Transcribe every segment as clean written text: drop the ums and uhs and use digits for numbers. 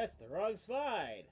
That's the wrong slide.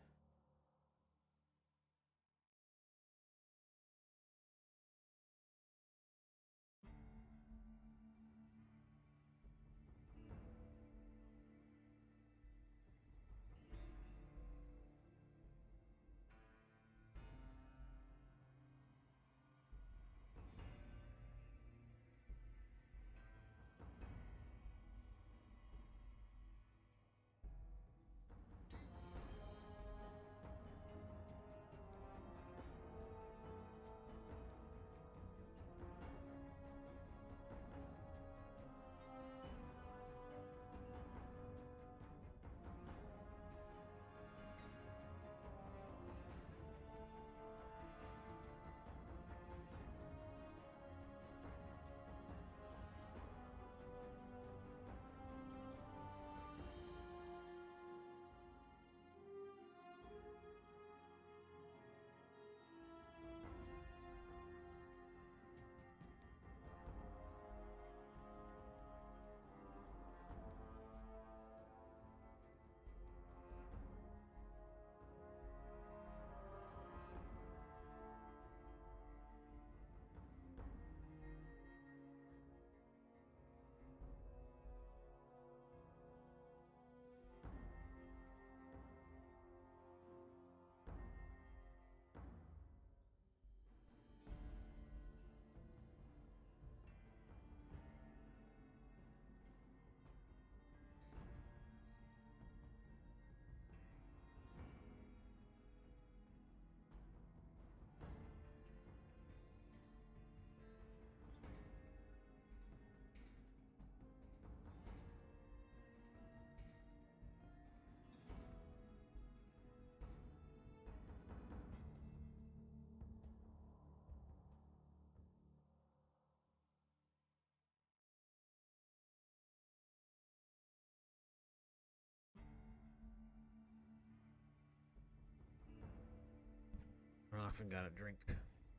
I often gotta drink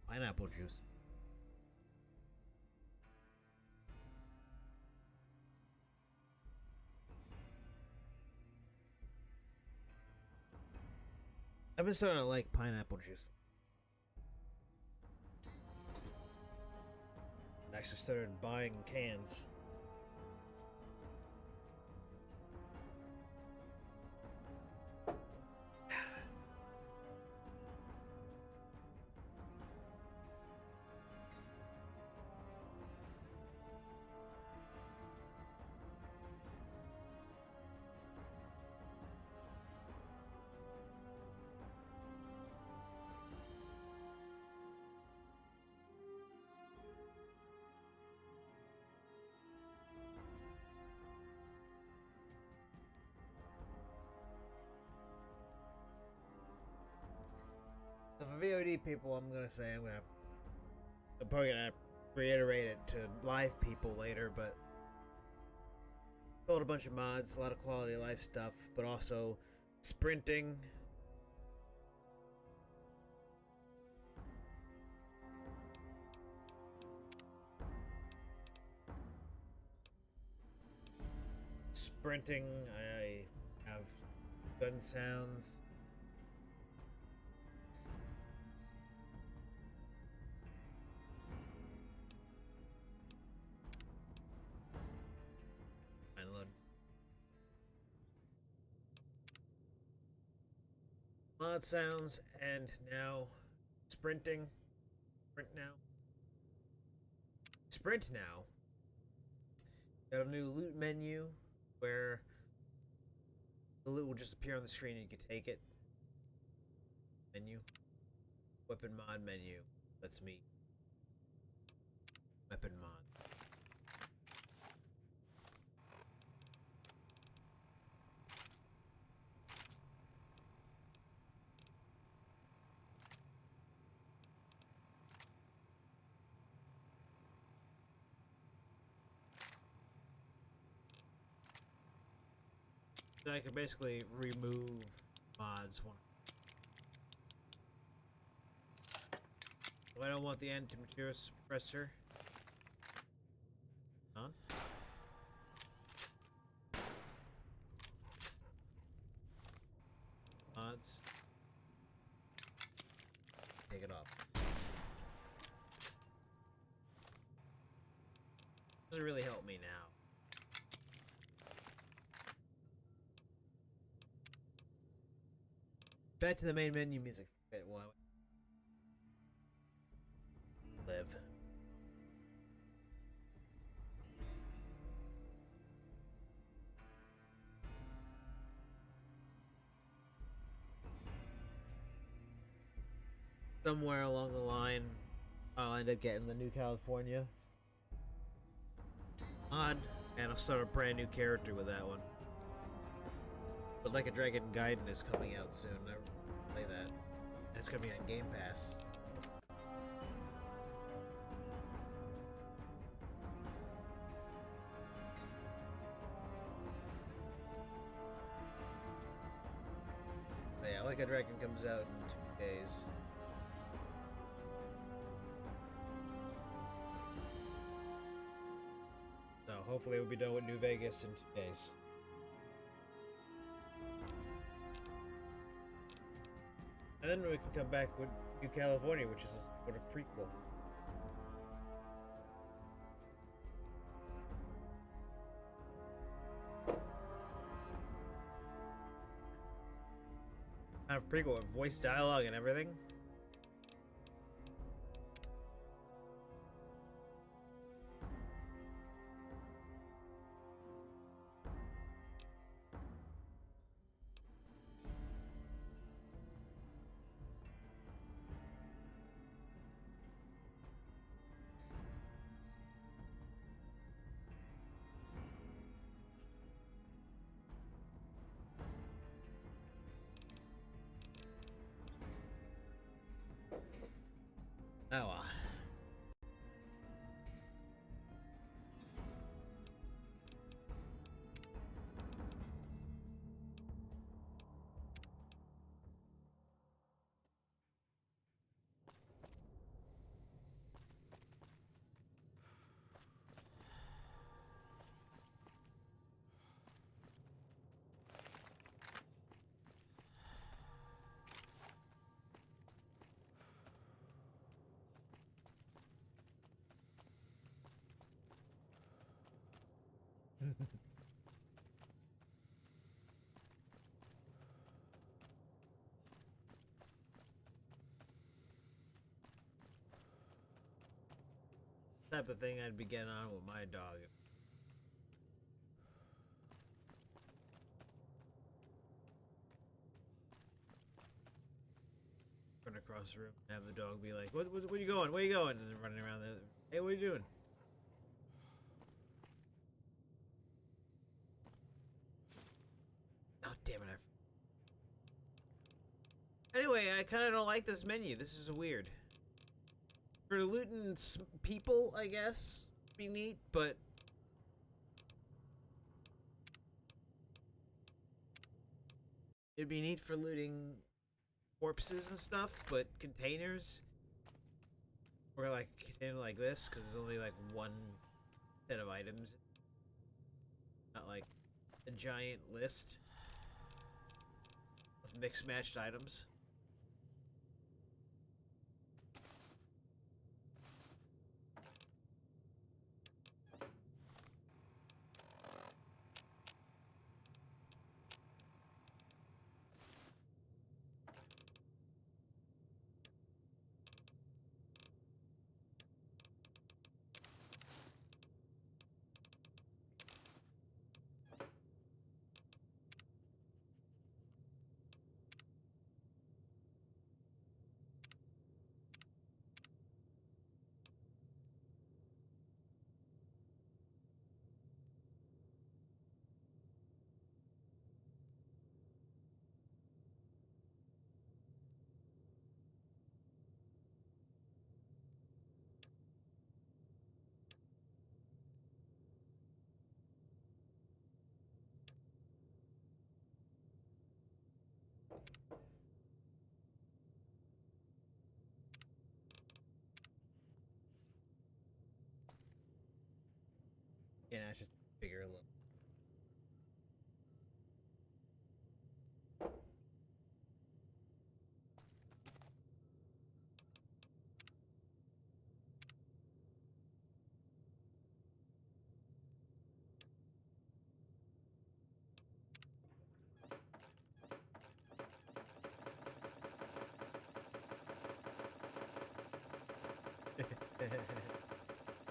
pineapple juice. I've been starting to like pineapple juice. I actually started buying cans. So for VOD people, I'm probably gonna reiterate it to live people later, but built a bunch of mods, a lot of quality of life stuff, but also sprinting. Sprinting, I have gun sounds. Mod sounds, and now sprinting. Sprint now. Sprint now. Got a new loot menu where the loot will just appear on the screen and you can take it. Menu. Weapon mod menu. That's me. Weapon mod. So I can basically remove mods. I don't want the anti-material suppressor on. take it off. Doesn't really help me now. Back to the main menu music. Well, live. Somewhere along the line, I'll end up getting the New California mod, and I'll start a brand new character with that one. But Like a Dragon Gaiden is coming out soon. I play that. And it's gonna be on Game Pass. But yeah, Like a Dragon comes out in 2 days. So hopefully we'll be done with New Vegas in 2 days. And then we can come back with New California, which is a sort of prequel. Kind of prequel with voice dialogue and everything. Oh well. Type of thing I'd be getting on with my dog. Run across the room and have the dog be like, what are you going? Where are you going? And then running around there. Hey, what are you doing? Oh, damn it. Anyway, I kind of don't like this menu. This is weird. For looting people, I guess, be neat, but it'd be neat for looting corpses and stuff, but containers or like a container like this, because there's only like one set of items, not like a giant list of mixed matched items. Yeah, it's just a bigger look.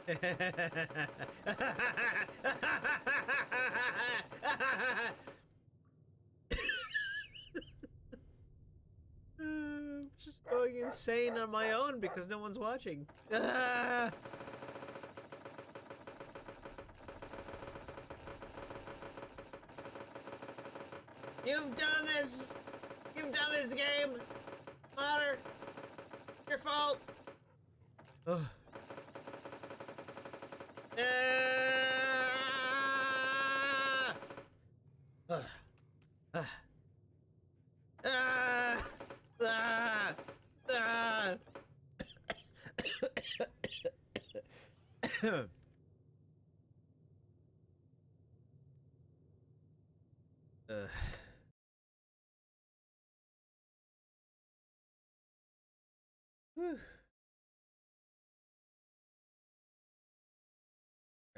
I'm just going insane on my own because no one's watching. Ah! You've done this! You've done this game! Otter! Your fault! Ugh. Ah! Ah! Ah! Ah! Ah! Whew.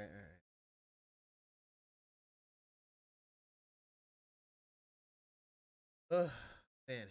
All right. Oh, man.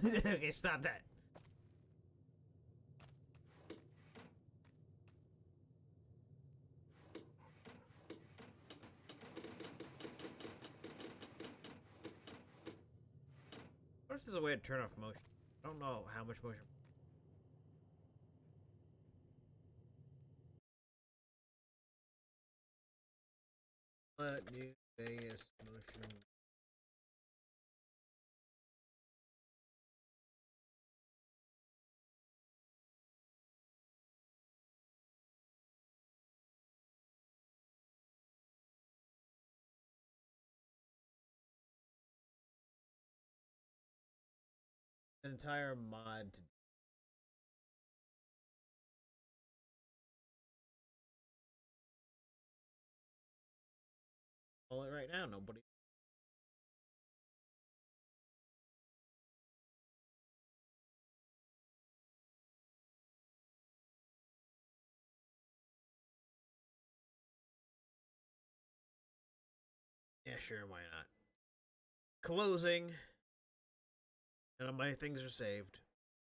Okay, stop that. What if there's a way to turn off motion? I don't know how much motion. New Vegas motion. An entire mod to call it right now. Nobody. Yeah, sure, why not? Closing. None of my things are saved.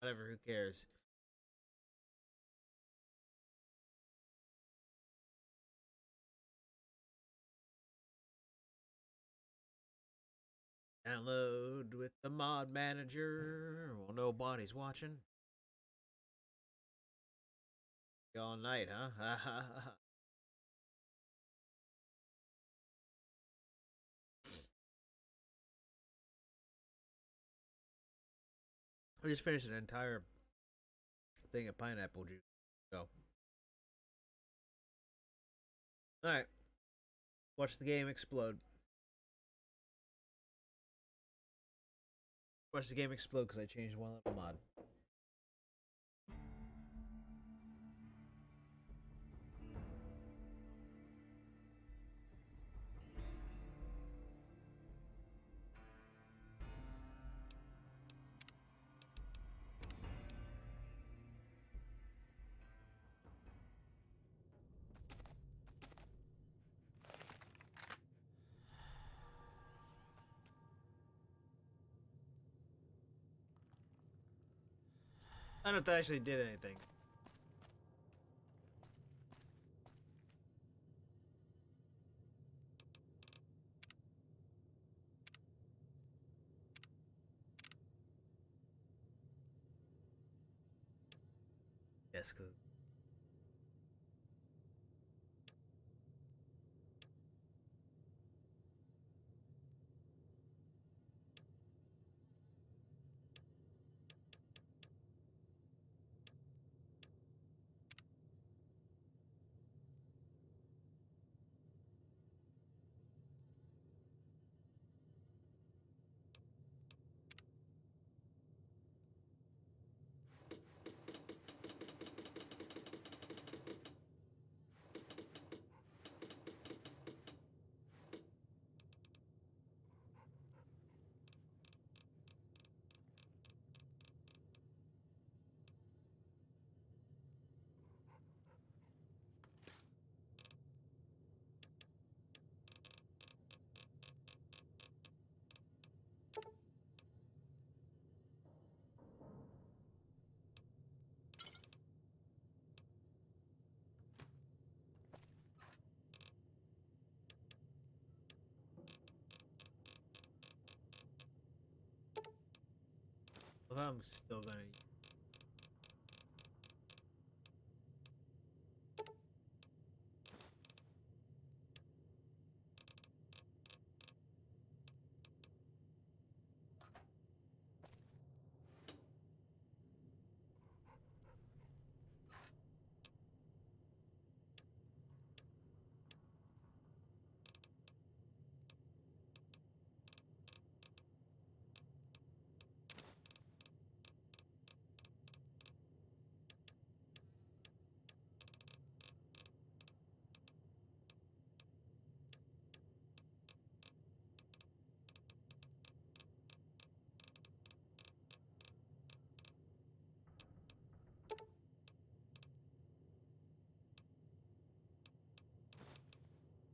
Whatever, who cares? Download with the mod manager. Well, nobody's watching. All night, huh? I just finished an entire thing of pineapple juice. So, all right, watch the game explode. Watch the game explode because I changed one little mod. I don't know if that actually did anything. Yes, because I'm still gonna.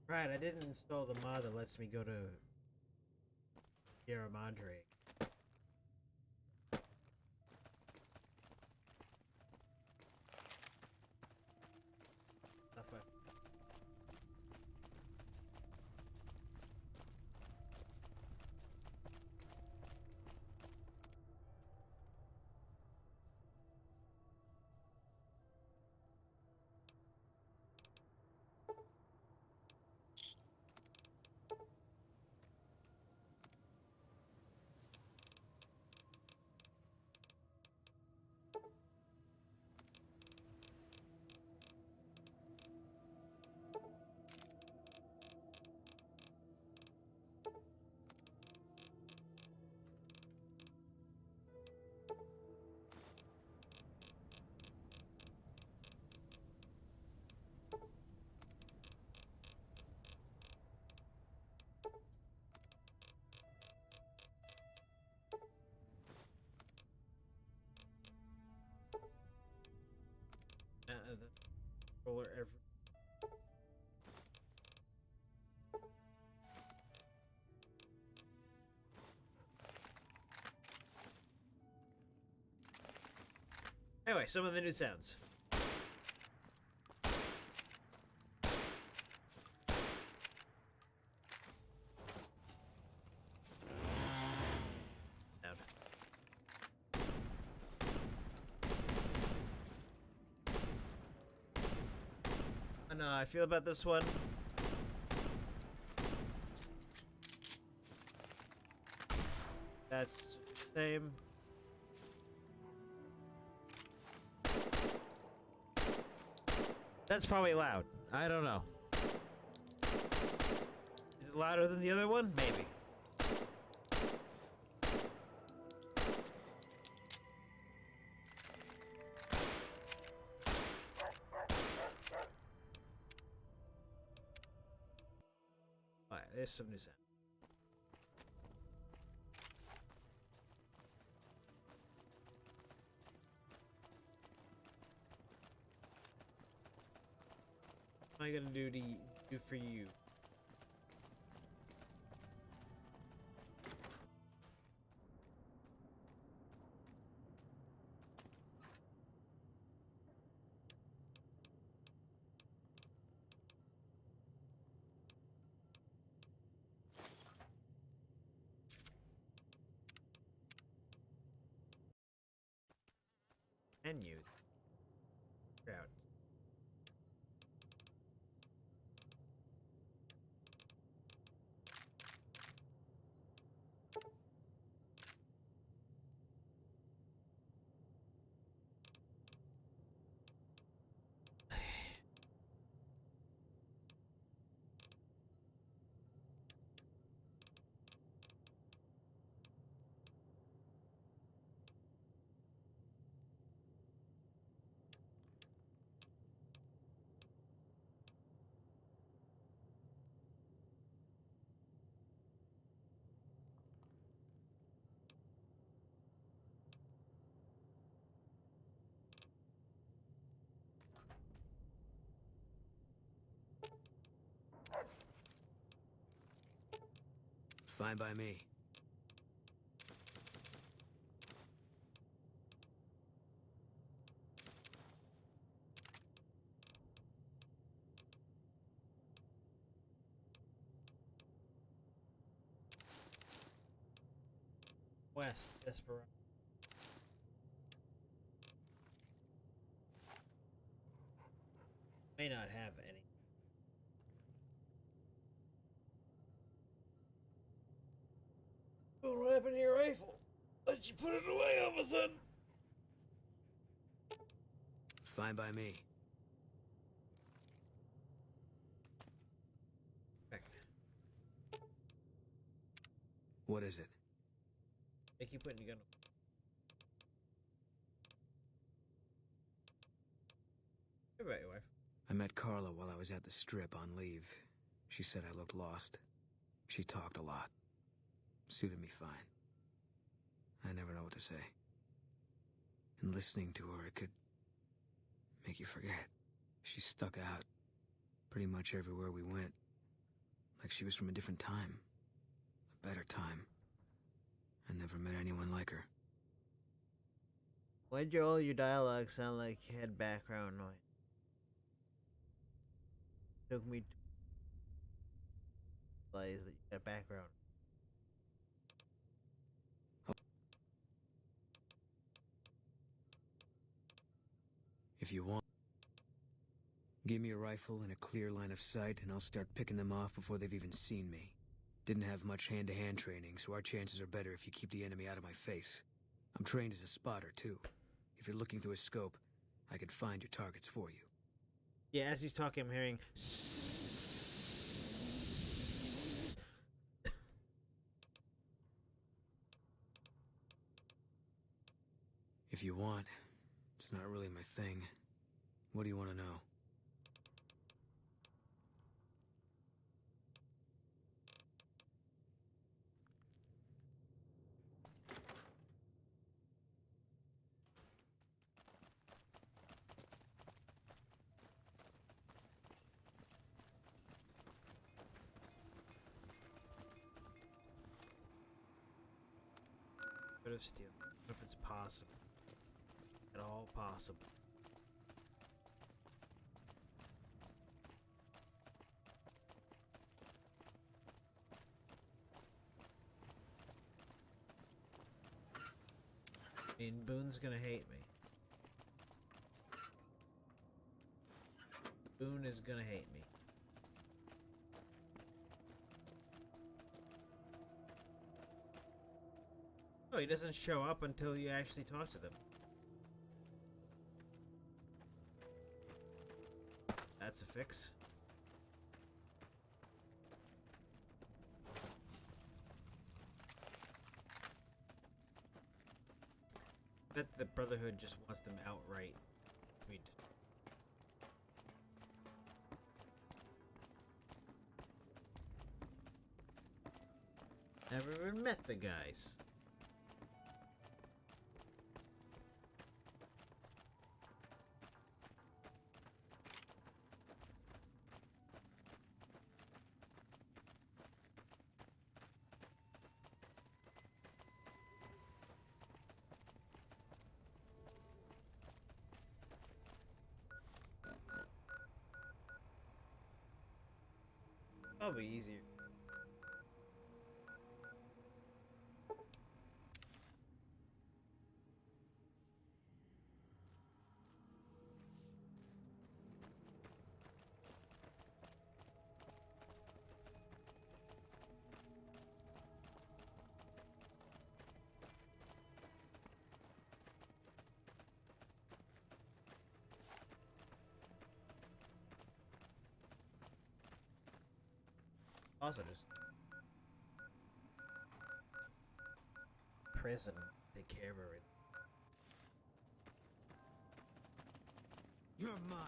Right, I didn't install the mod that lets me go to Sierra Madre. Stuff I- the controller every. Anyway, some of the new sounds. Loud. I know how I feel about this one. That's the same. That's probably loud. I don't know. Is it louder than the other one? Maybe. Alright, there's some new sound. What am I gonna do for you? Menu. Crowd. Fine by me. West. Desperado. May not have any. What happened to your rifle? Why'd you put it away all of a sudden? Fine by me. Back. What is it? They keep putting your gun. What about your wife? I met Carla while I was at the strip on leave. She said I looked lost. She talked a lot. Suited me fine. I never know what to say. And listening to her, it could make you forget. She stuck out pretty much everywhere we went. Like she was from a different time. A better time. I never met anyone like her. Why'd all your dialogue sound like you had background noise? Took me to realize that you got background. If you want, give me a rifle and a clear line of sight, and I'll start picking them off before they've even seen me. Didn't have much hand-to-hand training, so our chances are better if you keep the enemy out of my face. I'm trained as a spotter, too. If you're looking through a scope, I could find your targets for you. Yeah, as he's talking, I'm hearing. If you want, it's not really my thing. What do you want to know? Bit of steel. If it's possible. At all possible. I mean, Boone's gonna hate me. Boone is gonna hate me. Oh, he doesn't show up until you actually talk to them. That's a fix. That the Brotherhood just wants them outright. I mean, never even met the guys. Probably easier. Also, just prison. Take care of everything. You're mine!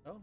Oh.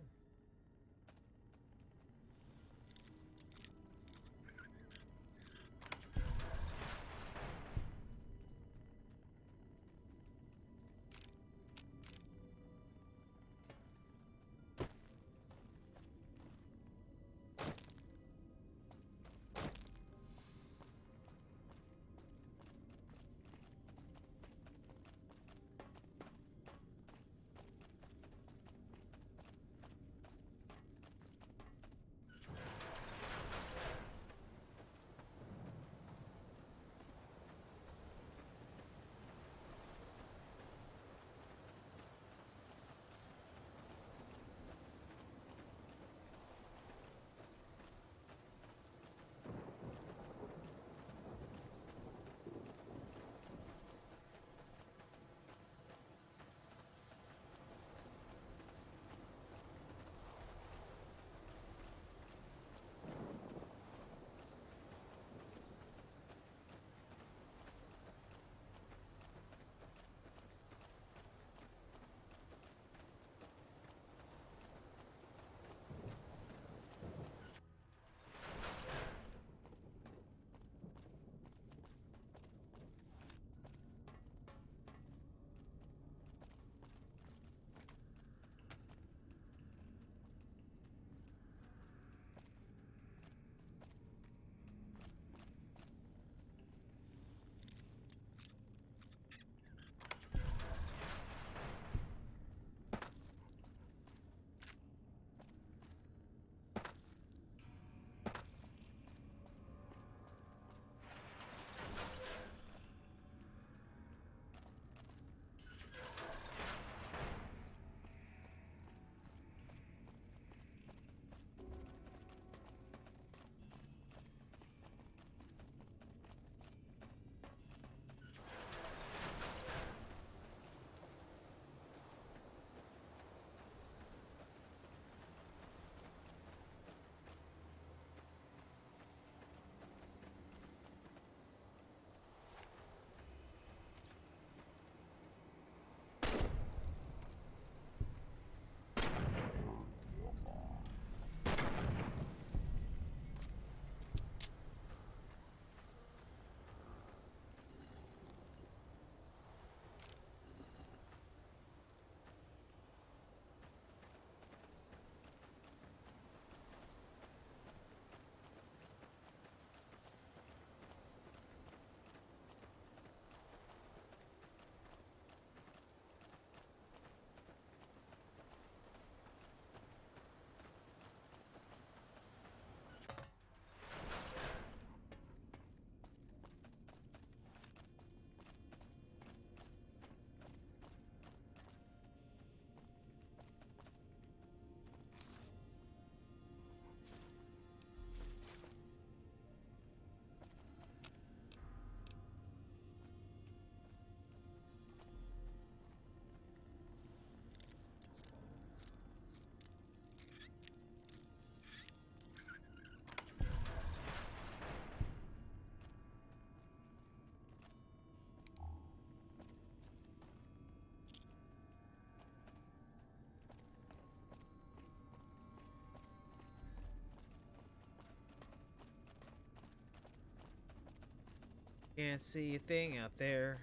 Can't see a thing out there.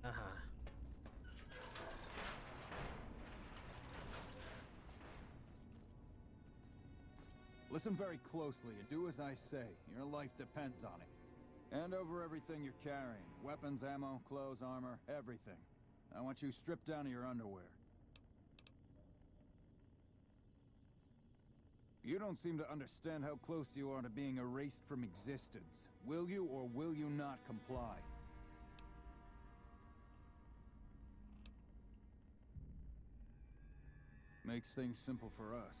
Uh-huh. Listen very closely and do as I say. Your life depends on it. Hand over everything you're carrying. Weapons, ammo, clothes, armor, everything. I want you stripped down to your underwear. You don't seem to understand how close you are to being erased from existence. Will you or will you not comply? Makes things simple for us.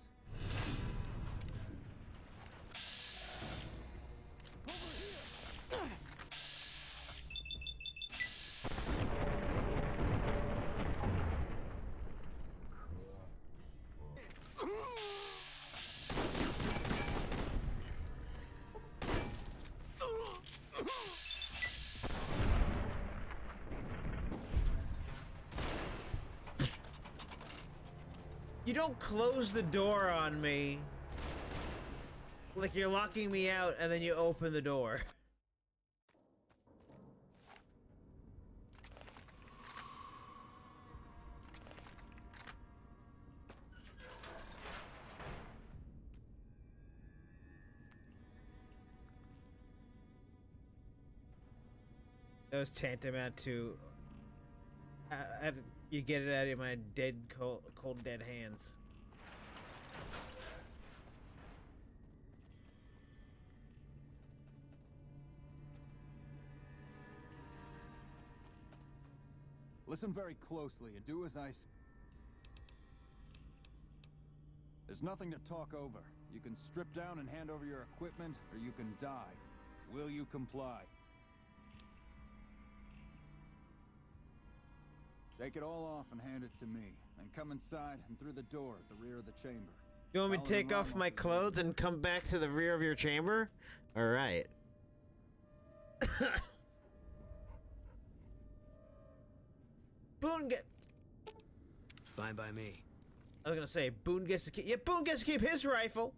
You don't close the door on me. Like you're locking me out and then you open the door. That was tantamount to you get it out of my dead, cold dead hands. Listen very closely and do as I say. There's nothing to talk over. You can strip down and hand over your equipment, or you can die. Will you comply? Take it all off and hand it to me. And come inside and through the door at the rear of the chamber. You want me to take off my clothes and come back to the rear of your chamber? Alright. Boone get... Fine by me. I was gonna say, Boone gets to keep... Yeah, Boone gets to keep his rifle!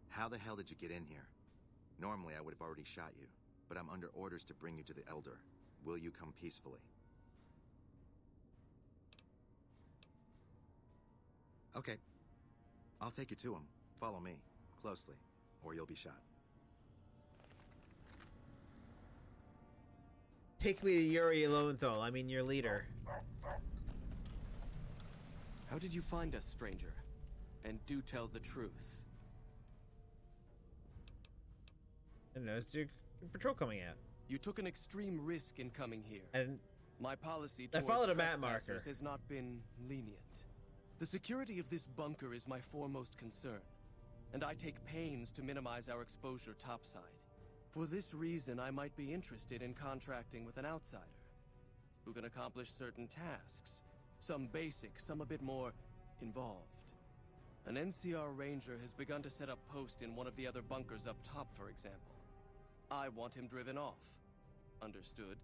How the hell did you get in here? Normally, I would have already shot you, but I'm under orders to bring you to the Elder. Will you come peacefully? Okay. I'll take you to him. Follow me, closely, or you'll be shot. Take me to Yuri Lowenthal, I mean your leader. How did you find us, stranger? And do tell the truth. I noticed your patrol coming out. You took an extreme risk in coming here. I didn't... My policy I towards followed a map marker. trespassers has not been lenient. The security of this bunker is my foremost concern, and I take pains to minimize our exposure topside. For this reason, I might be interested in contracting with an outsider who can accomplish certain tasks. Some basic, some a bit more involved. An NCR ranger has begun to set up post in one of the other bunkers up top, for example. I want him driven off. Understood?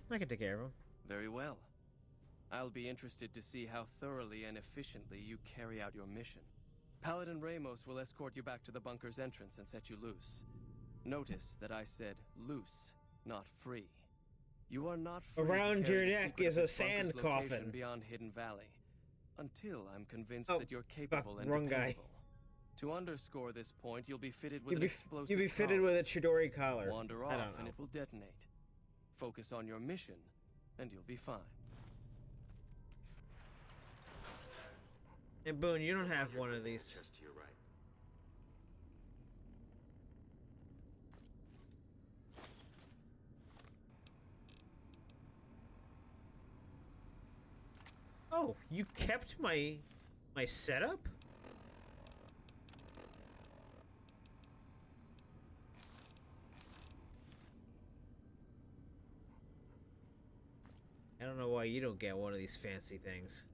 I can take care of him. Very well. I'll be interested to see how thoroughly and efficiently you carry out your mission. Paladin Ramos will escort you back to the bunker's entrance and set you loose. Notice that I said loose, not free. You are not free Around to carry your the neck secret is of a this bunker's sand location coffin. Beyond Hidden Valley, until I'm convinced Oh, that you're capable fuck, and wrong guy. dependable. To underscore this point, you'll be fitted with You'll an be, explosive you'll be fitted collar. with a Chidori collar. Wander I off don't know. and it will detonate. Focus on your mission, and you'll be fine. Hey, Boone, you don't have one of these. Just to your right. Oh, you kept my setup? I don't know why you don't get one of these fancy things.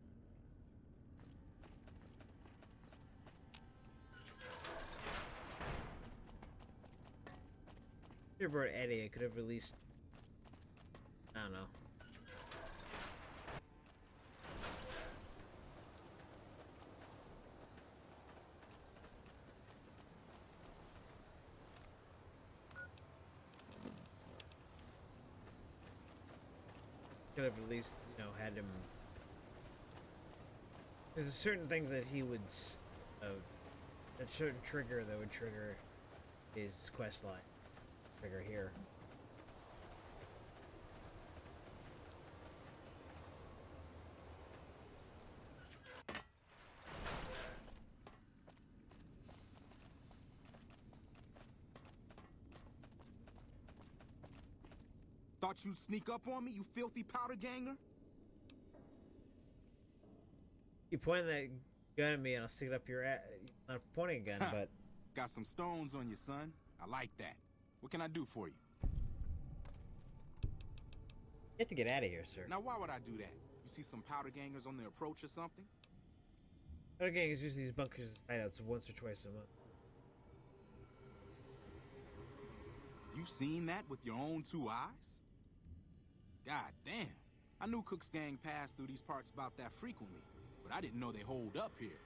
If you brought Eddie, I could have released. I don't know. Could have at least, you know, had him There's certain things that he would, a certain trigger that would trigger his quest line. Trigger here. Thought you'd sneak up on me, you filthy powder ganger? You point that gun at me and I'll stick it up your ass. Not pointing a gun, but Got some stones on you, son. I like that. What can I do for you? you have to get out of here, sir. Now, why would I do that? You see some powder gangers on the approach or something? Other gangs use these bunkers as hideouts once or twice a month. You've seen that with your own two eyes? God damn. I knew Cook's gang passed through these parts about that frequently, but I didn't know they holed up here.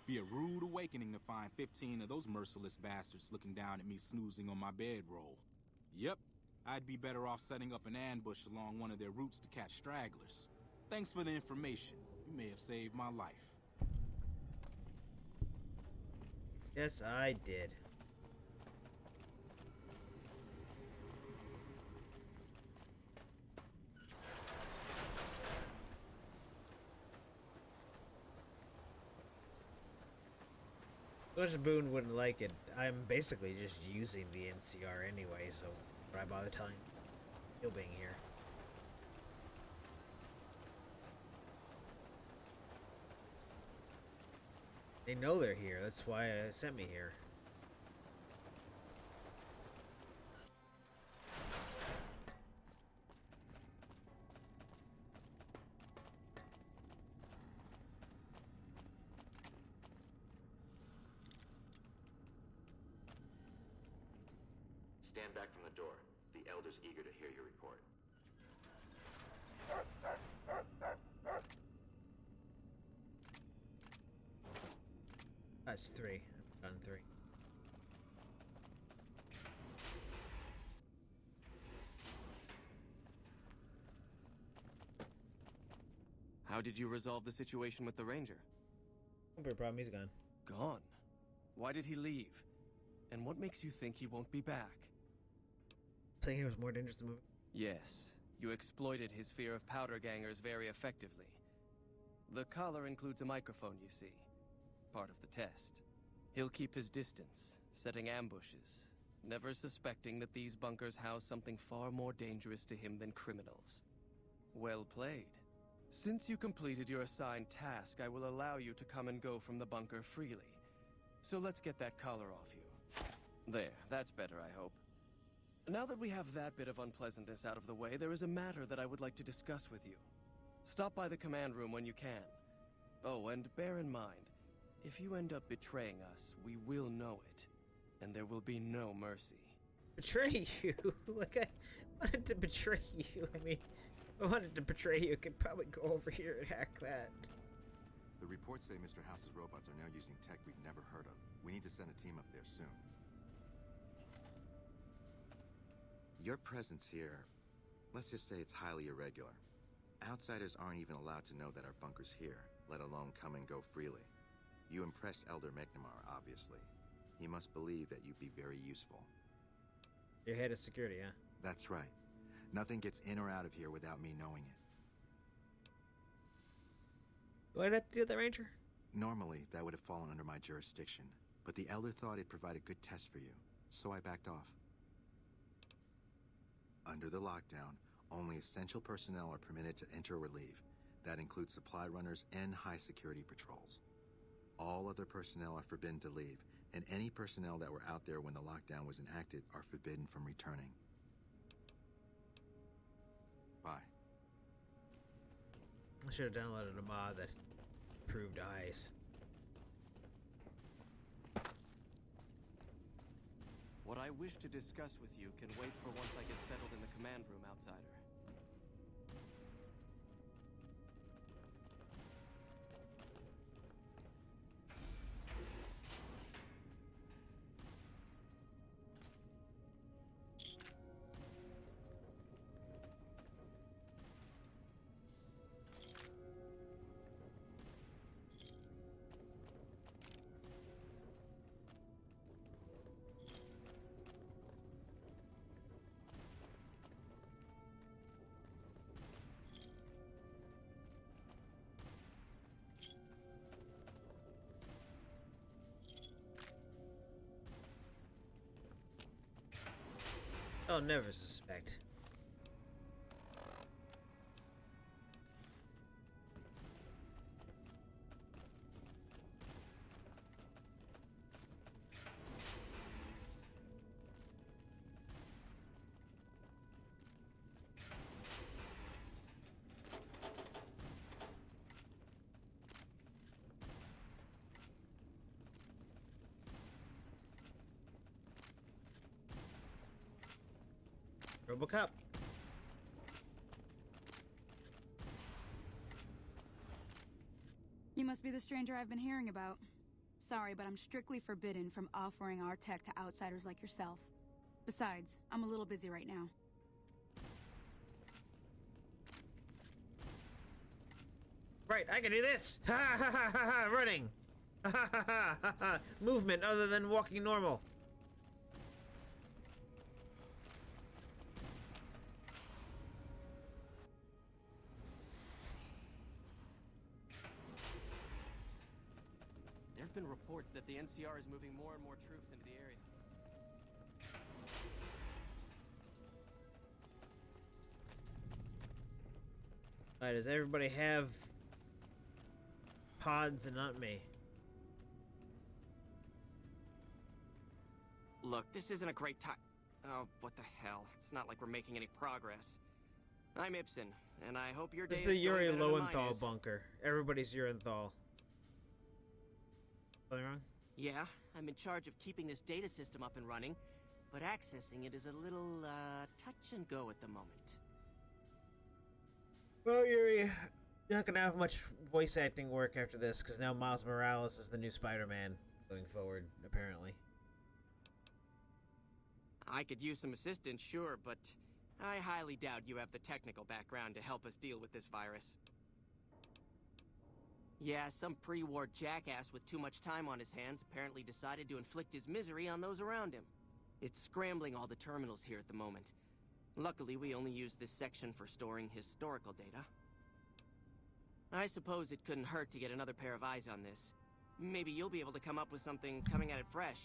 Be a rude awakening to find 15 of those merciless bastards looking down at me snoozing on my bedroll. Yep, I'd be better off setting up an ambush along one of their routes to catch stragglers. Thanks for the information. You may have saved my life. Yes, I did. Much Boone wouldn't like it. I'm basically just using the NCR anyway, so why bother telling still being here? They know they're here. That's why it sent me here. Stand back from the door. The Elder's eager to hear your report. That's 3. I've done 3. How did you resolve the situation with the Ranger? Won't be a problem. He's gone. Gone. Why did he leave? And what makes you think he won't be back? Saying he was more dangerous than moving. Yes, you exploited his fear of powder gangers very effectively. The collar includes a microphone, you see. Part of the test. He'll keep his distance, setting ambushes, never suspecting that these bunkers house something far more dangerous to him than criminals. Well played. Since you completed your assigned task, I will allow you to come and go from the bunker freely. So let's get that collar off you. There, that's better, I hope. Now that we have that bit of unpleasantness out of the way, there is a matter that I would like to discuss with you. Stop by the command room when you can. Oh, and bear in mind, if you end up betraying us, we will know it. And there will be no mercy. Betray you? Like, I wanted to betray you. I mean, if I wanted to betray you, I could probably go over here and hack that. The reports say Mr. House's robots are now using tech we've never heard of. We need to send a team up there soon. Your presence here, let's just say it's highly irregular. Outsiders aren't even allowed to know that our bunker's here, let alone come and go freely. You impressed Elder McNamara, obviously. He must believe that you'd be very useful. You're head of security, huh? That's right. Nothing gets in or out of here without me knowing it. Do I have to deal with that Ranger? Normally, that would have fallen under my jurisdiction, but the Elder thought it'd provide a good test for you, so I backed off. Under the lockdown, only essential personnel are permitted to enter or leave. That includes supply runners and high-security patrols. All other personnel are forbidden to leave, and any personnel that were out there when the lockdown was enacted are forbidden from returning. Bye. I should have downloaded a mod that proved eyes. What I wish to discuss with you can wait for once I get settled in the command room, Outsider. I'll never suspect. RoboCop. You must be the stranger I've been hearing about. Sorry, but I'm strictly forbidden from offering our tech to outsiders like yourself. Besides, I'm a little busy right now. Right, I can do this! Ha ha ha ha ha! Running! Ha ha ha ha ha ha! Movement other than walking normal. There have been reports that the NCR is moving more and more troops into the area. Alright, does everybody have pods and not me? Look, this isn't a great time. Oh, what the hell? It's not like we're making any progress. I'm Ibsen, and I hope your day This is is the Yuri going better than mine Lowenthal is. bunker. Everybody's Urenthal. Something wrong? Yeah, I'm in charge of keeping this data system up and running, but accessing it is a little, touch and go at the moment. Well, Yuri, you're not gonna have much voice acting work after this, because now Miles Morales is the new Spider-Man going forward, apparently. I could use some assistance, sure, but I highly doubt you have the technical background to help us deal with this virus. Yeah, some pre-war jackass with too much time on his hands apparently decided to inflict his misery on those around him. It's scrambling all the terminals here at the moment. Luckily, we only use this section for storing historical data. I suppose it couldn't hurt to get another pair of eyes on this. Maybe you'll be able to come up with something coming at it fresh.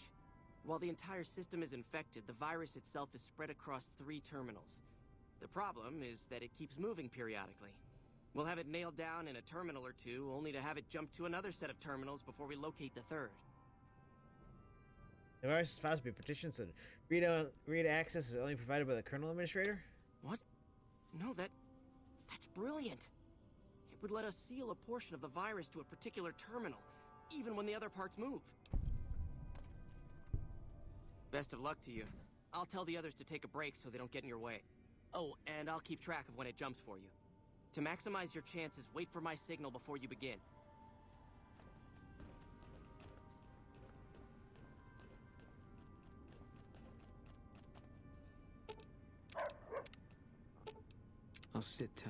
While the entire system is infected, the virus itself is spread across 3 terminals. The problem is that it keeps moving periodically. We'll have it nailed down in a terminal or 2, only to have it jump to another set of terminals before we locate the 3rd. The virus is files be partitions and read access is only provided by the kernel administrator? What? No, that's brilliant. It would let us seal a portion of the virus to a particular terminal, even when the other parts move. Best of luck to you. I'll tell the others to take a break so they don't get in your way. Oh, and I'll keep track of when it jumps for you. To maximize your chances, wait for my signal before you begin. I'll sit tight.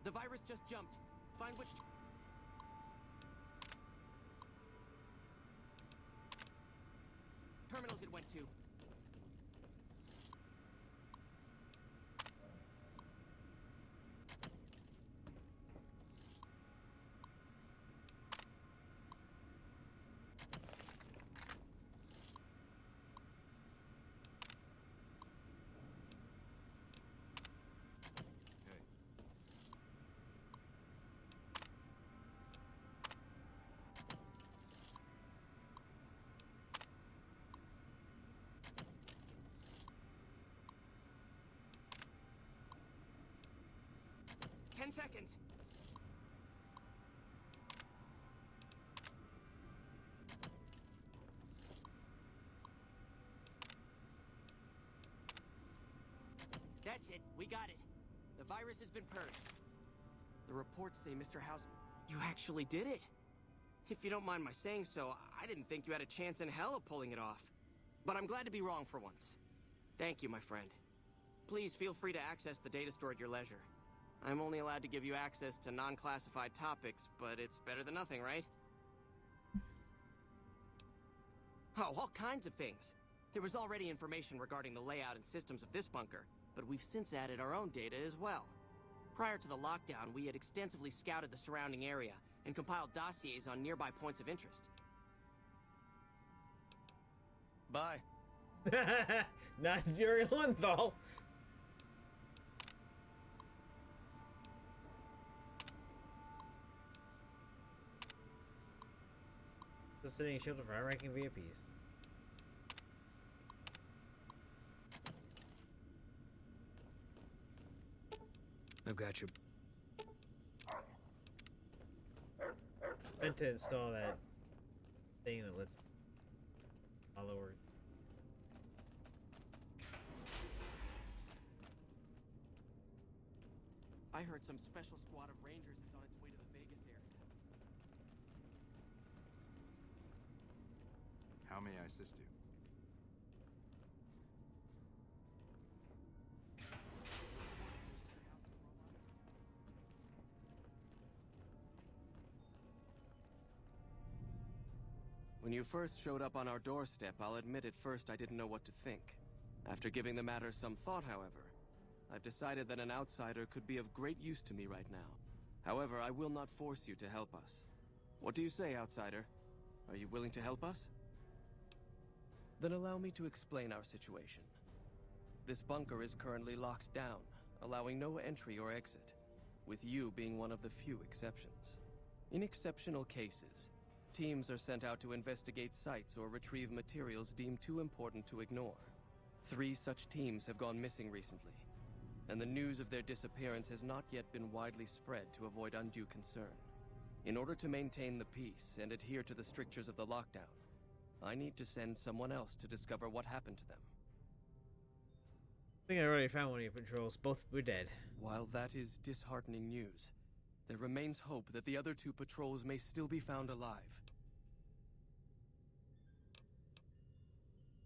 The virus just jumped. Find which... terminals it went to. Hey. 10 seconds. That's it. We got it. The virus has been purged. The reports say Mr. House... You actually did it. If you don't mind my saying so, I didn't think you had a chance in hell of pulling it off. But I'm glad to be wrong for once. Thank you, my friend. Please feel free to access the data store at your leisure. I'm only allowed to give you access to non-classified topics, but it's better than nothing, right? Oh, all kinds of things. There was already information regarding the layout and systems of this bunker, but we've since added our own data as well. Prior to the lockdown, we had extensively scouted the surrounding area and compiled dossiers on nearby points of interest. Bye. Not Yuri Lowenthal. Sitting shelter for high-ranking VIPs. I've got you. Meant to install that thing that lets followers. I heard some special squad of Rangers is on its way to the Vegas area. How may I assist you? When you first showed up on our doorstep, I'll admit at first I didn't know what to think. After giving the matter some thought, however, I've decided that an outsider could be of great use to me right now. However, I will not force you to help us. What do you say, outsider? Are you willing to help us? Then allow me to explain our situation. This bunker is currently locked down, allowing no entry or exit, with you being one of the few exceptions. In exceptional cases, teams are sent out to investigate sites or retrieve materials deemed too important to ignore. 3 such teams have gone missing recently, and the news of their disappearance has not yet been widely spread to avoid undue concern. In order to maintain the peace and adhere to the strictures of the lockdown, I need to send someone else to discover what happened to them. I think I already found one of your patrols. Both were dead. While that is disheartening news, there remains hope that the other 2 patrols may still be found alive.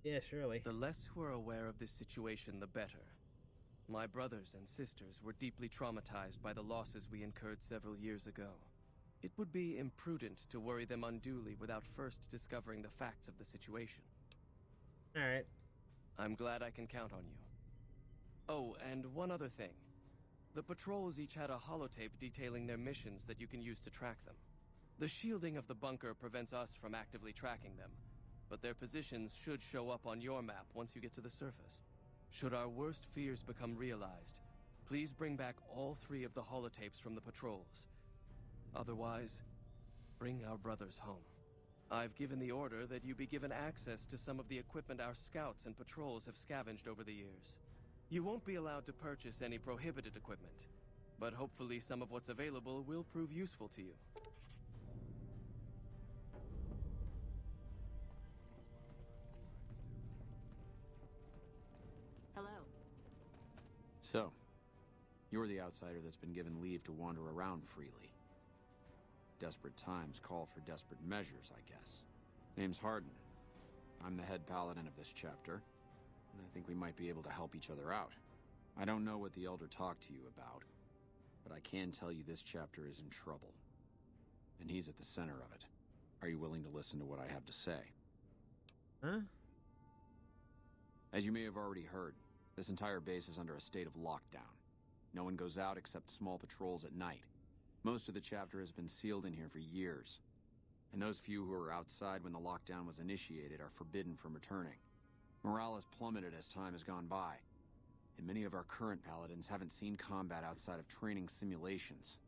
Yeah, surely. The less who are aware of this situation, the better. My brothers and sisters were deeply traumatized by the losses we incurred several years ago. It would be imprudent to worry them unduly without first discovering the facts of the situation. Alright. I'm glad I can count on you. Oh, and one other thing. The patrols each had a holotape detailing their missions that you can use to track them. The shielding of the bunker prevents us from actively tracking them, but their positions should show up on your map once you get to the surface. Should our worst fears become realized, please bring back all 3 of the holotapes from the patrols. Otherwise, bring our brothers home. I've given the order that you be given access to some of the equipment our scouts and patrols have scavenged over the years. You won't be allowed to purchase any prohibited equipment, but hopefully some of what's available will prove useful to you. Hello. So, you're the outsider that's been given leave to wander around freely. Desperate times call for desperate measures, I guess. Name's Hardin. I'm the head paladin of this chapter, and I think we might be able to help each other out. I don't know what the Elder talked to you about, but I can tell you this chapter is in trouble. And he's at the center of it. Are you willing to listen to what I have to say? Huh? As you may have already heard, this entire base is under a state of lockdown. No one goes out except small patrols at night. Most of the chapter has been sealed in here for years. And those few who were outside when the lockdown was initiated are forbidden from returning. Morale has plummeted as time has gone by. And many of our current paladins haven't seen combat outside of training simulations.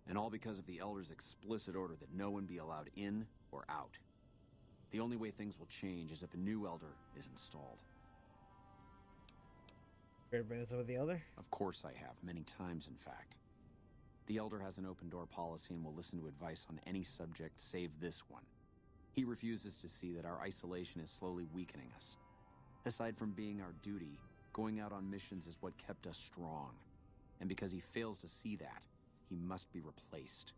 And all because of the Elder's explicit order that no one be allowed in or out. The only way things will change is if a new Elder is installed. Ready to bring this up with the Elder? Of course I have, many times in fact. The Elder has an open-door policy and will listen to advice on any subject save this one. He refuses to see that our isolation is slowly weakening us. Aside from being our duty, going out on missions is what kept us strong. And because he fails to see that, he must be replaced.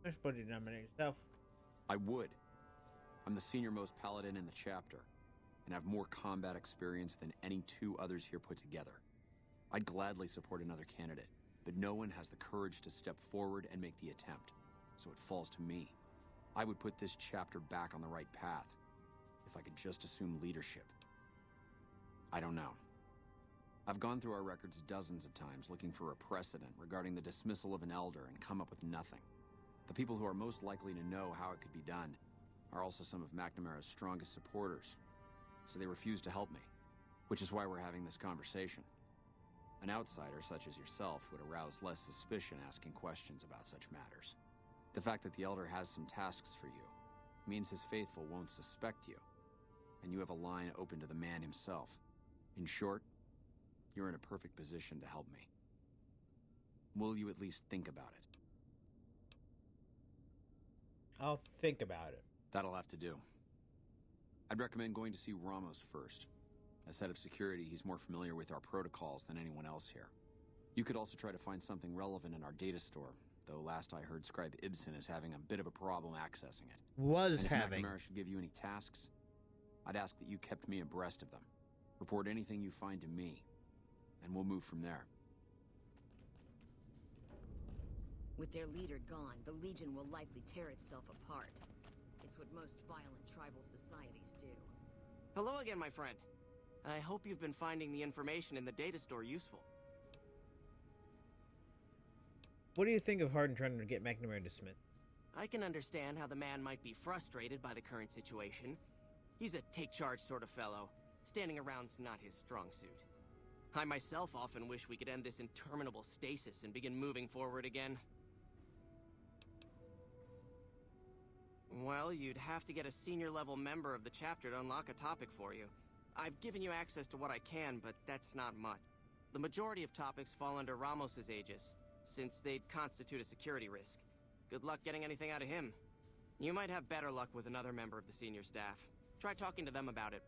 I suppose you nominate yourself. I would. I'm the senior-most paladin in the chapter, and have more combat experience than any 2 others here put together. I'd gladly support another candidate, but no one has the courage to step forward and make the attempt, so it falls to me. I would put this chapter back on the right path. if I could just assume leadership. I don't know. I've gone through our records dozens of times looking for a precedent regarding the dismissal of an elder and come up with nothing. The people who are most likely to know how it could be done are also some of McNamara's strongest supporters, so they refuse to help me, which is why we're having this conversation. An outsider such as yourself would arouse less suspicion asking questions about such matters. The fact that the Elder has some tasks for you means his faithful won't suspect you, and you have a line open to the man himself. In short, you're in a perfect position to help me. Will you at least think about it? I'll think about it. That'll have to do. I'd recommend going to see Ramos first. As head of security, he's more familiar with our protocols than anyone else here. You could also try to find something relevant in our data store, though last I heard Scribe Ibsen is having a bit of a problem accessing it. Was and having. If McNamara should give you any tasks, I'd ask that you kept me abreast of them. Report anything you find to me, and we'll move from there. With their leader gone, the Legion will likely tear itself apart. It's what most violent tribal societies do. Hello again, my friend. I hope you've been finding the information in the data store useful. What do you think of Hardin trying to get McNamara dismissed? I can understand how the man might be frustrated by the current situation. He's a take-charge sort of fellow. Standing around's not his strong suit. I myself often wish we could end this interminable stasis and begin moving forward again. Well, you'd have to get a senior-level member of the chapter to unlock a topic for you. I've given you access to what I can, but that's not much. The majority of topics fall under Ramos's aegis, since they'd constitute a security risk. Good luck getting anything out of him. You might have better luck with another member of the senior staff. Try talking to them about it.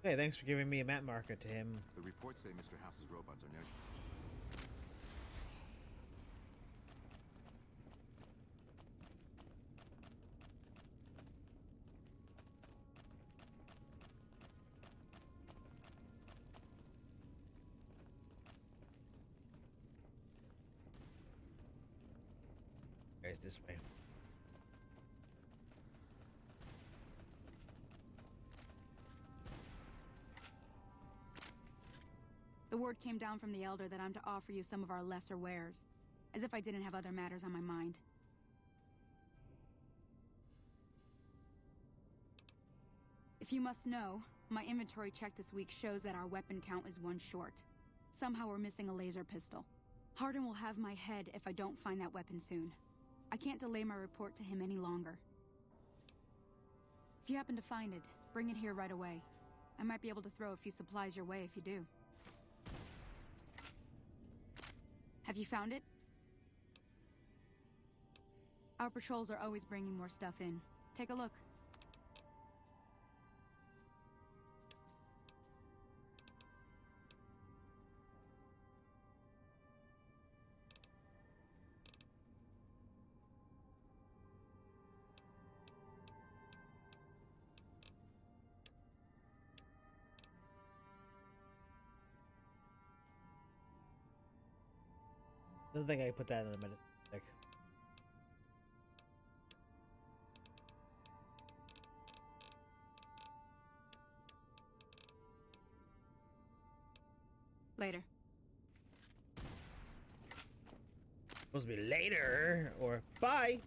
Hey, thanks for giving me a map marker to him. The reports say Mr. House's robots are near. Guys, this way. The word came down from the Elder that I'm to offer you some of our lesser wares. As if I didn't have other matters on my mind. If you must know, my inventory check this week shows that our weapon count is one short. Somehow we're missing a laser pistol. Hardin will have my head if I don't find that weapon soon. I can't delay my report to him any longer. If you happen to find it, bring it here right away. I might be able to throw a few supplies your way if you do. Have you found it? Our patrols are always bringing more stuff in. Take a look. Don't think I can put that in the medicine deck. Later. Supposed to be later or bye.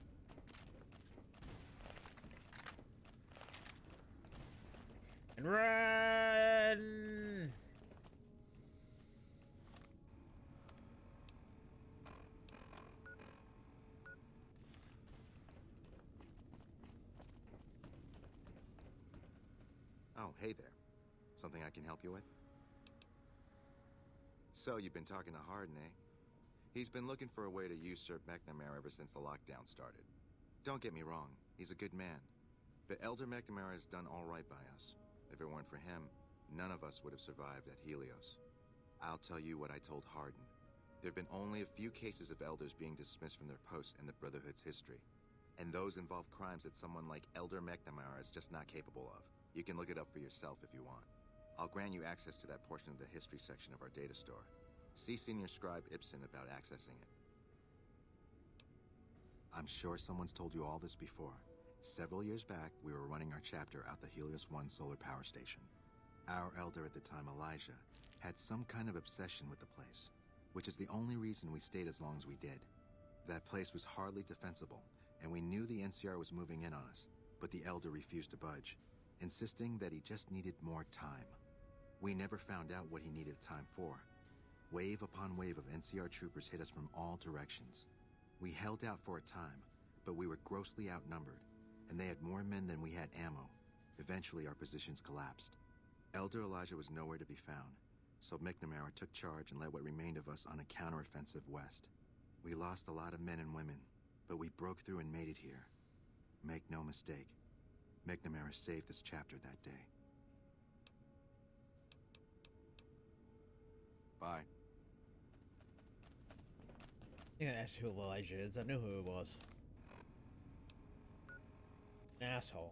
And run. Oh, hey there. Something I can help you with? So, you've been talking to Hardin, eh? He's been looking for a way to usurp McNamara ever since the lockdown started. Don't get me wrong, he's a good man. But Elder McNamara has done all right by us. If it weren't for him, none of us would have survived at Helios. I'll tell you what I told Hardin. There have been only a few cases of elders being dismissed from their posts in the Brotherhood's history. And those involve crimes that someone like Elder McNamara is just not capable of. You can look it up for yourself if you want. I'll grant you access to that portion of the history section of our data store. See Senior Scribe Ibsen about accessing it. I'm sure someone's told you all this before. Several years back, we were running our chapter out the Helios 1 solar power station. Our elder at the time, Elijah, had some kind of obsession with the place, which is the only reason we stayed as long as we did. That place was hardly defensible, and we knew the NCR was moving in on us, but the elder refused to budge, insisting that he just needed more time. We never found out what he needed time for. Wave upon wave of NCR troopers hit us from all directions. We held out for a time, but we were grossly outnumbered, and they had more men than we had ammo. Eventually, our positions collapsed. Elder Elijah was nowhere to be found, so McNamara took charge and led what remained of us on a counteroffensive west. We lost a lot of men and women, but we broke through and made it here. Make no mistake, McNamara saved this chapter that day. Bye. I'm gonna ask who Elijah is. I knew who it was. An asshole.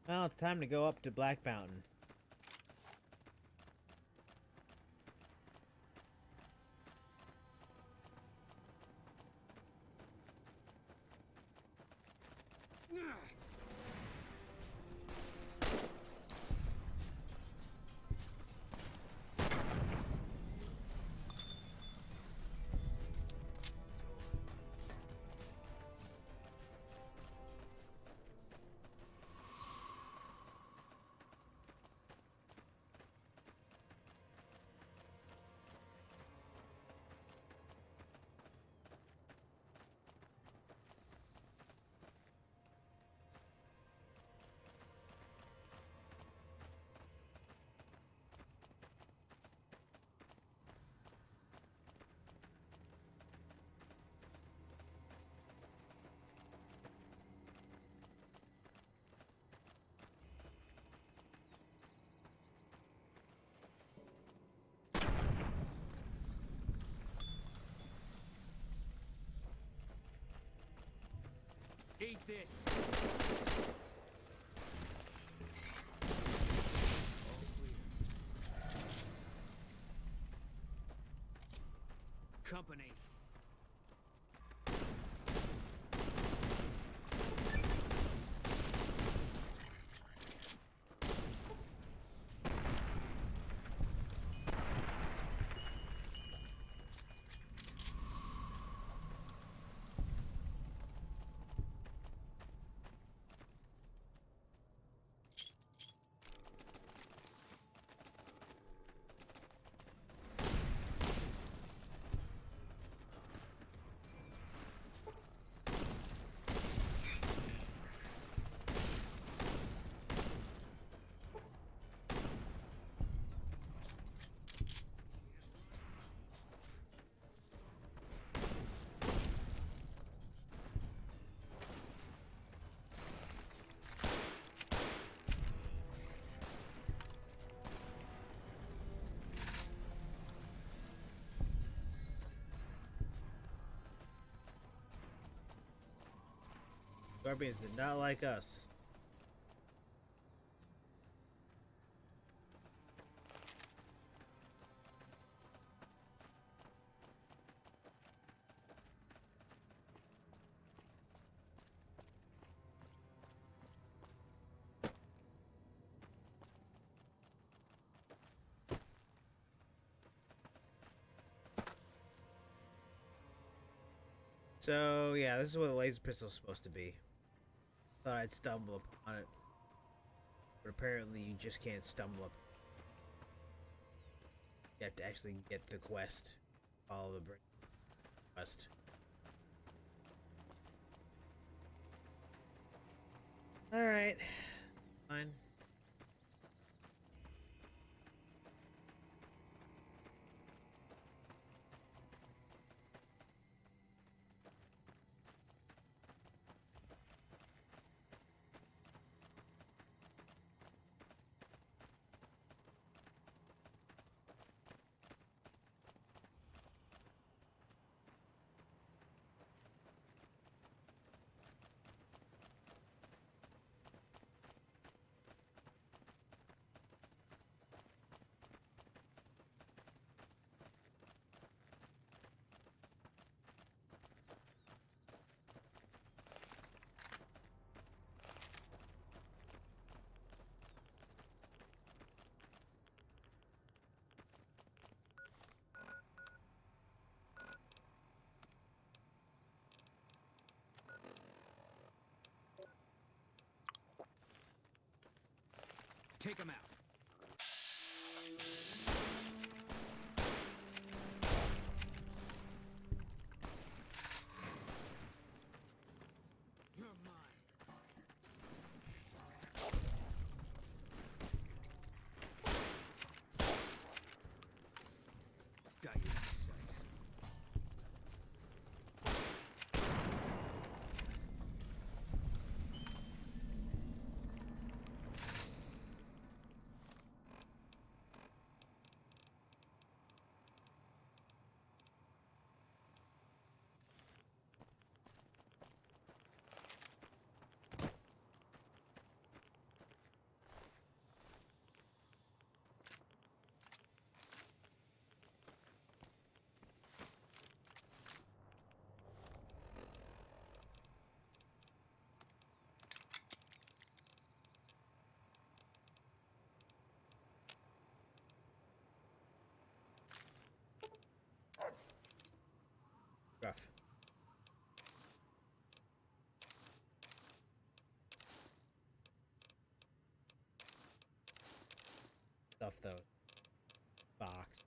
Well, it's time to go up to Black Mountain. Eat this. Company. Scorpions did not like us. So, yeah, this is what a laser pistol is supposed to be. Thought I'd stumble upon it. But apparently you just can't stumble up. You have to actually get the quest Follow the brain west. All right, fine. Take him out. You're mine. Got you in sights. Rough. Stuff though. Box.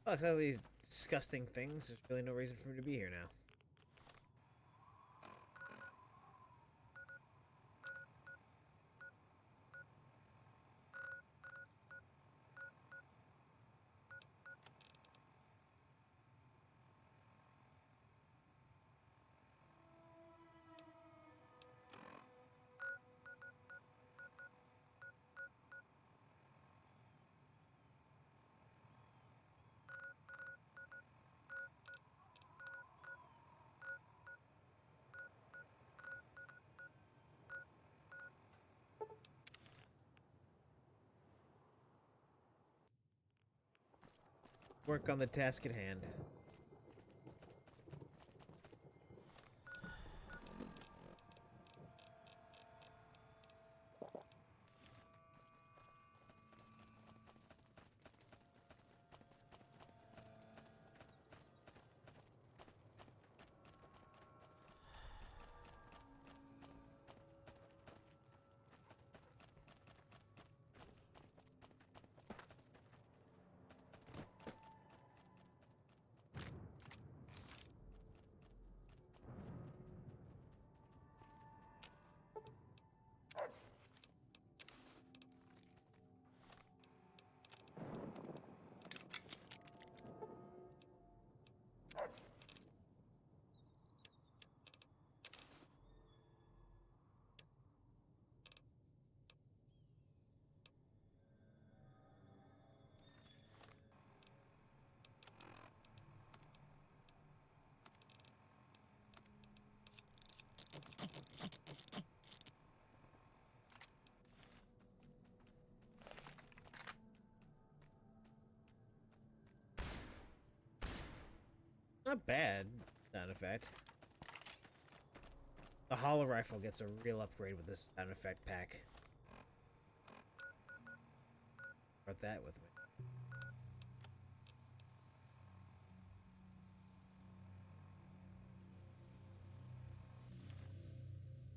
Well, except these disgusting things, there's really no reason for me to be here now. Work on the task at hand. Not bad sound effect. The hollow rifle gets a real upgrade with this sound effect pack. Brought that with me.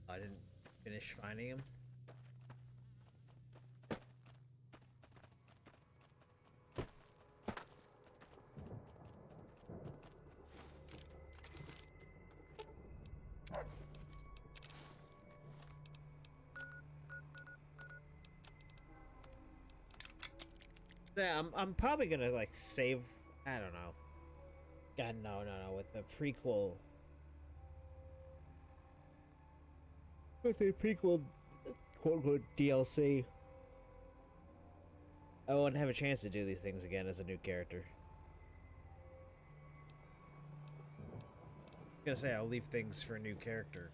I didn't finish finding him. Yeah, I'm probably gonna like save. I don't know. God, no, with the prequel. With the prequel, quote unquote DLC, I won't have a chance to do these things again as a new character. I'm gonna say I'll leave things for a new character.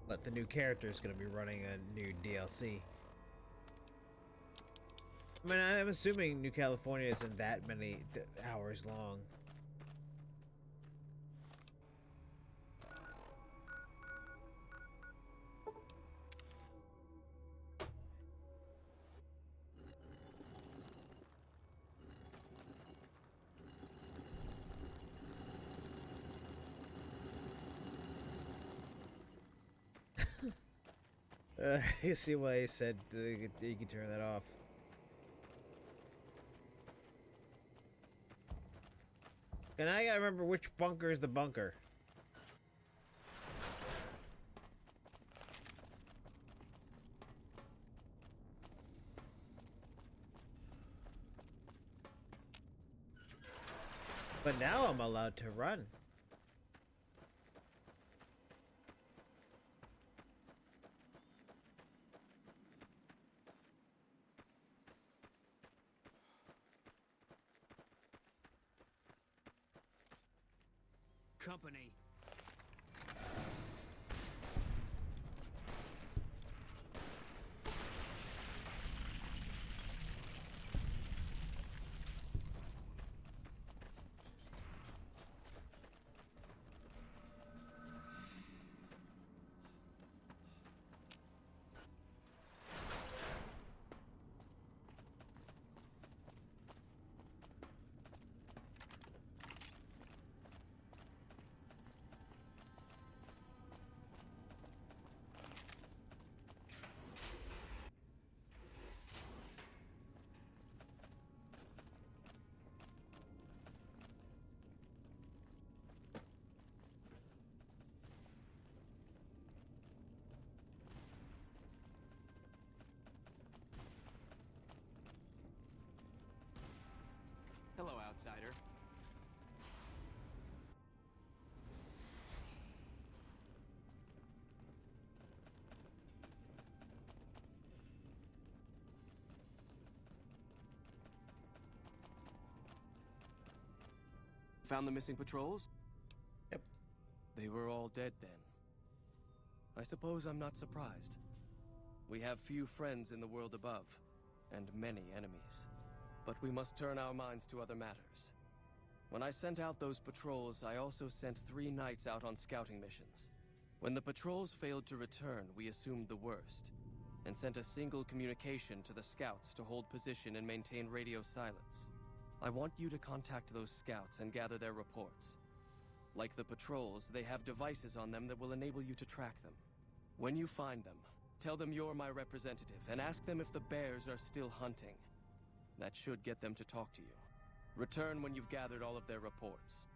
But the new character is going to be running a new DLC. I mean, I'm assuming New California isn't that many hours long. You see why he said you can turn that off. And I gotta remember which bunker is the bunker. But now I'm allowed to run. Company. Hello, outsider. Found the missing patrols? Yep. They were all dead then. I suppose I'm not surprised. We have few friends in the world above, and many enemies. But we must turn our minds to other matters. When I sent out those patrols, I also sent 3 knights out on scouting missions. When the patrols failed to return, we assumed the worst, and sent a single communication to the scouts to hold position and maintain radio silence. I want you to contact those scouts and gather their reports. Like the patrols, they have devices on them that will enable you to track them. When you find them, tell them you're my representative, and ask them if the bears are still hunting. That should get them to talk to you. Return when you've gathered all of their reports.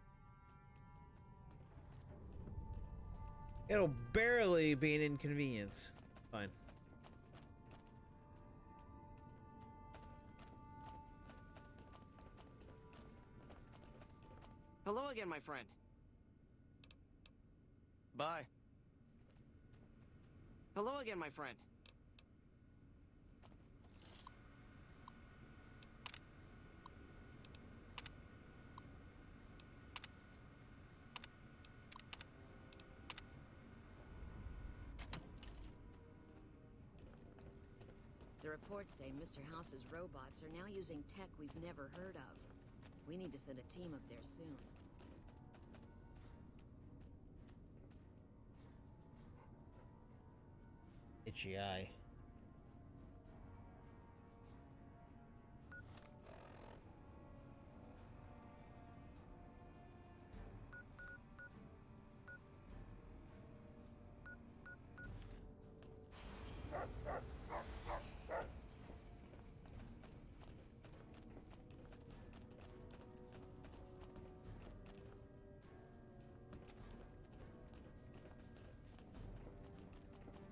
It'll barely be an inconvenience. Fine. Hello again, my friend. Bye. Hello again, my friend. reports say Mr. House's robots are now using tech we've never heard of. We need to send a team up there soon. Itchy eye.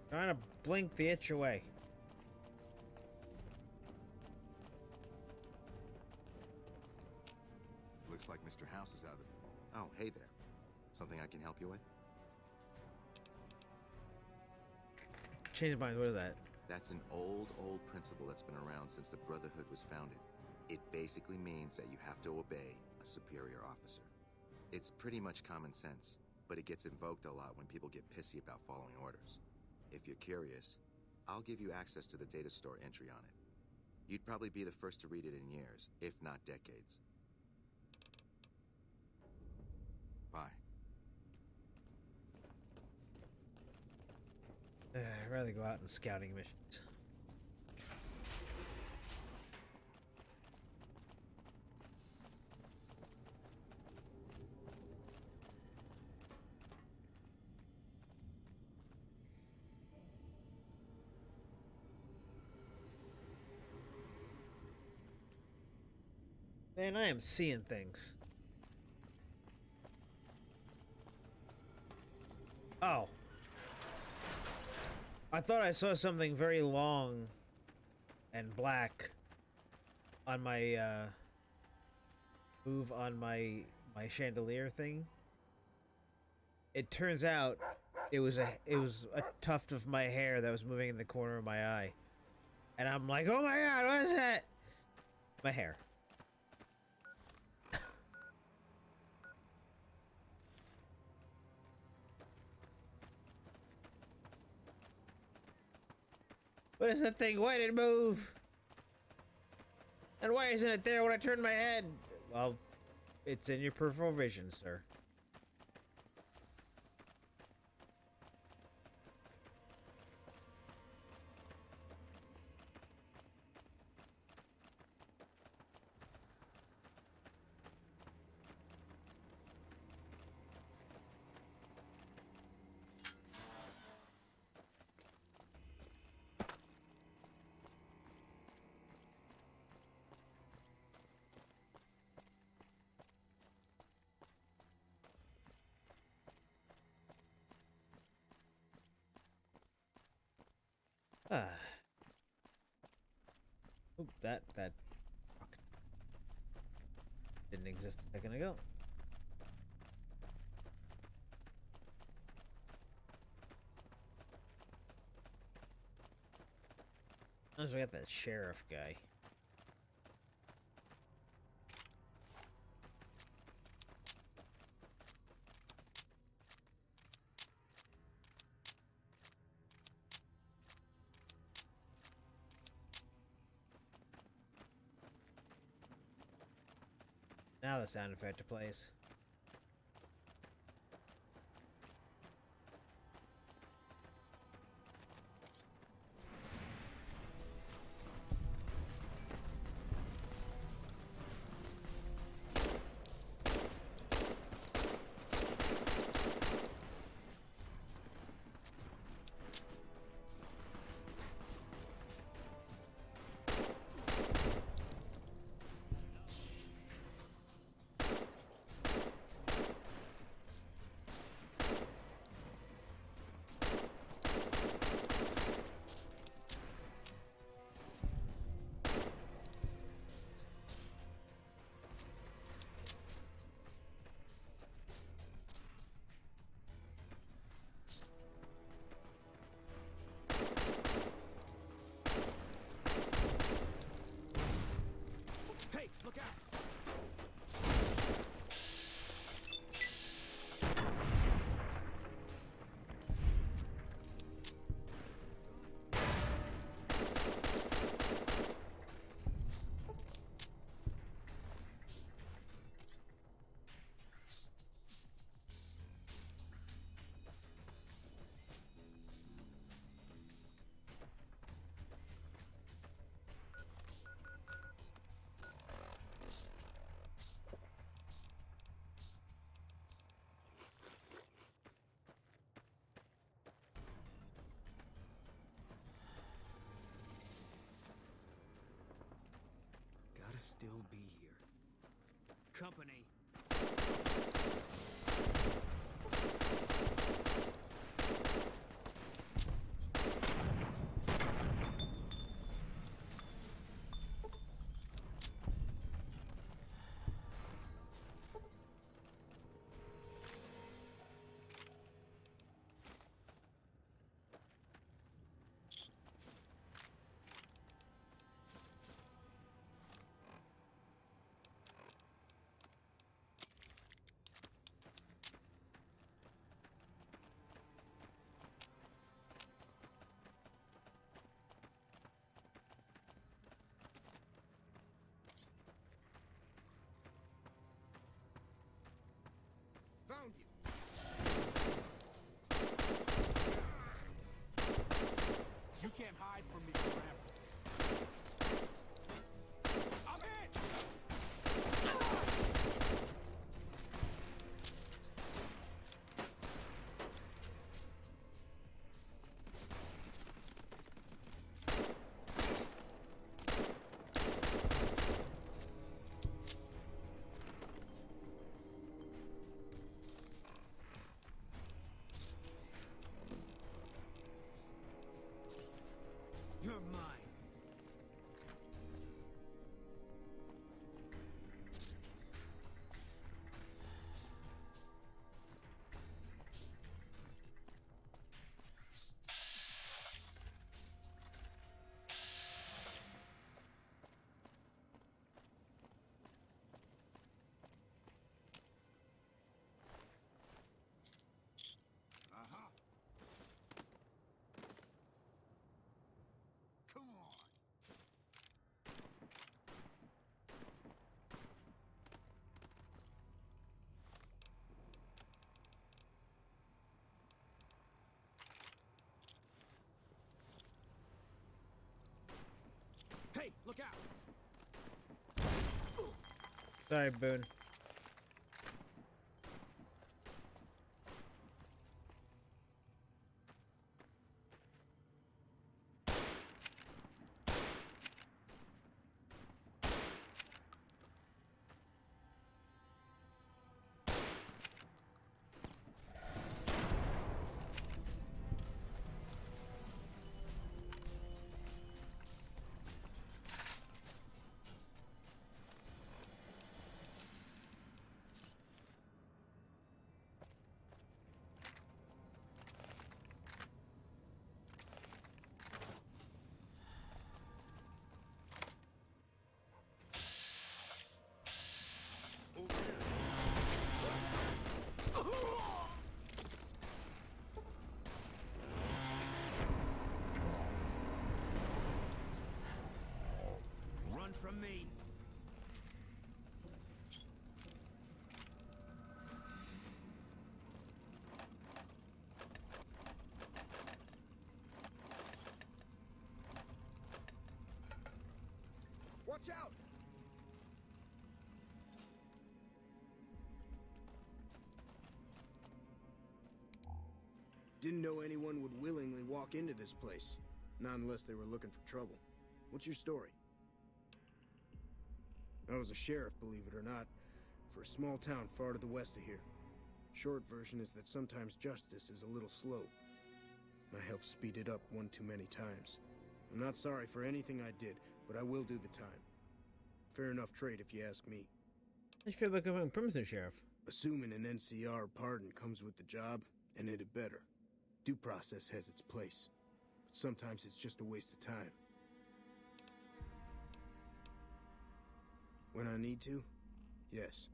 Trying to blink the itch away. Looks like Mr. House is out of the... Oh, hey there. Something I can help you with? Change of mind, what is that? That's an old principle that's been around since the Brotherhood was founded. It basically means that you have to obey a superior officer. It's pretty much common sense, but it gets invoked a lot when people get pissy about following orders. If you're curious, I'll give you access to the data store entry on it. You'd probably be the first to read it in years, if not decades. Bye. I'd rather go out on scouting missions. Man, I am seeing things. Oh. I thought I saw something very long and black on my move on my chandelier thing. It turns out it was a tuft of my hair that was moving in the corner of my eye. And I'm like, "Oh my god, what is that?" My hair. What is that thing? Why did it move? And why isn't it there when I turn my head? Well, it's in your peripheral vision, sir. Oop, that didn't exist a second ago. Oh, so we got that sheriff guy. Now the sound effect plays. to still be here. Company. Found you. You can't hide from me forever. I'm in! You're mine. Uh-huh. Come on. Hey, look out! Sorry, Boone. Run from me. Watch out! Didn't know anyone would willingly walk into this place. Not unless they were looking for trouble. What's your story? I was a sheriff, believe it or not, for a small town far to the west of here. Short version is that sometimes justice is a little slow. I helped speed it up one too many times. I'm not sorry for anything I did, but I will do the time. Fair enough trade if you ask me. How do you feel about going prison, Sheriff? Assuming an NCR pardon comes with the job, and it had better. Due process has its place, but sometimes it's just a waste of time. When I need to, yes.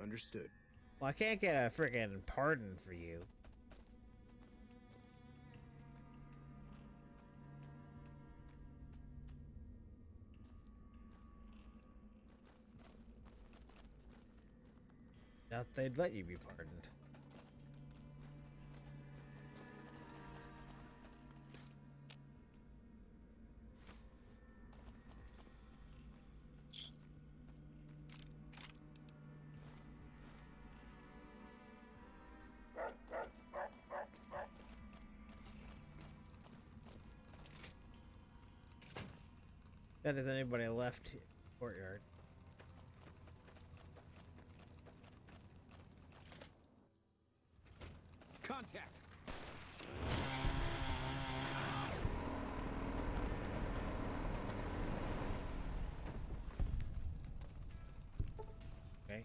Understood. Well, I can't get a freaking pardon for you. Doubt they'd let you be pardoned. That there's anybody left in the courtyard. Contact! Okay.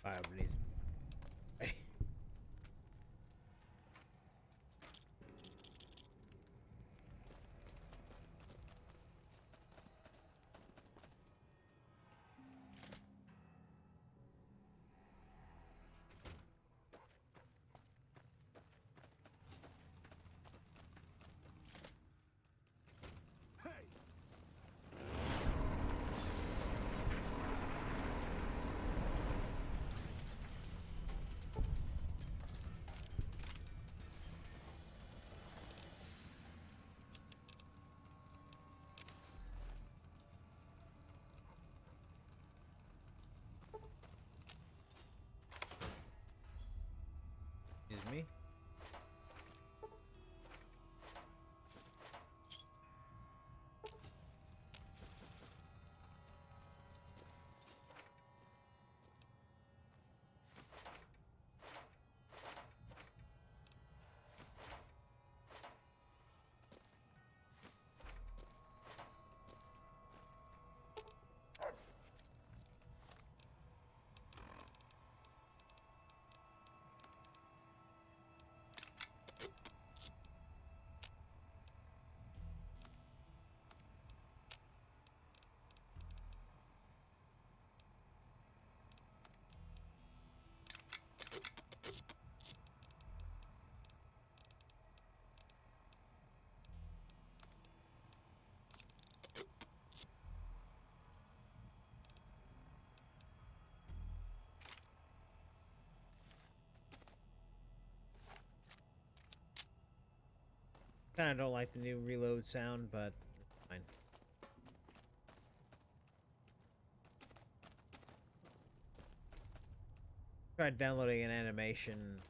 Fire beneath. Excuse me. Kinda don't like the new reload sound, but it's fine. Tried downloading an animation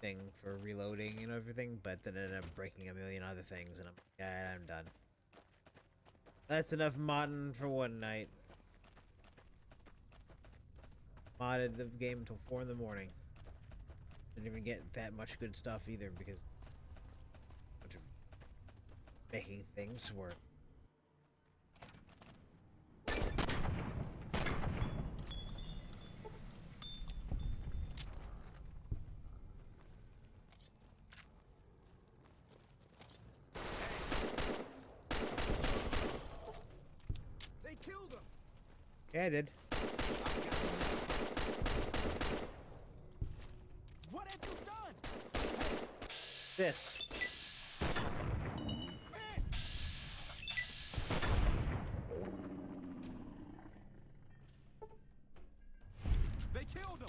thing for reloading and everything, but then it ended up breaking a million other things, and I'm done. That's enough modding for one night. Modded the game until 4 in the morning. Didn't even get that much good stuff either, because making things work. They killed him. Yeah, I did. What have you done? This. They killed him.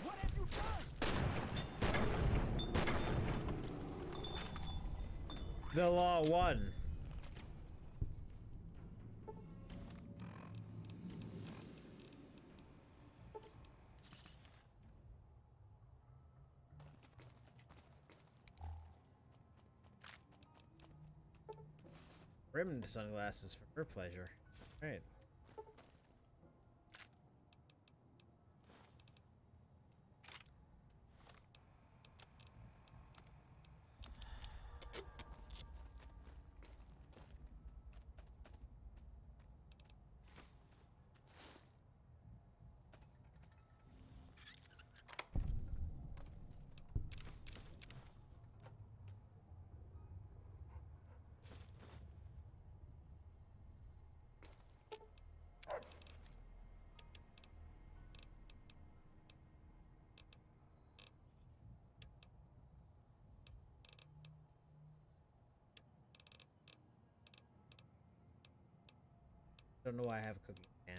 What have you done? The law won. Rimmed sunglasses for her pleasure. Right. Don't know why I have a cooking pan.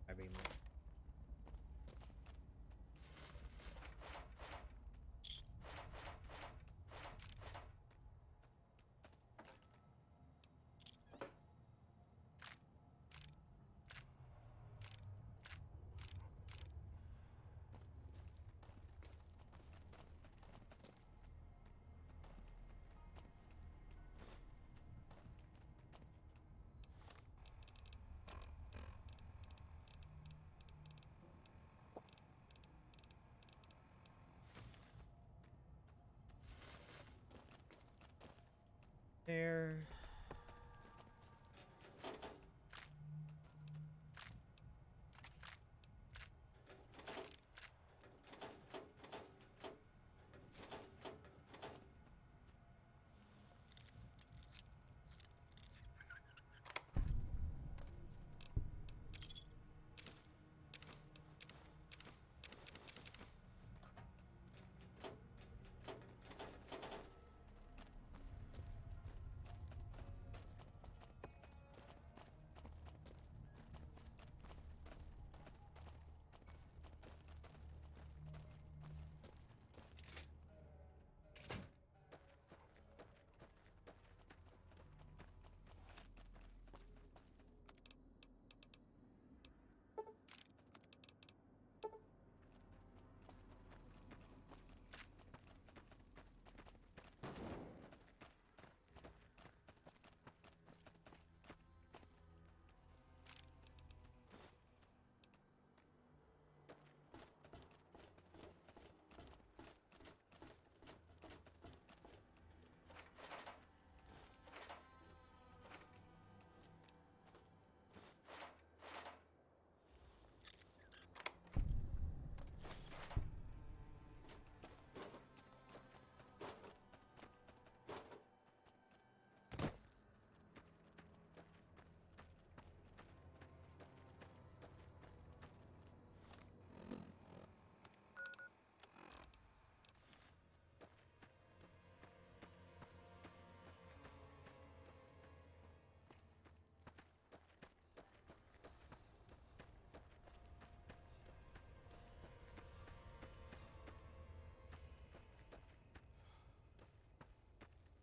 I mean, there.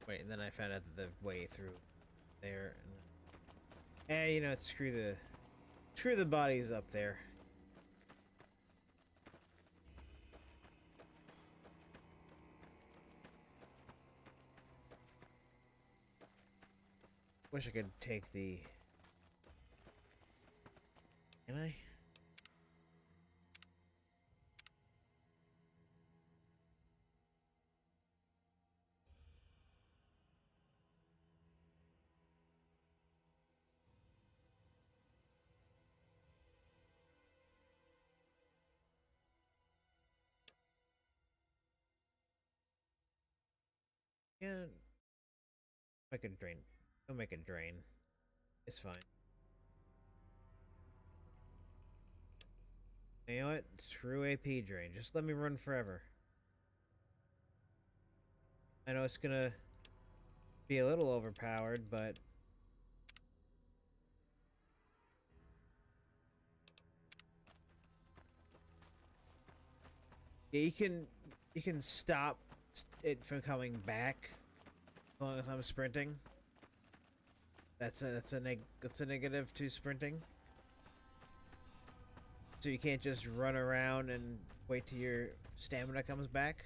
Wait, and then I found out that the way through there. And, you know, screw the bodies up there. Wish I could take the. Can I? Yeah. Make a drain. Don't make a drain. It's fine. You know what? True AP drain. Just let me run forever. I know it's gonna be a little overpowered, but yeah, you can stop it from coming back as long as I'm sprinting. That's a negative to sprinting. So you can't just run around and wait till your stamina comes back.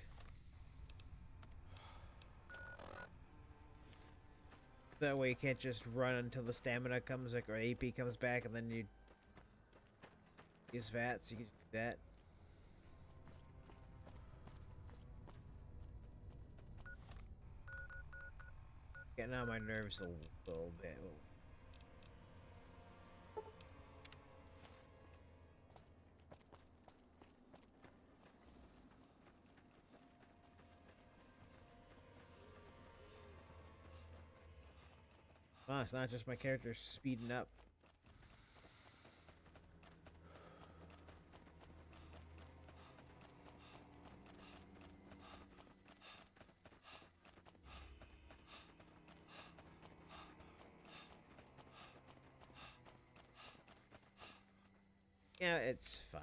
That way you can't just run until the stamina comes, like, or AP comes back, and then you use VATS. You can do that. Getting on my nerves a little bit. Oh, it's not just my character speeding up. Yeah, it's fine.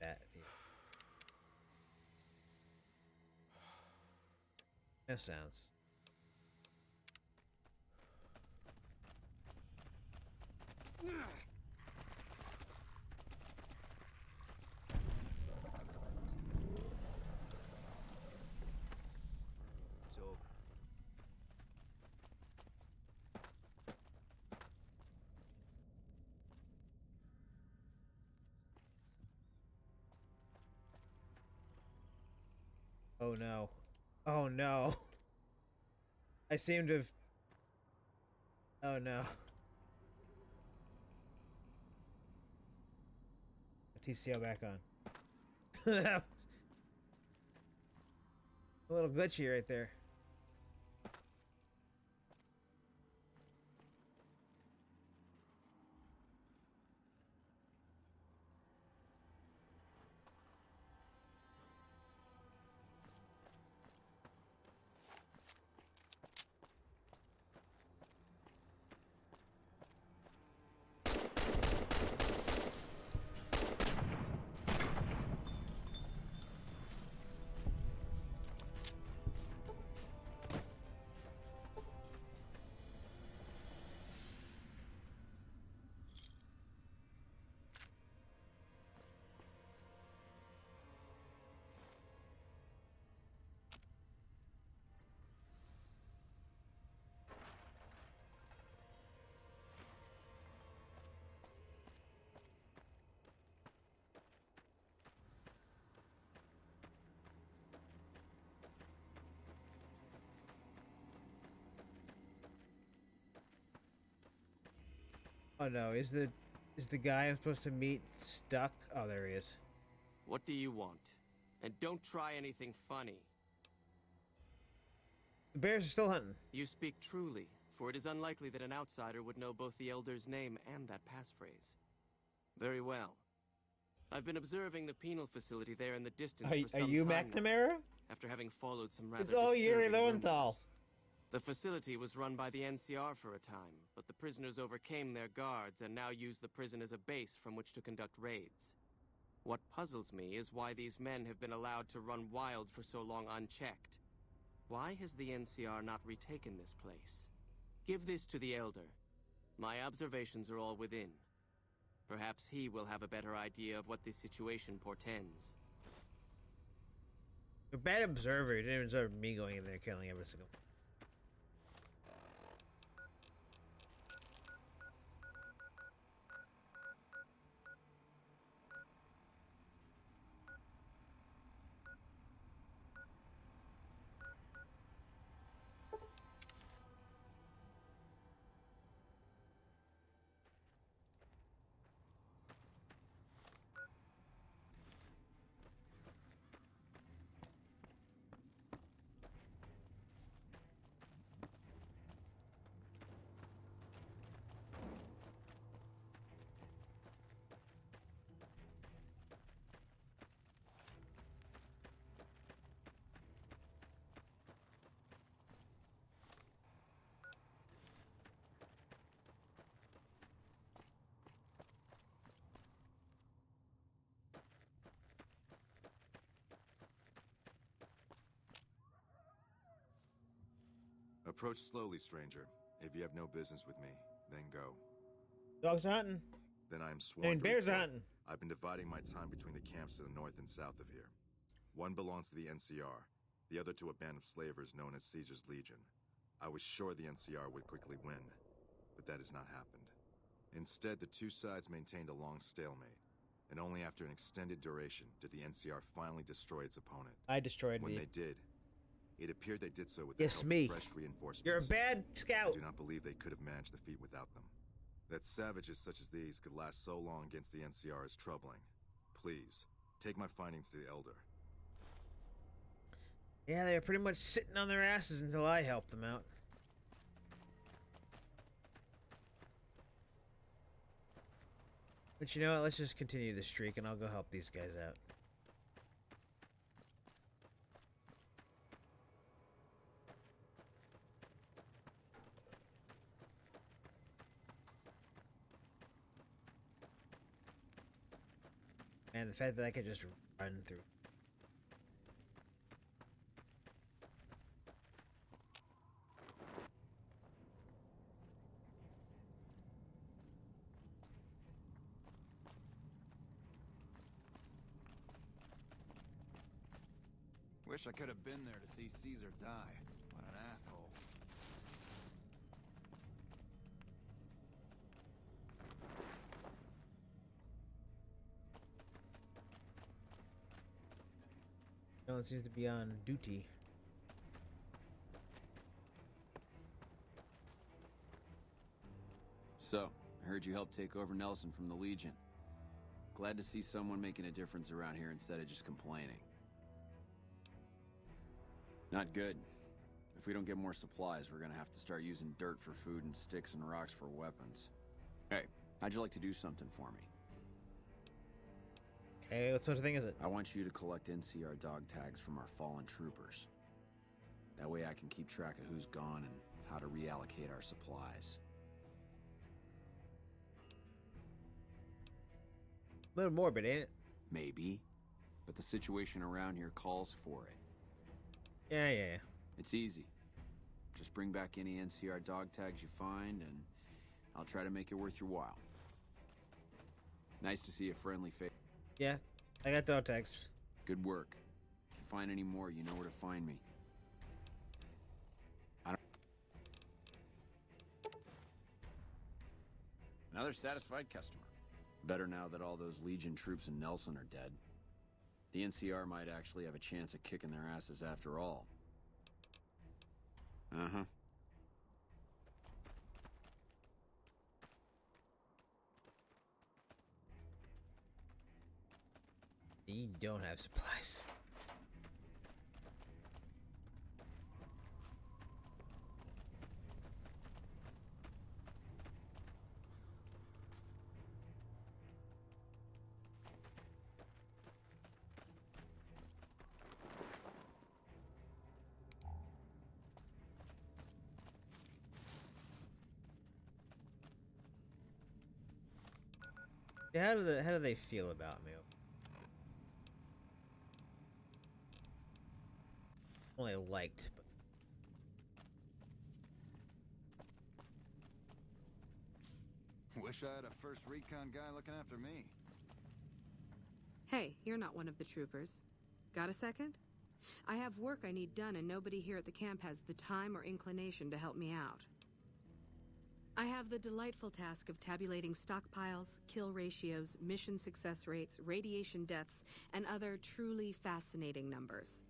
That. No sounds. It's over. Oh no. Oh no. I seem to have... Oh no. TCO back on. That was a little glitchy right there. Oh no, is the guy I'm supposed to meet stuck? Oh, there he is. What do you want? And don't try anything funny. The bears are still hunting. You speak truly, for it is unlikely that an outsider would know both the Elder's name and that passphrase. Very well. I've been observing the penal facility there in the distance for some Are you time now, McNamara? after having followed some rather It's all Yuri disturbing Lowenthal. rumors. The facility was run by the NCR for a time, but the prisoners overcame their guards and now use the prison as a base from which to conduct raids. What puzzles me is why these men have been allowed to run wild for so long unchecked. Why has the NCR not retaken this place? Give this to the Elder. My observations are all within. Perhaps he will have a better idea of what this situation portends. You're a bad observer. You didn't even observe me going in there killing every single... Approach slowly, stranger. If you have no business with me, then go. Dogs are hunting. Then I am sworn And to bears are report. hunting. I've been dividing my time between the camps to the north and south of here. One belongs to the NCR, the other to a band of slavers known as Caesar's Legion. I was sure the NCR would quickly win, but that has not happened. Instead, the two sides maintained a long stalemate, and only after an extended duration did the NCR finally destroy its opponent. I destroyed When me. they did, it appeared they did so with Yes, the help me. of fresh reinforcements. You're a bad scout. I do not believe they could have managed the feat without them. That savages such as these could last so long against the NCR is troubling. Please, take my findings to the Elder. Yeah, they were pretty much sitting on their asses until I helped them out. But you know what? Let's just continue the streak and I'll go help these guys out. And the fact that I could just run through. Wish I could have been there to see Caesar die. What an asshole. No one seems to be on duty. So, I heard you helped take over Nelson from the Legion. Glad to see someone making a difference around here instead of just complaining. Not good. If we don't get more supplies, we're gonna have to start using dirt for food and sticks and rocks for weapons. Hey, how'd you like to do something for me? Okay, what sort of thing is it? I want you to collect NCR dog tags from our fallen troopers. That way I can keep track of who's gone and how to reallocate our supplies. A little morbid, ain't it? Maybe, but the situation around here calls for it. Yeah. It's easy. Just bring back any NCR dog tags you find, and I'll try to make it worth your while. Nice to see a friendly face. Yeah, I got dog tags. Good work. If you find any more, you know where to find me. Another satisfied customer. Better now that all those Legion troops in Nelson are dead. The NCR might actually have a chance of kicking their asses after all. Uh-huh. You don't have supplies. Yeah, how do they feel about me? Only liked, but Wish I had a first recon guy looking after me. Hey, you're not one of the troopers. Got a second? I have work I need done and nobody here at the camp has the time or inclination to help me out. I have the delightful task of tabulating stockpiles, kill ratios, mission success rates, radiation deaths, and other truly fascinating numbers.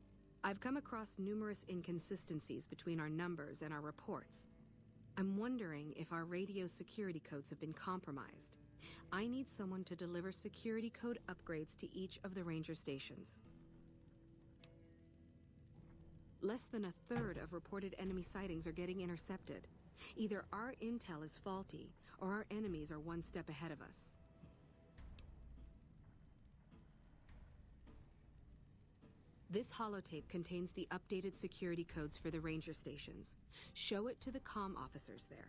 I've come across numerous inconsistencies between our numbers and our reports. I'm wondering if our radio security codes have been compromised. I need someone to deliver security code upgrades to each of the ranger stations. Less than a third of reported enemy sightings are getting intercepted. Either our intel is faulty, or our enemies are one step ahead of us. This holotape contains the updated security codes for the ranger stations. Show it to the comm officers there.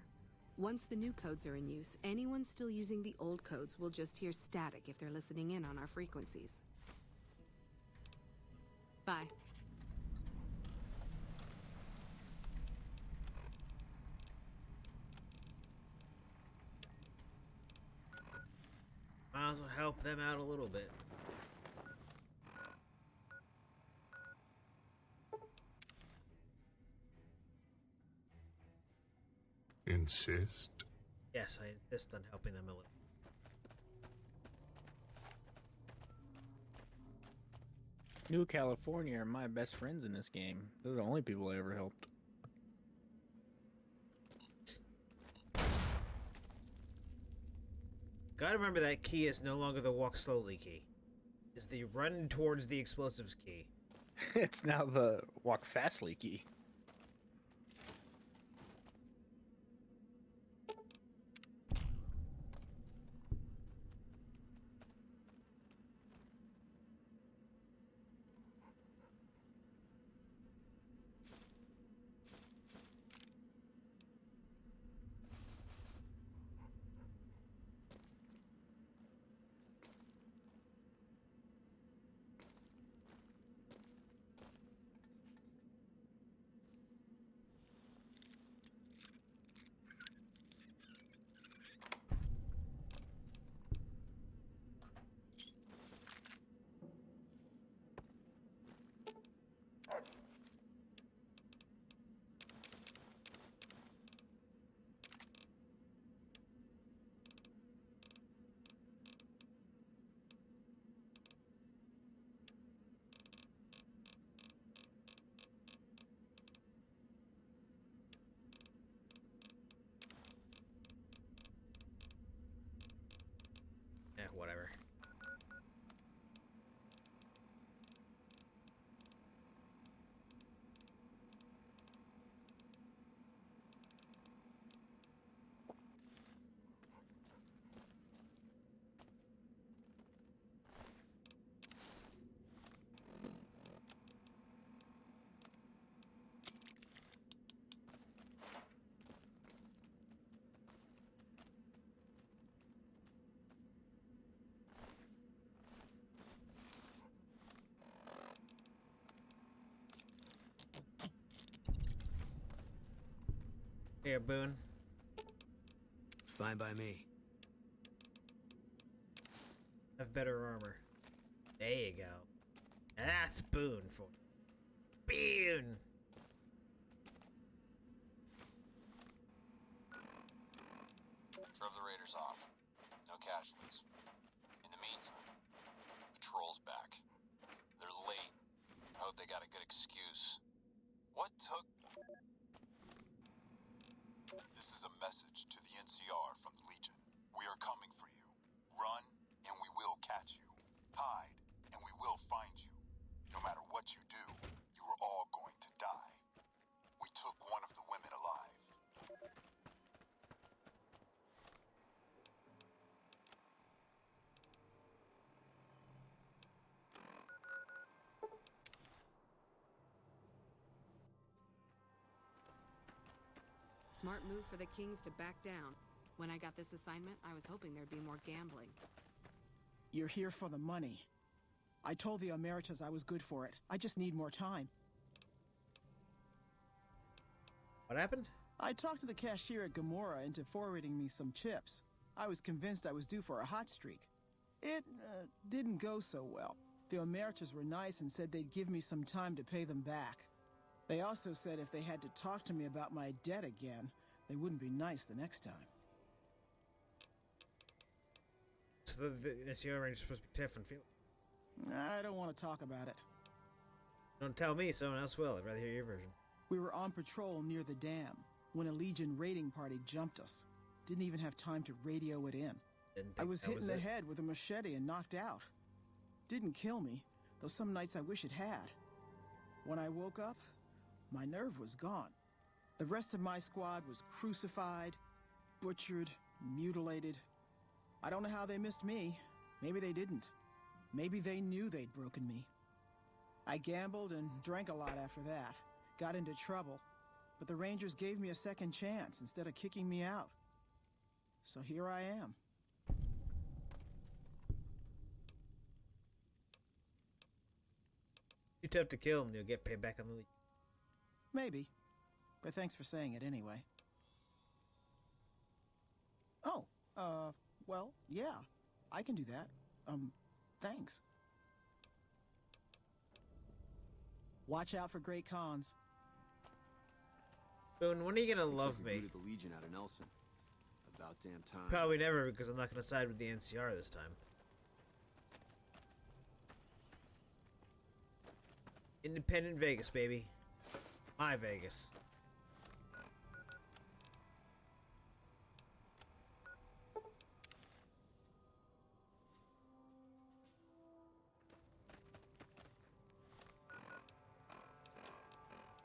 Once the new codes are in use, anyone still using the old codes will just hear static if they're listening in on our frequencies. Bye. might as well help them out a little bit. Insist? Yes, I insist on helping them a little. New California are my best friends in this game. They're the only people I ever helped. Gotta remember that key is no longer the walk slowly key. It's the run towards the explosives key. It's now the walk fastly key. Whatever. Here, Boone. Fine by me. Have better armor. There you go. That's Boone for you. Boone! Drove the raiders off. No casualties. In the meantime, patrol's back. They're late. I hope they got a good excuse. What took... This is a message to the NCR from the Legion. We are coming for you. Run, and we will catch you. Hide, and we will find you. No matter what you do, you are all going to die. We took one of the women alive. Smart move for the Kings to back down. When I got this assignment, I was hoping there'd be more gambling. You're here for the money. I told the Emeritus I was good for it. I just need more time. What happened? I talked to the cashier at Gamora into forwarding me some chips. I was convinced I was due for a hot streak. It didn't go so well. The Emeritus were nice and said they'd give me some time to pay them back. They also said if they had to talk to me about my debt again, they wouldn't be nice the next time. So the NCR range is supposed to be tough and feel. I don't want to talk about it. Don't tell me, someone else will. I'd rather hear your version. We were on patrol near the dam when a Legion raiding party jumped us. Didn't even have time to radio it in. I was hit in the head with a machete and knocked out. Didn't kill me, though some nights I wish it had. When I woke up, my nerve was gone. The rest of my squad was crucified, butchered, mutilated. I don't know how they missed me. Maybe they didn't. Maybe they knew they'd broken me. I gambled and drank a lot after that. Got into trouble. But the Rangers gave me a second chance instead of kicking me out. So here I am. Too tough to kill and you'll get paid back on the league. Maybe. But thanks for saying it anyway. Oh, well, yeah. I can do that. Thanks. Watch out for Great Khans. Boone, when are you gonna love me? The Legion out of Nelson. About damn time. Probably never, because I'm not gonna side with the NCR this time. Independent Vegas, baby. My Vegas.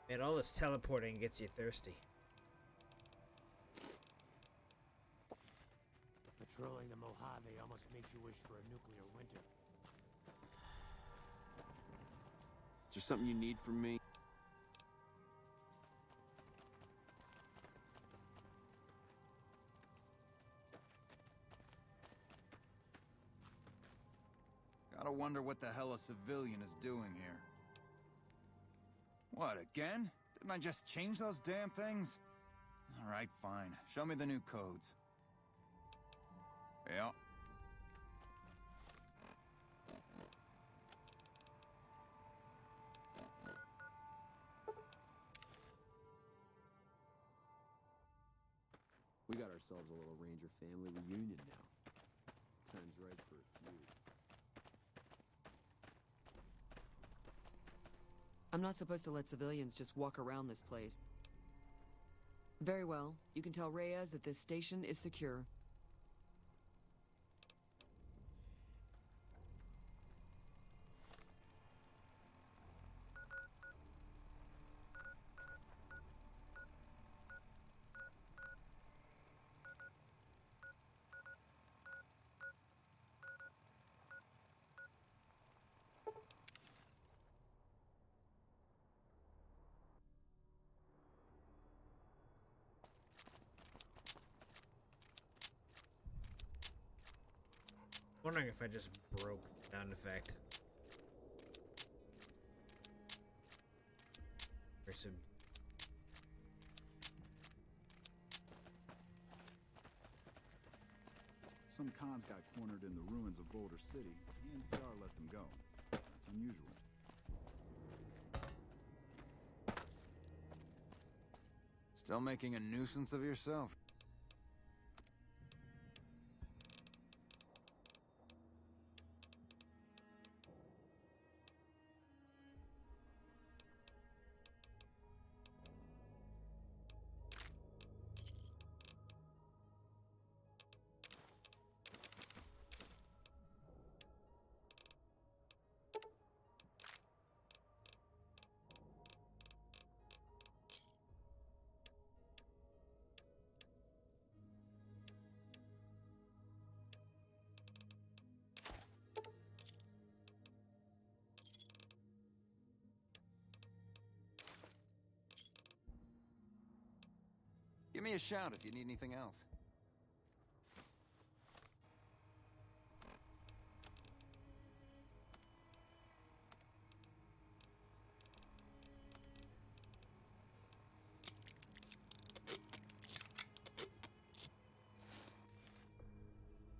Man, all this teleporting gets you thirsty. Patrolling the Mojave almost makes you wish for a nuclear winter. Is there something you need from me? Gotta wonder what the hell a civilian is doing here. What, again? Didn't I just change those damn things? Alright, fine. Show me the new codes. Yeah. We got ourselves a little Ranger family reunion now. Time's right for a feud. I'm not supposed to let civilians just walk around this place. Very well. You can tell Reyes that this station is secure. Wondering if I just broke the sound effect. Or some... Some cons got cornered in the ruins of Boulder City. The NCR let them go. That's unusual. Still making a nuisance of yourself? Give me a shout if you need anything else.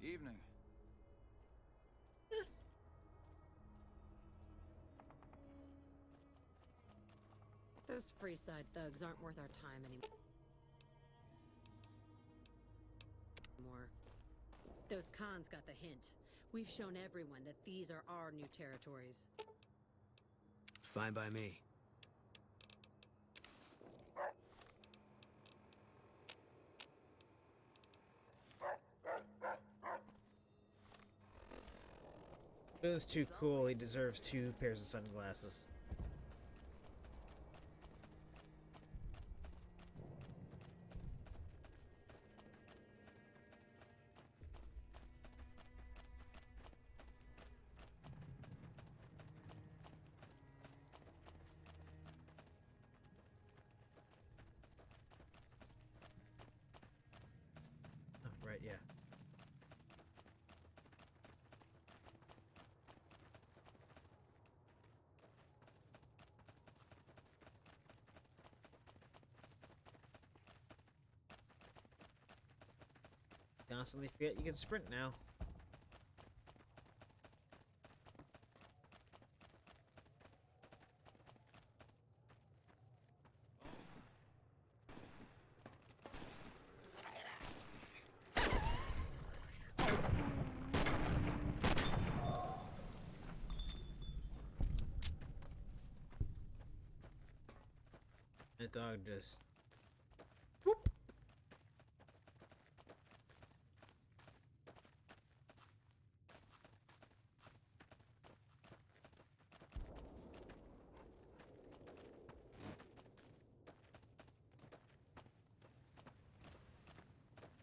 Evening. Those Freeside thugs aren't worth our time anymore. Those cons got the hint. We've shown everyone that these are our new territories. Fine by me. Boone's too cool, he deserves 2 pairs of sunglasses. Right, yeah. Constantly forget you can sprint now. My dog just...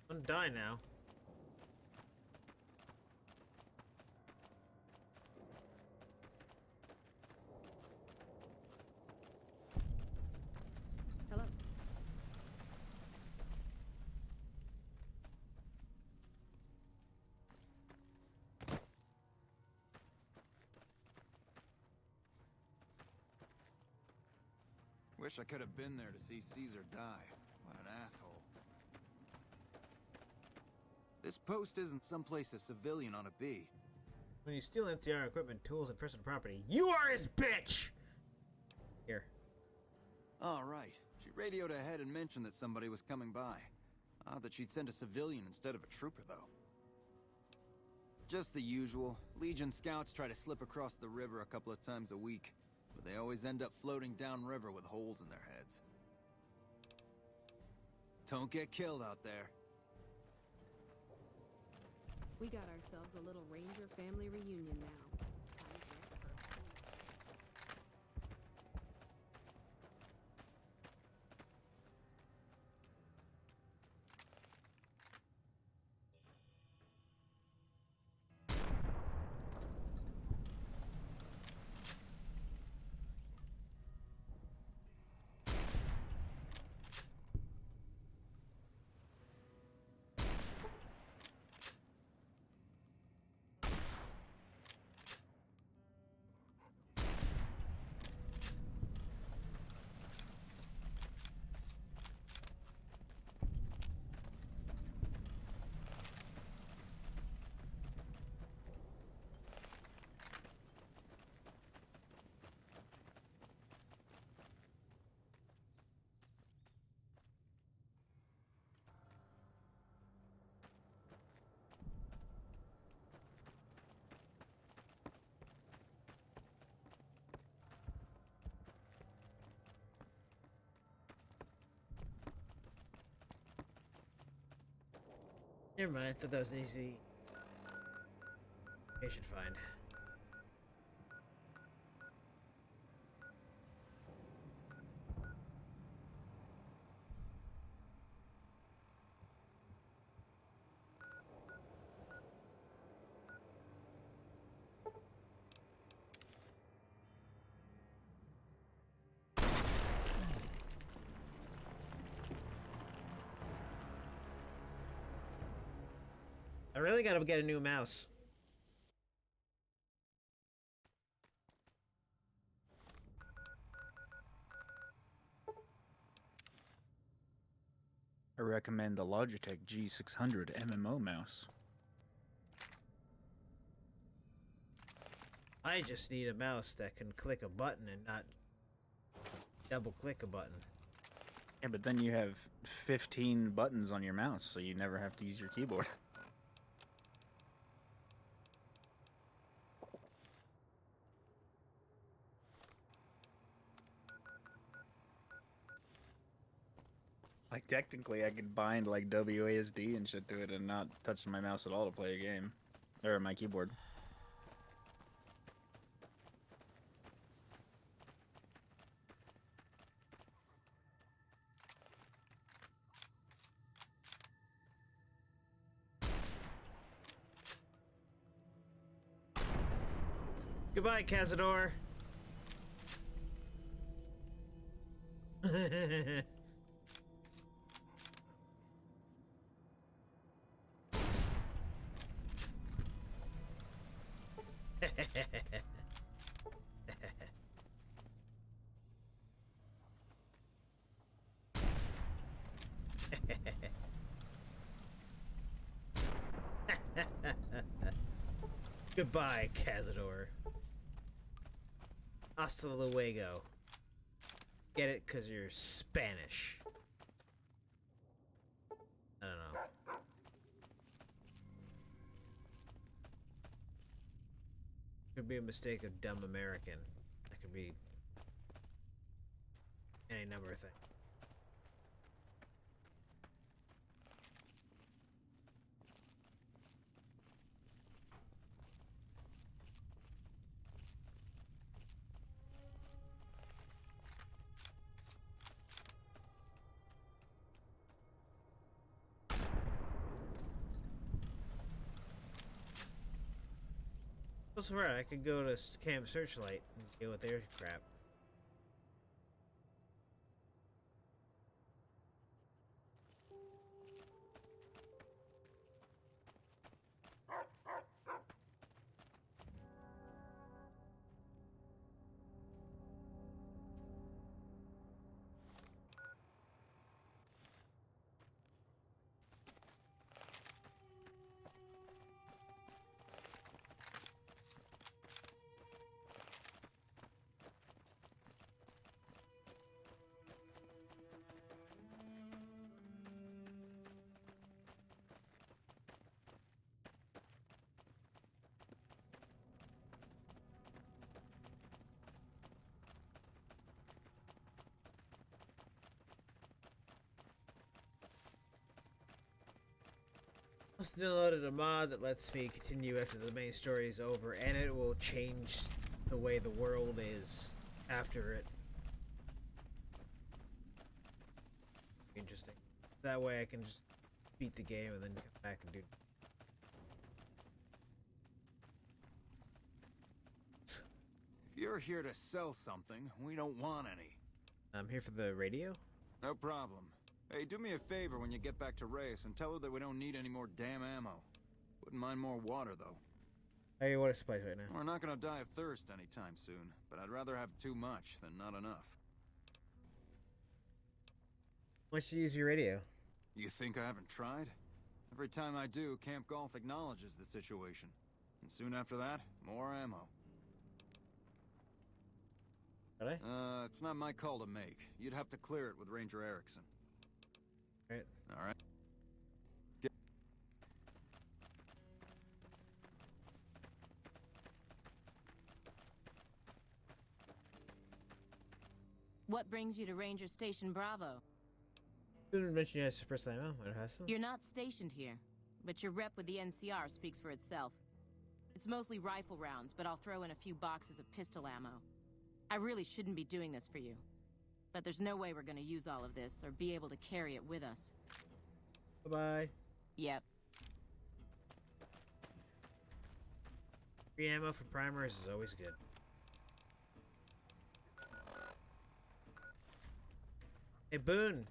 Don't die now. Hello. Wish I could have been there to see Caesar die. What an asshole. This post isn't someplace a civilian ought to be. When you steal NCR equipment, tools, and personal property, you are his bitch! Here. All right. She radioed ahead and mentioned that somebody was coming by. Odd that she'd send a civilian instead of a trooper, though. Just the usual. Legion scouts try to slip across the river a couple of times a week, but they always end up floating downriver with holes in their heads. Don't get killed out there. We got ourselves a little Ranger family reunion now. Never mind, I thought that was an easy... I should find. I really gotta get a new mouse. I recommend the Logitech G600 MMO mouse. I just need a mouse that can click a button and not double click a button. Yeah, but then you have 15 buttons on your mouse, so you never have to use your keyboard. Like, technically, I could bind, like, WASD and shit to it and not touch my mouse at all to play a game. Or my keyboard. Goodbye, Cazador. Goodbye, Cazador. Hasta luego. Get it? Because you're Spanish. I don't know. Could be a mistake of dumb American. That could be any number of things. Also, right, I could go to Camp Searchlight and deal with their crap. Just downloaded a mod that lets me continue after the main story is over, and it will change the way the world is after it. Interesting. That way I can just beat the game and then come back and do. If you're here to sell something, we don't want any. I'm here for the radio? No problem. Hey, do me a favor when you get back to Reyes and tell her that we don't need any more damn ammo. Wouldn't mind more water, though. Hey, what is place right now? We're not gonna die of thirst anytime soon, but I'd rather have too much than not enough. Why don't you use your radio? You think I haven't tried? Every time I do, Camp Golf acknowledges the situation. And soon after that, more ammo. Really? It's not my call to make. You'd have to clear it with Ranger Erickson. Right. All right. What brings you to Ranger Station Bravo? Didn't mention you had suppressed ammo. You're not stationed here, but your rep with the NCR speaks for itself. It's mostly rifle rounds, but I'll throw in a few boxes of pistol ammo. I really shouldn't be doing this for you, but there's no way we're gonna use all of this or be able to carry it with us. Bye-bye. Yep. Free ammo for primers is always good. Hey, Boone.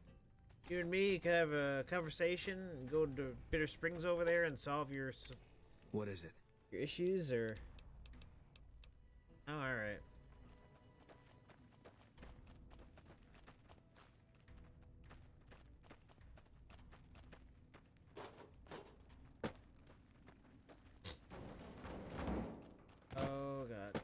You and me could have a conversation and go to Bitter Springs over there and solve your... What is it? Your issues, or... Oh, alright. Oh, God.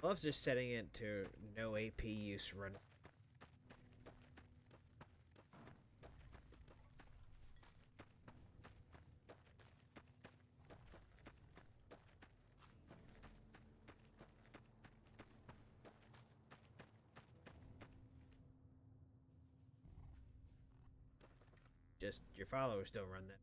I love just setting it to no AP use run. Just your followers don't run that.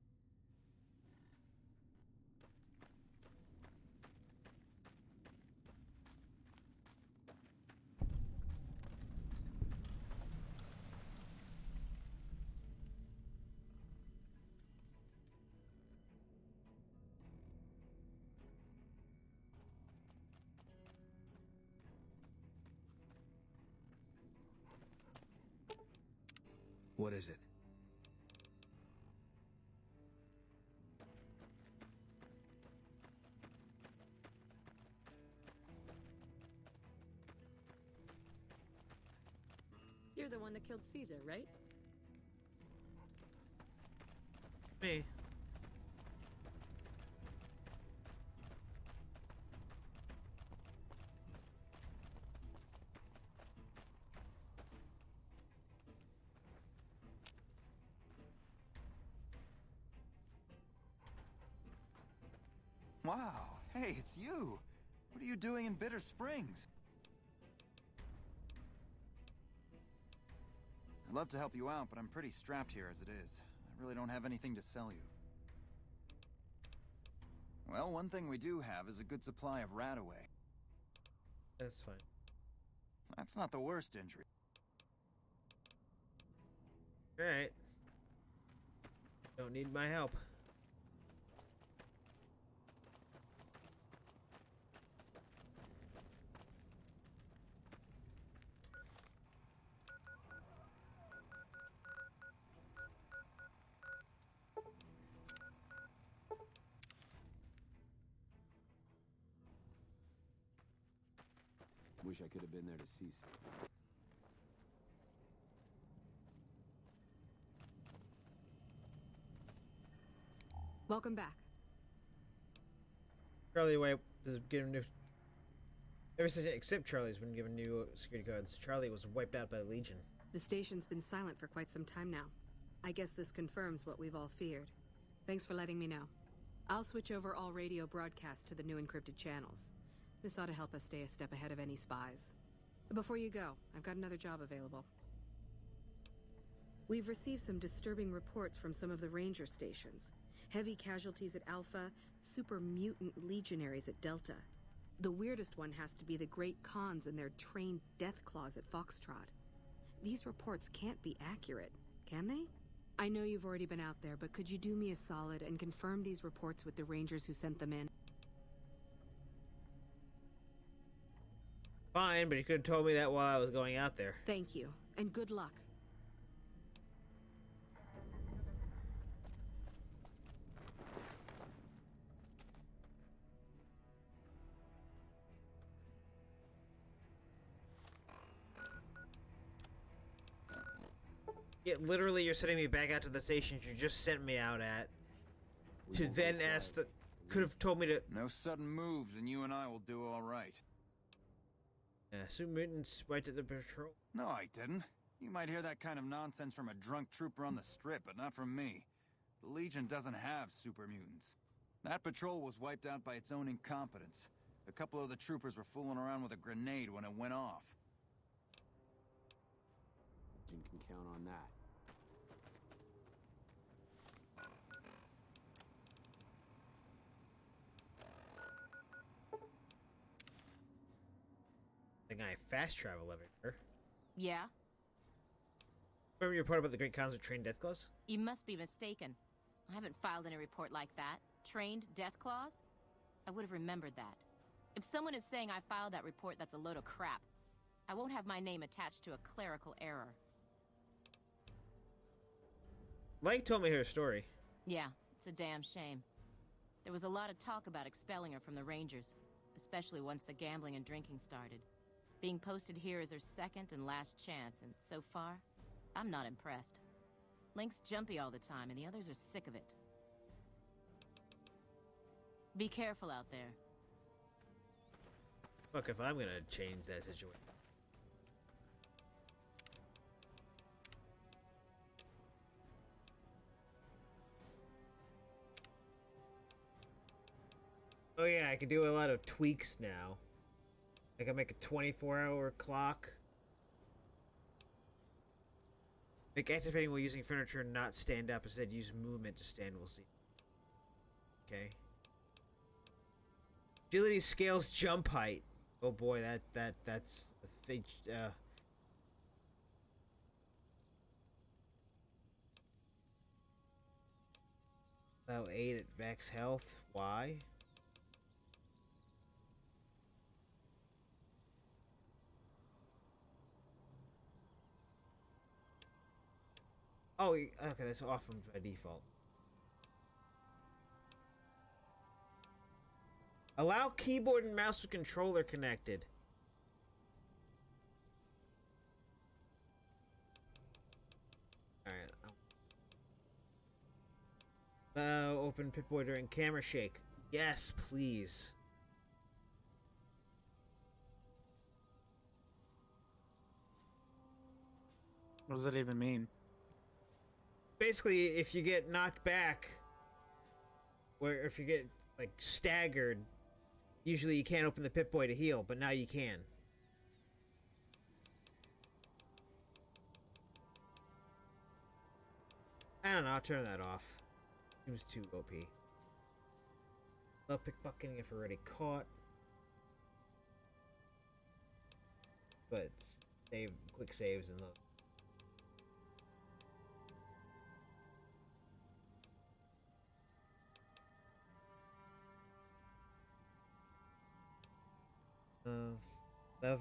What is it? You're the one that killed Caesar, right? Me. Wow, hey, it's you. What are you doing in Bitter Springs? I'd love to help you out, but I'm pretty strapped here as it is. I really don't have anything to sell you. Well, one thing we do have is a good supply of Radaway. That's fine. That's not the worst injury. Alright. Don't need my help. Wish I could have been there to see something. Welcome back. Charlie White has given new. Ever since, except Charlie's been given new security codes. Charlie was wiped out by the Legion. The station's been silent for quite some time now. I guess this confirms what we've all feared. Thanks for letting me know. I'll switch over all radio broadcasts to the new encrypted channels. This ought to help us stay a step ahead of any spies. Before you go, I've got another job available. We've received some disturbing reports from some of the ranger stations. Heavy casualties at Alpha, super mutant legionaries at Delta. The weirdest one has to be the Great Khans and their trained Deathclaws at Foxtrot. These reports can't be accurate, can they? I know you've already been out there, but could you do me a solid and confirm these reports with the rangers who sent them in? Fine, but you could have told me that while I was going out there. Thank you, and good luck. Yeah, literally, you're sending me back out to the stations you just sent me out at. To then ask the... Could have told me to... No sudden moves, and you and I will do all right. Super mutants right at the patrol. No, I didn't. You might hear that kind of nonsense from a drunk trooper on the strip, but not from me. The Legion doesn't have super mutants. That patrol was wiped out by its own incompetence. A couple of the troopers were fooling around with a grenade when it went off. You can count on that. The guy fast travel over here. Yeah? Remember your report about the Great Khans with trained Deathclaws? You must be mistaken. I haven't filed any report like that. Trained Deathclaws? I would have remembered that. If someone is saying I filed that report, that's a load of crap. I won't have my name attached to a clerical error. Mike told me her story. Yeah, it's a damn shame. There was a lot of talk about expelling her from the Rangers, especially once the gambling and drinking started. Being posted here is her second and last chance, and so far, I'm not impressed. Link's jumpy all the time, and the others are sick of it. Be careful out there. Fuck if I'm gonna change that situation. Oh yeah, I can do a lot of tweaks now. I can make a 24-hour clock. Make activating while using furniture and not stand up. Instead, use movement to stand. We'll see. Okay. Agility scales jump height. Oh boy, that's a fake. Allow 8 at max health. Why? Oh, okay, that's off by default. Allow keyboard and mouse with controller connected. Alright. Open Pip-Boy during camera shake. Yes, please. What does that even mean? Basically, if you get knocked back, or if you get, like, staggered, usually you can't open the Pip-Boy to heal, but now you can. I don't know, I'll turn that off. Seems too OP. No pickpocketing if already caught. But save quick saves and those.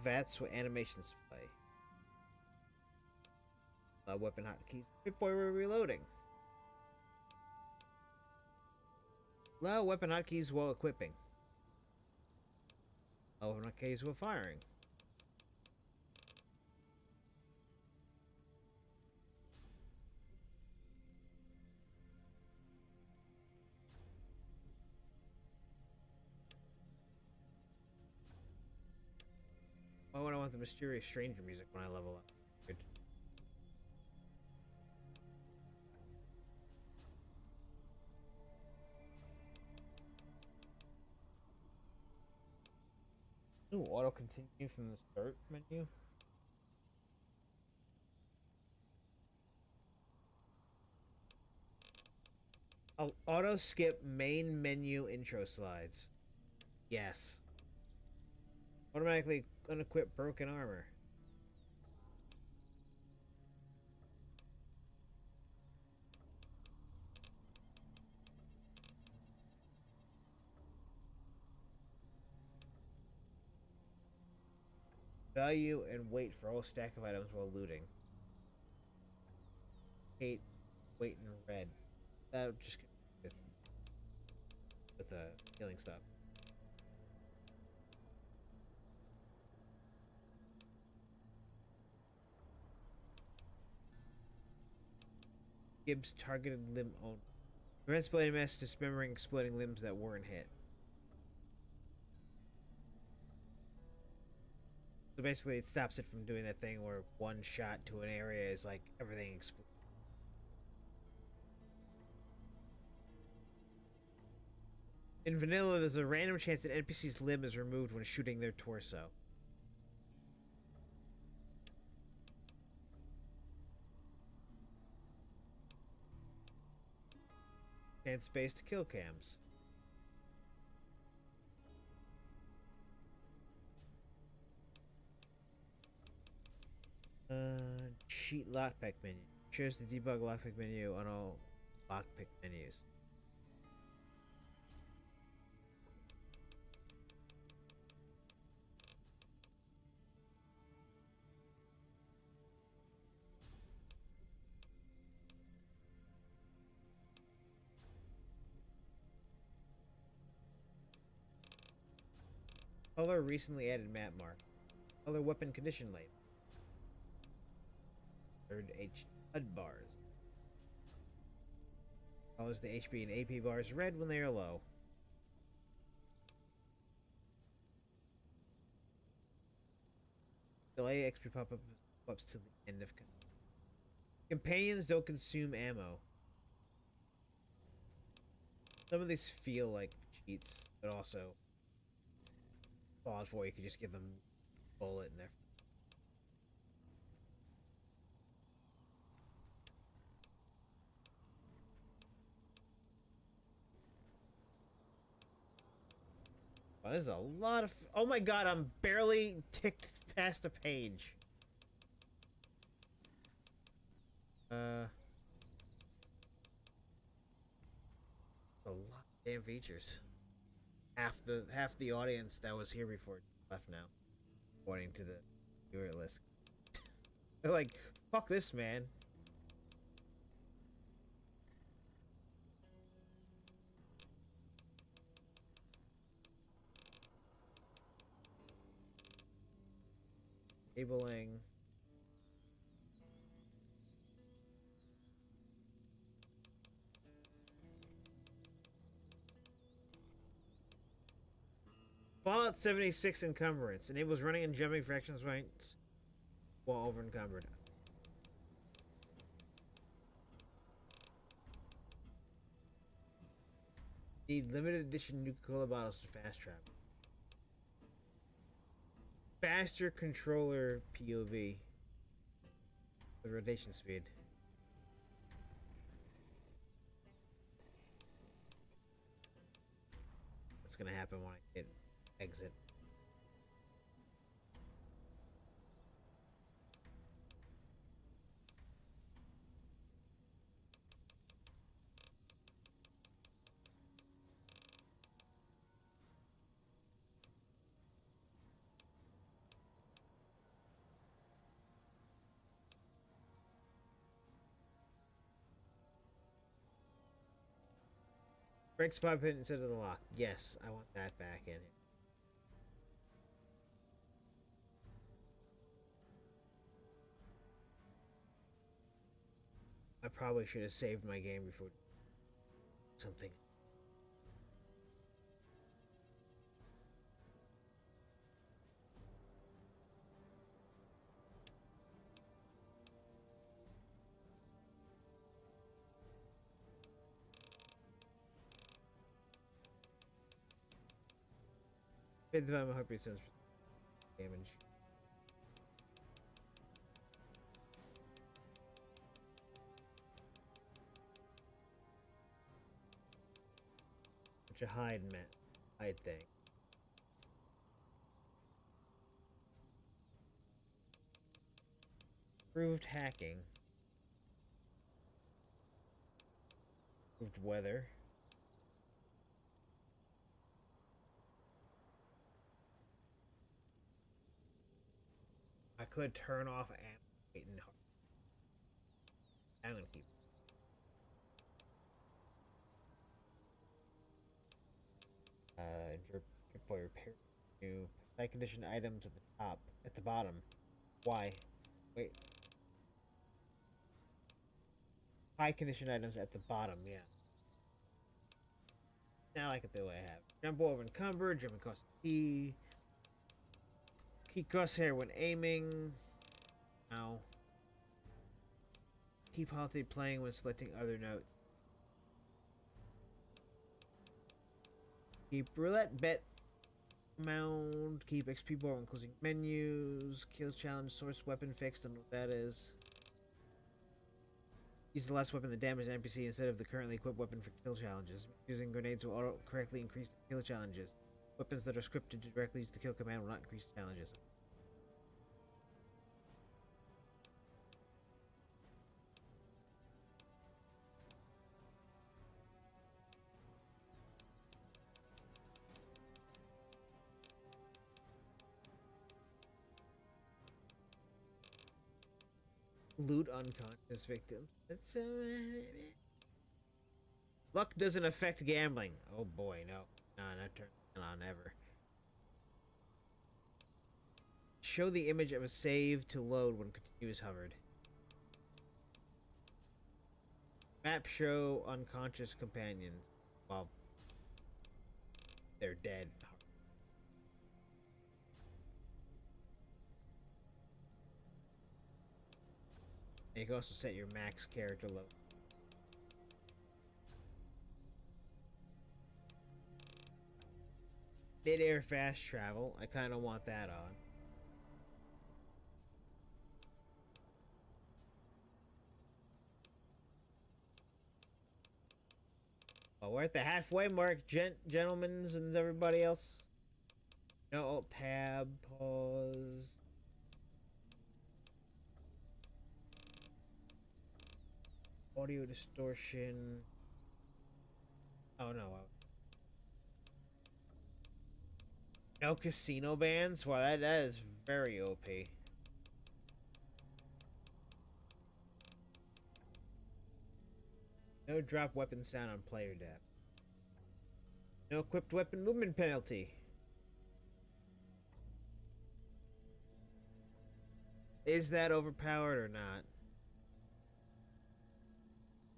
That's what animations play. Weapon hotkeys. Pip-Boy reloading. Allow weapon hotkeys while equipping. Allow weapon hotkeys while firing. Why would I want the mysterious stranger music when I level up? Good. Ooh, auto continue from the start menu. Oh, auto skip main menu intro slides. Yes. Automatically unequip broken armor. Value and wait for all stack of items while looting. Hate, wait, and red. That would just with the healing stuff. Gibbs targeted limb only. Prevents bloody mess dismembering exploding limbs that weren't hit. So basically it stops it from doing that thing where one shot to an area is like everything explodes. In vanilla, there's a random chance that NPC's limb is removed when shooting their torso. Chance-based kill cams. Cheat lockpick menu. Shows the debug lockpick menu on all lockpick menus. Color recently added map mark. Color weapon condition label. Third HUD bars. Colors the HP and AP bars red when they are low. Delay XP pop-ups to the end of companions don't consume ammo. Some of these feel like cheats, but also Fallout 4 you could just give them a bullet in there. Wow, there's a lot of... Oh my god, I'm barely ticked past the page. A lot of damn features. Half the audience that was here before left now, according to the viewer list. They're like, fuck this, man. Enabling. Fallout 76 encumbrance enables running and jumping for action points while over encumbered. Need limited edition Nuka-Cola bottles to fast travel. Faster controller POV. The rotation speed. what's gonna happen when I hit exit. Break spot pin instead of the lock. Yes, I want that back in. I probably should have saved my game before something. Paid the value of heartbeat sounds damage. Which a hide thing. Improved hacking. Improved weather. I could turn off and I'm gonna keep. For repair new high condition items at the top, at the bottom. Why? Wait. High condition items at the bottom, yeah. Now I like it the way I have. Jump over encumbered, jump across the key. Key crosshair when aiming. Now. Keep holiday playing when selecting other notes. Keep roulette bet amount. Keep XP bar when closing menus. Kill challenge source weapon fixed. Don't know what that is. Use the last weapon that damaged an NPC instead of the currently equipped weapon for kill challenges. Using grenades will auto correctly increase the kill challenges. Weapons that are scripted to directly use the kill command will not increase the challenges. Loot unconscious victims. That's luck doesn't affect gambling. Oh boy, no. No, not turn on ever. Show the image of a save to load when continuous hovered. Map show unconscious companions. Well, they're dead. And you can also set your max character level. Mid-air fast travel. I kind of want that on. Well, we're at the halfway mark, gentlemen and everybody else. No, alt tab, pause. Audio distortion. Oh no. No casino bans? Wow, that is very OP. No drop weapon sound on player depth. No equipped weapon movement penalty. Is that overpowered or not?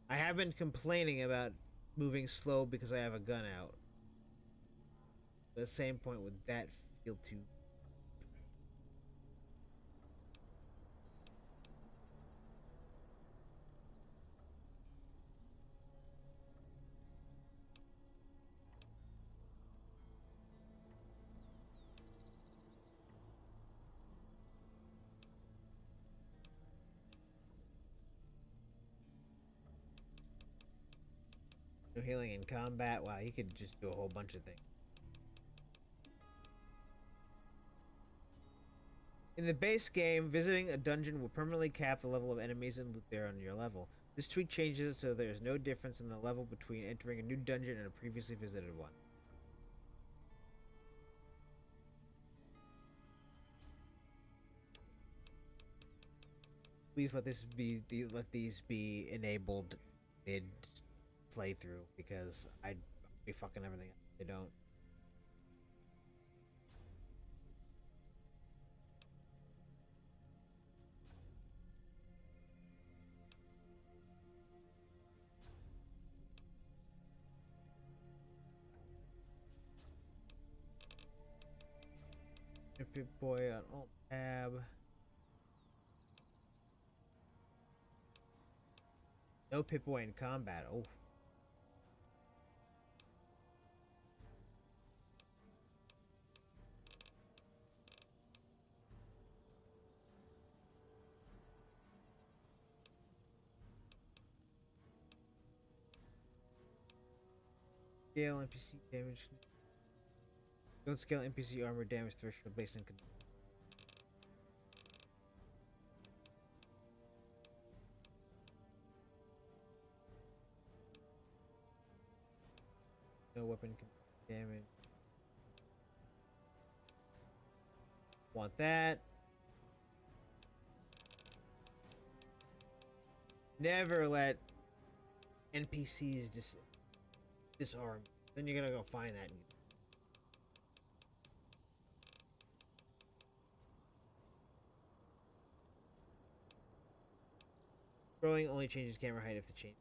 I have been complaining about moving slow because I have a gun out. At the same point, would that feel too... No healing in combat? Wow, you could just do a whole bunch of things. In the base game, visiting a dungeon will permanently cap the level of enemies and loot there on your level. This tweak changes it so there is no difference in the level between entering a new dungeon and a previously visited one. Please let these be enabled mid playthrough because I'd be fucking everything up if they don't. Pip-Boy on Alt Tab. No Pip-Boy in combat. Oh. Scale NPC damage. Don't scale NPC armor damage threshold based on. No weapon damage. Want that. Never let NPCs disarm. Then you're gonna go find that. Scrolling only changes camera height if the change.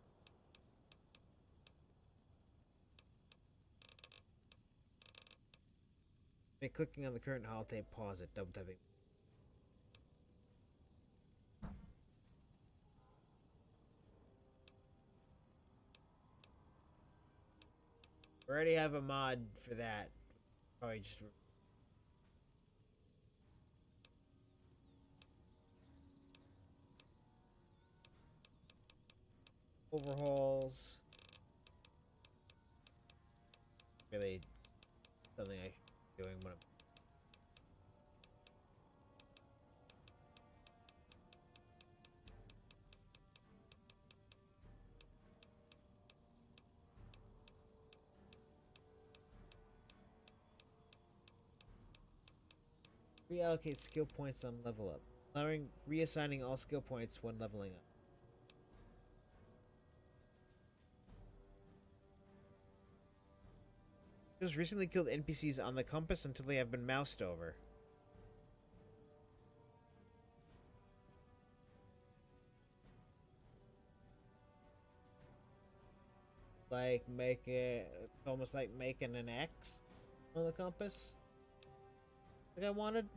Make clicking on the current holotape pause it, double tapping. We already have a mod for that. Probably just overhauls. Really something I should be doing when I'm reallocate skill points on level up, allowing reassigning all skill points when leveling up. Just recently killed NPCs on the compass until they have been moused over. Like make it almost like making an X on the compass. Like I wanted.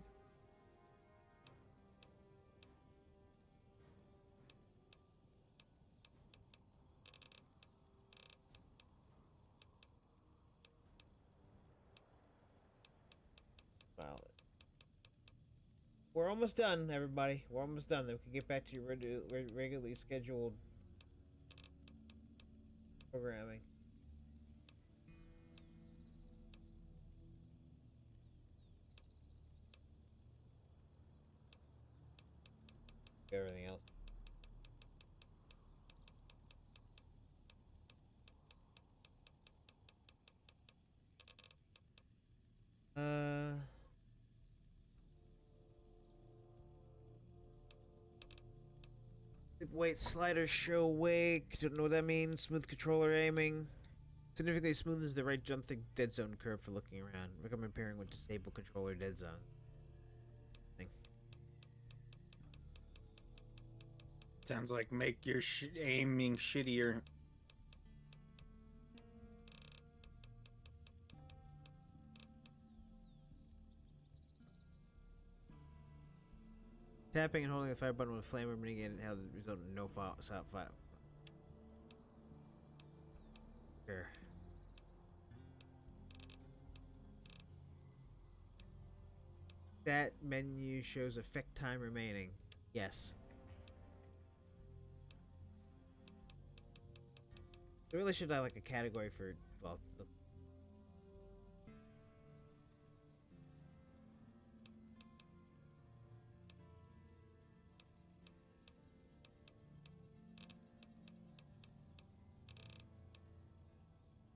Wow. We're almost done, everybody. We're almost done. Then we can get back to your regularly scheduled programming. Everything else. Wait, slider show wake. Don't know what that means. Smooth controller aiming. Significantly smoothens the right jump to dead zone curve for looking around. Recommend pairing with disable controller dead zone. Sounds like make your aiming shittier. Tapping and holding the fire button with flame remaining in how the result in no file. Sure. That menu shows effect time remaining. Yes. They really should have like a category for, well,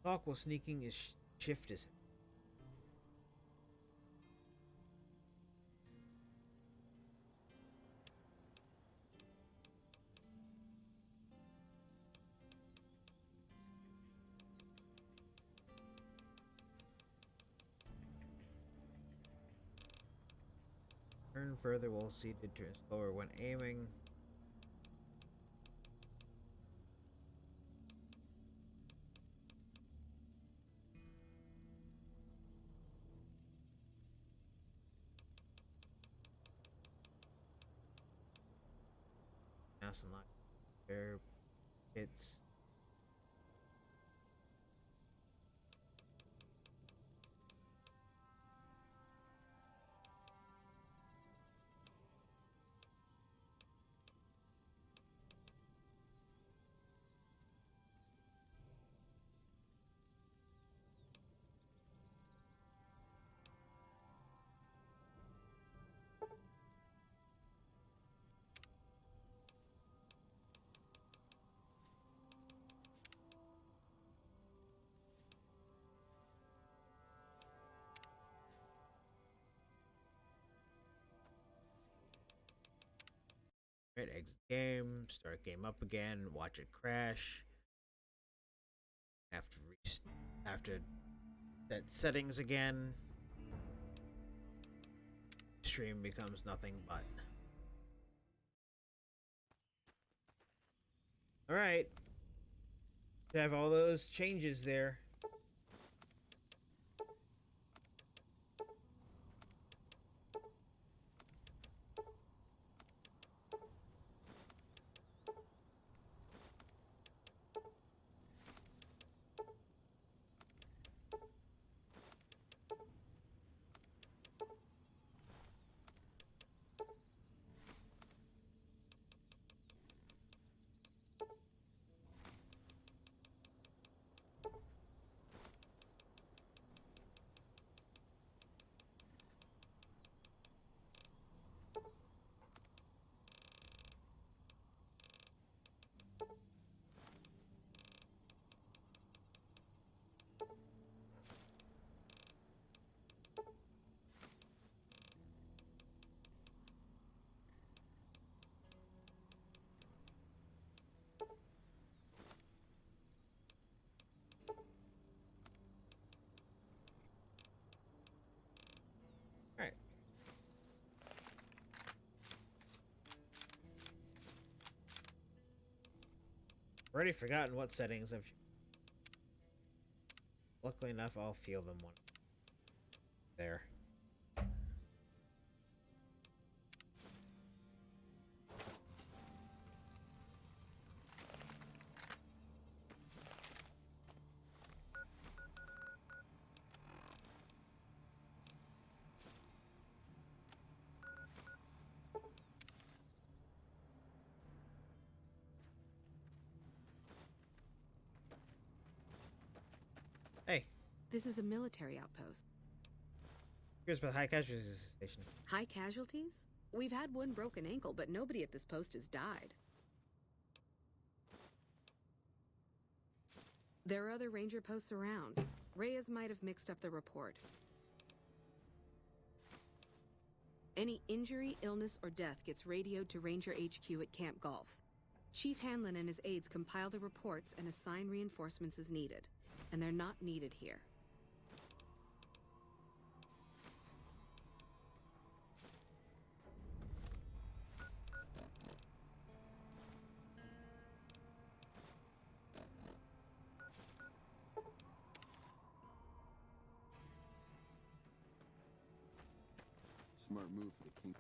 Talk while sneaking is shift is. Turn further while seated, turn slower when aiming. Mouse and lock. Fair hits. Right, exit game, start game up again, watch it crash. After that settings again, stream becomes nothing but. All right, have all those changes there. Already forgotten what settings I've. Luckily enough, I'll feel them one. There. Hey. This is a military outpost. Here's the high casualties station. High casualties? We've had one broken ankle, but nobody at this post has died. There are other ranger posts around. Reyes might have mixed up the report. Any injury, illness, or death gets radioed to Ranger HQ at Camp Golf. Chief Hanlon and his aides compile the reports and assign reinforcements as needed. And they're not needed here. Smart move for the king.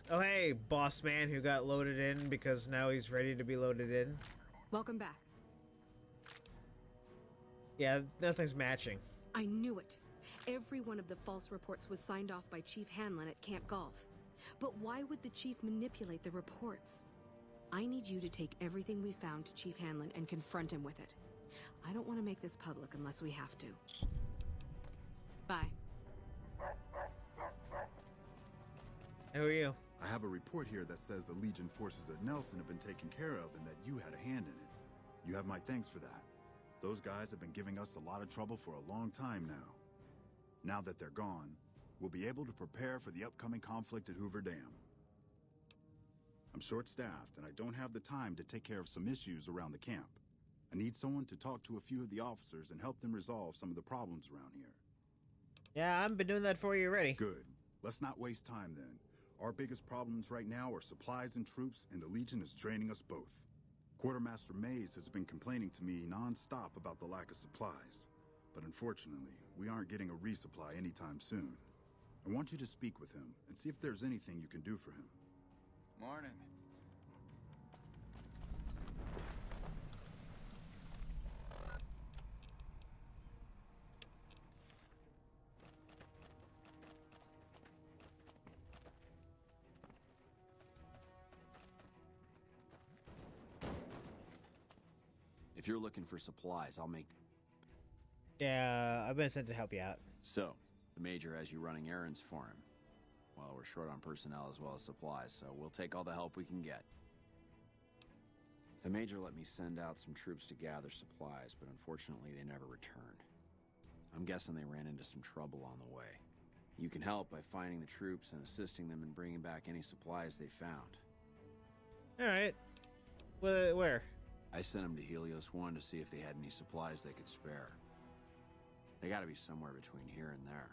Oh hey, boss man who got loaded in because now he's ready to be loaded in. Welcome back. Yeah, nothing's matching. I knew it. Every one of the false reports was signed off by Chief Hanlon at Camp Golf. But why would the Chief manipulate the reports? I need you to take everything we found to Chief Hanlon and confront him with it. I don't want to make this public unless we have to. Bye. Who are you? I have a report here that says the Legion forces at Nelson have been taken care of and that you had a hand in it. You have my thanks for that. Those guys have been giving us a lot of trouble for a long time now. Now that they're gone, we'll be able to prepare for the upcoming conflict at Hoover Dam. I'm short-staffed, and I don't have the time to take care of some issues around the camp. I need someone to talk to a few of the officers and help them resolve some of the problems around here. Yeah, I've been doing that for you already. Good. Let's not waste time then. Our biggest problems right now are supplies and troops, and the Legion is draining us both. Quartermaster Mays has been complaining to me non-stop about the lack of supplies. But unfortunately, we aren't getting a resupply anytime soon. I want you to speak with him and see if there's anything you can do for him. Morning. If you're looking for supplies, I'll make... Yeah, I've been sent to help you out. So, the Major has you running errands for him. Well, we're short on personnel as well as supplies, so we'll take all the help we can get. The Major let me send out some troops to gather supplies, but unfortunately they never returned. I'm guessing they ran into some trouble on the way. You can help by finding the troops and assisting them in bringing back any supplies they found. Alright. Where? I sent them to Helios 1 to see if they had any supplies they could spare. They gotta be somewhere between here and there.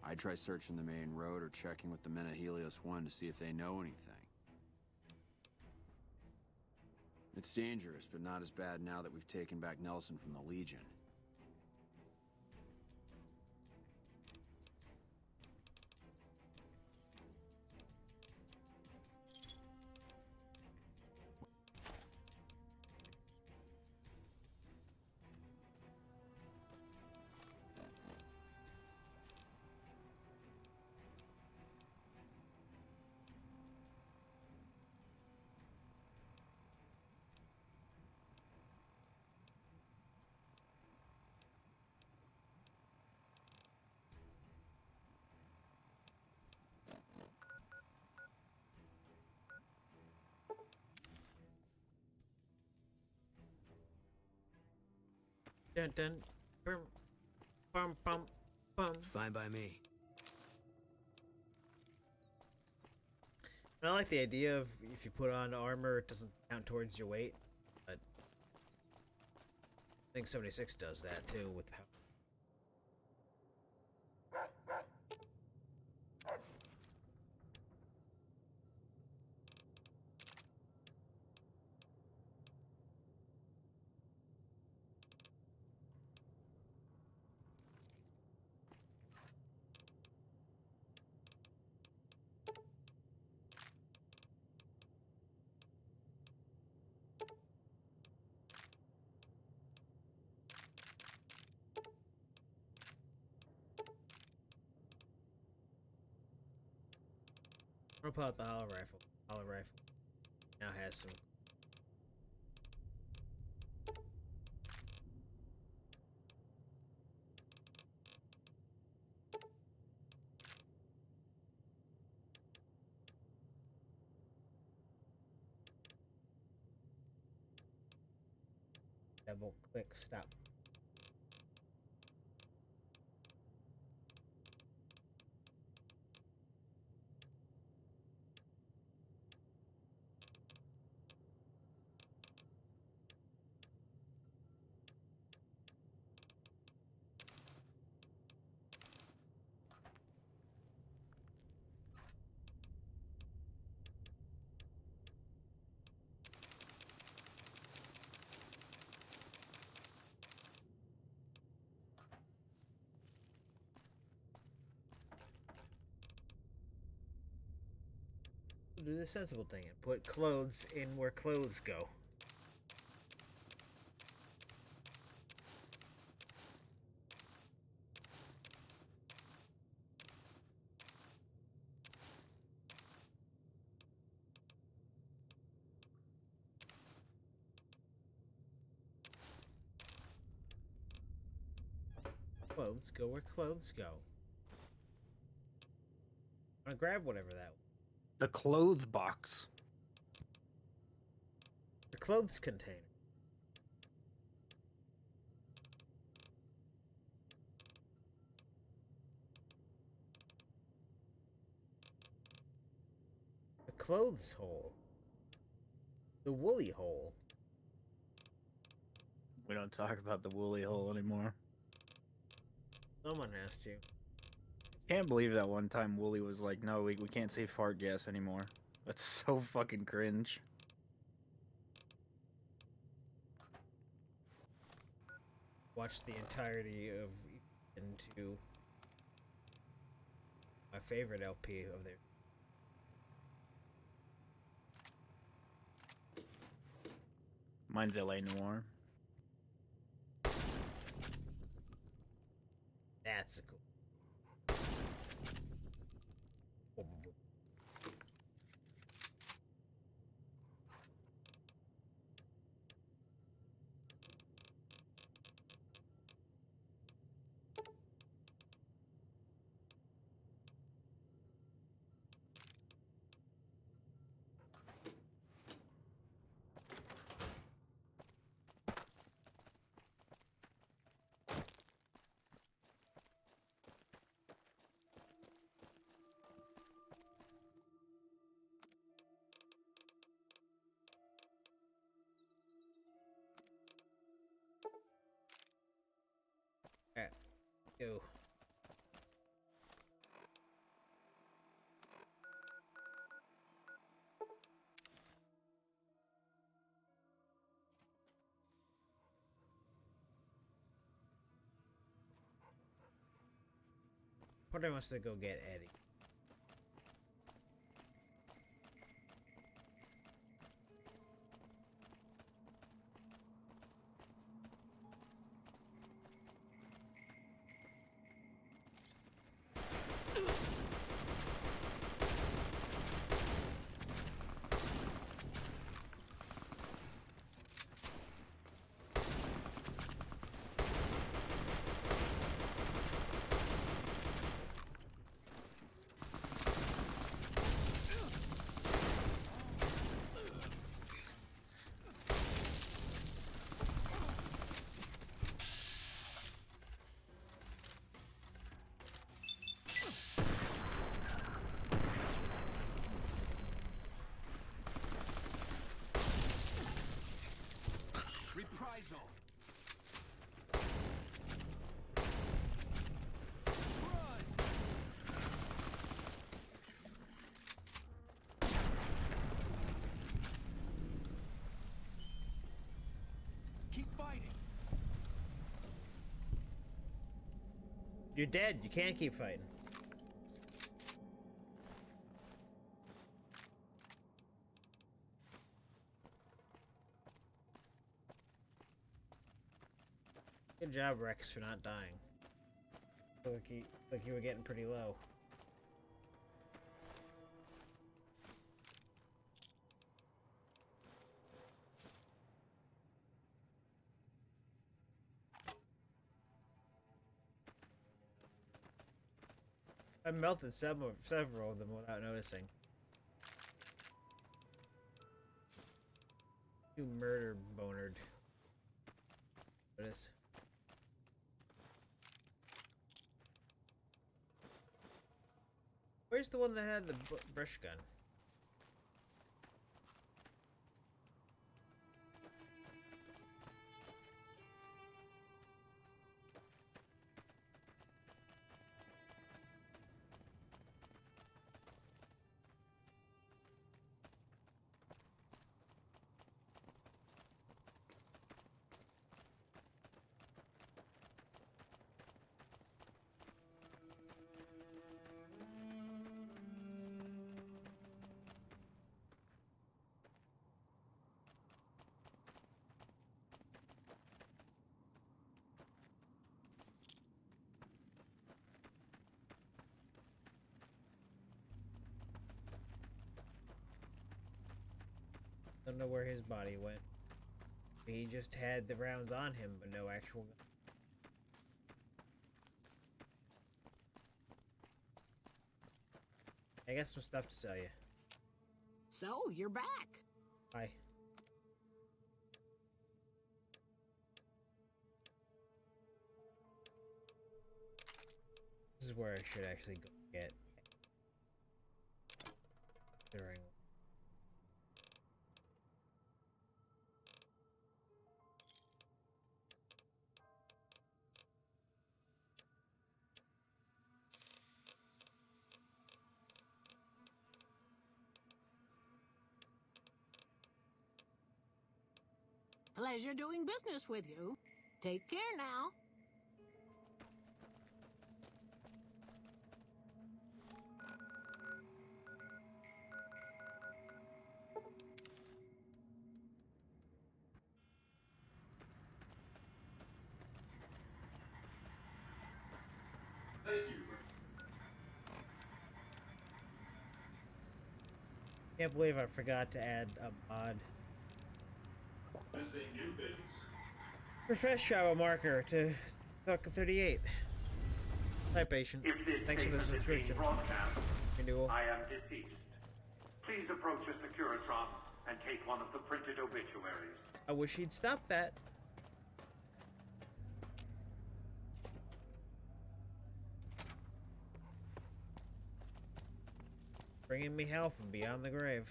I'd try searching the main road or checking with the men at Helios 1 to see if they know anything. It's dangerous, but not as bad now that we've taken back Nelson from the Legion. Dun dun. Bum, bum, bum, bum. Fine by me. I like the idea of if you put on armor, it doesn't count towards your weight. But I think 76 does that too with how. I'm gonna pull out the hollow rifle. Hollow rifle now has some. Double click stop. Do the sensible thing and put clothes in where clothes go. Clothes go where clothes go. I'm gonna grab whatever that was. The clothes box. The clothes container. The clothes hole. The woolly hole. We don't talk about the woolly hole anymore. Someone has to. Can't believe that one time Wooly was like, no, we can't say fart gas anymore. That's so fucking cringe. Watch the entirety of into my favorite LP of theirs. Mine's LA Noir. That's cool. Alright, go. Porter wants to go get Eddie. Reprisal. Keep fighting. You're dead. You can't keep fighting. Good job, Rex, for not dying. Like you were getting pretty low. I melted several of them without noticing. You murder bonered. Notice. Where's the one that had the brush gun? Don't know where his body went. He just had the rounds on him, but no actual gun. I got some stuff to sell you. So, you're back. Hi. This is where I should actually go get. During. Pleasure doing business with you. Take care now. Can't believe I forgot to add a mod. Refresh travel marker to Thuck 38. Citation. Thanks for the subscription. Renewal. I am deceased. Please approach a Securitron and take one of the printed obituaries. I wish he'd stop that. Bringing me hell from beyond the grave.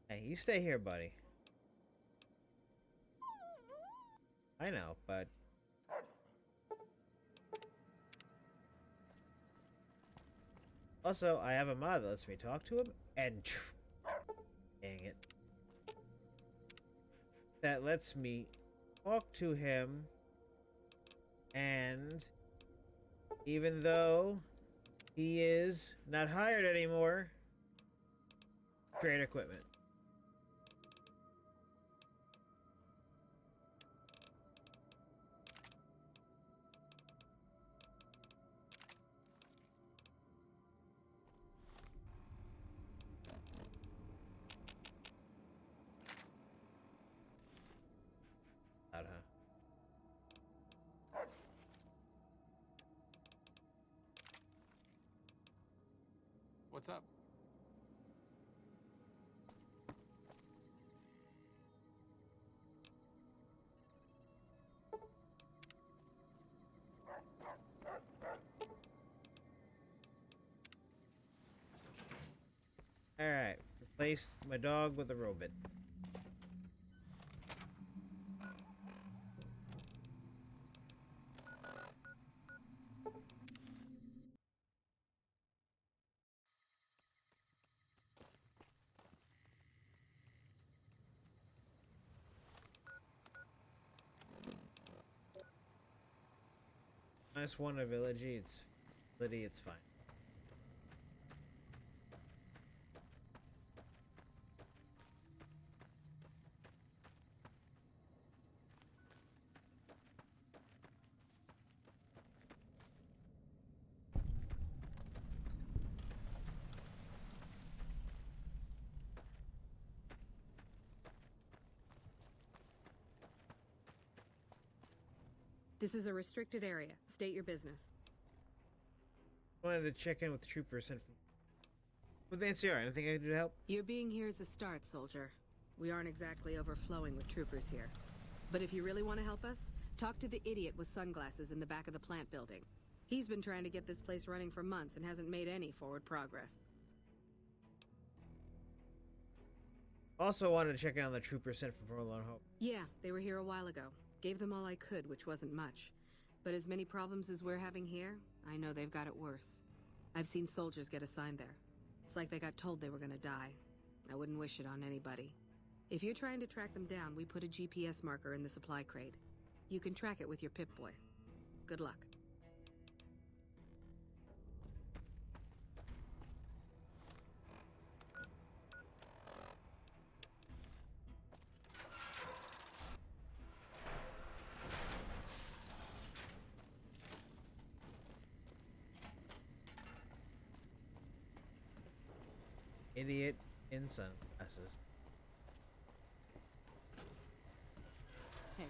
Hey, you stay here, buddy. I know, but... Also, I have a mod that lets me talk to him, and... Dang it. That lets me talk to him, and... Even though he is not hired anymore, trade equipment. What's up? Alright, replace my dog with a robot. Minus one ability, it's fine. This is a restricted area. State your business. Wanted to check in with the troopers sent from... With the NCR, anything I can do to help? Your being here is a start, soldier. We aren't exactly overflowing with troopers here. But if you really want to help us, talk to the idiot with sunglasses in the back of the plant building. He's been trying to get this place running for months and hasn't made any forward progress. Also wanted to check in on the troopers sent from Forlorn Hope. Yeah, they were here a while ago. Gave them all I could, which wasn't much. But as many problems as we're having here, I know they've got it worse. I've seen soldiers get assigned there. It's like they got told they were gonna die. I wouldn't wish it on anybody. If you're trying to track them down, we put a GPS marker in the supply crate. You can track it with your Pip-Boy. Good luck. Idiot in sunglasses. Hey.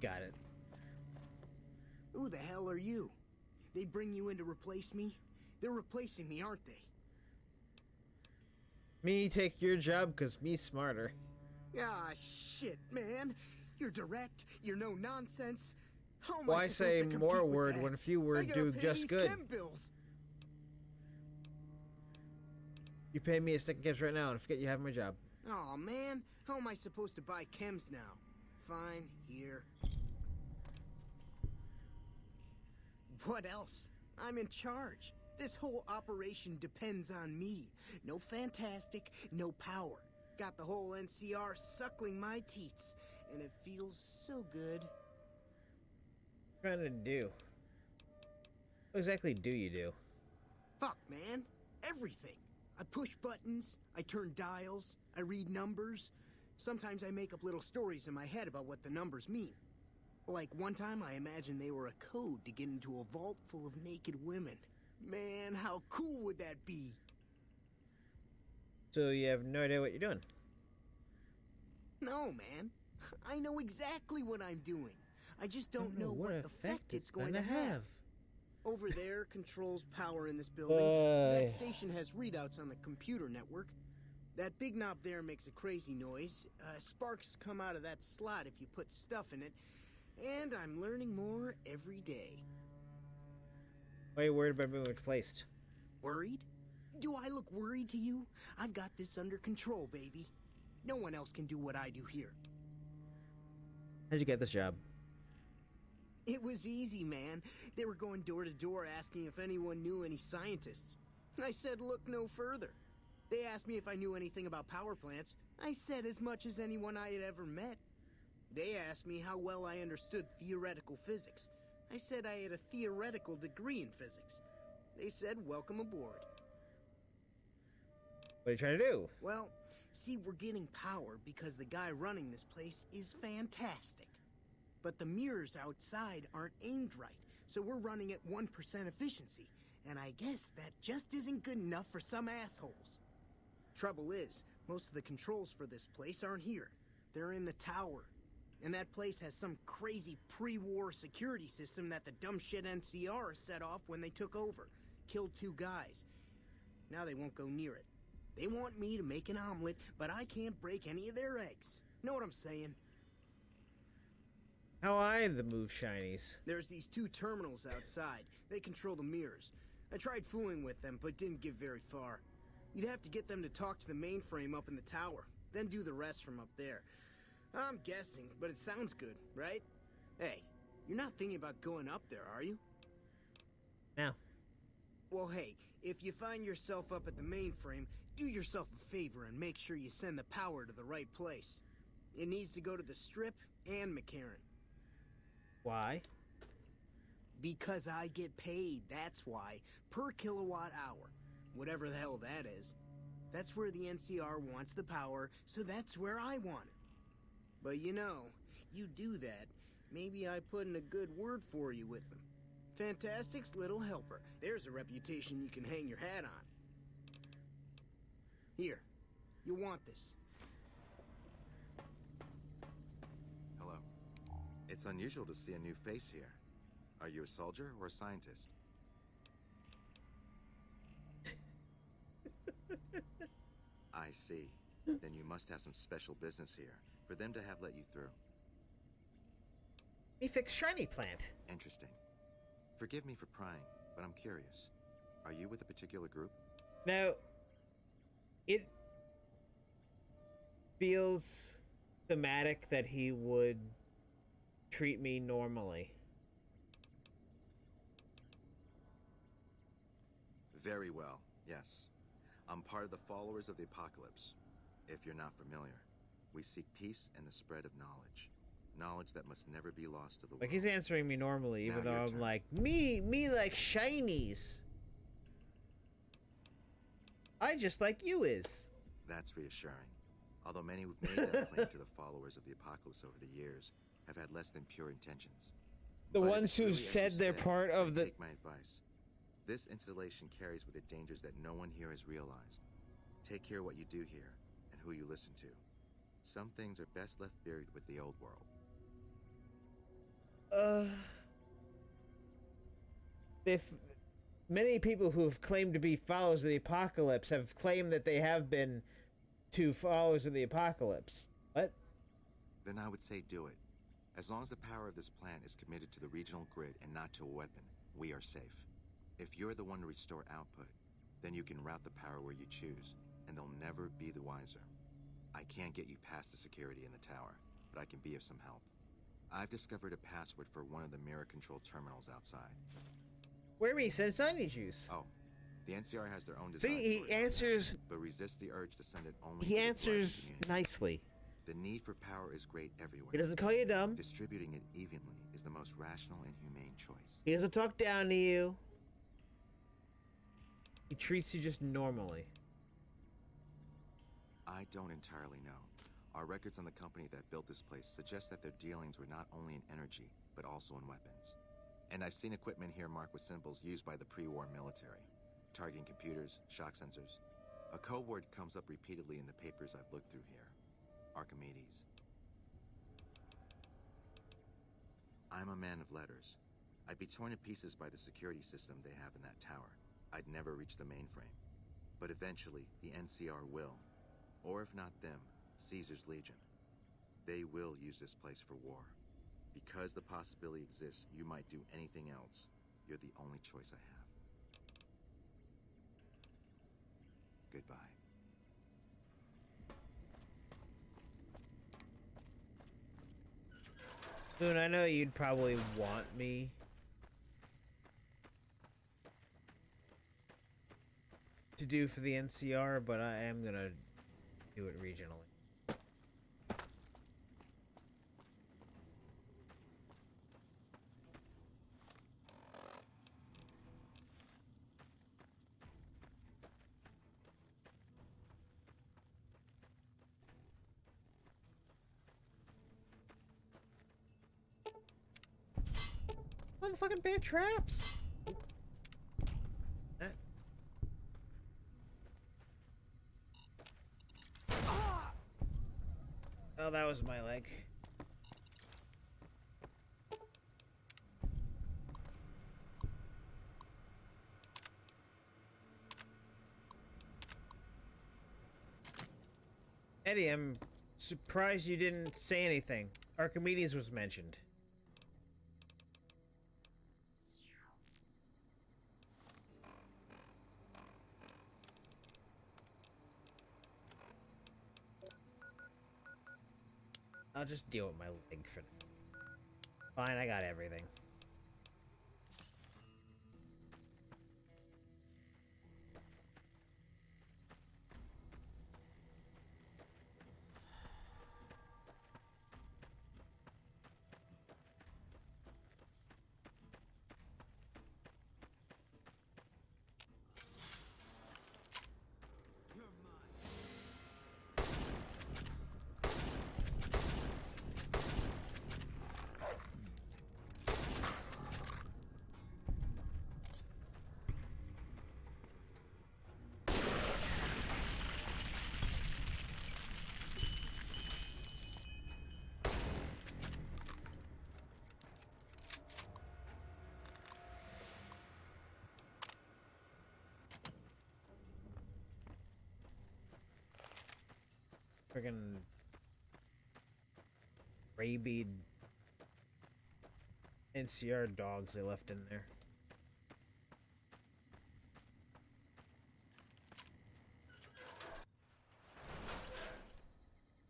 Got it. Who the hell are you? They bring you in to replace me? They're replacing me, aren't they? Me take your job because me smarter. Ah, shit, man. You're direct, you're no nonsense. How am I Why supposed say to compete more with word that? when few I word gotta do pay just these good? chem bills. You pay me a stick of chips right now and forget you have my job. Oh man, how am I supposed to buy chems now? Fine, here. What else? I'm in charge. This whole operation depends on me. No fantastic, no power. Got the whole NCR suckling my teats, and it feels so good. What are you trying to do? What exactly do you do? Fuck, man. Everything. I push buttons, I turn dials, I read numbers. Sometimes I make up little stories in my head about what the numbers mean. Like one time I imagined they were a code to get into a vault full of naked women. Man, how cool would that be? So you have no idea what you're doing? No, man. I know exactly what I'm doing. I just don't know what effect it's going to have. Over there controls power in this building. That station has readouts on the computer network. That big knob there makes a crazy noise. Sparks come out of that slot if you put stuff in it. And I'm learning more every day. Why are you worried about being replaced? Worried? Do I look worried to you? I've got this under control, baby. No one else can do what I do here. How'd you get this job? It was easy, man. They were going door to door asking if anyone knew any scientists. I said, look no further. They asked me if I knew anything about power plants. I said as much as anyone I had ever met. They asked me how well I understood theoretical physics. I said I had a theoretical degree in physics. They said, welcome aboard. What are you trying to do? Well, see, we're getting power because the guy running this place is fantastic. But the mirrors outside aren't aimed right, so we're running at 1% efficiency. And I guess that just isn't good enough for some assholes. Trouble is, most of the controls for this place aren't here. They're in the tower. And that place has some crazy pre-war security system that the dumb shit NCR set off when they took over. Killed 2 guys. Now they won't go near it. They want me to make an omelet, but I can't break any of their eggs. Know what I'm saying? How I the move shinies? There's these 2 terminals outside. They control the mirrors. I tried fooling with them, but didn't get very far. You'd have to get them to talk to the mainframe up in the tower, then do the rest from up there. I'm guessing, but it sounds good, right? Hey, you're not thinking about going up there, are you? No. Well, hey, if you find yourself up at the mainframe, do yourself a favor and make sure you send the power to the right place. It needs to go to the Strip and McCarran. Why? Because I get paid, that's why. Per kilowatt hour. Whatever the hell that is. That's where the NCR wants the power, so that's where I want it. But you know, you do that, maybe I put in a good word for you with them. Fantastic's little helper. There's a reputation you can hang your hat on. Here, you want this. Hello. It's unusual to see a new face here. Are you a soldier or a scientist? I see. Then you must have some special business here, for them to have let you through. He fixed shiny plant. Interesting. Forgive me for prying, but I'm curious. Are you with a particular group? Now, it feels thematic that he would treat me normally. Very well, yes. I'm part of the Followers of the Apocalypse. If you're not familiar, we seek peace and the spread of knowledge. Knowledge that must never be lost to the world. Like, he's answering me normally, even Now though your I'm turn. like, me like shinies. I just like you is. That's reassuring. Although many who've made that claim to the Followers of the Apocalypse over the years have had less than pure intentions. The But if ones it's who really as said you they're say, part of then the... Take my advice. This installation carries with it dangers that no one here has realized. Take care what you do here, and who you listen to. Some things are best left buried with the old world. If many people who have claimed to be followers of the apocalypse have claimed that they have been to followers of the apocalypse. What? Then I would say do it. As long as the power of this plant is committed to the regional grid and not to a weapon, we are safe. If you're the one to restore output, then you can route the power where you choose, and they'll never be the wiser. I can't get you past the security in the tower, but I can be of some help. I've discovered a password for one of the mirror control terminals outside. Where he says signage use. Oh, the NCR has their own design. See, he answers. But resist the urge to send it only. He to the answers nicely. The need for power is great everywhere. He doesn't call you dumb. Distributing it evenly is the most rational and humane choice. He doesn't talk down to you. He treats you just normally. I don't entirely know. Our records on the company that built this place suggest that their dealings were not only in energy, but also in weapons. And I've seen equipment here marked with symbols used by the pre-war military. Targeting computers, shock sensors. A code word comes up repeatedly in the papers I've looked through here. Archimedes. I'm a man of letters. I'd be torn to pieces by the security system they have in that tower. I'd never reach the mainframe. But eventually, the NCR will. Or if not them, Caesar's Legion. They will use this place for war. Because the possibility exists you might do anything else, you're the only choice I have. Goodbye. Soon, I know you'd probably want me to do for the NCR, but I am gonna do it regionally. Motherfucking bear traps. Oh, that was my leg. Eddie, I'm surprised you didn't say anything. Archimedes was mentioned. I'll just deal with my leg for now. Fine, I got everything. Friggin' rabid NCR dogs they left in there.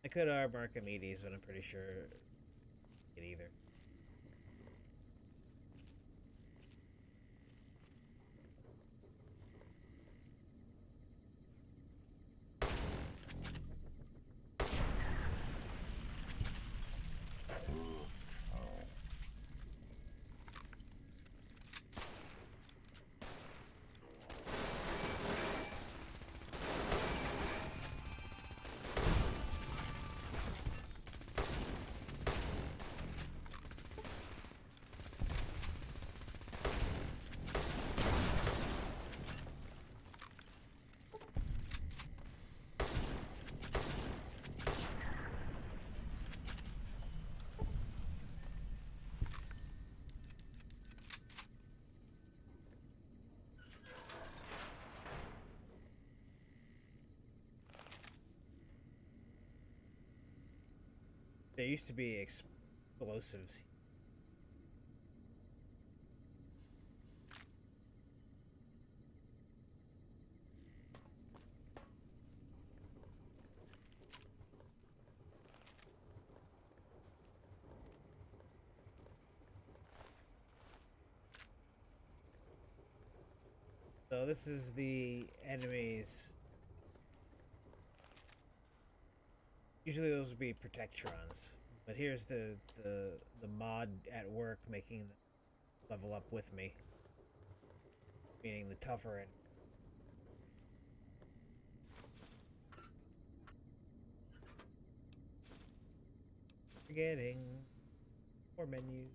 I could arm Archimedes, but I'm pretty sure it either. There used to be explosives. So this is the enemies. Usually those would be Protectrons, but here's the mod at work making them level up with me, meaning the tougher end. Forgetting more menus.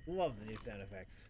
Love the new sound effects.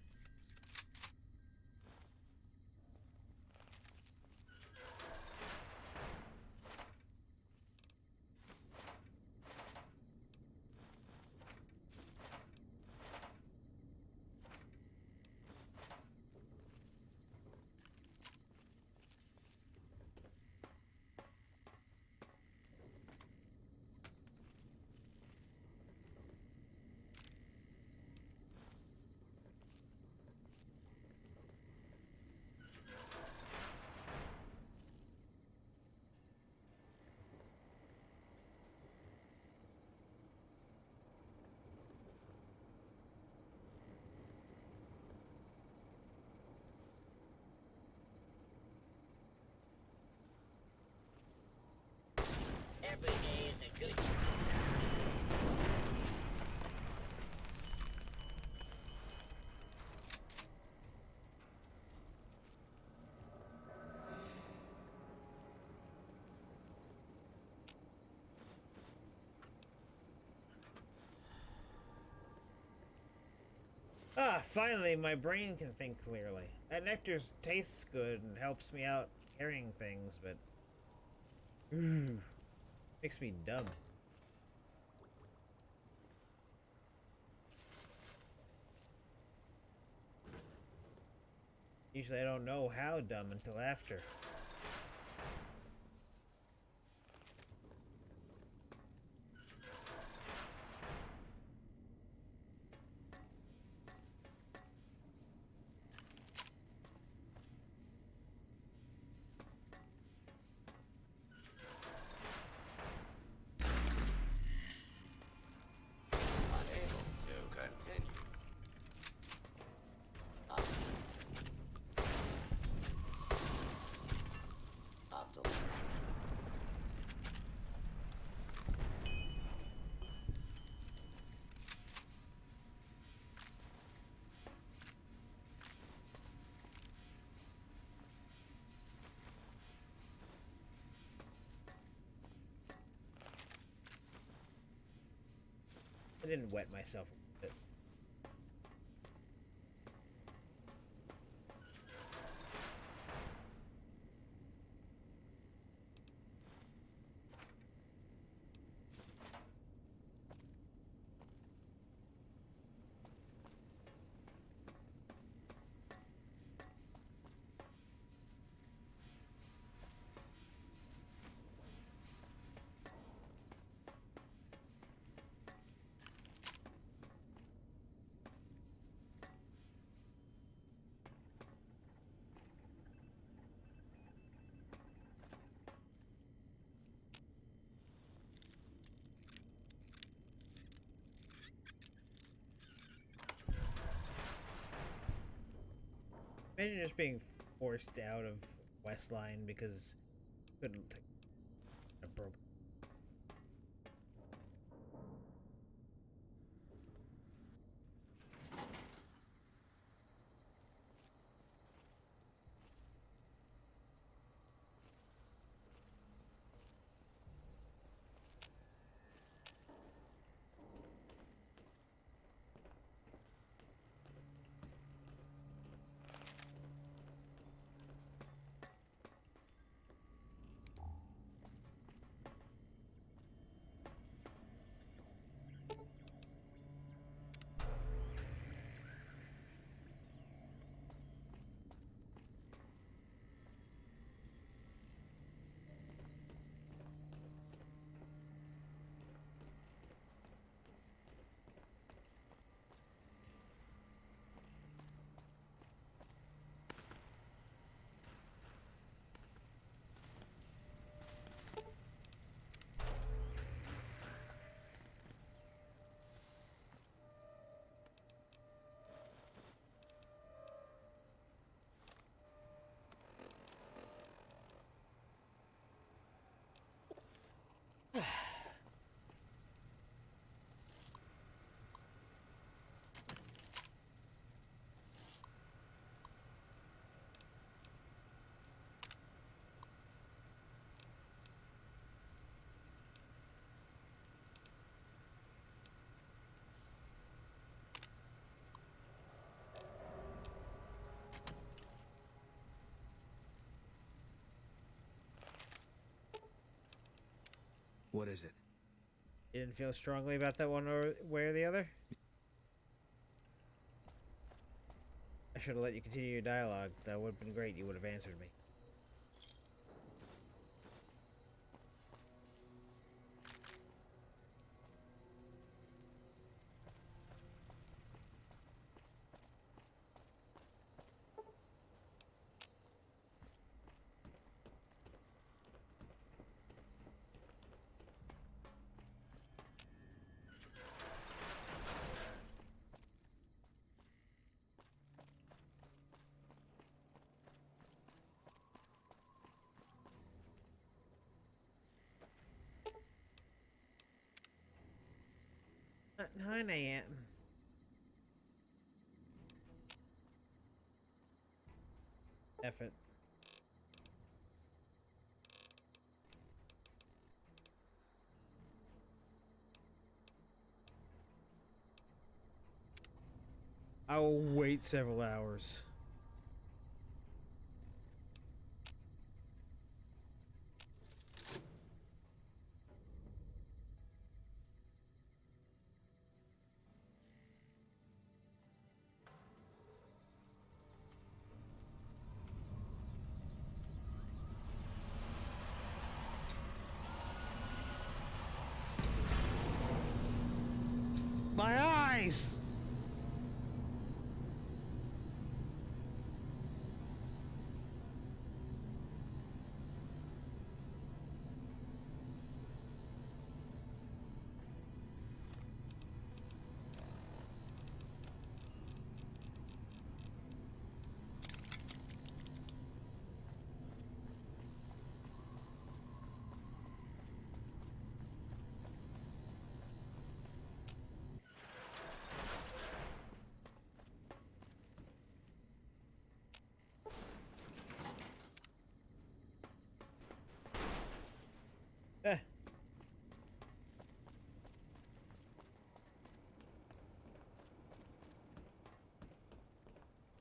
Every day is a good Ah, finally, my brain can think clearly. That nectar tastes good and helps me out carrying things, but... Ooh, makes me dumb. Usually I don't know how dumb until after. I didn't wet myself a bit. Imagine just being forced out of Westline because couldn't take a broke. What is it? You didn't feel strongly about that one way or the other? I should have let you continue your dialogue. That would have been great. You would have answered me. At 9 a.m. Effort. I will wait several hours. My eyes!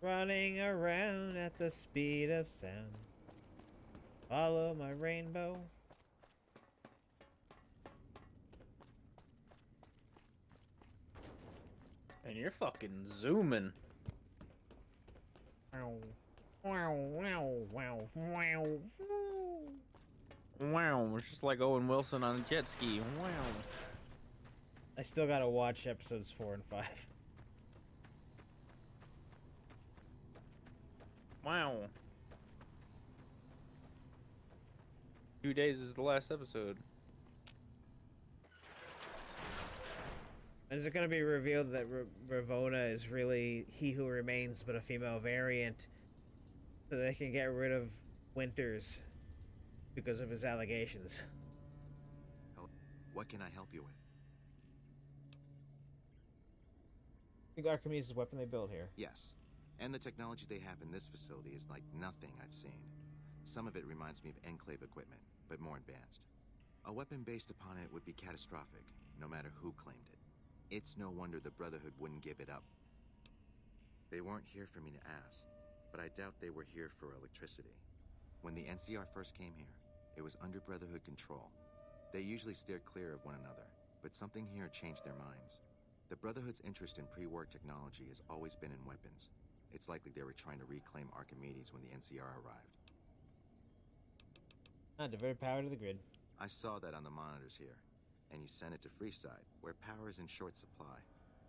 Running around at the speed of sound. Follow my rainbow. And you're fucking zooming. Wow. Wow, wow, wow, wow. Wow, it's just like Owen Wilson on a jet ski. Wow. I still gotta watch episodes 4 and 5. Wow. 2 days is the last episode. Is it going to be revealed that Ravonna is really He Who Remains but a female variant so they can get rid of Winters because of his allegations? What can I help you with? I think Archimedes is the weapon they build here. Yes. And the technology they have in this facility is like nothing I've seen. Some of it reminds me of Enclave equipment, but more advanced. A weapon based upon it would be catastrophic, no matter who claimed it. It's no wonder the Brotherhood wouldn't give it up. They weren't here for me to ask, but I doubt they were here for electricity. When the NCR first came here, it was under Brotherhood control. They usually steer clear of one another, but something here changed their minds. The Brotherhood's interest in pre-war technology has always been in weapons. It's likely they were trying to reclaim Archimedes when the NCR arrived. Divert power to the grid. I saw that on the monitors here, and you sent it to Freeside, where power is in short supply.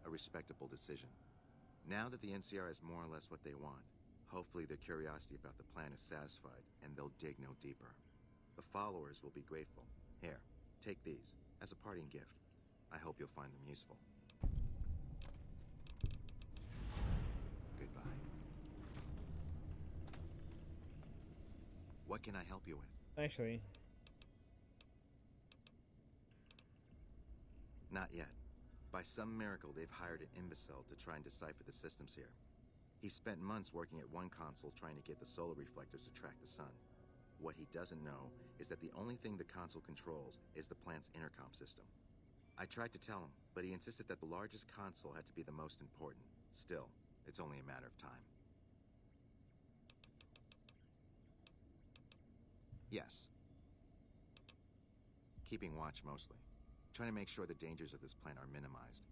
A respectable decision. Now that the NCR has more or less what they want, hopefully their curiosity about the plan is satisfied, and they'll dig no deeper. The followers will be grateful. Here, take these, as a parting gift. I hope you'll find them useful. Goodbye. What can I help you with? Actually, not yet. By some miracle, they've hired an imbecile to try and decipher the systems here. He spent months working at one console trying to get the solar reflectors to track the sun. What he doesn't know is that the only thing the console controls is the plant's intercom system. I tried to tell him, but he insisted that the largest console had to be the most important. Still, it's only a matter of time. Yes. keeping watch mostly. Trying to make sure the dangers of this plant are minimized.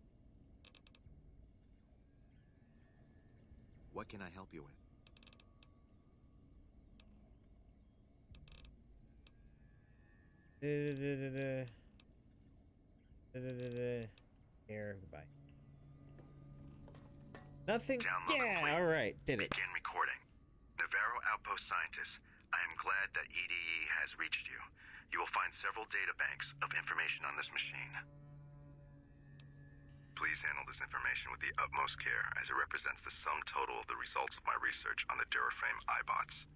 What can I help you with? Here, goodbye. Nothing. Download Yeah, complete. all right, did it. Begin recording. Navarro Outpost scientists, I am glad that EDE has reached you. You will find several data banks of information on this machine. Please handle this information with the utmost care, as it represents the sum total of the results of my research on the Duraframe iBots.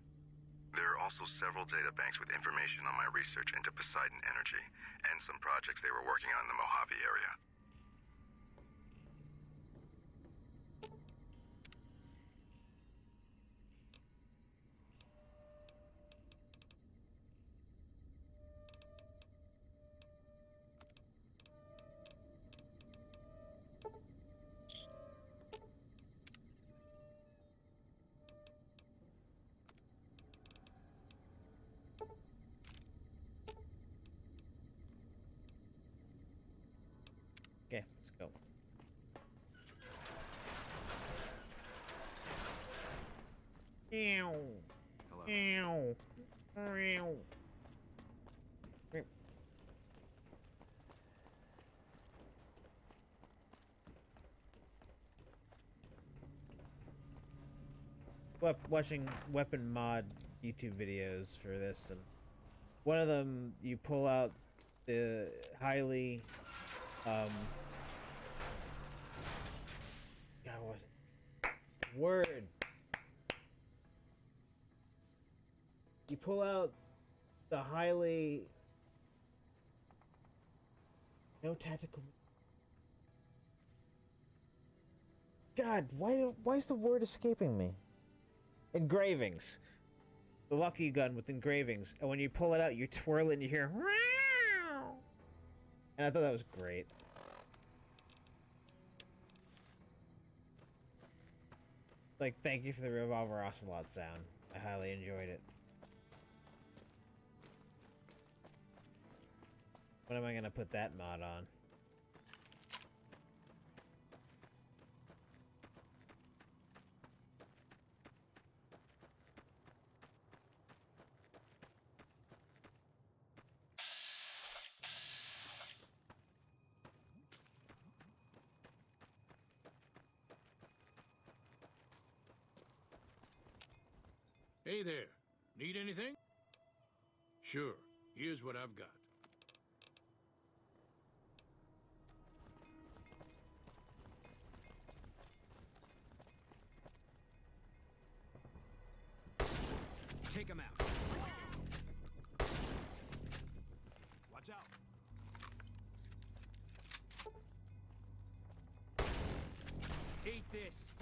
There are also several data banks with information on my research into Poseidon Energy, and some projects they were working on in the Mojave area. Okay, let's go. Ew. Ew. Ew. Watching weapon mod YouTube videos for this, and one of them you pull out the highly God, what was it? Word. You pull out the highly no tactical. God, why is the word escaping me? Engravings. The lucky gun with engravings, and when you pull it out, you twirl it and you hear. And I thought that was great. Like, thank you for the Revolver Ocelot sound. I highly enjoyed it. When am I gonna put that mod on? Hey there. Need anything? Sure. Here's what I've got. Take him out. Watch out. Eat this.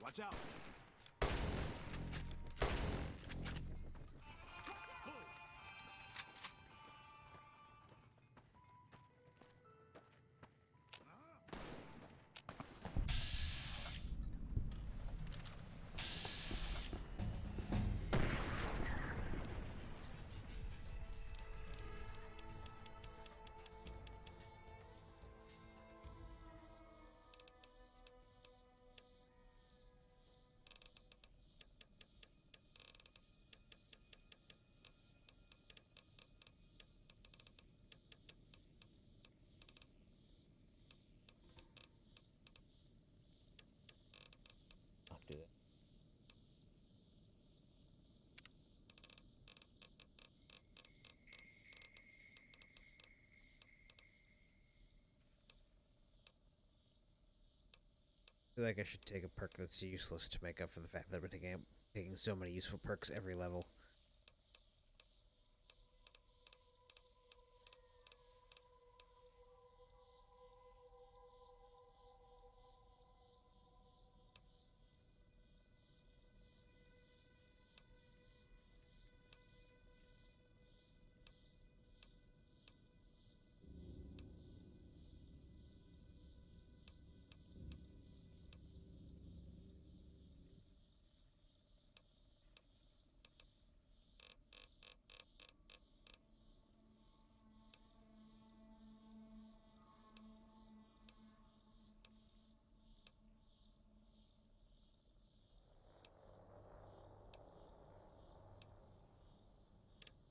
Watch out. I'll do it. I feel like I should take a perk that's useless to make up for the fact that we're taking so many useful perks every level.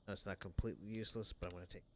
That's not completely useless, but I'm going to take it.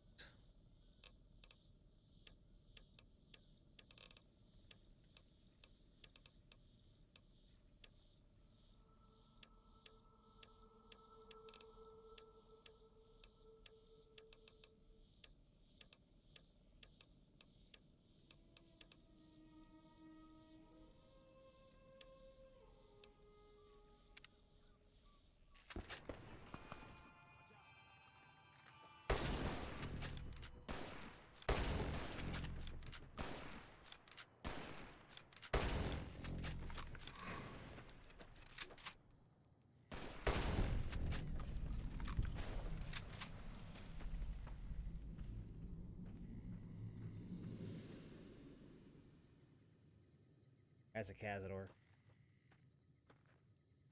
As a Cazador.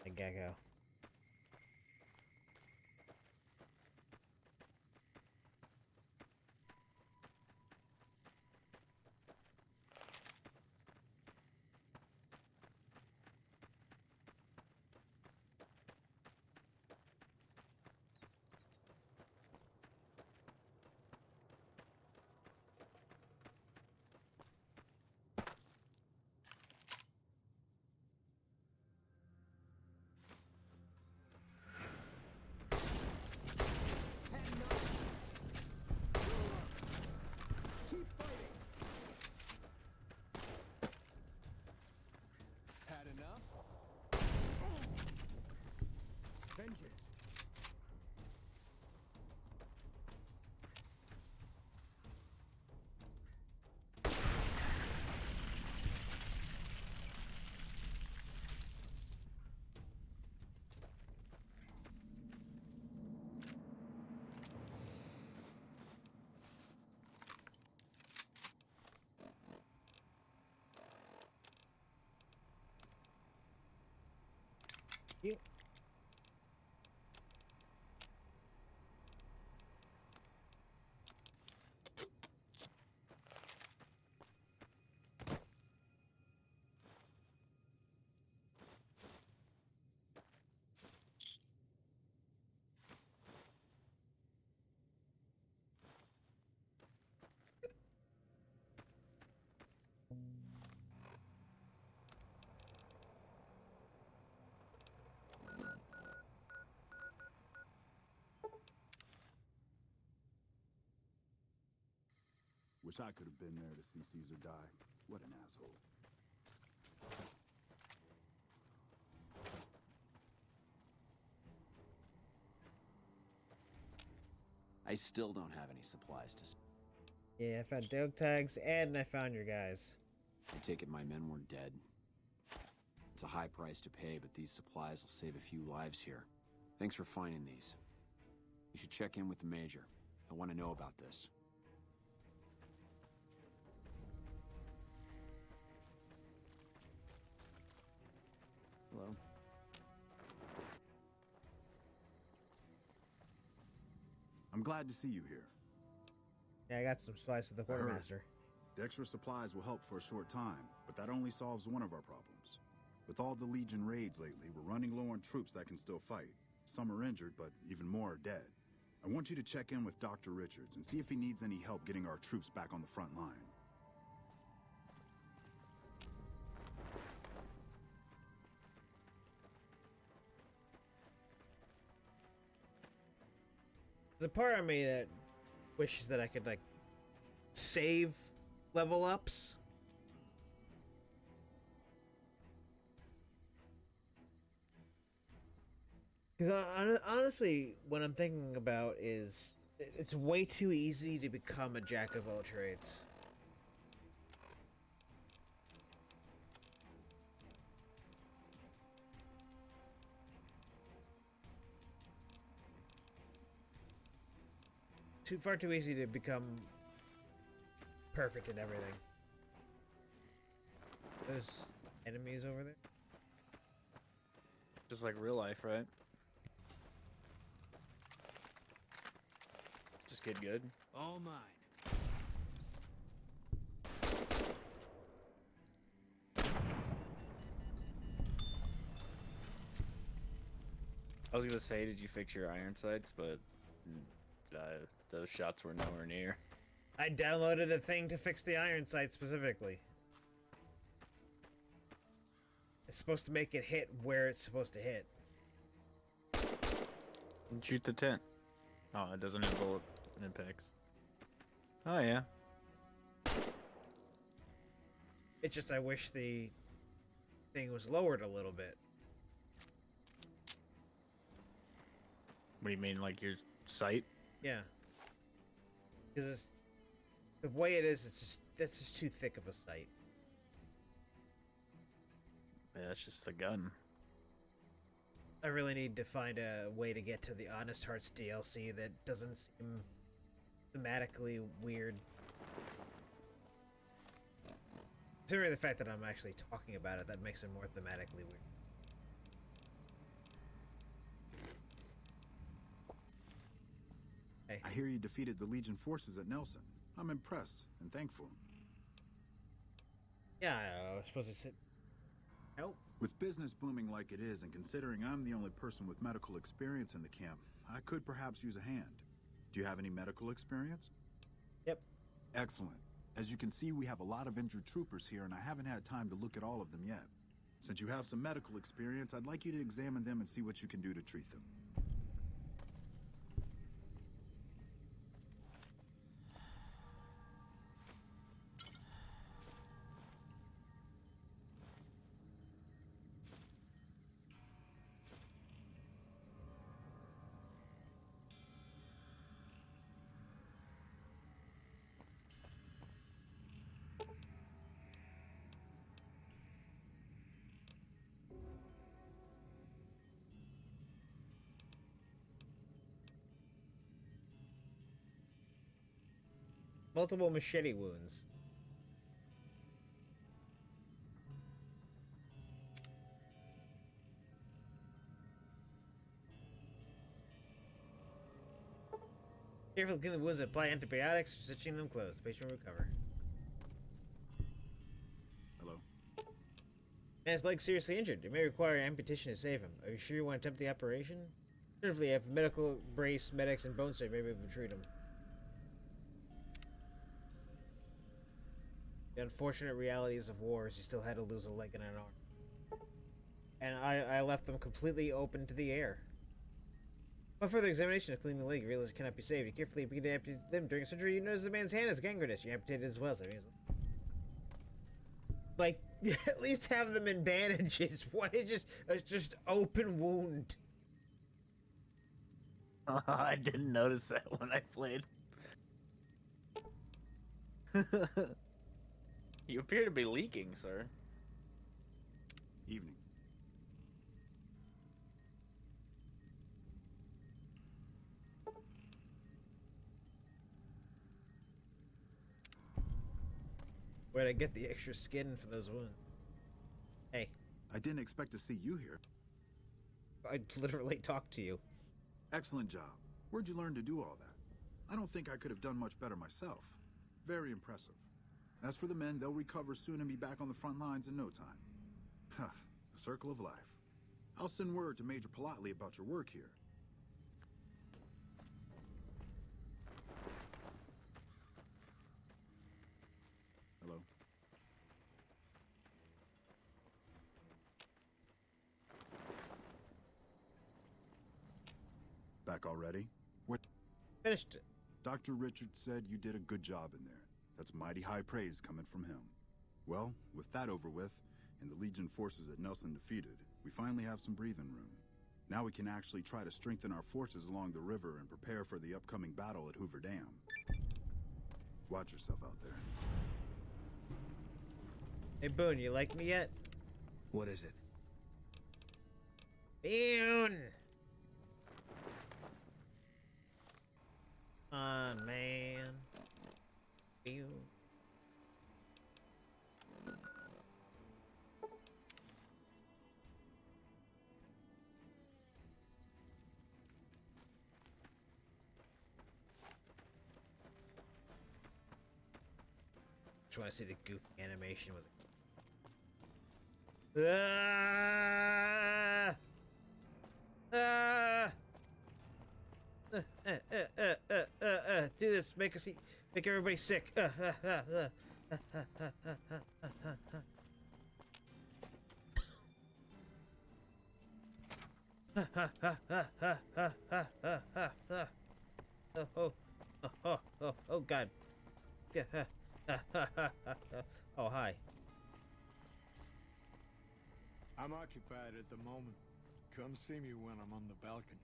A Gecko. You. Wish I could have been there to see Caesar die. What an asshole. I still don't have any supplies to... Yeah, I found dog tags, and I found your guys. I take it my men weren't dead. It's a high price to pay, but these supplies will save a few lives here. Thanks for finding these. You should check in with the Major. He'll want to know about this. Hello? I'm glad to see you here. Yeah, I got some supplies for the quartermaster. The extra supplies will help for a short time, but that only solves one of our problems. With all the Legion raids lately, we're running low on troops that can still fight. Some are injured, but even more are dead. I want you to check in with Dr. Richards and see if he needs any help getting our troops back on the front line. There's a part of me that wishes that I could, like, save level ups. Because honestly, what I'm thinking about is it's way too easy to become a jack of all trades. Far too easy to become perfect in everything. There's enemies over there. Just like real life, right? Just get good. All mine. I was gonna say, did you fix your iron sights? But those shots were nowhere near. I downloaded a thing to fix the iron sight specifically. It's supposed to make it hit where it's supposed to hit. Shoot the tent. Oh, it doesn't have bullet impacts. Oh, yeah. It's just I wish the thing was lowered a little bit. What do you mean, like your sight? Yeah. Because it's the way it is, that's just too thick of a sight. Yeah, that's just the gun. I really need to find a way to get to the Honest Hearts DLC that doesn't seem thematically weird. Considering the fact that I'm actually talking about it, that makes it more thematically weird. Hey. I hear you defeated the Legion forces at Nelson. I'm impressed and thankful. Yeah, I was supposed to sit. Nope. With business booming like it is, and considering I'm the only person with medical experience in the camp, I could perhaps use a hand. Do you have any medical experience? Yep. Excellent. As you can see, we have a lot of injured troopers here, and I haven't had time to look at all of them yet. Since you have some medical experience, I'd like you to examine them and see what you can do to treat them. Multiple machete wounds. Careful clean the wounds and apply antibiotics, stitching them closed. The patient will recover. Hello? Man's leg seriously injured. It may require amputation to save him. Are you sure you want to attempt the operation? Certainly, if medical brace, medics, and bone surgery may be able to treat him. The unfortunate realities of war is he still had to lose a leg and an arm. And I left them completely open to the air. Upon further examination of cleaning the leg, you realize it cannot be saved. You carefully begin to amputate them. During surgery, you notice the man's hand is gangrenous. You amputate it as well. So that means, like, at least have them in bandages. Why just open wound? I didn't notice that when I played. You appear to be leaking, sir. Evening. Where'd I get the extra skin for those wounds? Hey. I didn't expect to see you here. I literally talked to you. Excellent job. Where'd you learn to do all that? I don't think I could have done much better myself. Very impressive. As for the men, they'll recover soon and be back on the front lines in no time. Huh, the circle of life. I'll send word to Major Politely about your work here. Hello? Back already? What? Finished it. Dr. Richard said you did a good job in there. That's mighty high praise coming from him. Well, with that over with, and the Legion forces at Nelson defeated, we finally have some breathing room. Now we can actually try to strengthen our forces along the river and prepare for the upcoming battle at Hoover Dam. Watch yourself out there. Hey, Boone, you like me yet? What is it? Boone! Come on, man. Boone. Just want to see the goofy animation with it. Ah! Ah! do this. Make everybody sick. Oh God. Oh, hi. I'm occupied at the moment. Come see me when I'm on the balcony.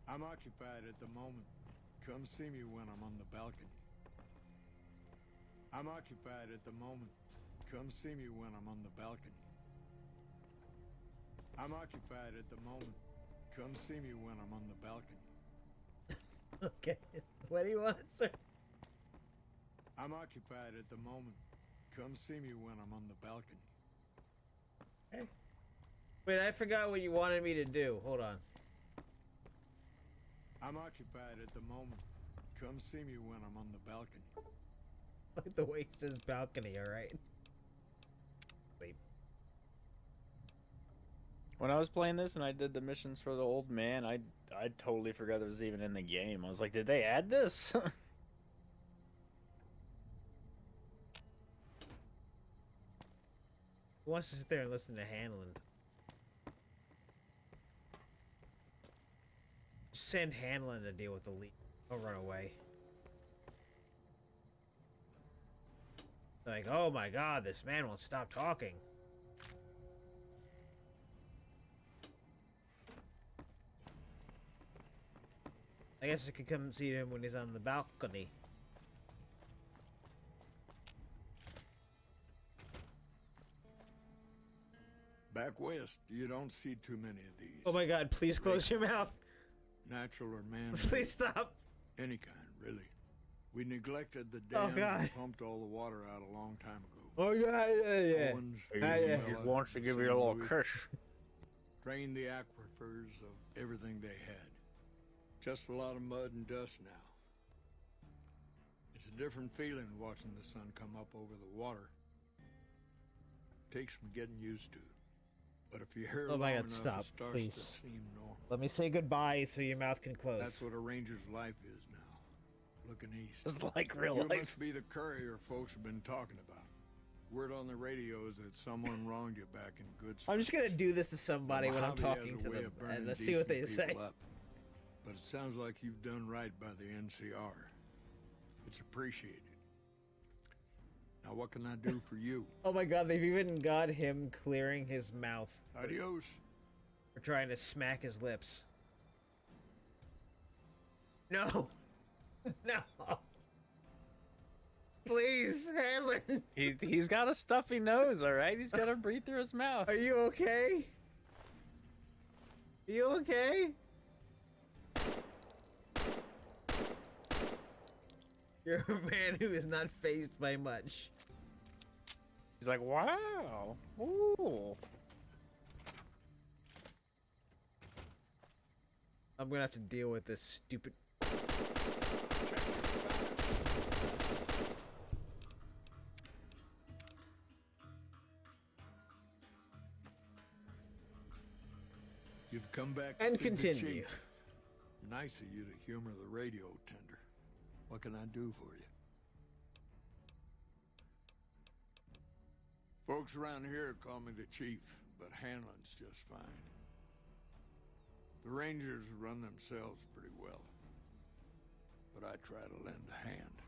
I'm occupied at the moment. Come see me when I'm on the balcony. I'm occupied at the moment. Come see me when I'm on the balcony. I'm occupied at the moment. Come see me when I'm on the balcony. Okay. What do you want, sir? I'm occupied at the moment. Come see me when I'm on the balcony. Okay. Wait, I forgot what you wanted me to do. Hold on. I'm occupied at the moment. Come see me when I'm on the balcony. Like the way he says balcony, alright? Sleep. When I was playing this and I did the missions for the old man, I totally forgot it was even in the game. I was like, did they add this? Who wants to sit there and listen to Hanlon? Send Hanlon to deal with the leak. He'll run away. Like, oh my God, this man won't stop talking. I guess I could come see him when he's on the balcony. Back west, you don't see too many of these. Oh my God, please close your mouth. Natural or man. Please stop. Any kind, really. We neglected the dam and pumped all the water out a long time ago. Oh yeah. Owens, He wants to give you a little kiss. Drained the aquifers of everything they had. Just a lot of mud and dust now. It's a different feeling watching the sun come up over the water. Takes some getting used to. But if you hear Oh my long God, enough, stop, it starts please. to seem normal. Let me say goodbye so your mouth can close. That's what a ranger's life is now. Looking east. It's like real you life. must be the courier folks have been talking about. Word on the radio is that someone wronged you back in good I'm just gonna do this to somebody when I'm Mojave has talking a to way them, of burning and let's see what they decent say. people up. But it sounds like you've done right by the NCR. It's appreciated. Now what can I do for you? Oh my God, they've even got him clearing his mouth. Adios. We're trying to smack his lips. No. No. Please, Hanlon. He's got a stuffy nose, all right? He's got to breathe through his mouth. Are you okay? Are you okay? You're a man who is not fazed by much. He's like, wow. Ooh. I'm gonna have to deal with this stupid... You've come back to And see the continue. chief. Nice of you to humor the radio tender. What can I do for you? Folks around here call me the chief, but Hanlon's just fine. The Rangers run themselves pretty well, but I try to lend a hand.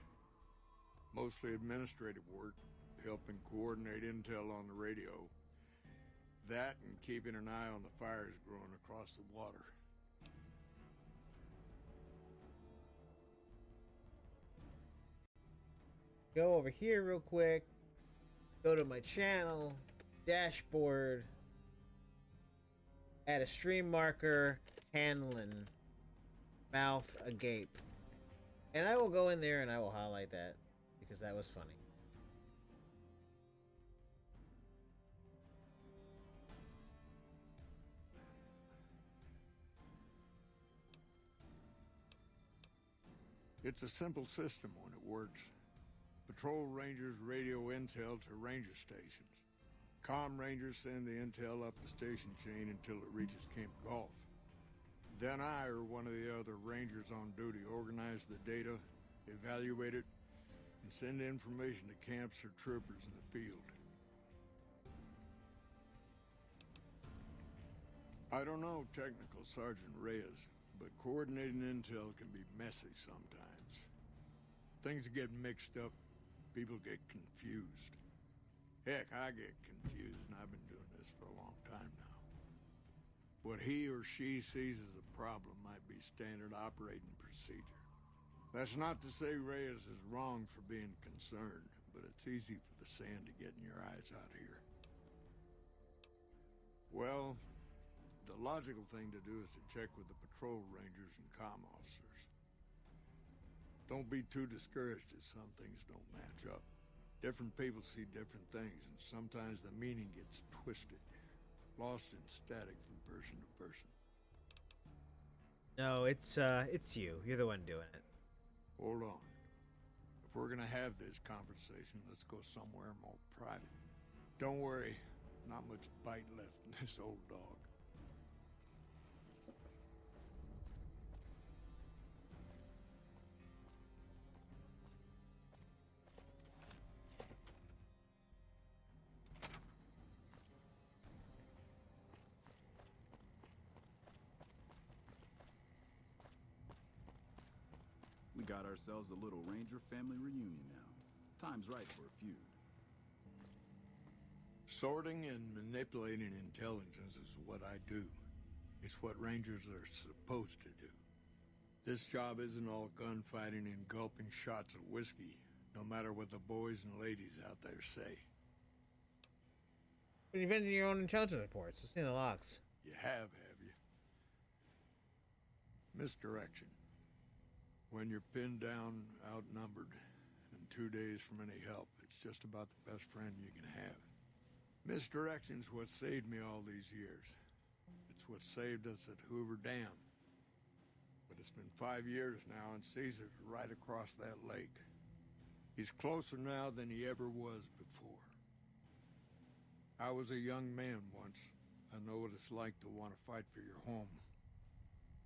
Mostly administrative work, helping coordinate intel on the radio. That and keeping an eye on the fires growing across the water. Go over here real quick. Go to my channel, dashboard, add a stream marker, Hanlon, mouth agape. And I will go in there and I will highlight that because that was funny. It's a simple system when it works. Patrol Rangers radio intel to ranger stations. Comm Rangers send the intel up the station chain until it reaches Camp Golf. Then I or one of the other Rangers on duty organize the data, evaluate it, and send information to camps or troopers in the field. I don't know technical Sergeant Reyes, but coordinating intel can be messy sometimes. Things get mixed up, people get confused. Heck, I get confused, and I've been doing this for a long time now. What he or she sees as a problem might be standard operating procedure. That's not to say Reyes is wrong for being concerned, but it's easy for the sand to get in your eyes out here. Well, the logical thing to do is to check with the patrol rangers and comm officers. Don't be too discouraged if some things don't match up. Different people see different things, and sometimes the meaning gets twisted, lost in static from person to person. No, it's you. You're the one doing it. Hold on. If we're gonna have this conversation, let's go somewhere more private. Don't worry, not much bite left in this old dog. We got ourselves a little Ranger family reunion now. Time's right for a feud. Sorting and manipulating intelligence is what I do. It's what Rangers are supposed to do. This job isn't all gunfighting and gulping shots of whiskey, no matter what the boys and ladies out there say. But you've invented your own intelligence reports. I've seen the logs. You have you? Misdirection. When you're pinned down, outnumbered, and 2 days from any help, it's just about the best friend you can have. Misdirection's what saved me all these years. It's what saved us at Hoover Dam. But it's been 5 years now, and Caesar's right across that lake. He's closer now than he ever was before. I was a young man once. I know what it's like to want to fight for your home.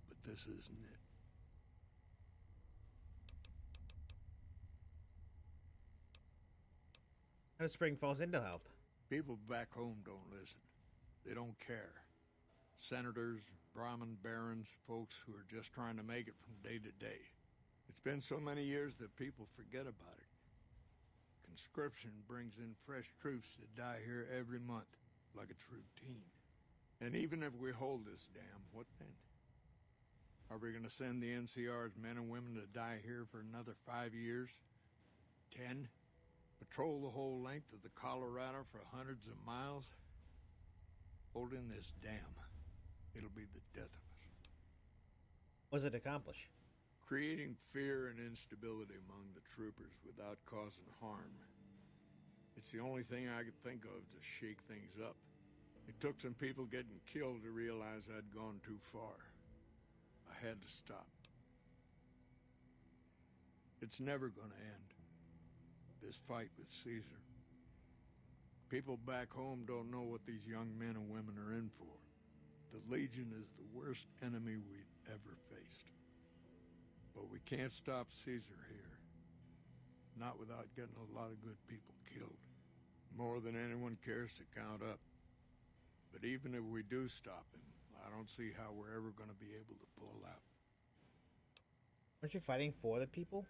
But this isn't it. How does Spring Falls Intel help? People back home don't listen. They don't care. Senators, Brahmin barons, folks who are just trying to make it from day to day. It's been so many years that people forget about it. Conscription brings in fresh troops that die here every month, like it's routine. And even if we hold this dam, what then? Are we going to send the NCR's men and women to die here for another 5 years? 10? Patrol the whole length of the Colorado for hundreds of miles? Holding this dam, it'll be the death of us. What does it accomplish? Creating fear and instability among the troopers without causing harm. It's the only thing I could think of to shake things up. It took some people getting killed to realize I'd gone too far. I had to stop. It's never gonna end. This fight with Caesar. People back home don't know what these young men and women are in for. The Legion is the worst enemy we've ever faced. But we can't stop Caesar here. Not without getting a lot of good people killed. More than anyone cares to count up. But even if we do stop him, I don't see how we're ever going to be able to pull out. Aren't you fighting for the people?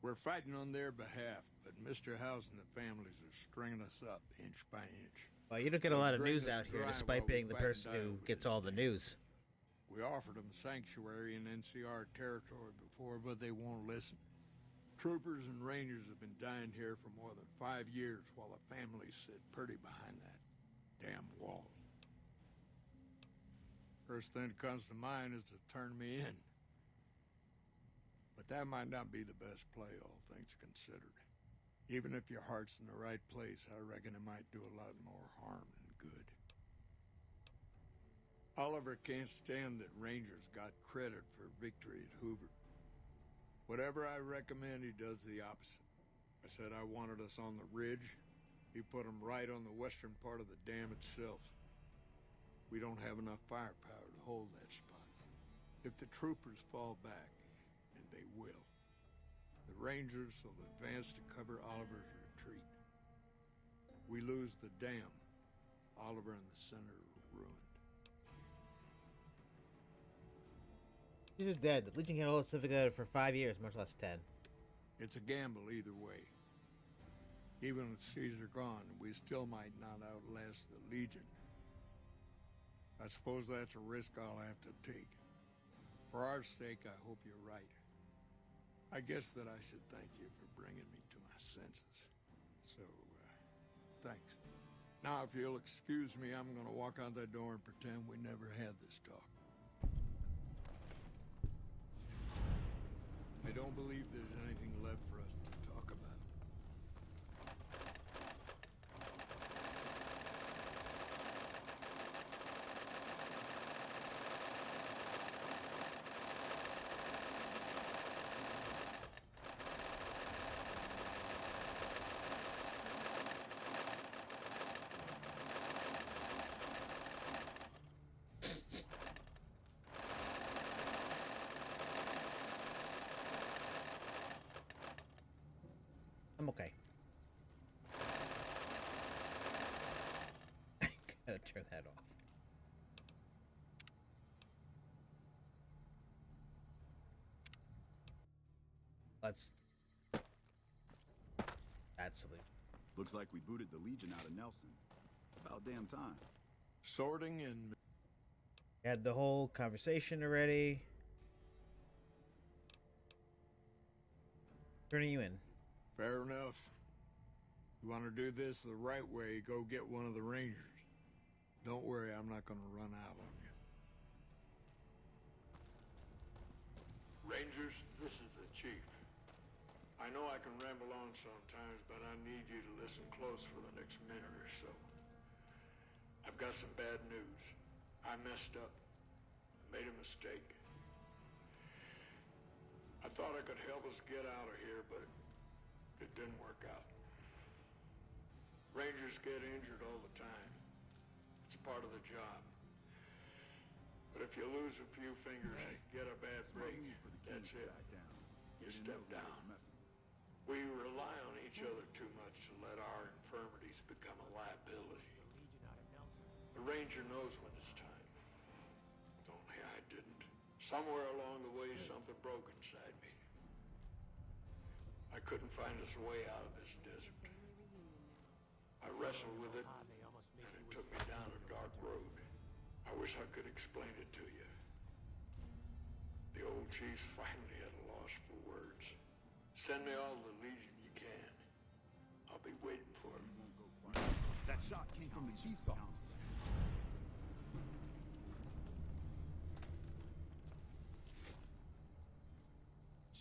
We're fighting on their behalf, but Mr. House and the families are stringing us up inch by inch. Well, you don't get a lot of news out here, despite being the person who gets all the news. We offered them sanctuary in NCR territory before, but they won't listen. Troopers and Rangers have been dying here for more than 5 years while the families sit pretty behind that damn wall. First thing that comes to mind is to turn me in. But that might not be the best play, all things considered. Even if your heart's in the right place, I reckon it might do a lot more harm than good. Oliver can't stand that Rangers got credit for victory at Hoover. Whatever I recommend, he does the opposite. I said I wanted us on the ridge. He put them right on the western part of the dam itself. We don't have enough firepower to hold that spot. If the troopers fall back, and they will, the Rangers will advance to cover Oliver's retreat. We lose the dam, Oliver and the center are ruined. He's just dead. The Legion can't hold Civica for 5 years, much less 10. It's a gamble either way. Even with Caesar gone, we still might not outlast the Legion. I suppose that's a risk I'll have to take. For our sake, I hope you're right. I guess that I should thank you for bringing me to my senses. So, thanks. Now, if you'll excuse me, I'm gonna walk out that door and pretend we never had this talk. I don't believe there's anything left for us to talk about. I'm okay. I gotta turn that off. That's sleep. Looks like we booted the Legion out of Nelson. About damn time. Sorting and... Had the whole conversation already. Turning you in. Fair enough. You want to do this the right way, go get one of the Rangers. Don't worry, I'm not going to run out on you. Rangers, this is the Chief. I know I can ramble on sometimes, but I need you to listen close for the next minute or so. I've got some bad news. I messed up. I made a mistake. I thought I could help us get out of here, but it didn't work out. Rangers get injured all the time. It's part of the job. But if you lose a few fingers, get a bad break, that's it. You step down. We rely on each other too much to let our infirmities become a liability. The Ranger knows when it's time. Only I didn't. Somewhere along the way, something broke inside me. I couldn't find us a way out of this desert. I wrestled with it, and it took me down a dark road. I wish I could explain it to you. The old chief's finally at a loss for words. Send me all the Legion you can. I'll be waiting for it. That shot came from the chief's office.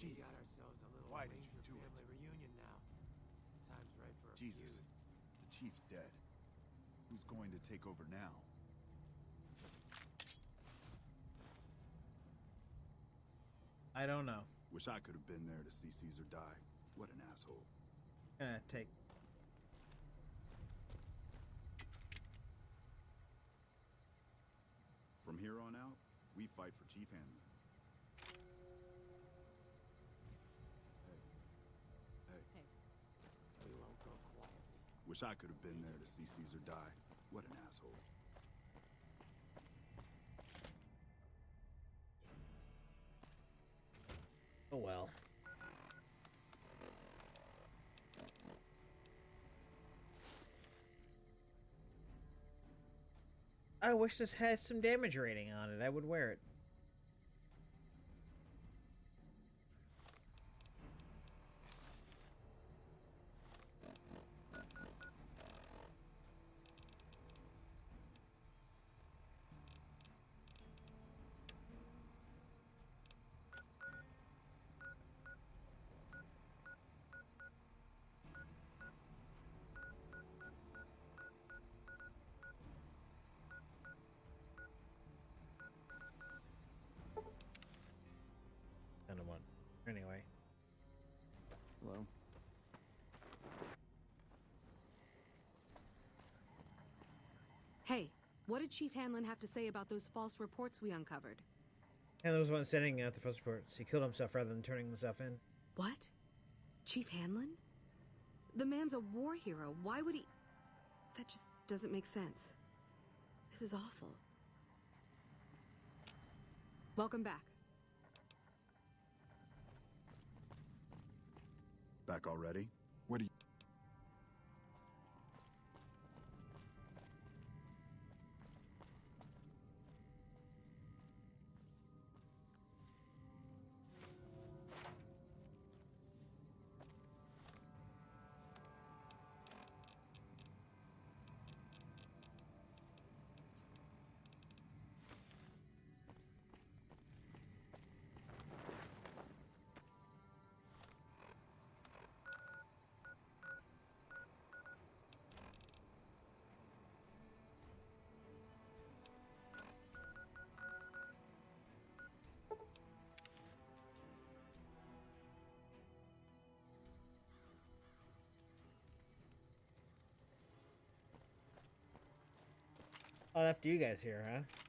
We got ourselves a little Why did Ranger you do it? family reunion now. Time's right for a Jesus, feud. the chief's dead. Who's going to take over now? I don't know. Wish I could have been there to see Caesar die. What an asshole. Take. From here on out, we fight for Chief Hanlon. Hey. We won't go quietly. Wish I could have been there to see Caesar die. What an asshole. Oh well. I wish this had some damage rating on it. I would wear it. Anyway. Hello. Hey, what did Chief Hanlon have to say about those false reports we uncovered? Hanlon was the one sending out the false reports. He killed himself rather than turning himself in. What? Chief Hanlon? The man's a war hero. Why would he... That just doesn't make sense. This is awful. Welcome back. Back already? What do you... Oh, after you guys here, huh?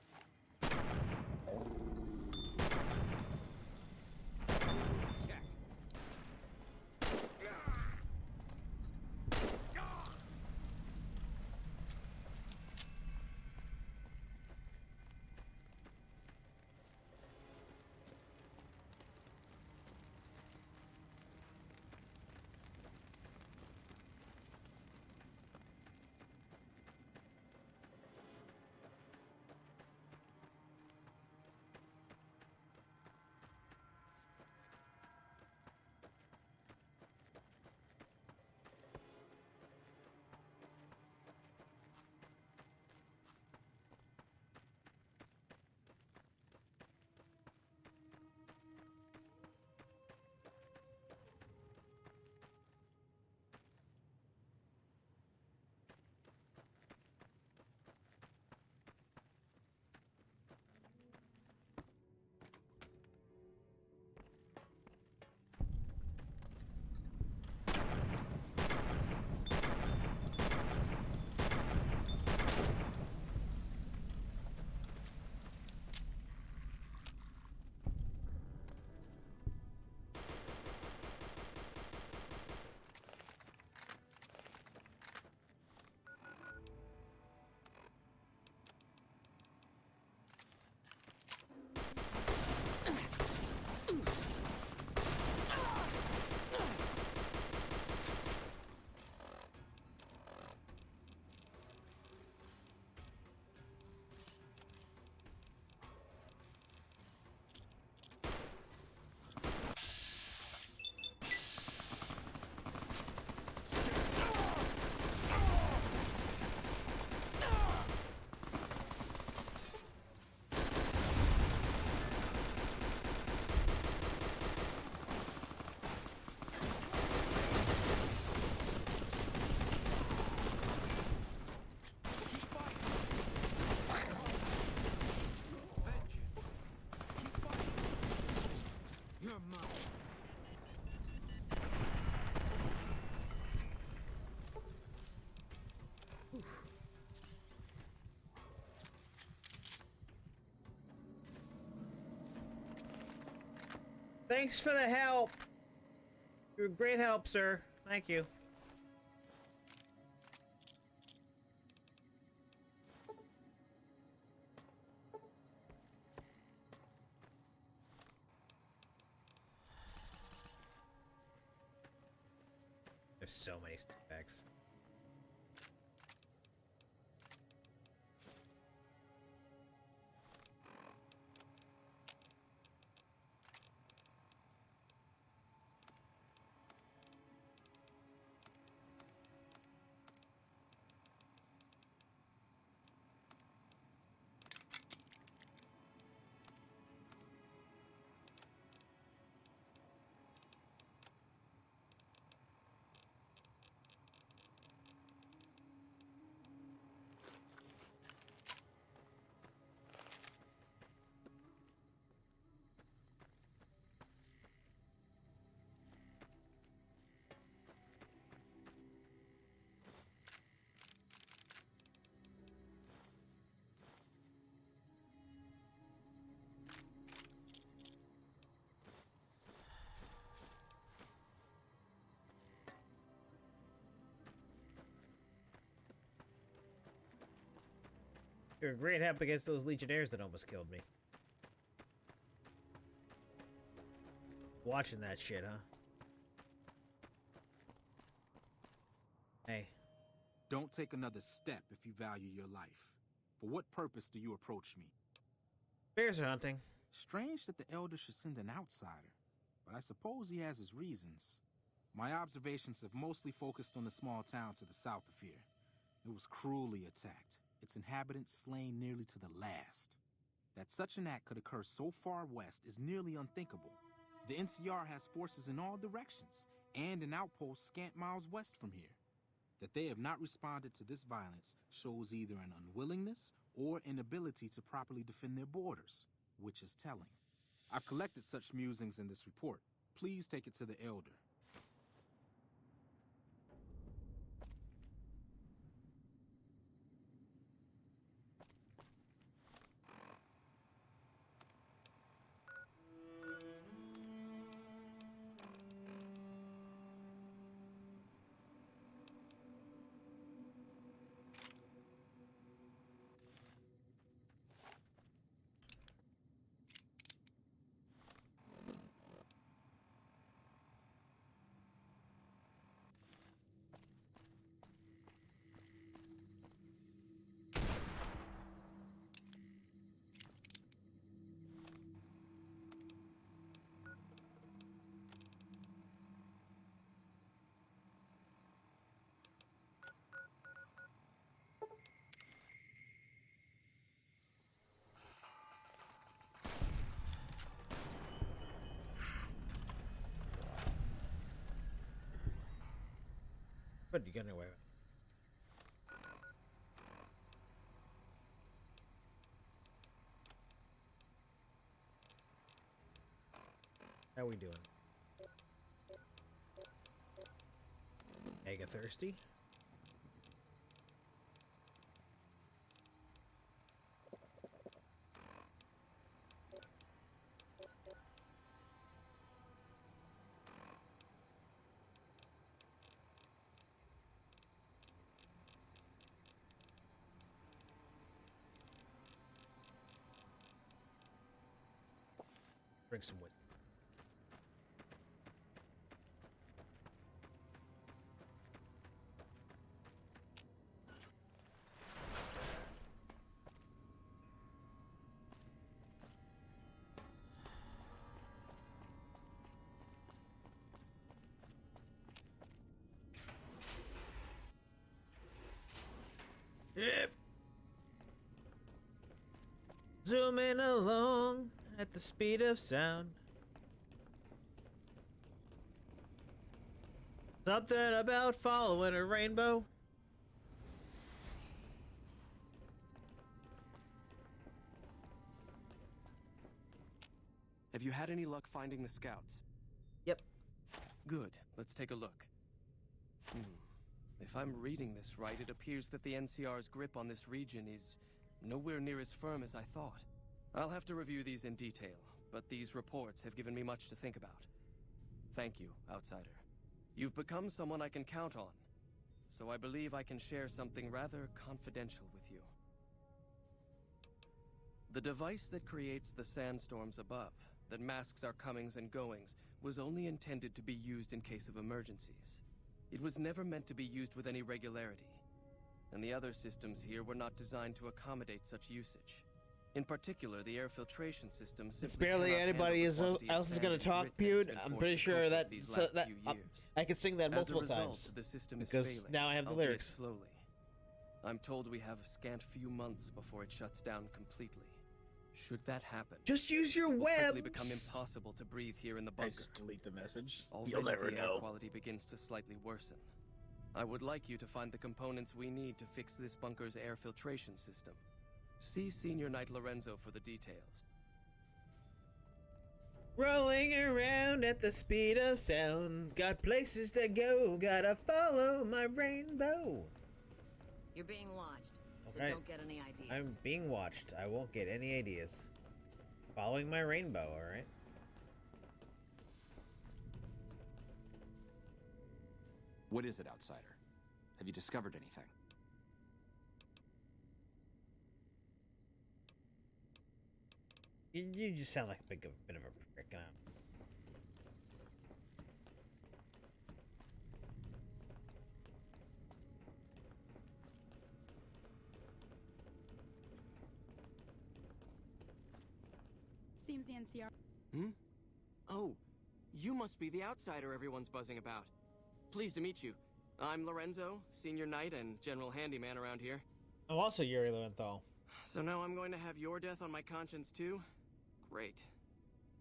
Thanks for the help. You're a great help, sir. Thank you. There's so many stacks. You're a great help against those Legionnaires that almost killed me. Watching that shit, huh? Hey. Don't take another step if you value your life. For what purpose do you approach me? Bears are hunting. Strange that the Elder should send an outsider, but I suppose he has his reasons. My observations have mostly focused on the small town to the south of here. It was cruelly attacked, its inhabitants slain nearly to the last. That such an act could occur so far west is nearly unthinkable. The NCR has forces in all directions, and an outpost scant miles west from here. That they have not responded to this violence shows either an unwillingness or inability to properly defend their borders, which is telling. I've collected such musings in this report. Please take it to the Elder. But you getting away with it. How we doing? Mega thirsty? Bring some wood. Yep. Zooming along at the speed of sound. Something about following a rainbow. Have you had any luck finding the scouts? Yep. Good. Let's take a look. If I'm reading this right, it appears that the NCR's grip on this region is nowhere near as firm as I thought. I'll have to review these in detail, but these reports have given me much to think about. Thank you, Outsider. You've become someone I can count on, so I believe I can share something rather confidential with you. The device that creates the sandstorms above, that masks our comings and goings, was only intended to be used in case of emergencies. It was never meant to be used with any regularity, and the other systems here were not designed to accommodate such usage. In particular, the air filtration system simply it's barely anybody else is going to talk, Pewd. I'm pretty sure that I could sing that multiple times the system because is failing, now I have the lyrics. Slowly. I'm told we have a scant few months before it shuts down completely. Should that happen, just use your webs. webs. Quickly become impossible to breathe here in the bunker. Just delete the message. Already You'll never the air know. quality begins to slightly worsen. I would like you to find the components we need to fix this bunker's air filtration system. See Senior Knight Lorenzo for the details. Rolling around at the speed of sound. Got places to go, gotta follow my rainbow. You're being watched, so Okay. don't get any ideas. I'm being watched. I won't get any ideas. Following my rainbow, alright? What is it, Outsider? Have you discovered anything? You just sound like a bit of a prick now. Seems the NCR. Hmm? Oh, you must be the outsider everyone's buzzing about. Pleased to meet you. I'm Lorenzo, senior knight and general handyman around here. I'm also Yuri Lowenthal. So now I'm going to have your death on my conscience too? Great.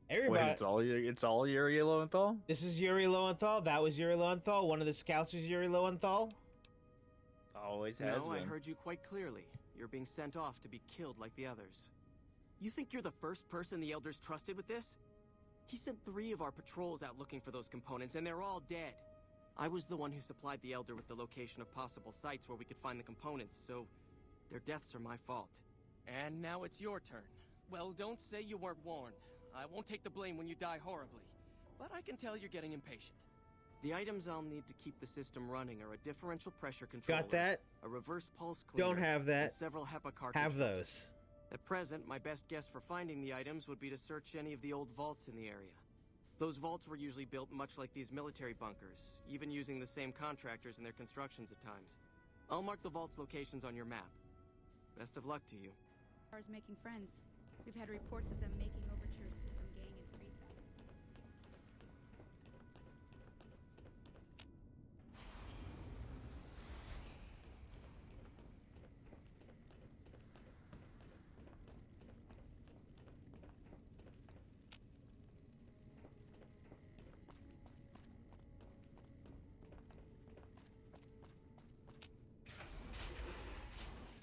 Everybody. Wait, it's all Yuri Lowenthal? This is Yuri Lowenthal. That was Yuri Lowenthal. One of the scouts was Yuri Lowenthal. Always has No, I been. heard you quite clearly. You're being sent off to be killed like the others. You think you're the first person the Elders trusted with this? He sent 3 of our patrols out looking for those components, and they're all dead. I was the one who supplied the Elder with the location of possible sites where we could find the components, so their deaths are my fault. And now it's your turn. Well, don't say you weren't warned. I won't take the blame when you die horribly, but I can tell you're getting impatient. The items I'll need to keep the system running are a differential pressure controller, Got that? a reverse pulse cleaner, Don't have that. and several HEPA cartridge Have filters. those. At present, my best guess for finding the items would be to search any of the old vaults in the area. Those vaults were usually built much like these military bunkers, even using the same contractors in their constructions at times. I'll mark the vault's locations on your map. Best of luck to you. Is making friends. We've had reports of them making overtures to some gang in Freeside.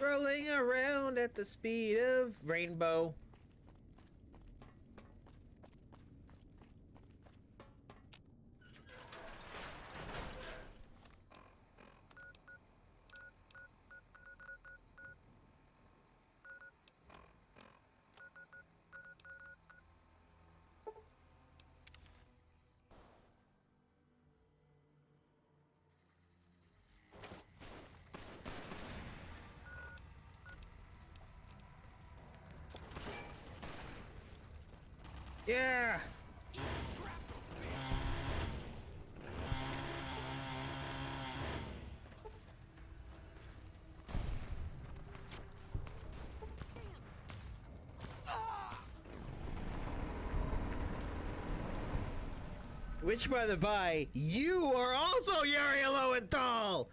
Rolling around at the speed of rainbow. Yeah. Which, by the by, you are also Yuri Lowenthal!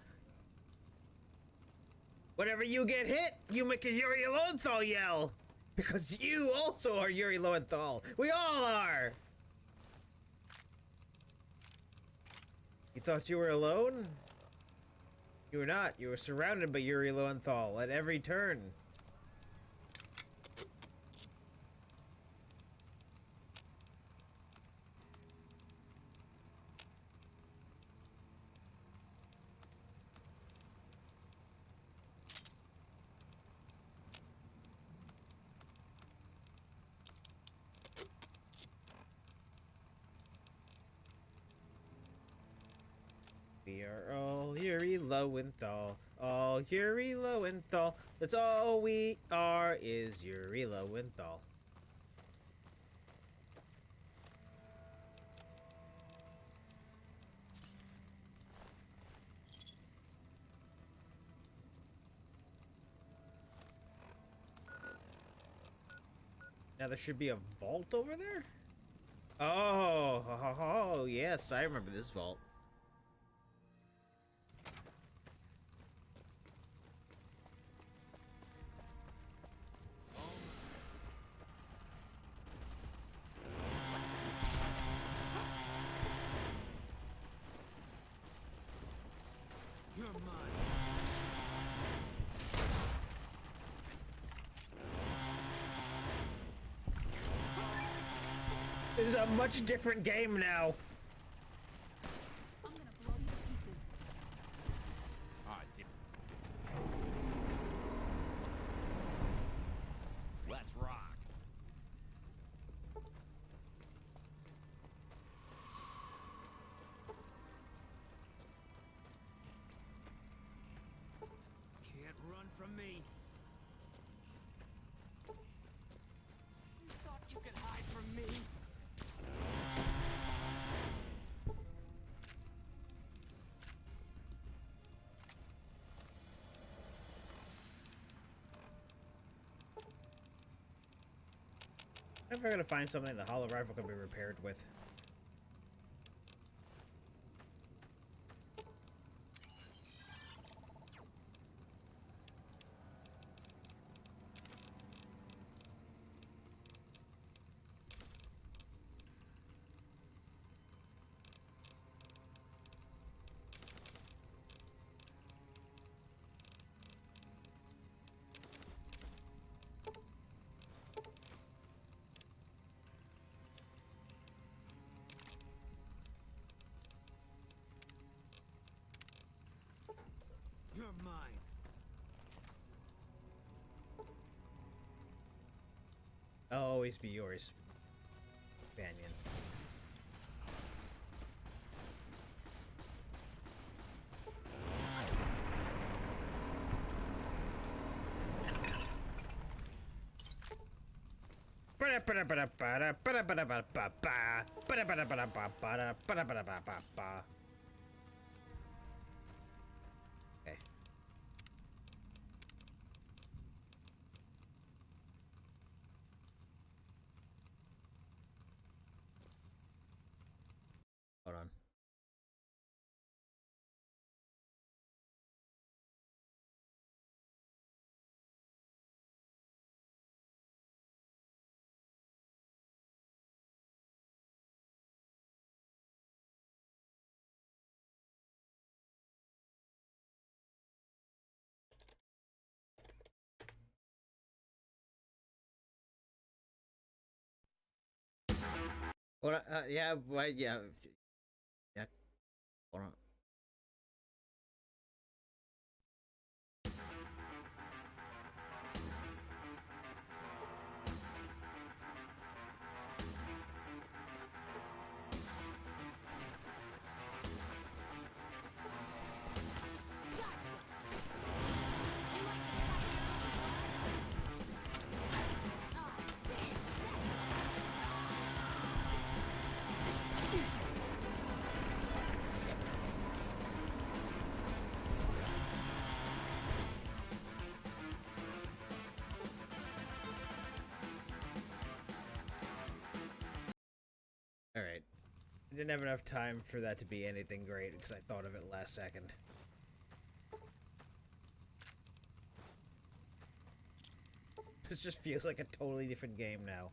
Whenever you get hit, you make a Yuri Lowenthal yell! Because you also are Yuri Lowenthal! We all are! You thought you were alone? You were not. You were surrounded by Yuri Lowenthal at every turn. We are all Yuri Lowenthal. All Yuri Lowenthal. That's all we are is Yuri Lowenthal. Now there should be a vault over there? Oh, yes, I remember this vault. You're mine. This is a much different game now. I'm gonna blow you to pieces. Ah, damn. Let's rock. Can't run from me. You thought I'm never gonna find something the hollow rifle can be repaired with. You're mine. I'll always be yours, companion. Okay. Hold on. What? Yeah. Why? Yeah. Yeah. Hold on. All right. I didn't have enough time for that to be anything great because I thought of it last second. This just feels like a totally different game now.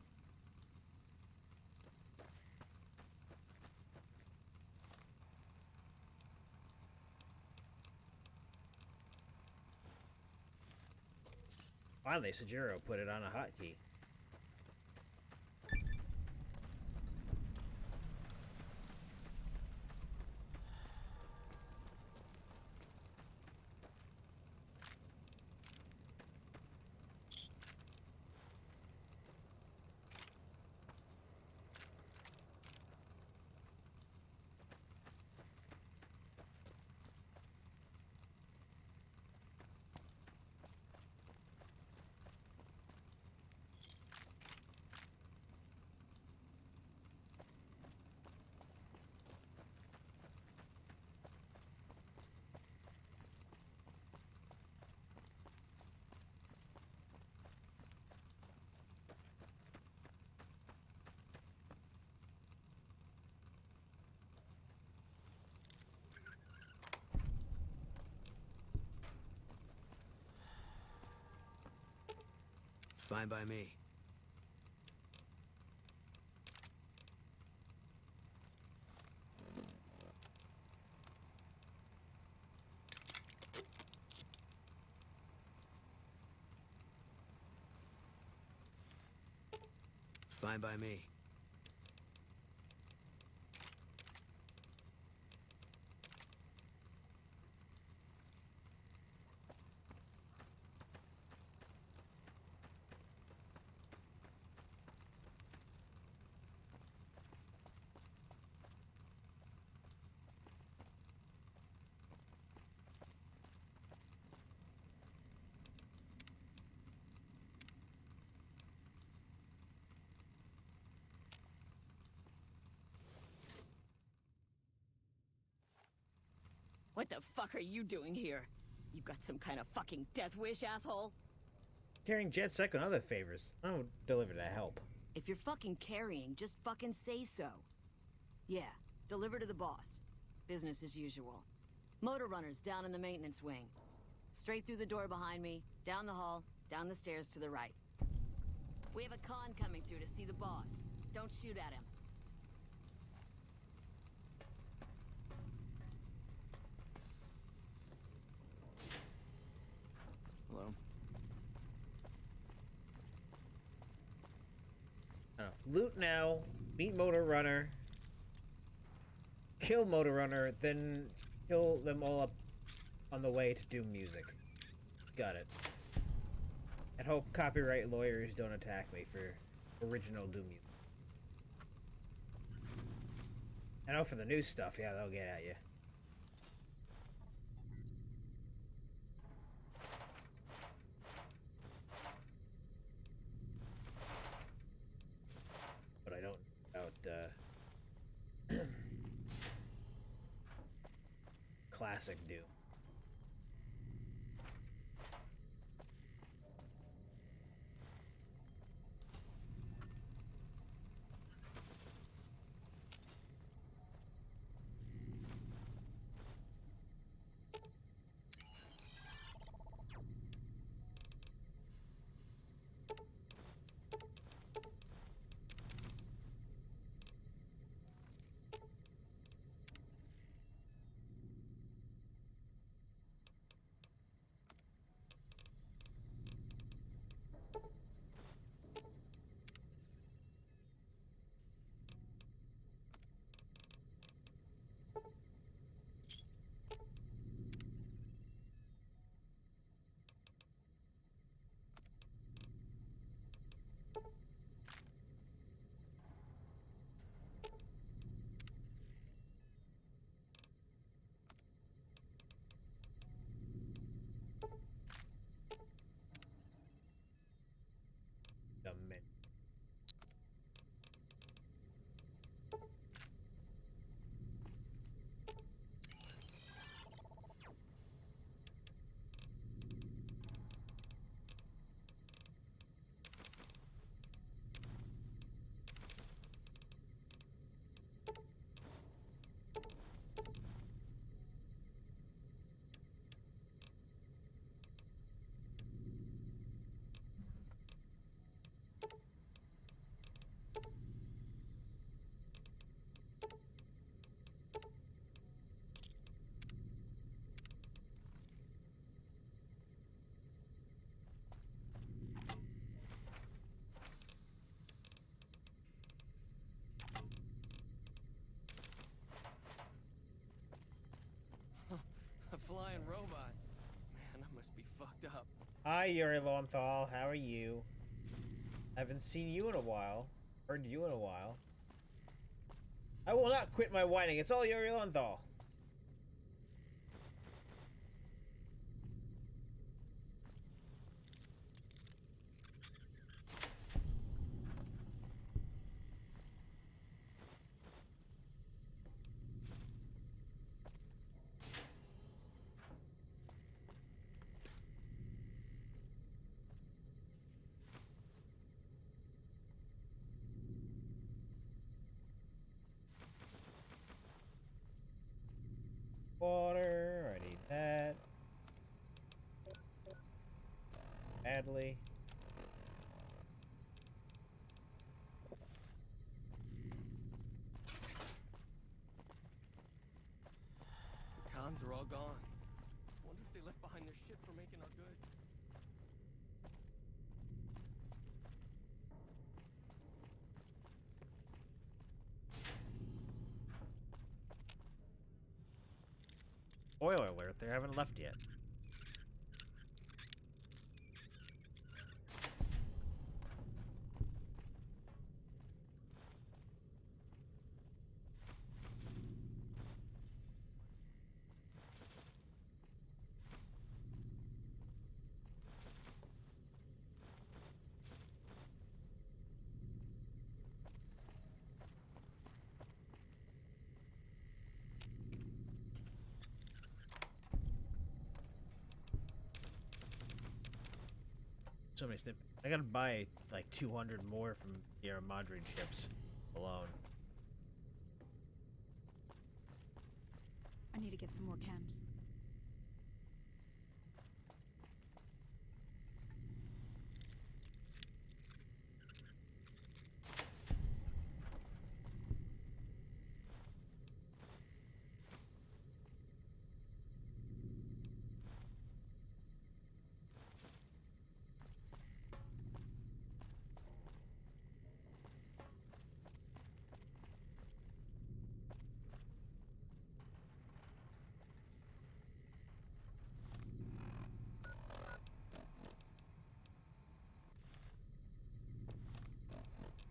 Finally, Sejiro put it on a hotkey. Fine by me. Fine by me. What the fuck are you doing here? You got some kind of fucking death wish, asshole? Carrying JetSec and other favors. I don't deliver to help. If you're fucking carrying, just fucking say so. Yeah, deliver to the boss. Business as usual. Motor runners down in the maintenance wing. Straight through the door behind me, down the hall, down the stairs to the right. We have a con coming through to see the boss. Don't shoot at him. Hello? Loot now, meet Motor Runner, kill Motor Runner, then kill them all up on the way to Doom Music. Got it. And hope copyright lawyers don't attack me for original Doom Music. I know for the new stuff, yeah, they'll get at you. But I don't know about classic Doom. Dumb men. A flying robot. Man, I must be fucked up. Hi, Yuri Lowenthal. How are you? I haven't seen you in a while. Heard you in a while. I will not quit my whining. It's all Yuri Lowenthal. Water, I need that. Badly. The cons are all gone. Wonder if they left behind their shit for making our goods. Spoiler alert, they haven't left yet. So many snippets. I gotta buy like 200 more from Sierra Madre ships alone. I need to get some more chems.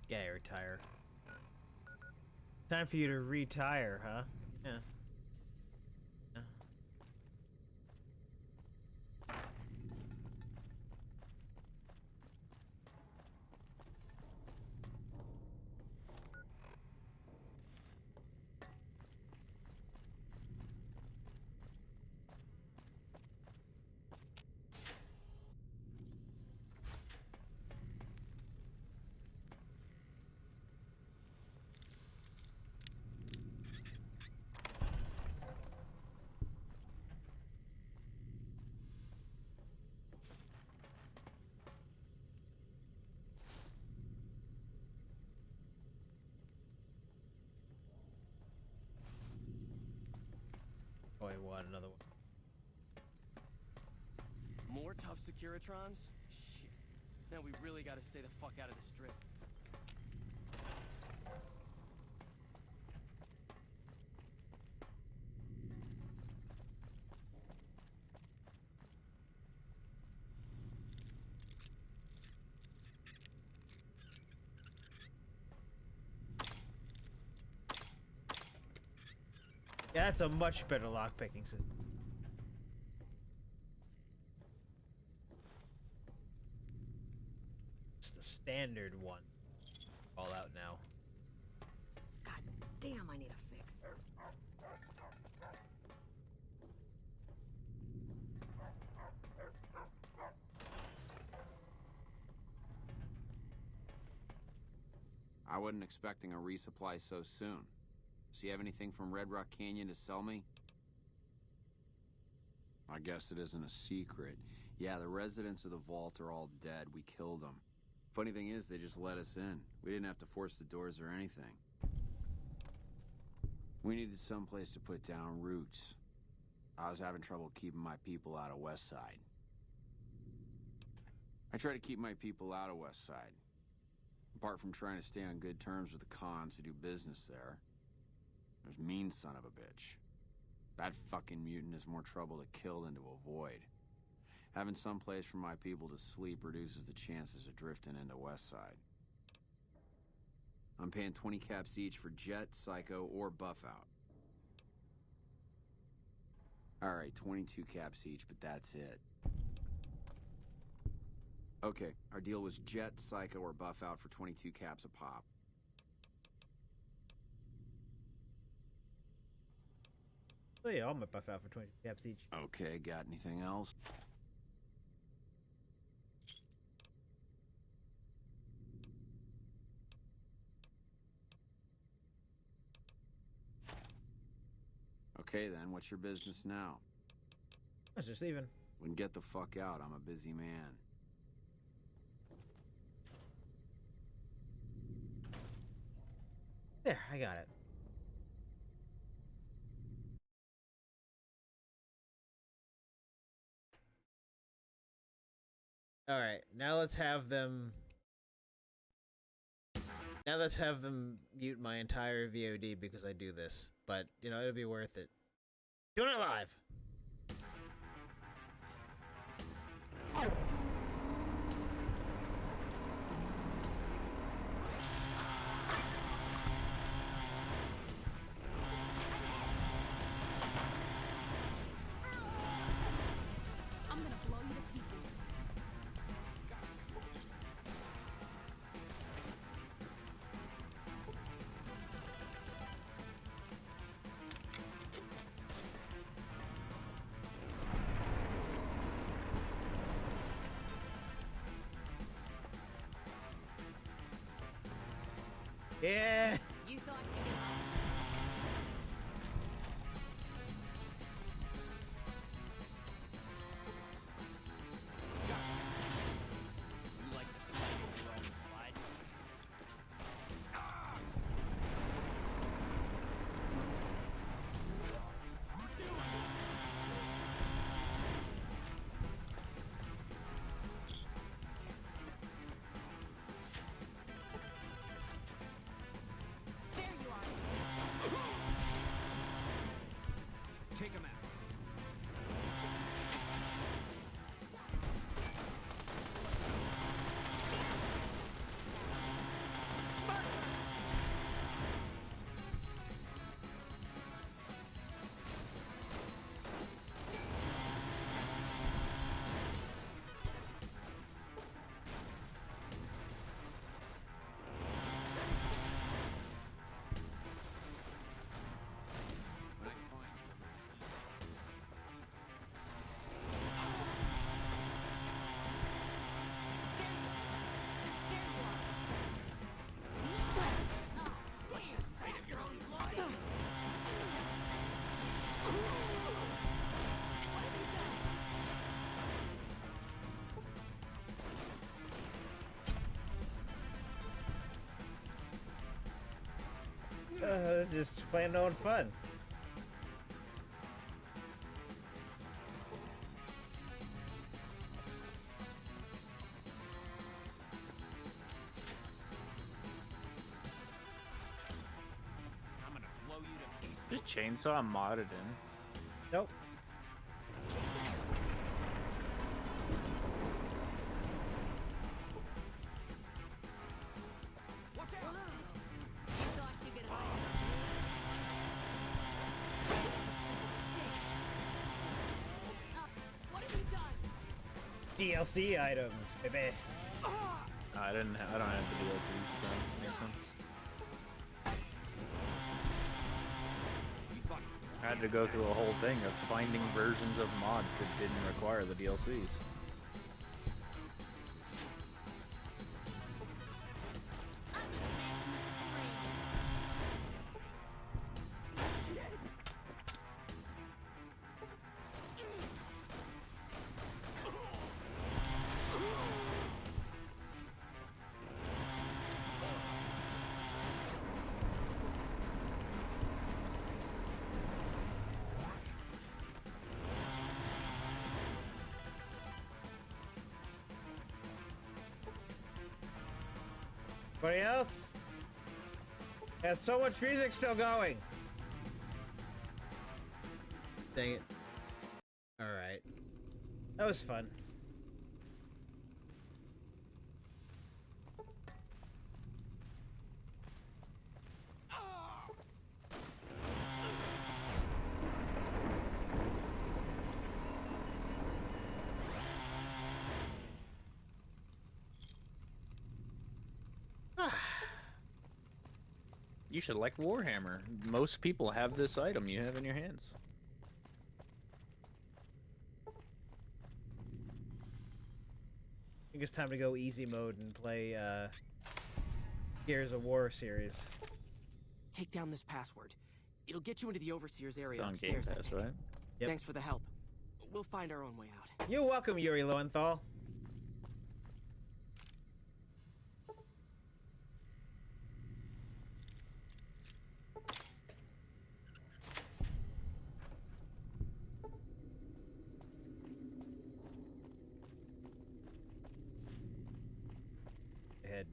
Yeah, retire. Time for you to retire, huh? Yeah. Yeah. Oh, I want another one. More tough Securitrons? Shit. Now we really gotta stay the fuck out of the strip. Yeah, that's a much better lockpicking system. It's the standard one. All out now. God damn, I need a fix. I wasn't expecting a resupply so soon. So you have anything from Red Rock Canyon to sell me? I guess it isn't a secret. Yeah, the residents of the vault are all dead. We killed them. Funny thing is, they just let us in. We didn't have to force the doors or anything. We needed someplace to put down roots. I was having trouble keeping my people out of West Side. I try to keep my people out of West Side. Apart from trying to stay on good terms with the cons who do business there. There's mean son of a bitch. That fucking mutant is more trouble to kill than to avoid. Having some place for my people to sleep reduces the chances of drifting into West Side. I'm paying 20 caps each for Jet, Psycho, or Buff Out. Alright, 22 caps each, but that's it. Okay, our deal was Jet, Psycho, or Buff Out for 22 caps a pop. Oh yeah, I'll buff out for 20 caps each. Okay, got anything else? Okay then, what's your business now? I was just leaving. Then get the fuck out, I'm a busy man. There, I got it. Alright, now let's have them... Now let's have them mute my entire VOD because I do this. But, you know, it'll be worth it. Doing it live! I'm gonna blow you to pieces. Yeah. You thought you could hide. You like the sight of your own blood? There you are. Take him out. This is just plain old fun. I'm gonna blow you to pieces. Just chainsaw modded in. Nope. Watch out! You thought you could hide. What have you done? DLC items, baby. I don't have the DLCs, so makes sense. I had to go through a whole thing of finding versions of mods that didn't require the DLCs. Anybody else? Got so much music still going. Dang it. Alright. That was fun. You should like Warhammer. Most people have this item you have in your hands. I think it's time to go easy mode and play Gears of War series. Take down this password. It'll get you into the Overseer's area It's on Game upstairs. I Pass, think. right? Yep. Thanks for the help. We'll find our own way out. You're welcome, Yuri Lowenthal. Head.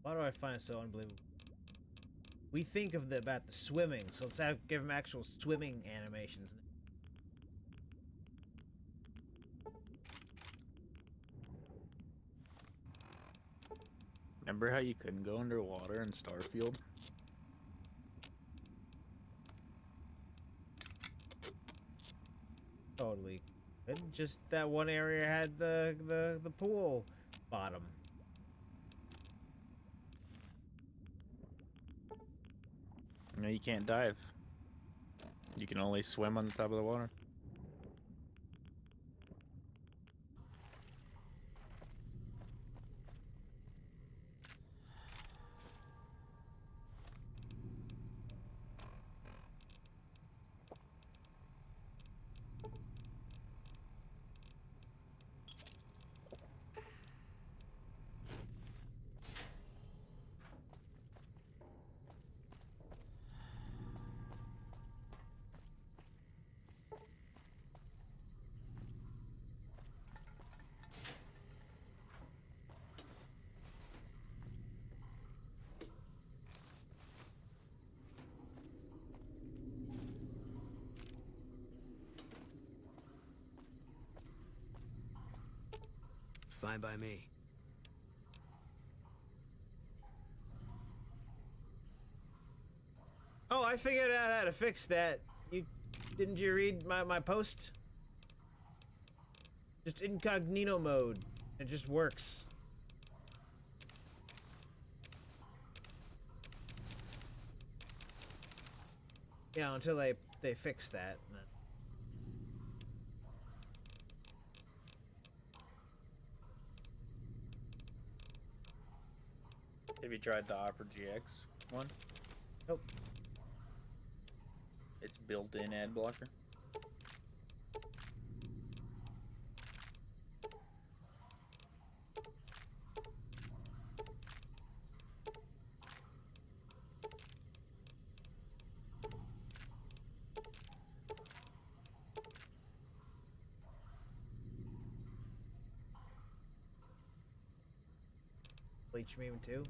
Why do I find it so unbelievable? We think of about the swimming, so let's give him actual swimming animations. Remember how you couldn't go underwater in Starfield? Totally. And just that one area had the pool bottom. No, you can't dive. You can only swim on the top of the water. Fine by me. Oh, I figured out how to fix that. Didn't you read my post? Just incognito mode. It just works. Yeah, until they fix that. Have you tried the Opera GX one? Nope. It's built-in ad blocker. Bleach meme too.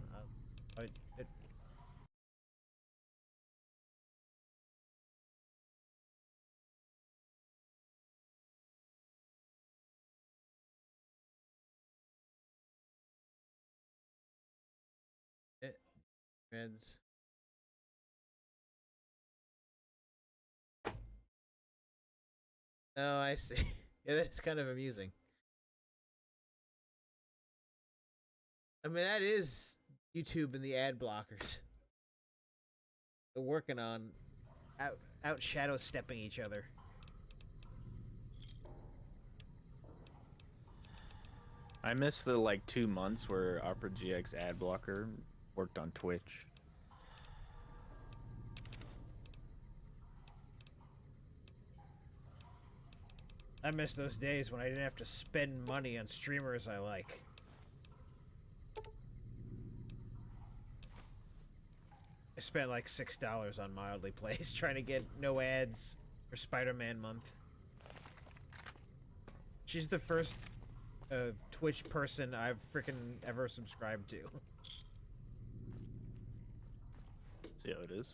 Reds. Oh, I see. Yeah, that's kind of amusing. I mean, that is YouTube and the ad blockers. They're working on out shadow stepping each other. I missed the like 2 months where Opera GX ad blocker worked on Twitch. I miss those days when I didn't have to spend money on streamers I like. I spent like $6 on Mildly Plays trying to get no ads for Spider-Man month. She's the first Twitch person I've freaking ever subscribed to. See how it is.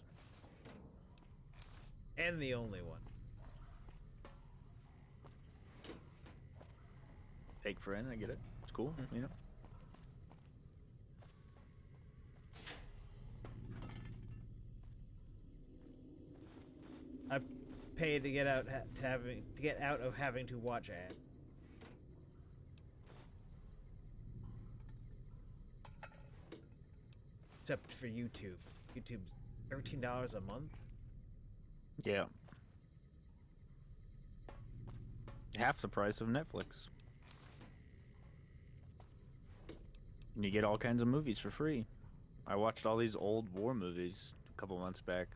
And the only one. Fake friend, I get it. It's cool, you know. I paid to get out of having to watch ad. Except for YouTube. YouTube's $13 a month. Yeah. Half the price of Netflix. And you get all kinds of movies for free. I watched all these old war movies a couple months back.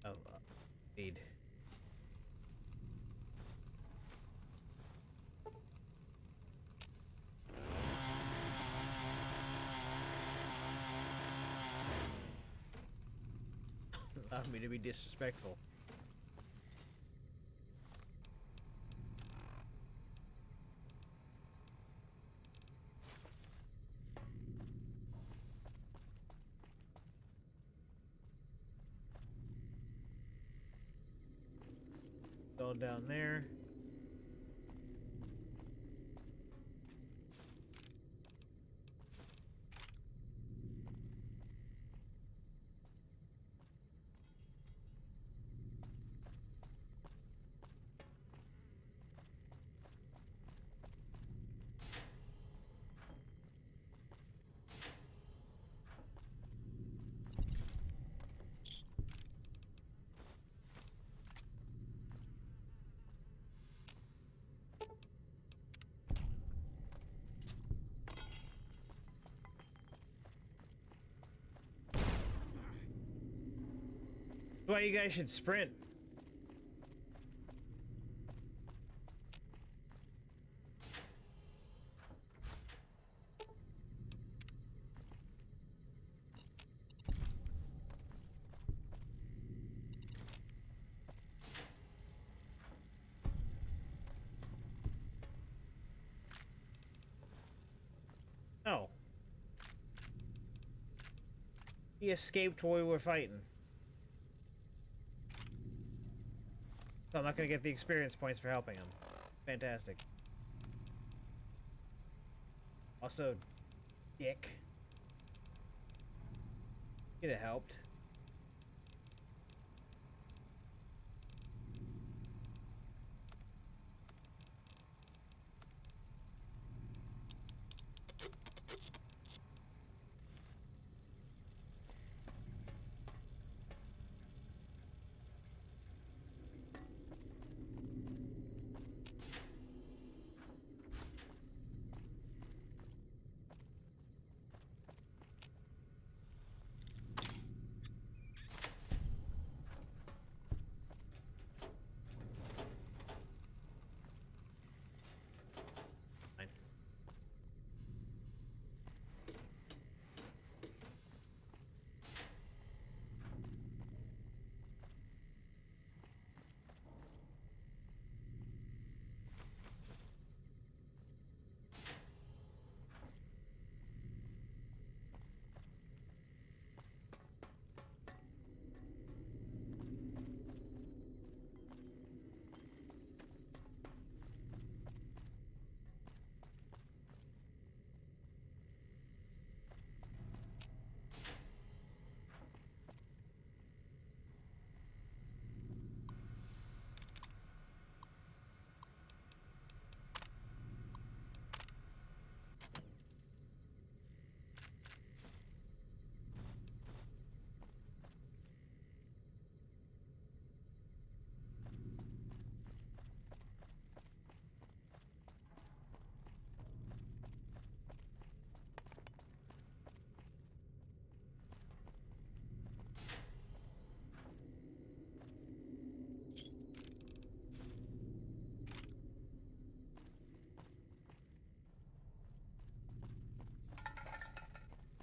Oh, need. Allow me to be disrespectful. All down there. That's why you guys should sprint. No. He escaped while we were fighting. So I'm not gonna get the experience points for helping him. Fantastic. Also, dick. Could have helped.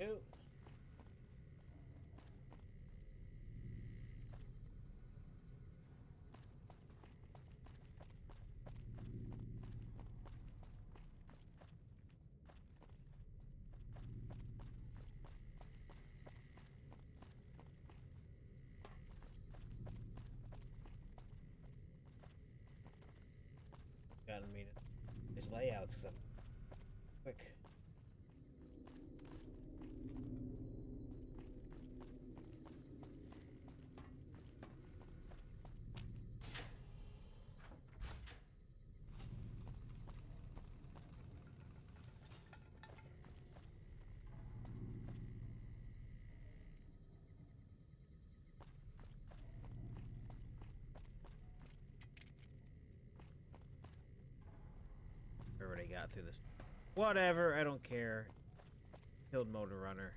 Ew. Gotta mean it. His layouts, because I'm quick. Already got through this. Whatever, I don't care. Killed Motor Runner.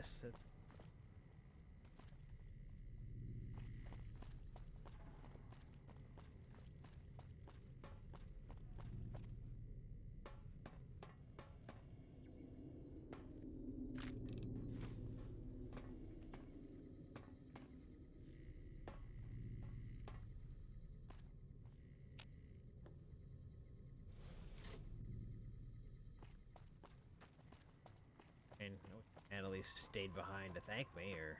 guess. And Annalise stayed behind to thank me, or...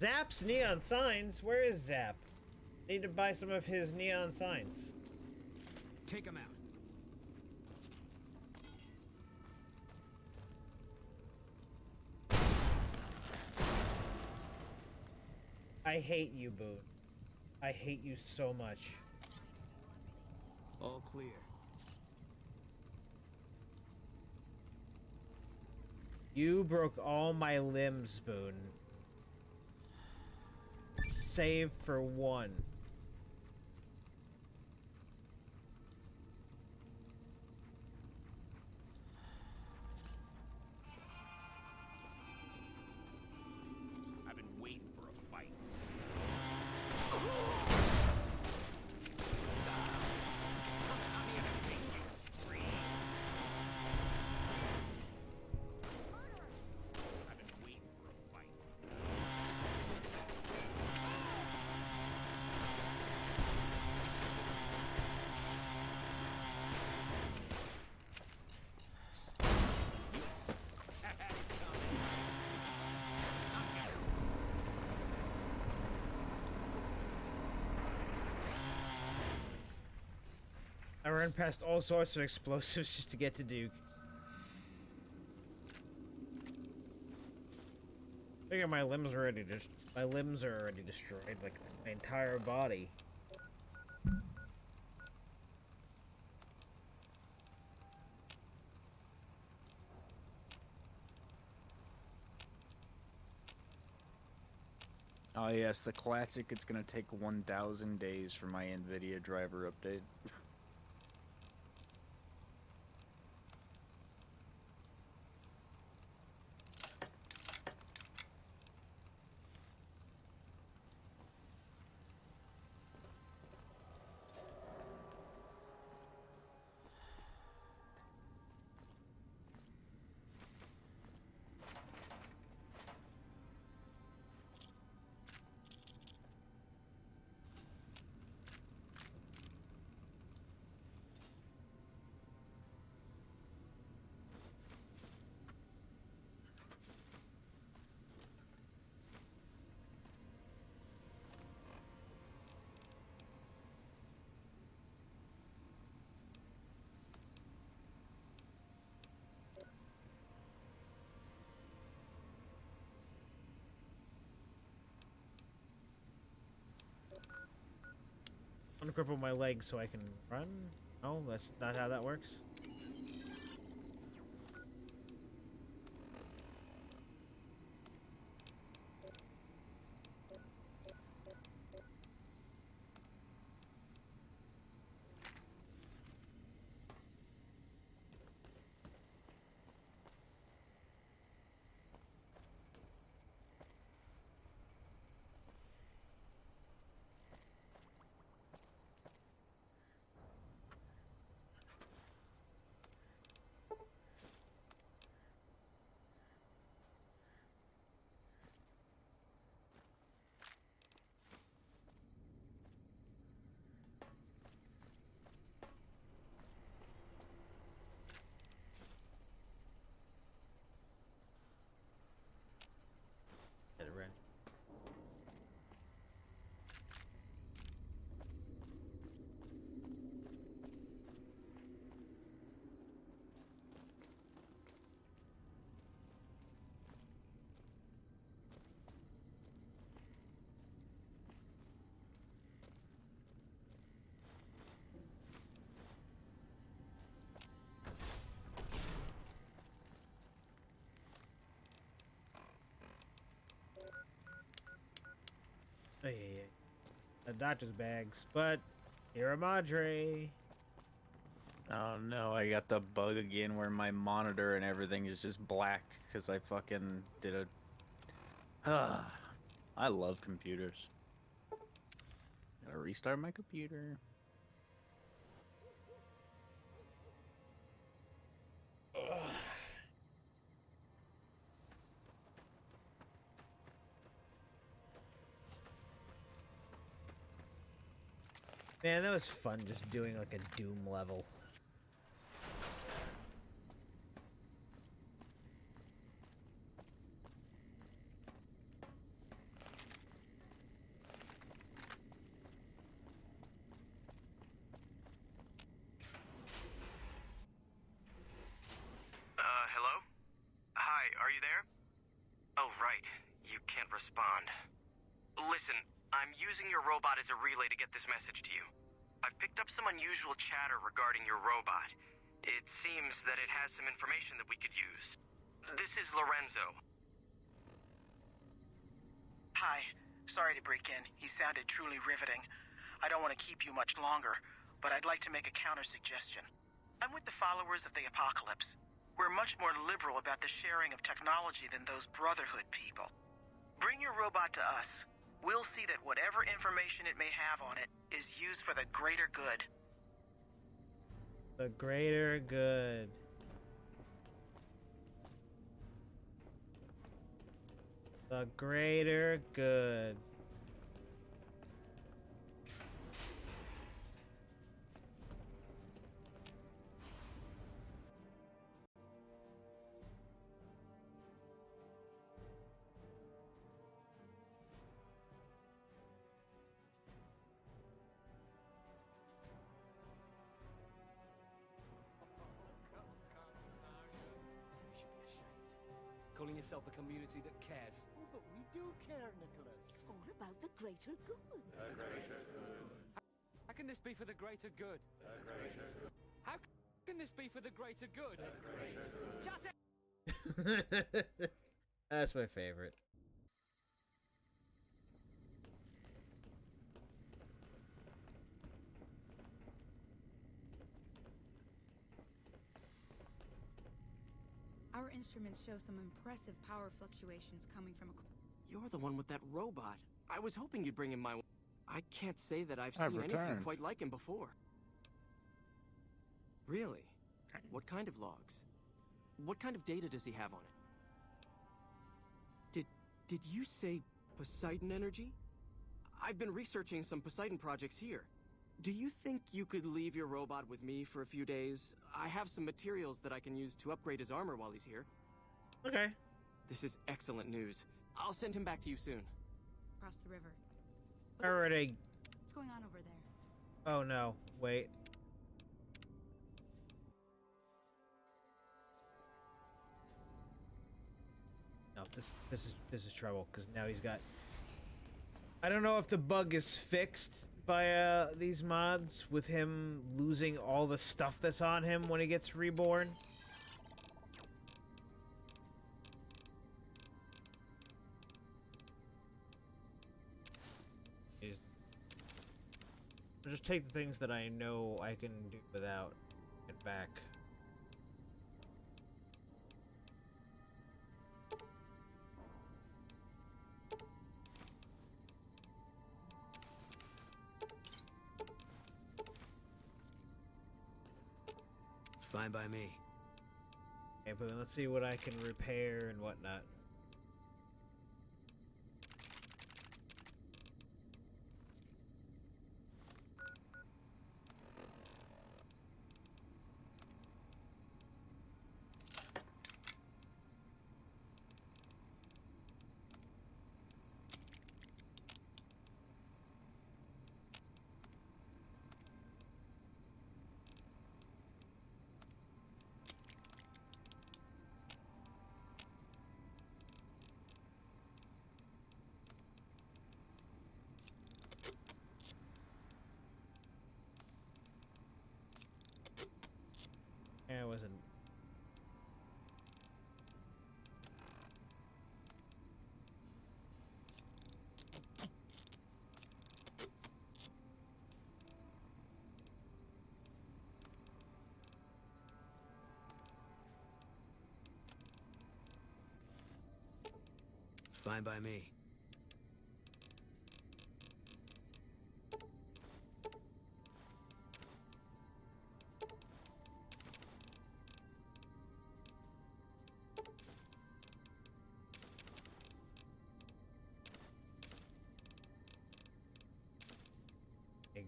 Zap's neon signs? Where is Zap? Need to buy some of his neon signs. Take him out. I hate you, Boone. I hate you so much. All clear. You broke all my limbs, Boone. Save for one. I've been waiting for a fight. I've been waiting for a fight. I ran past all sorts of explosives just to get to Duke. Figure my limbs are already destroyed, like my entire body. Oh yes, the classic. It's gonna take 1,000 days for my NVIDIA driver update. Uncripple my legs so I can run? No, that's not how that works. yeah, yeah. The doctor's bags, but you're a Madre. Oh no, I got the bug again where my monitor and everything is just black because I fucking did a... I love computers. Gotta restart my computer. Ugh. Man, that was fun just doing like a Doom level. Hello? Hi, are you there? Oh, right. You can't respond. Listen, I'm using your robot as a relay to get this message to you. I've picked up some unusual chatter regarding your robot. It seems that it has some information that we could use. This is Lorenzo. Hi. Sorry to break in. He sounded truly riveting. I don't want to keep you much longer, but I'd like to make a counter-suggestion. I'm with the followers of the Apocalypse. We're much more liberal about the sharing of technology than those Brotherhood people. Bring your robot to us. We'll see that whatever information it may have on it is used for the greater good. The greater good. The greater good. Calling yourself a community that cares. Oh, but we do care, Nicholas. It's all about the greater good. How can this be for the greater good? How can this be for the greater good? Shut it! That's my favorite. Our instruments show some impressive power fluctuations coming from a... You're the one with that robot. I was hoping you'd bring him my way. I can't say that I've I've seen anything returned. quite like him before. Really? What kind of logs? What kind of data does he have on it? Did you say Poseidon energy? I've been researching some Poseidon projects here. Do you think you could leave your robot with me for a few days? I have some materials that I can use to upgrade his armor while he's here. Okay. This is excellent news. I'll send him back to you soon. across the river. Already. What's going on over there? Oh no! Wait. No, this is trouble because now he's got. I don't know if the bug is fixed by these mods with him losing all the stuff that's on him when he gets reborn. I'll just take the things that I know I can do without it back. Fine by me. Okay, but let's see what I can repair and whatnot. Fine by me.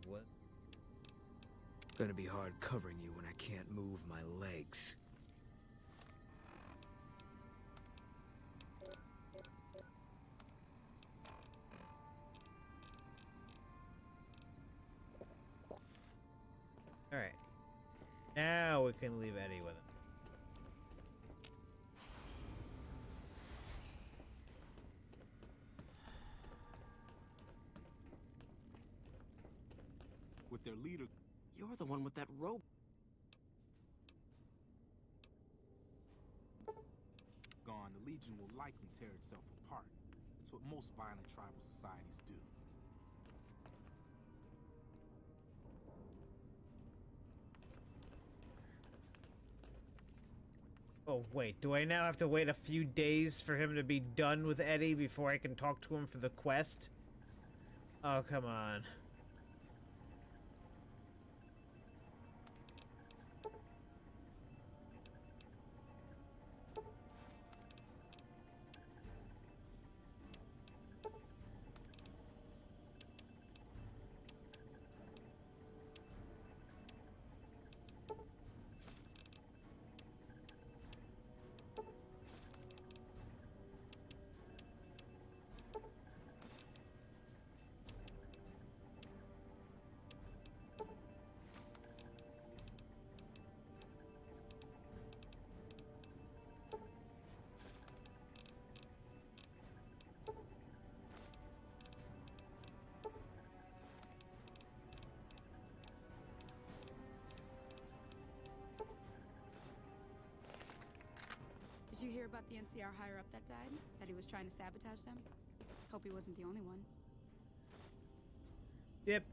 What? Gonna be hard covering you when I can't move my legs. Alright. Now we can leave Eddie with him. With their leader... You're the one with that rope. Gone, the Legion will likely tear itself apart. It's what most violent tribal societies do. Oh, wait. Do I now have to wait a few days for him to be done with Eddie before I can talk to him for the quest? Oh, come on. Did you hear about the NCR higher-up that died? That he was trying to sabotage them? Hope he wasn't the only one. Yep.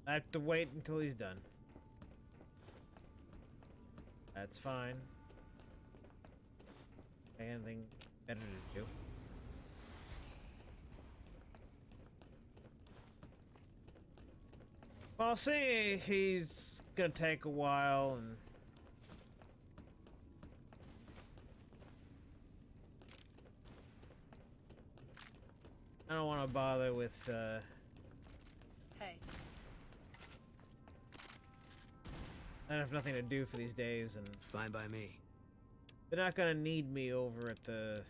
I have to wait until he's done. That's fine. Anything better to do. Well, see, he's gonna take a while, and I don't want to bother with, Hey. I have nothing to do for these days, and Fine by me. they're not gonna need me over at the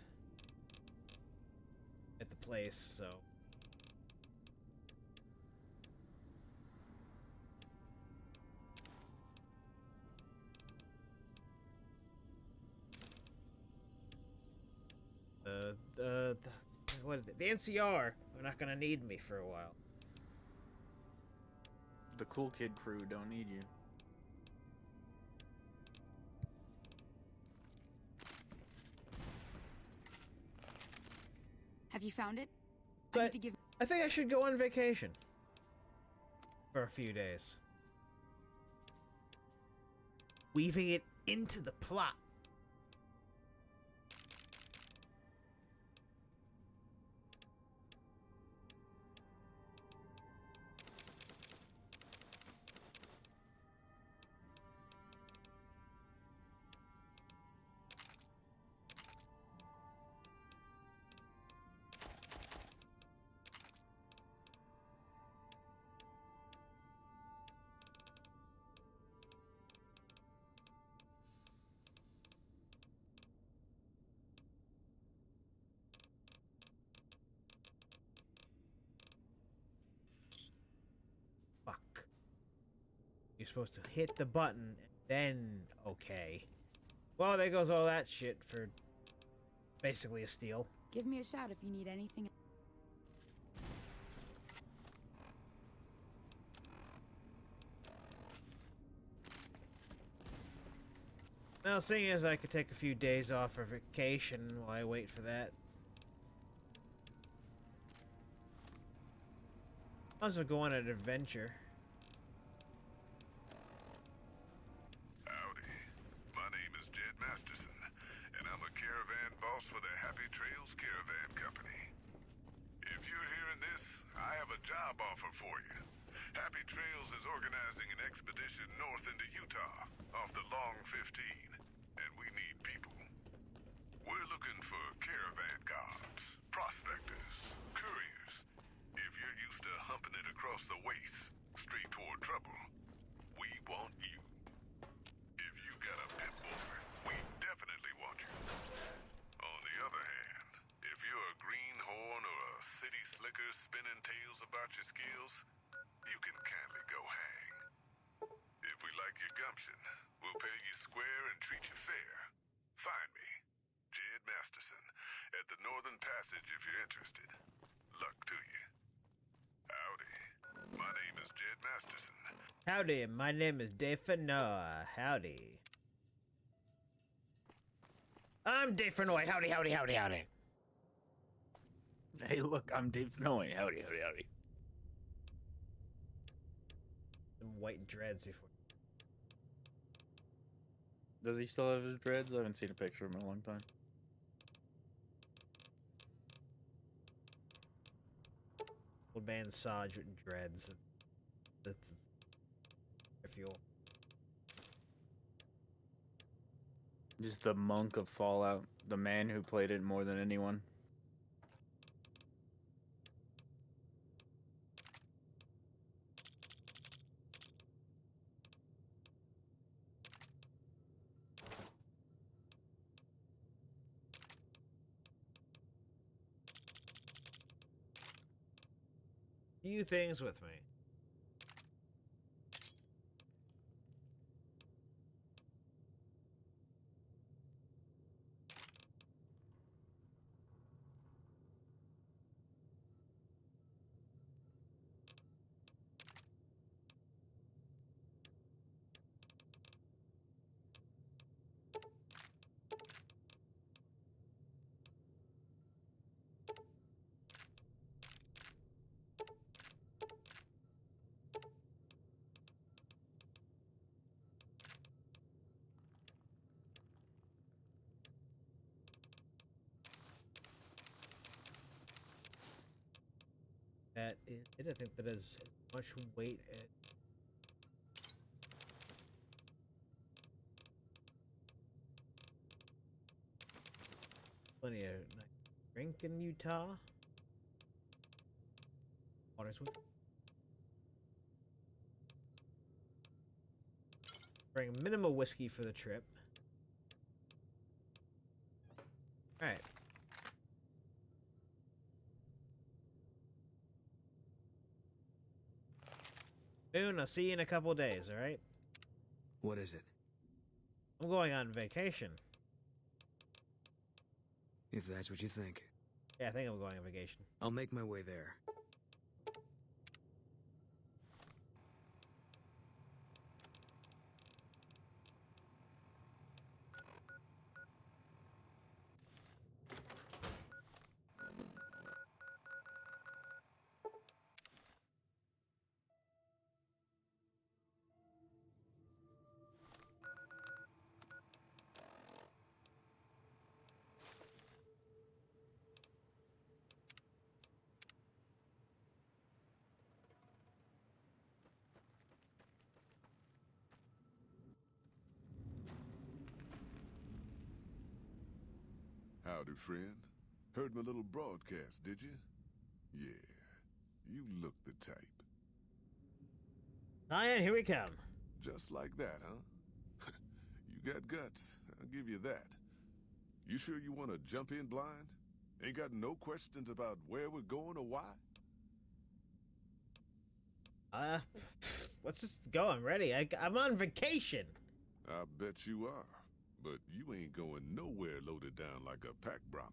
place, so. What is it? The NCR are not gonna need me for a while. The cool kid crew don't need you. Have you found it? So I need to give... I think I should go on vacation for a few days. Weaving it into the plot. You're supposed to hit the button, and then okay. Well, there goes all that shit for basically a steal. Give me a shout if you need anything. Now, seeing as I could take a few days off for vacation while I wait for that. I'll also go on an adventure. Howdy. My name is Jed Masterson, and I'm a caravan boss for for the Happy Trails Caravan Company. If you're hearing this, I have a job offer for you. Happy Trails is organizing an expedition north into Utah, off the Long 15, and we need people. We're looking for caravan guards, prospectors, couriers. If you're used to humping it across the waste, straight toward trouble, we want you. If you got a pit bull, we definitely want you. On the other hand, if you're a greenhorn or a city slicker spinning tales about your skills, you can kindly go hang. If we like your gumption, we'll pay you square and treat you fair. Find me, Jed Masterson, at the Northern Passage if you're interested. Luck to you. Howdy. My name is Jed Masterson. Howdy, my name is Dave Fanoa. Howdy. I'm Dave Fanoy. Howdy, howdy, howdy, howdy. Hey, look, I'm Dave Fanoy. Howdy, howdy, howdy. Some white dreads before. Does he still have his dreads? I haven't seen a picture of him in a long time. Old man Saj with dreads. That's their fuel. Just the monk of Fallout. The man who played it more than anyone. Few things with me. That is it. I think that is as much weight as plenty of nice drink in Utah. Water's with. Bring minimal whiskey for the trip. All right. Boone, I'll see you in a couple of days, alright? What is it? I'm going on vacation. If that's what you think. Yeah, I think I'm going on vacation. I'll make my way there. Howdy, friend. Heard my little broadcast, did you? Yeah, you look the type. Cyan, here we come. Just like that, huh? You got guts, I'll give you that. You sure you want to jump in blind? Ain't got no questions about where we're going or why? Let's just go. I'm ready. I'm on vacation. I bet you are. But you ain't going nowhere loaded down like a pack Brahmin.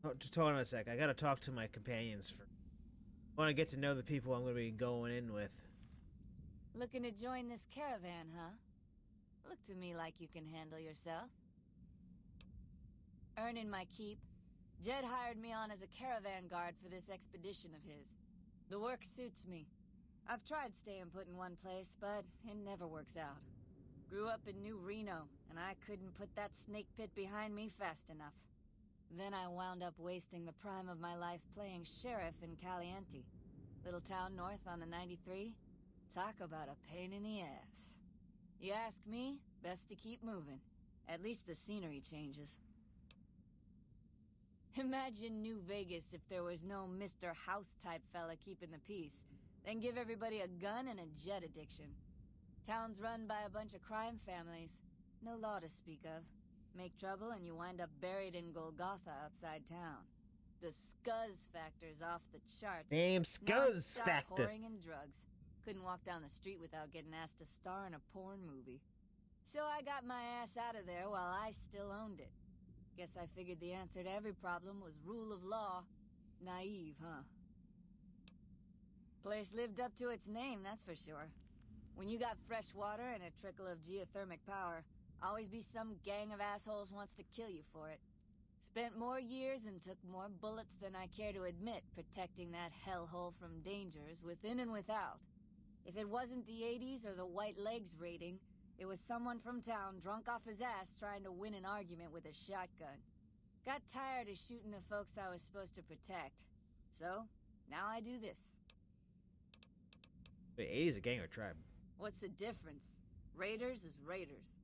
Oh, just hold on a sec. I gotta talk to my companions first. I want to get to know the people I'm gonna be going in with. Looking to join this caravan, huh? Look to me like you can handle yourself. Earning my keep. Jed hired me on as a caravan guard for this expedition of his. The work suits me. I've tried staying put in one place, but it never works out. Grew up in New Reno, and I couldn't put that snake pit behind me fast enough. Then I wound up wasting the prime of my life playing sheriff in Caliente. Little town north on the 93. Talk about a pain in the ass. You ask me, best to keep moving. At least the scenery changes. Imagine New Vegas if there was no Mr. House-type fella keeping the peace. Then give everybody a gun and a jet addiction. Town's run by a bunch of crime families. No law to speak of. Make trouble and you wind up buried in Golgotha outside town. The scuzz factor's off the charts. Name Scuzz Non-stop Factor. Whoring and drugs. Couldn't walk down the street without getting asked to star in a porn movie. So I got my ass out of there while I still owned it. Guess I figured the answer to every problem was rule of law. Naive, huh? Place lived up to its name, that's for sure. When you got fresh water and a trickle of geothermic power, always be some gang of assholes wants to kill you for it. Spent more years and took more bullets than I care to admit protecting that hellhole from dangers within and without. If it wasn't the 80s or the white legs raiding, it was someone from town drunk off his ass trying to win an argument with a shotgun. Got tired of shooting the folks I was supposed to protect. So, now I do this. Wait, 80's a gang or tribe? What's the difference? Raiders is raiders.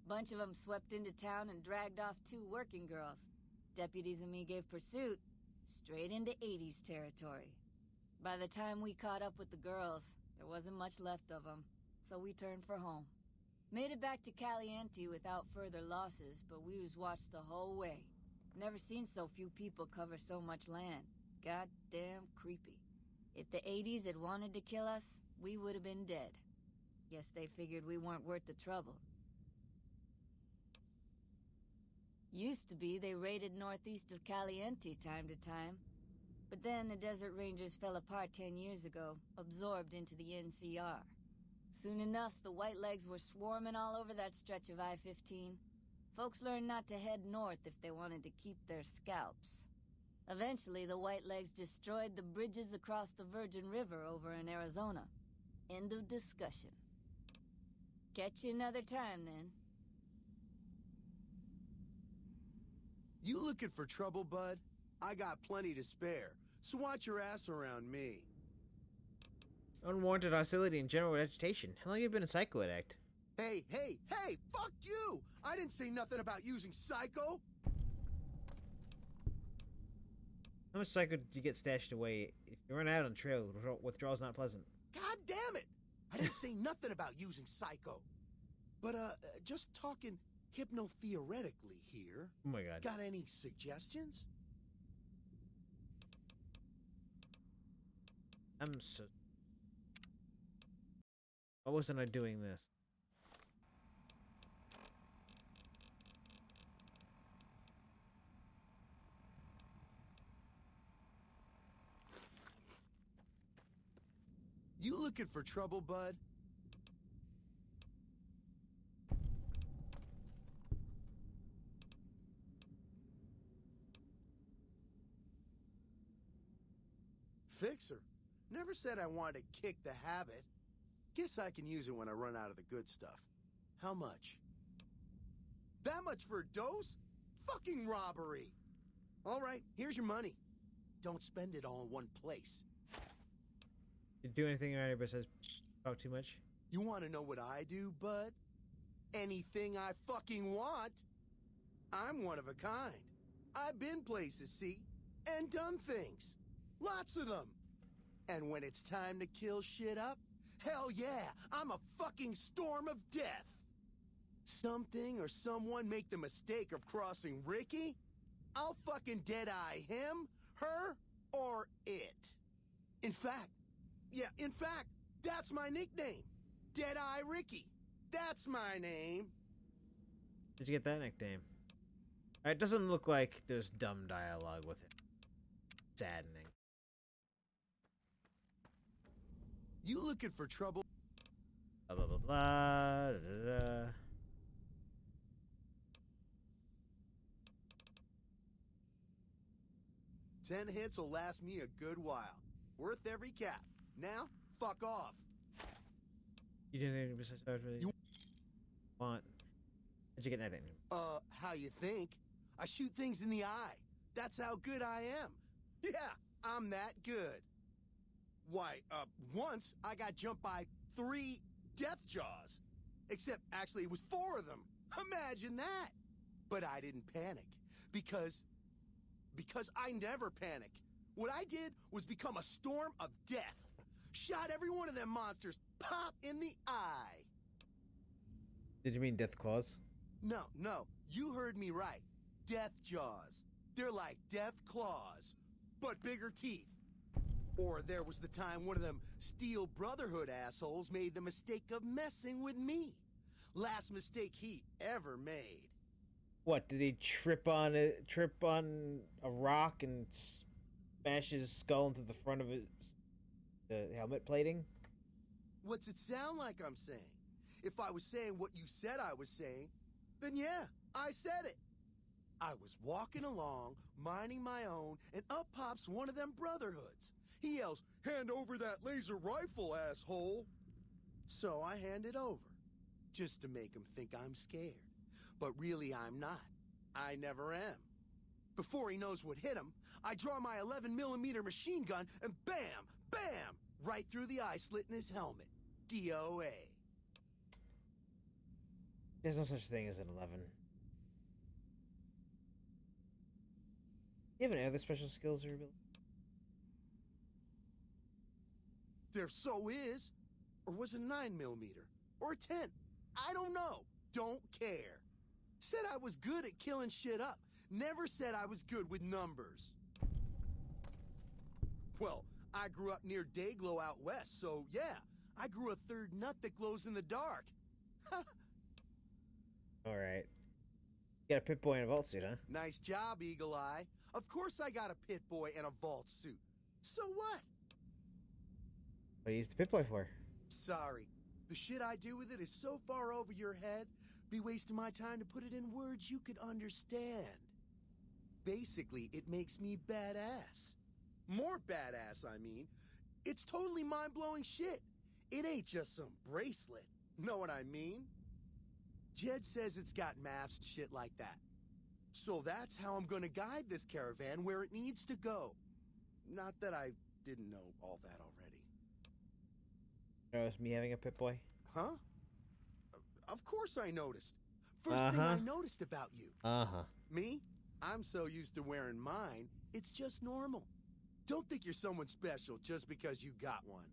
Bunch of them swept into town and dragged off 2 working girls. Deputies and me gave pursuit, straight into 80s territory. By the time we caught up with the girls, there wasn't much left of them, so we turned for home. Made it back to Caliente without further losses, but we was watched the whole way. Never seen so few people cover so much land. Goddamn creepy. If the 80s had wanted to kill us, we would have been dead. Guess they figured we weren't worth the trouble. Used to be they raided northeast of Caliente time to time. But then the Desert Rangers fell apart 10 years ago, absorbed into the NCR. Soon enough, the Whitelegs were swarming all over that stretch of I-15. Folks learned not to head north if they wanted to keep their scalps. Eventually, the Whitelegs destroyed the bridges across the Virgin River over in Arizona. End of discussion. Catch you another time, then. You looking for trouble, bud? I got plenty to spare, so watch your ass around me. Unwarranted hostility and general agitation. How long have you been a psycho addict? Hey, fuck you! I didn't say nothing about using psycho! How much psycho did you get stashed away? If you run out on trail, withdrawal's not pleasant. God damn it! I didn't say nothing about using psycho. But, just talking hypno-theoretically here. Oh my god. Got any suggestions? I'm so... Why wasn't I doing this? You looking for trouble, bud? Fixer. Never said I wanted to kick the habit. Guess I can use it when I run out of the good stuff. How much? That much for a dose? Fucking robbery! All right, here's your money. Don't spend it all in one place. Did you do anything around here besides talk too much? You want to know what I do, bud? Anything I fucking want. I'm one of a kind. I've been places, see? And done things. Lots of them. And when it's time to kill shit up, hell yeah, I'm a fucking storm of death. Something or someone make the mistake of crossing Ricky, I'll fucking dead-eye him, her, or it. In fact, that's my nickname. Dead-Eye Ricky. That's my name. Did you get that nickname? It doesn't look like there's dumb dialogue with it. Saddening. You looking for trouble? Blah, blah, blah, blah, da, da, da. Ten hits will last me a good while. Worth every cap. Now, fuck off. You didn't anything besides talk to me? Want? How'd you get that in? How you think? I shoot things in the eye. That's how good I am. Yeah, I'm that good. Why, once I got jumped by 3 death jaws. Except, actually, it was 4 of them. Imagine that! But I didn't panic. Because I never panic. What I did was become a storm of death. Shot every one of them monsters pop in the eye. Did you mean death claws? No, you heard me right. Death jaws. They're like death claws, but bigger teeth. Or there was the time one of them Steel Brotherhood assholes made the mistake of messing with me. Last mistake he ever made. What, did he trip on a rock and smash his skull into the front of the helmet plating? What's it sound like I'm saying? If I was saying what you said I was saying, then yeah, I said it. I was walking along, minding my own, and up pops one of them Brotherhoods. He yells, "Hand over that laser rifle, asshole!" So I hand it over, just to make him think I'm scared. But really I'm not. I never am. Before he knows what hit him, I draw my 11mm machine gun and bam, bam, right through the eye slit in his helmet. DOA. There's no such thing as an 11. You have any other special skills or abilities? There so is. Or was it 9mm? Or a 10? I don't know. Don't care. Said I was good at killing shit up. Never said I was good with numbers. Well, I grew up near Dayglow out west, so yeah. I grew a third nut that glows in the dark. Alright. You got a Pit-Boy and a vault suit, huh? Nice job, Eagle Eye. Of course I got a Pit-Boy and a vault suit. So what? What do you use the Pit-Boy for? Sorry. The shit I do with it is so far over your head, be wasting my time to put it in words you could understand. Basically, it makes me badass. More badass, I mean. It's totally mind-blowing shit. It ain't just some bracelet. Know what I mean? Jed says it's got maps and shit like that. So that's how I'm gonna guide this caravan where it needs to go. Not that I didn't know all that already. Notice me having a Pit-Boy? Huh? Of course I noticed. First thing I noticed about you. Me? I'm so used to wearing mine, it's just normal. Don't think you're someone special just because you got one.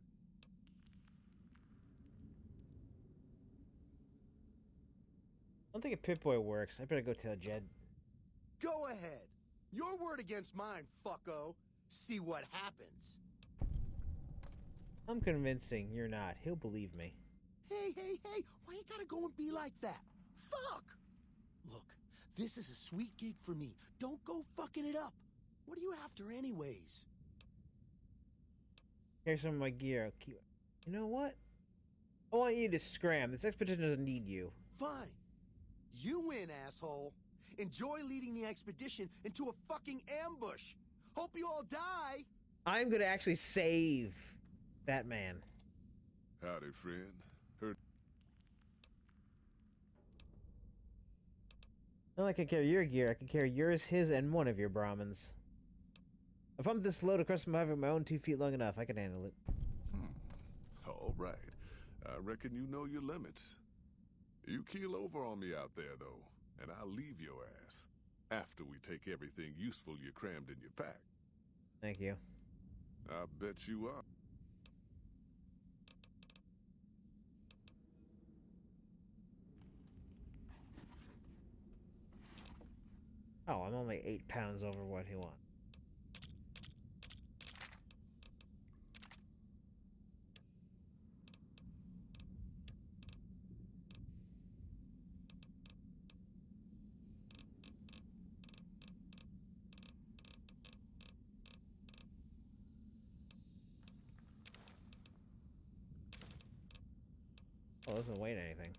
I don't think a Pit-Boy works. I better go tell Jed. Go ahead. Your word against mine, fucko. See what happens. I'm convincing you're not. He'll believe me. Hey, why you gotta go and be like that? Fuck! Look, this is a sweet gig for me. Don't go fucking it up. What are you after anyways? Here's some of my gear. I'll keep... You know what? I want you to scram. This expedition doesn't need you. Fine. You win, asshole. Enjoy leading the expedition into a fucking ambush. Hope you all die. I'm gonna actually save that man. Howdy, friend. Heard. Not like I can carry your gear. I can carry yours, his, and one of your Brahmins. If I'm this load across my own 2 feet long enough, I can handle it. All right. I reckon you know your limits. You keel over on me out there, though, and I'll leave your ass after we take everything useful you crammed in your pack. Thank you. I bet you are. Oh, I'm only 8 pounds over what he wants. Oh, it doesn't weigh anything.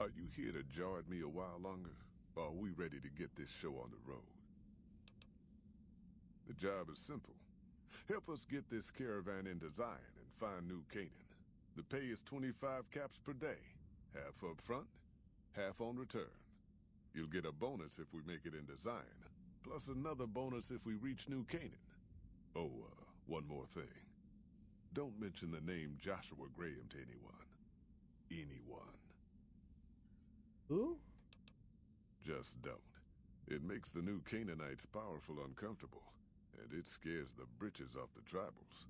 Are you here to jaw at me a while longer? Or are we ready to get this show on the road? The job is simple. Help us get this caravan into Zion and find New Canaan. The pay is 25 caps per day. Half up front, half on return. You'll get a bonus if we make it into Zion, plus another bonus if we reach New Canaan. Oh, one more thing. Don't mention the name Joshua Graham to anyone. Anyone. Who? Just don't. It makes the New Canaanites powerful uncomfortable, and it scares the britches off the tribals.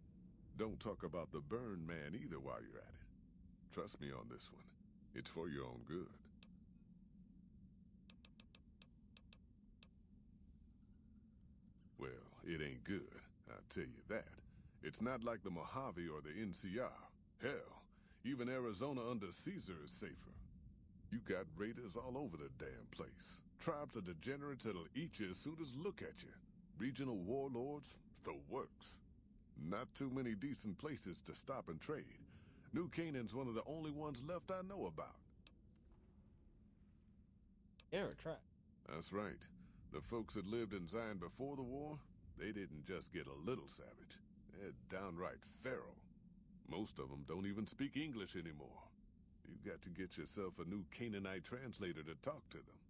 Don't talk about the Burned Man either while you're at it. Trust me on this one. It's for your own good. Well, it ain't good, I'll tell you that. It's not like the Mojave or the NCR. Hell, even Arizona under Caesar is safer. You got raiders all over the damn place. Tribes of degenerates that'll eat you as soon as look at you. Regional warlords, the works. Not too many decent places to stop and trade. New Canaan's one of the only ones left I know about. Yeah, try. That's right. The folks that lived in Zion before the war, they didn't just get a little savage. They're downright feral. Most of them don't even speak English anymore. You got to get yourself a new Canaanite translator to talk to them.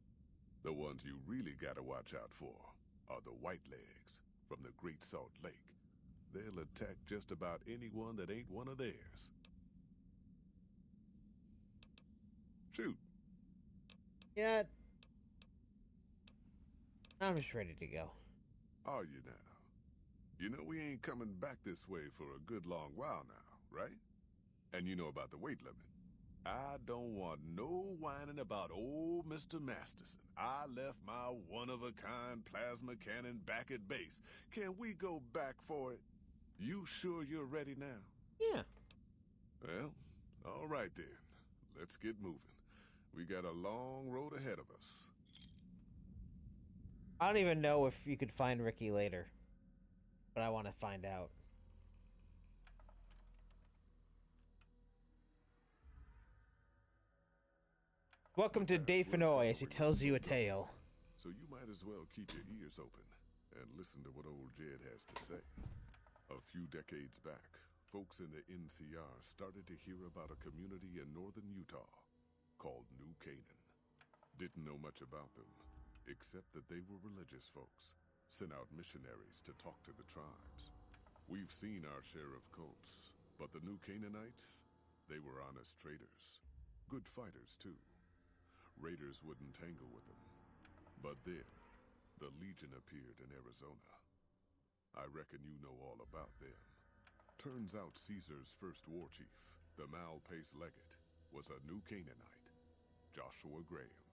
The ones you really gotta watch out for are the Whitelegs from the Great Salt Lake. They'll attack just about anyone that ain't one of theirs. Shoot. Yeah. I'm just ready to go. Are you now? You know we ain't coming back this way for a good long while now, right? And you know about the weight limit. I don't want no whining about old Mr. Masterson. I left my one-of-a-kind plasma cannon back at base. Can we go back for it? You sure you're ready now? Yeah. Well, all right then. Let's get moving. We got a long road ahead of us. I don't even know if you could find Ricky later, but I want to find out. Welcome to Dave Fennoy as he tells you a tale. So you might as well keep your ears open and listen to what old Jed has to say. A few decades back, folks in the NCR started to hear about a community in northern Utah called New Canaan. Didn't know much about them, except that they were religious folks, sent out missionaries to talk to the tribes. We've seen our share of cults, but the New Canaanites, they were honest traders. Good fighters, too. Raiders wouldn't tangle with them. But then, the Legion appeared in Arizona. I reckon you know all about them. Turns out Caesar's first war chief, the Malpais Legate, was a New Canaanite, Joshua Graham.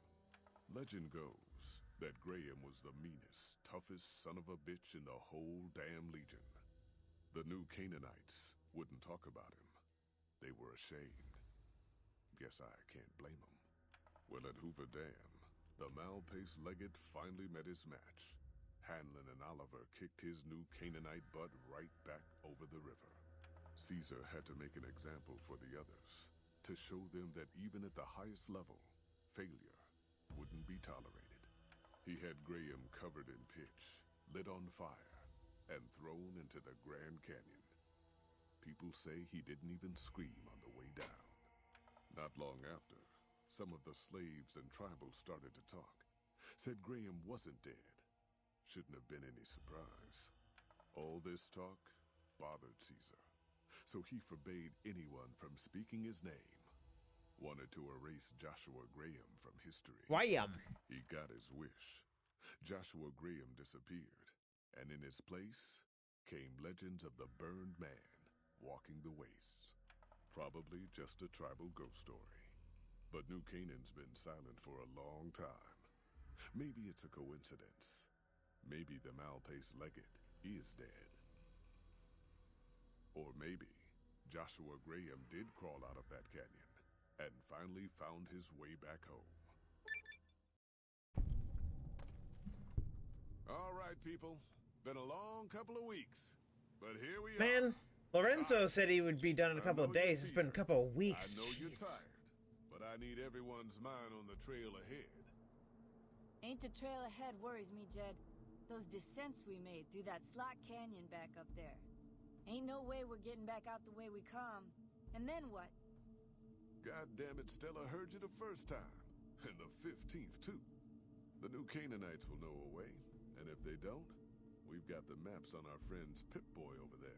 Legend goes that Graham was the meanest, toughest son of a bitch in the whole damn Legion. The New Canaanites wouldn't talk about him. They were ashamed. Guess I can't blame them. Well, at Hoover Dam, the Malpais Legate finally met his match. Hanlon and Oliver kicked his New Canaanite butt right back over the river. Caesar had to make an example for the others, to show them that even at the highest level, failure wouldn't be tolerated. He had Graham covered in pitch, lit on fire, and thrown into the Grand Canyon. People say he didn't even scream on the way down. Not long after, some of the slaves and tribals started to talk. Said Graham wasn't dead. Shouldn't have been any surprise. All this talk bothered Caesar, so he forbade anyone from speaking his name. Wanted to erase Joshua Graham from history. Wham! He got his wish. Joshua Graham disappeared, and in his place came legends of the Burned Man walking the wastes. Probably just a tribal ghost story. But New Canaan's been silent for a long time. Maybe it's a coincidence. Maybe the Malpais Legate is dead. Or maybe Joshua Graham did crawl out of that canyon and finally found his way back home. All right, people. Been a long couple of weeks, but here we are. Man, Lorenzo said he would be done in a couple of days. It's been a couple of weeks. I know you're Jeez. tired, but but I need everyone's mind on the trail ahead. Ain't the trail ahead worries me, Jed. Those descents we made through that slot canyon back up there. Ain't no way we're getting back out the way we come. And then what? God damn it, Stella heard you the first time. And the 15th, too. The new Canaanites will know a way. And if they don't, we've got the maps on our friend's Pip-Boy over there.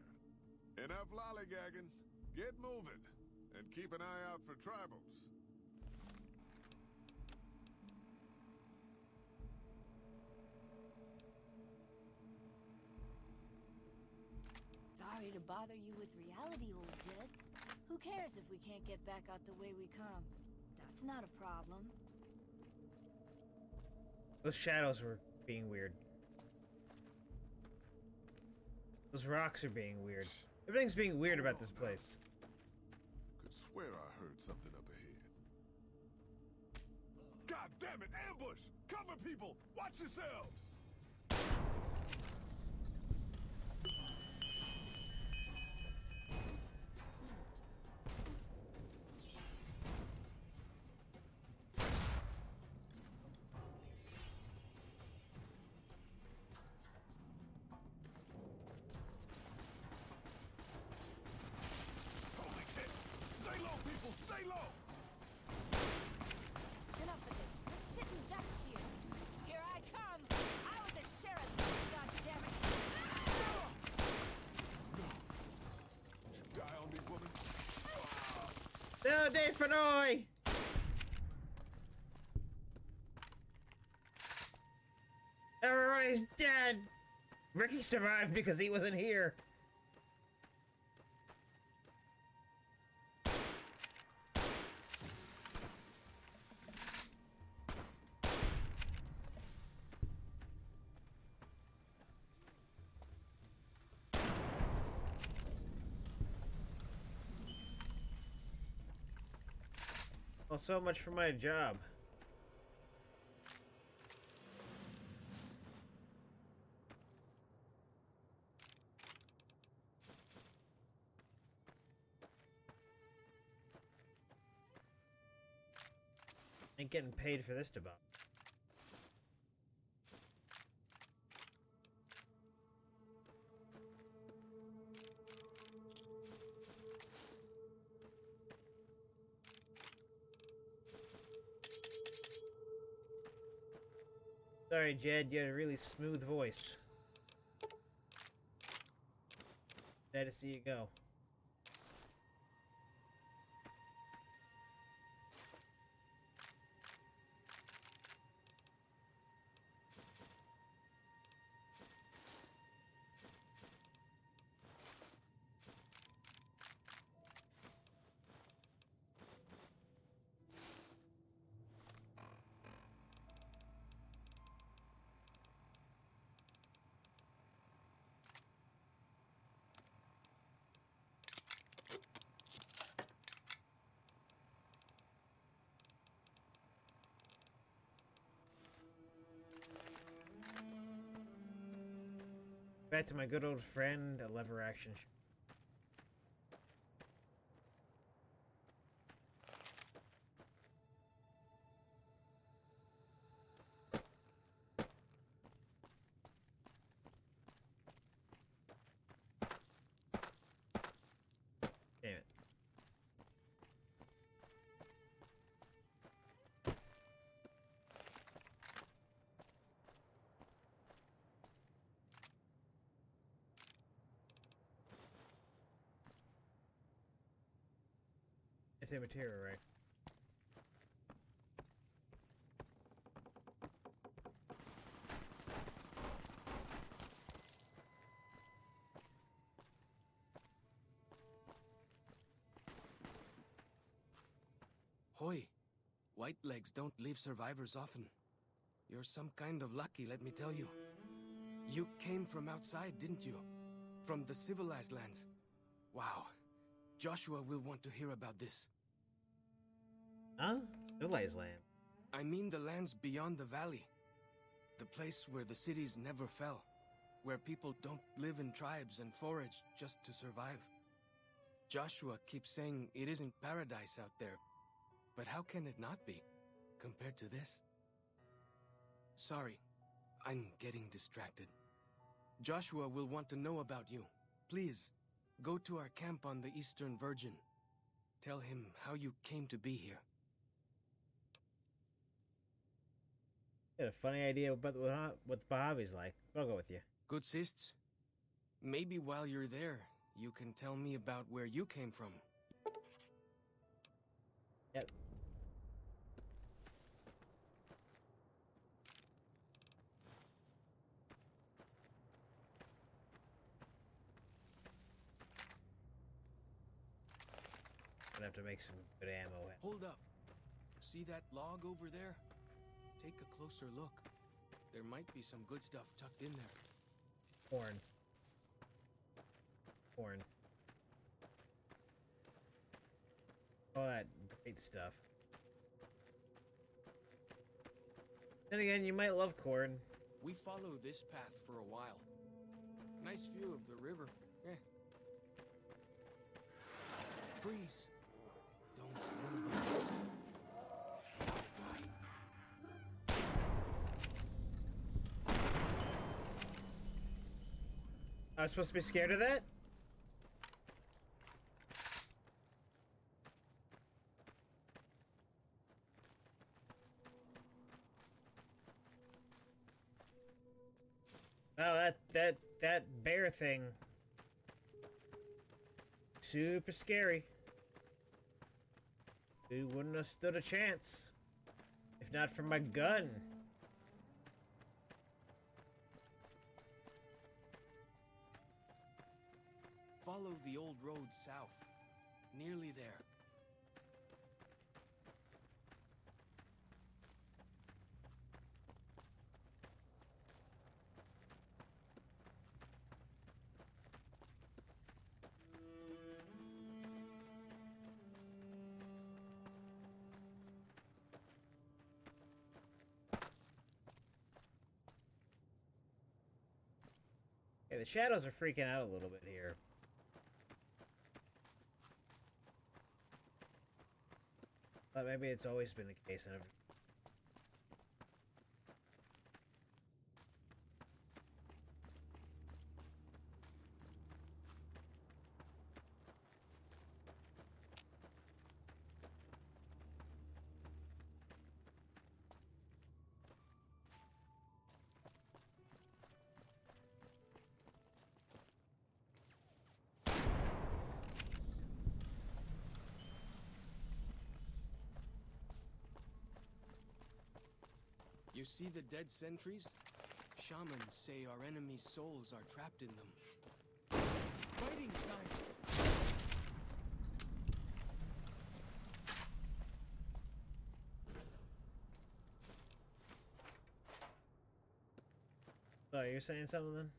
Enough lollygagging. Get moving. And keep an eye out for tribals. Sorry to bother you with reality, old Jed. Who cares if we can't get back out the way we come? That's not a problem. Those shadows were being weird. Those rocks are being weird. Everything's being weird about this place. Could swear I heard something up ahead. God damn it, ambush! Cover people! Watch yourselves! No, Dave Fenoy! Everybody's dead! Ricky survived because he wasn't here. Well, so much for my job. Ain't getting paid for this debuff. Sorry, Jed, you had a really smooth voice. Sad to see you go. Back to my good old friend, a lever action. Damn it. It's a material, right? Hoy, white legs don't leave survivors often. You're some kind of lucky, let me tell you. You came from outside, didn't you? From the civilized lands. Wow. Joshua will want to hear about this. Huh? Civilized land? I mean the lands beyond the valley. The place where the cities never fell. Where people don't live in tribes and forage just to survive. Joshua keeps saying it isn't paradise out there. But how can it not be, compared to this? Sorry, I'm getting distracted. Joshua will want to know about you. Please, go to our camp on the Eastern Virgin. Tell him how you came to be here. Got a funny idea about what Mojave's like. I'll go with you. Good sists. Maybe while you're there, you can tell me about where you came from. Yep. Gonna have to make some good ammo. Hold up. See that log over there? Take a closer look. There might be some good stuff tucked in there. Corn. Corn. All that great stuff. Then again, you might love corn. We follow this path for a while. Nice view of the river. Freeze. Don't move. I was supposed to be scared of that? Oh, that bear thing. Super scary. We wouldn't have stood a chance if not for my gun. Follow the old road south. Nearly there. Okay, the shadows are freaking out a little bit here. But maybe it's always been the case. And You see the dead sentries? Shamans say our enemies' souls are trapped in them. Fighting time! oh, you're saying something then?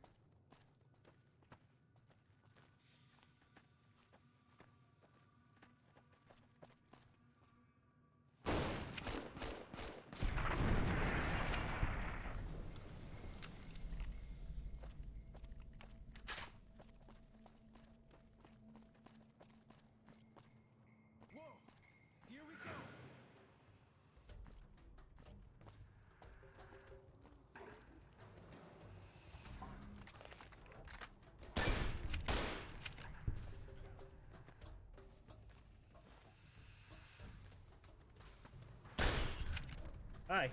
Hi.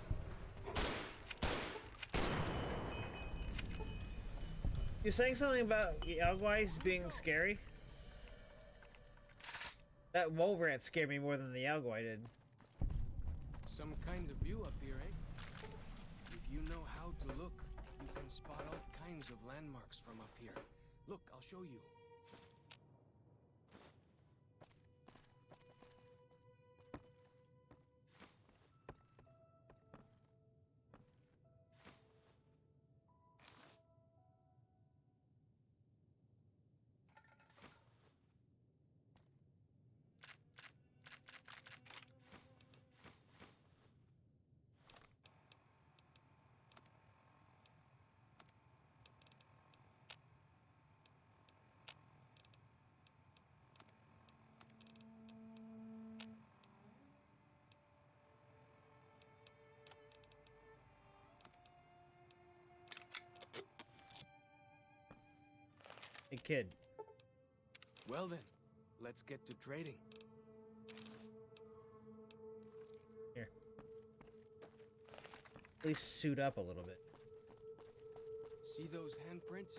You're saying something about Yaoguais being scary? That wolf rat scared me more than the Yaogwai did. Some kind of view up here, eh? If you know how to look, you can spot all kinds of landmarks from up here. Look, I'll show you. kid. Well then, let's get to trading. Here. At least suit up a little bit. See those handprints?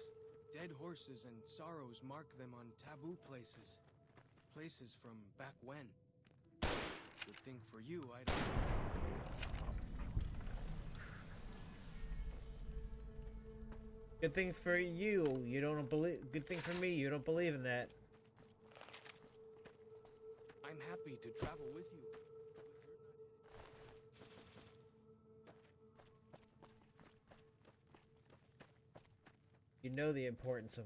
Dead horses and sorrows mark them on taboo places. Places from back when. Good thing for you, I don't... Good thing for you, you don't believe. Good thing for me, you don't believe in that. I'm happy to travel with you. You know the importance of.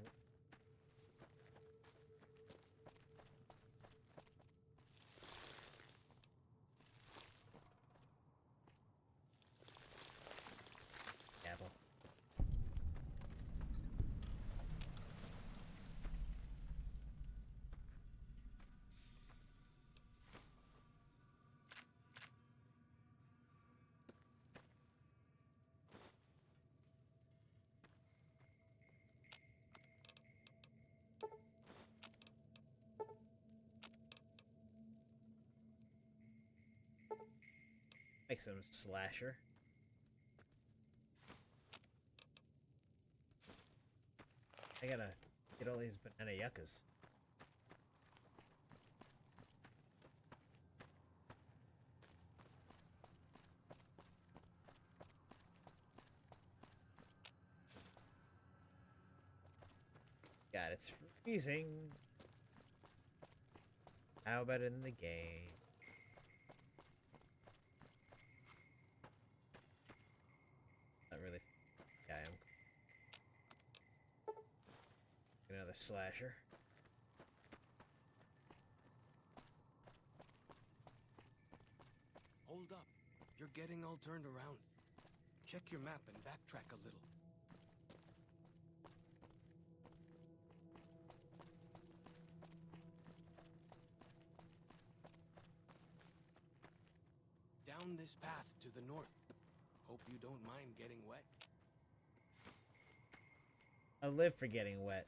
Apple. Make some slasher. I gotta get all these banana yuccas. God, it's freezing. How about in the game? Not really. Yeah, I am. Get another slasher. Hold up. You're getting all turned around. Check your map and backtrack a little. Down this path to the north. Hope you don't mind getting wet. I live for getting wet.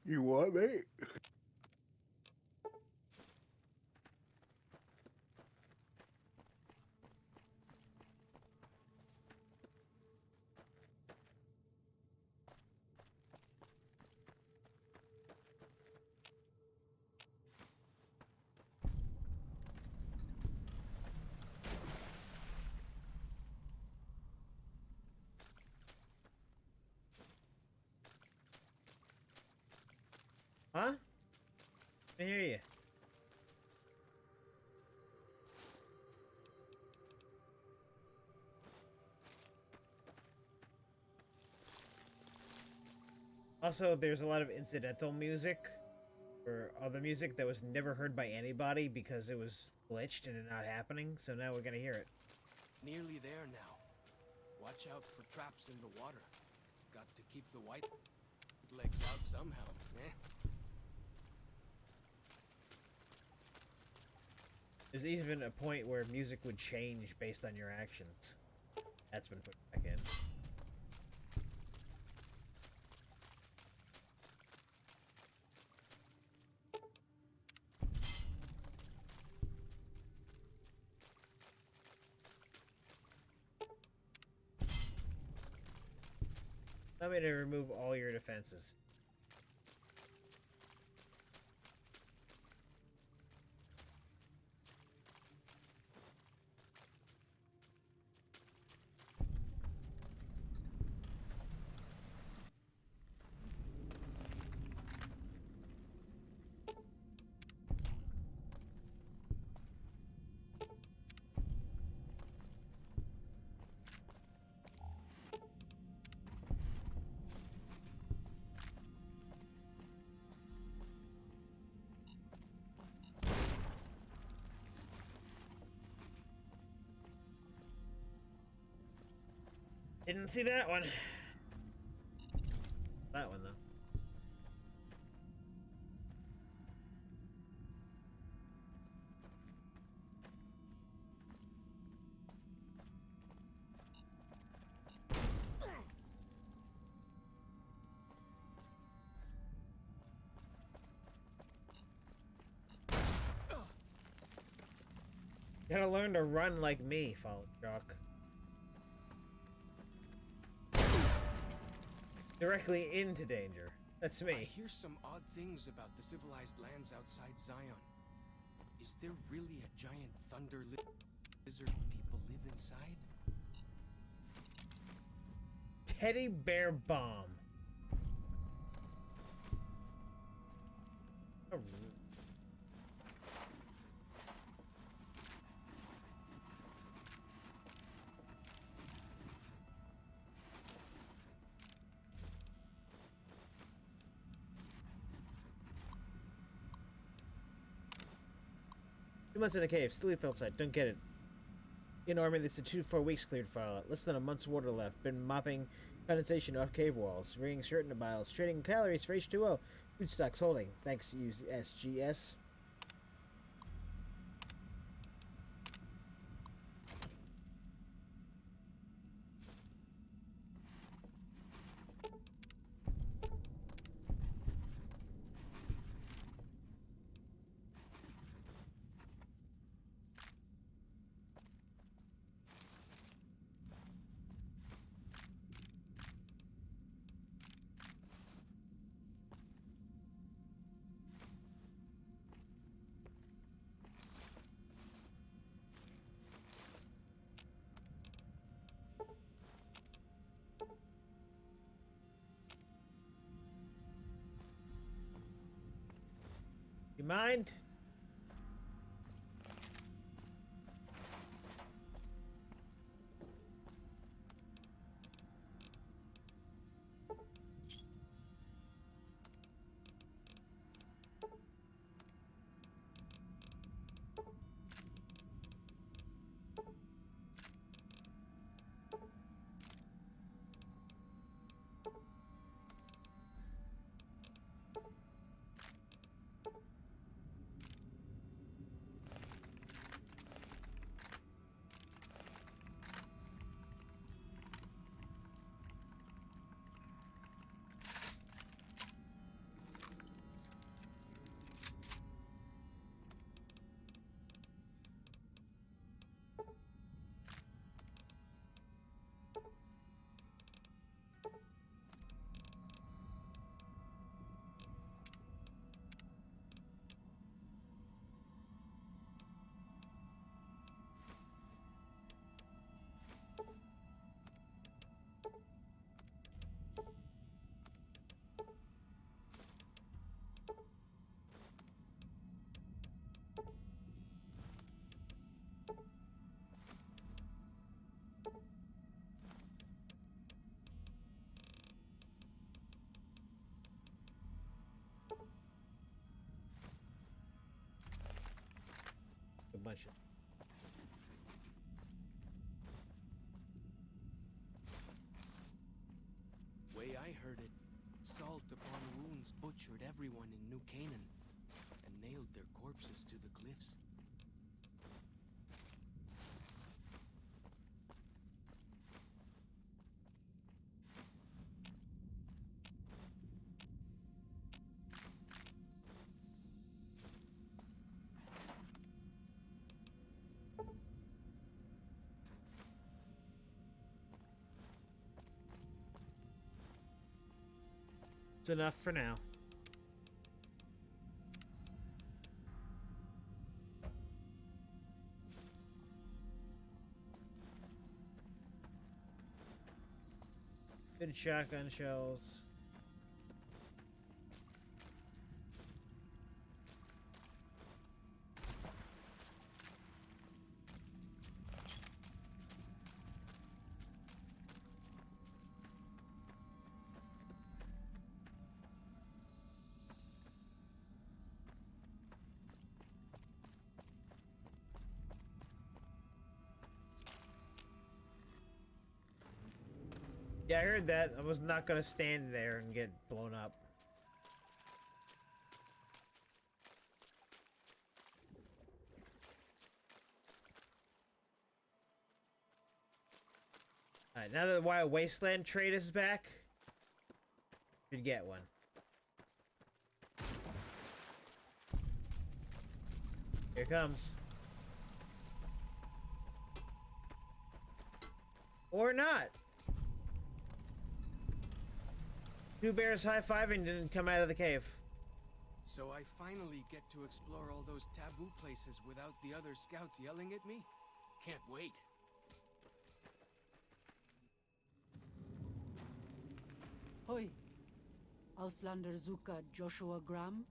You what, mate? Huh? I hear you. Also, there's a lot of incidental music or other music that was never heard by anybody because it was glitched and not happening, so now we're gonna hear it. Nearly there now. Watch out for traps in the water. Got to keep the white legs out somehow, eh? There's even a point where music would change based on your actions. That's been put back in. Allow me to remove all your defenses. Didn't see that one. That one, though. Gotta learn to run like me, Fallen Shock. Directly into danger. That's me. I hear some odd things about the civilized lands outside Zion. Is there really a giant thunder lizard people live inside? Teddy bear bomb. Oh, Two months in a cave, sleep outside, don't get it. In Army, this is 2 to 4 weeks cleared file. Less than a month's water left. Been mopping condensation off cave walls. Rigging shirt into miles. Trading calories for H2O. Food stocks holding. Thanks, USGS. You mind? A bunch of Way I heard it, salt upon wounds butchered everyone in New Canaan and nailed their corpses to the cliffs. It's enough for now. Good shotgun shells. Yeah, I heard that. I was not gonna stand there and get blown up. Alright, now that the Wild Wasteland trade is back, should get one. Here it comes. Or not. Two bears high-fiving didn't come out of the cave. So I finally get to explore all those taboo places without the other scouts yelling at me? Can't wait. Hoi. Auslander Zuka Joshua Graham.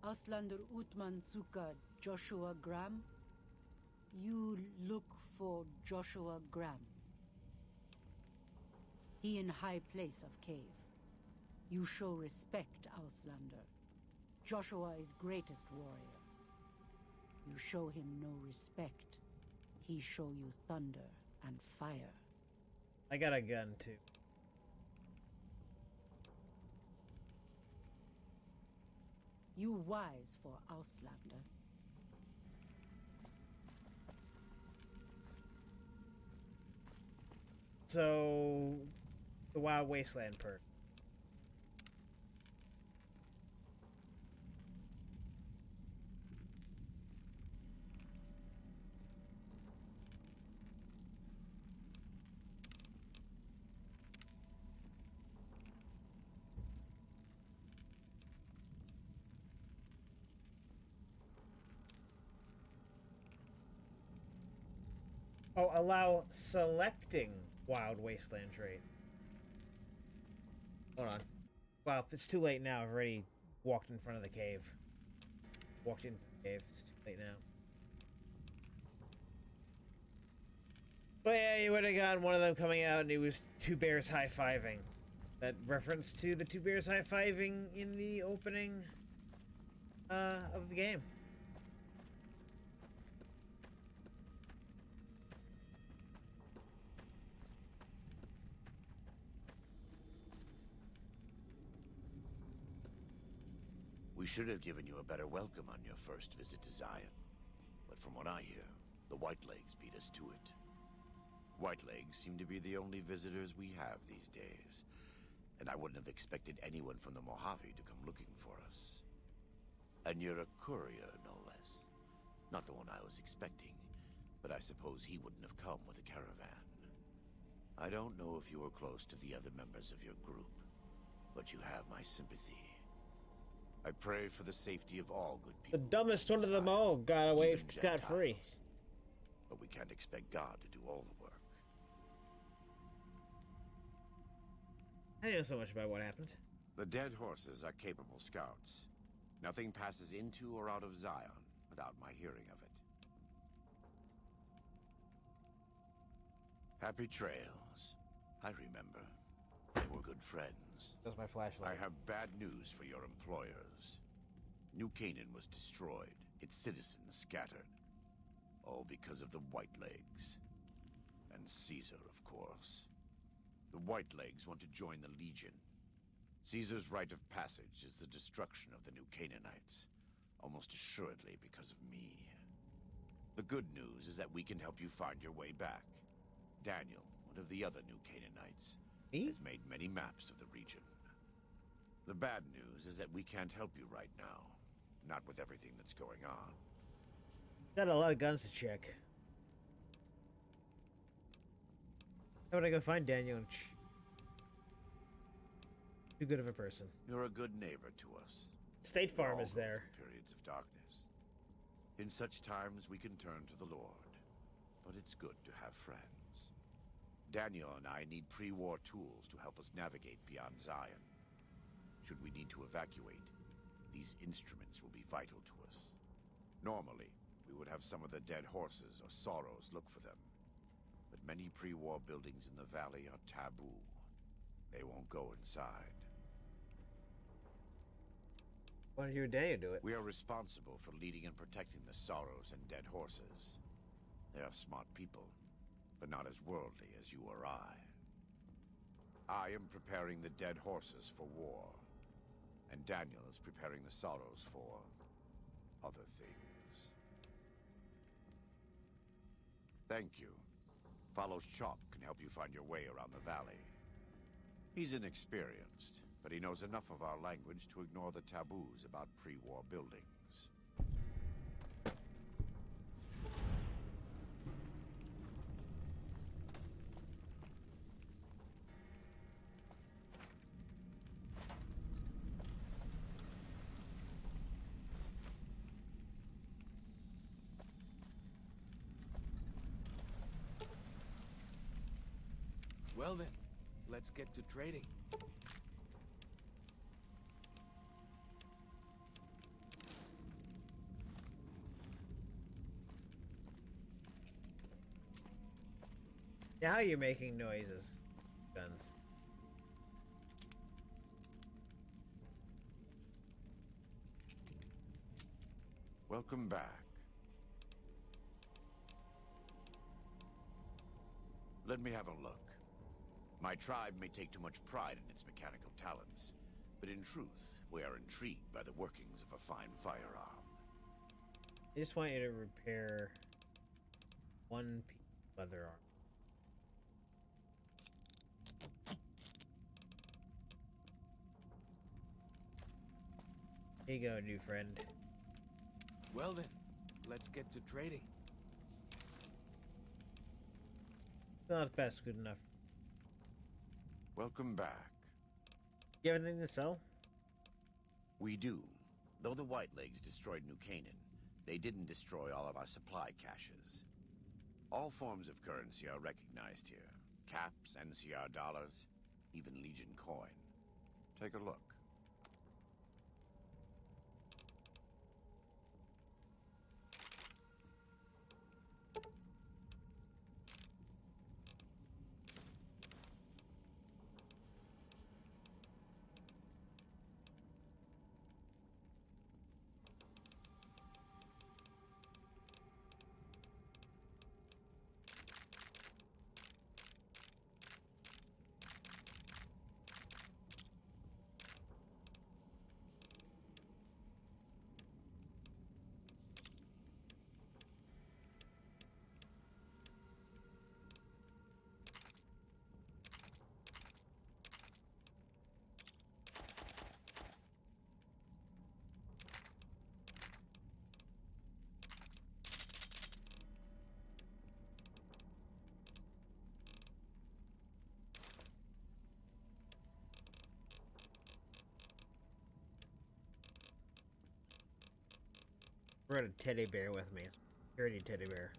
Auslander Utman Zuka Joshua Graham. You look for Joshua Graham. He in high place of cave. You show respect, Auslander. Joshua is greatest warrior. You show him no respect. He show you thunder and fire. I got a gun too. You wise for Auslander. So, the Wild Wasteland perk. Oh, allow selecting Wild Wasteland trait. Hold on. Wow, it's too late now. I've already walked in front of the cave. Walked into the cave. It's too late now. But yeah, you would have gotten one of them coming out and it was two bears high-fiving. That reference to the two bears high-fiving in the opening of the game. We should have given you a better welcome on your first visit to Zion. But from what I hear, the Whitelegs beat us to it. Whitelegs seem to be the only visitors we have these days. And I wouldn't have expected anyone from the Mojave to come looking for us. And you're a courier, no less. Not the one I was expecting, but I suppose he wouldn't have come with a caravan. I don't know if you were close to the other members of your group, but you have my sympathy. I pray for the safety of all good people. The dumbest one of them all got away scot-free. But we can't expect God to do all the work. I know so much about what happened. The dead horses are capable scouts. Nothing passes into or out of Zion without my hearing of it. Happy trails. I remember. They were good friends. That's my flashlight. I have bad news for your employers. New Canaan was destroyed, its citizens scattered. All because of the Whitelegs. And Caesar, of course. The Whitelegs want to join the Legion. Caesar's rite of passage is the destruction of the New Canaanites. Almost assuredly because of me. The good news is that we can help you find your way back. Daniel, one of the other New Canaanites, has made many maps of the region. The bad news is that we can't help you right now. Not with everything that's going on. Got a lot of guns to check. How would I go find Daniel? Too good of a person. You're a good neighbor to us. State Farm We all is go there. through periods of darkness. In such times, we can turn to the Lord. But it's good to have friends. Daniel and I need pre-war tools to help us navigate beyond Zion. Should we need to evacuate, these instruments will be vital to us. Normally, we would have some of the dead horses or sorrows look for them. But many pre-war buildings in the valley are taboo. They won't go inside. Why don't you and Daniel do it? We are responsible for leading and protecting the sorrows and dead horses. They are smart people, but not as worldly as you or I. I am preparing the dead horses for war, and Daniel is preparing the sorrows for other things. Thank you. Follows Chop can help you find your way around the valley. He's inexperienced, but he knows enough of our language to ignore the taboos about pre-war buildings. Well then, let's get to trading. Now you're making noises. Guns. Welcome back. Let me have a look. My tribe may take too much pride in its mechanical talents, but in truth, we are intrigued by the workings of a fine firearm. I just want you to repair one piece of leather arm. Here you go, new friend. Well then, let's get to trading. Not best, good enough. Welcome back. You have anything to sell? We do. Though the Whitelegs destroyed New Canaan, they didn't destroy all of our supply caches. All forms of currency are recognized here. Caps, NCR dollars, even Legion coin. Take a look. I brought a teddy bear with me. Security teddy bear.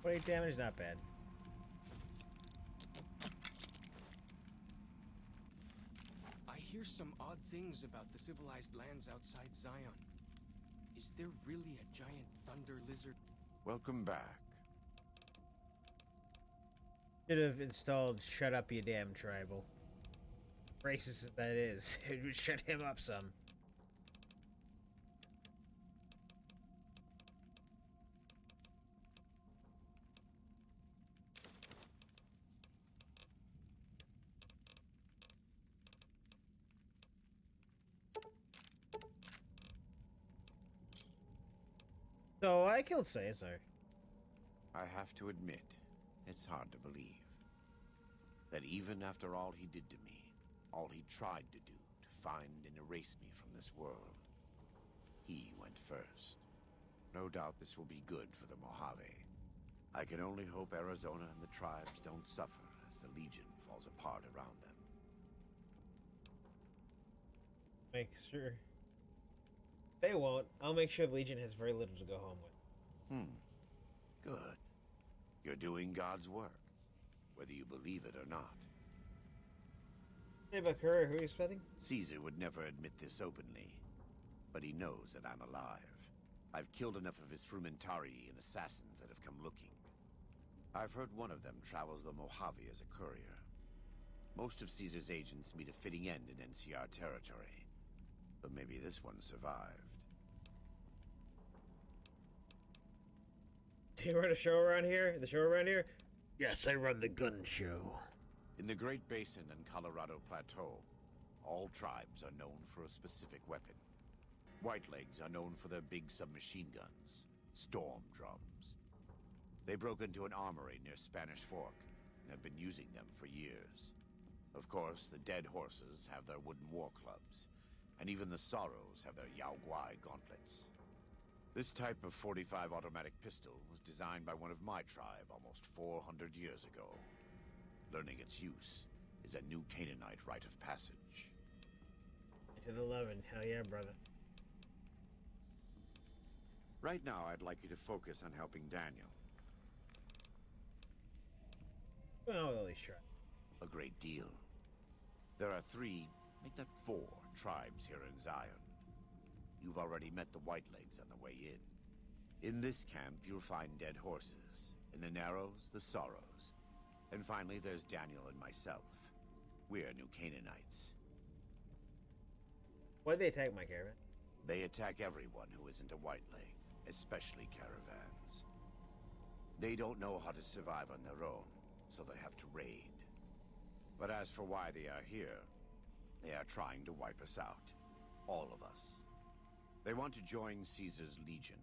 Weight damage, not bad. I hear some odd things about the civilized lands outside Zion. Is there really a giant thunder lizard? Welcome back. Should have installed Shut Up You Damn Tribal. Racist as that is, it would shut him up some. So I killed Caesar. I have to admit, it's hard to believe. That even after all he did to me, all he tried to do to find and erase me from this world, he went first. No doubt this will be good for the Mojave. I can only hope Arizona and the tribes don't suffer as the Legion falls apart around them. Make sure. They won't. I'll make sure the Legion has very little to go home with. Good. You're doing God's work, whether you believe it or not. Hey, but Courier, who are you expecting? Caesar would never admit this openly, but he knows that I'm alive. I've killed enough of his Frumentarii and assassins that have come looking. I've heard one of them travels the Mojave as a courier. Most of Caesar's agents meet a fitting end in NCR territory, but maybe this one survived. Do you run a show around here? The show around here? Yes, I run the gun show. In the Great Basin and Colorado Plateau, all tribes are known for a specific weapon. Whitelegs are known for their big submachine guns, storm drums. They broke into an armory near Spanish Fork and have been using them for years. Of course, the Dead Horses have their wooden war clubs, and even the Sorrows have their Yao Guai gauntlets. This type of .45 automatic pistol was designed by one of my tribe almost 400 years ago. Learning its use is a new Canaanite rite of passage. 10-11, hell yeah, brother. Right now, I'd like you to focus on helping Daniel. Well, at least try. A great deal. There are 3, make that 4, tribes here in Zion. You've already met the Whitelegs on the way in. In this camp, you'll find Dead Horses. In the Narrows, the Sorrows. And finally, there's Daniel and myself. We're New Canaanites. Why'd they attack my caravan? They attack everyone who isn't a Whiteleg, especially caravans. They don't know how to survive on their own, so they have to raid. But as for why they are here, they are trying to wipe us out. All of us. They want to join Caesar's legion,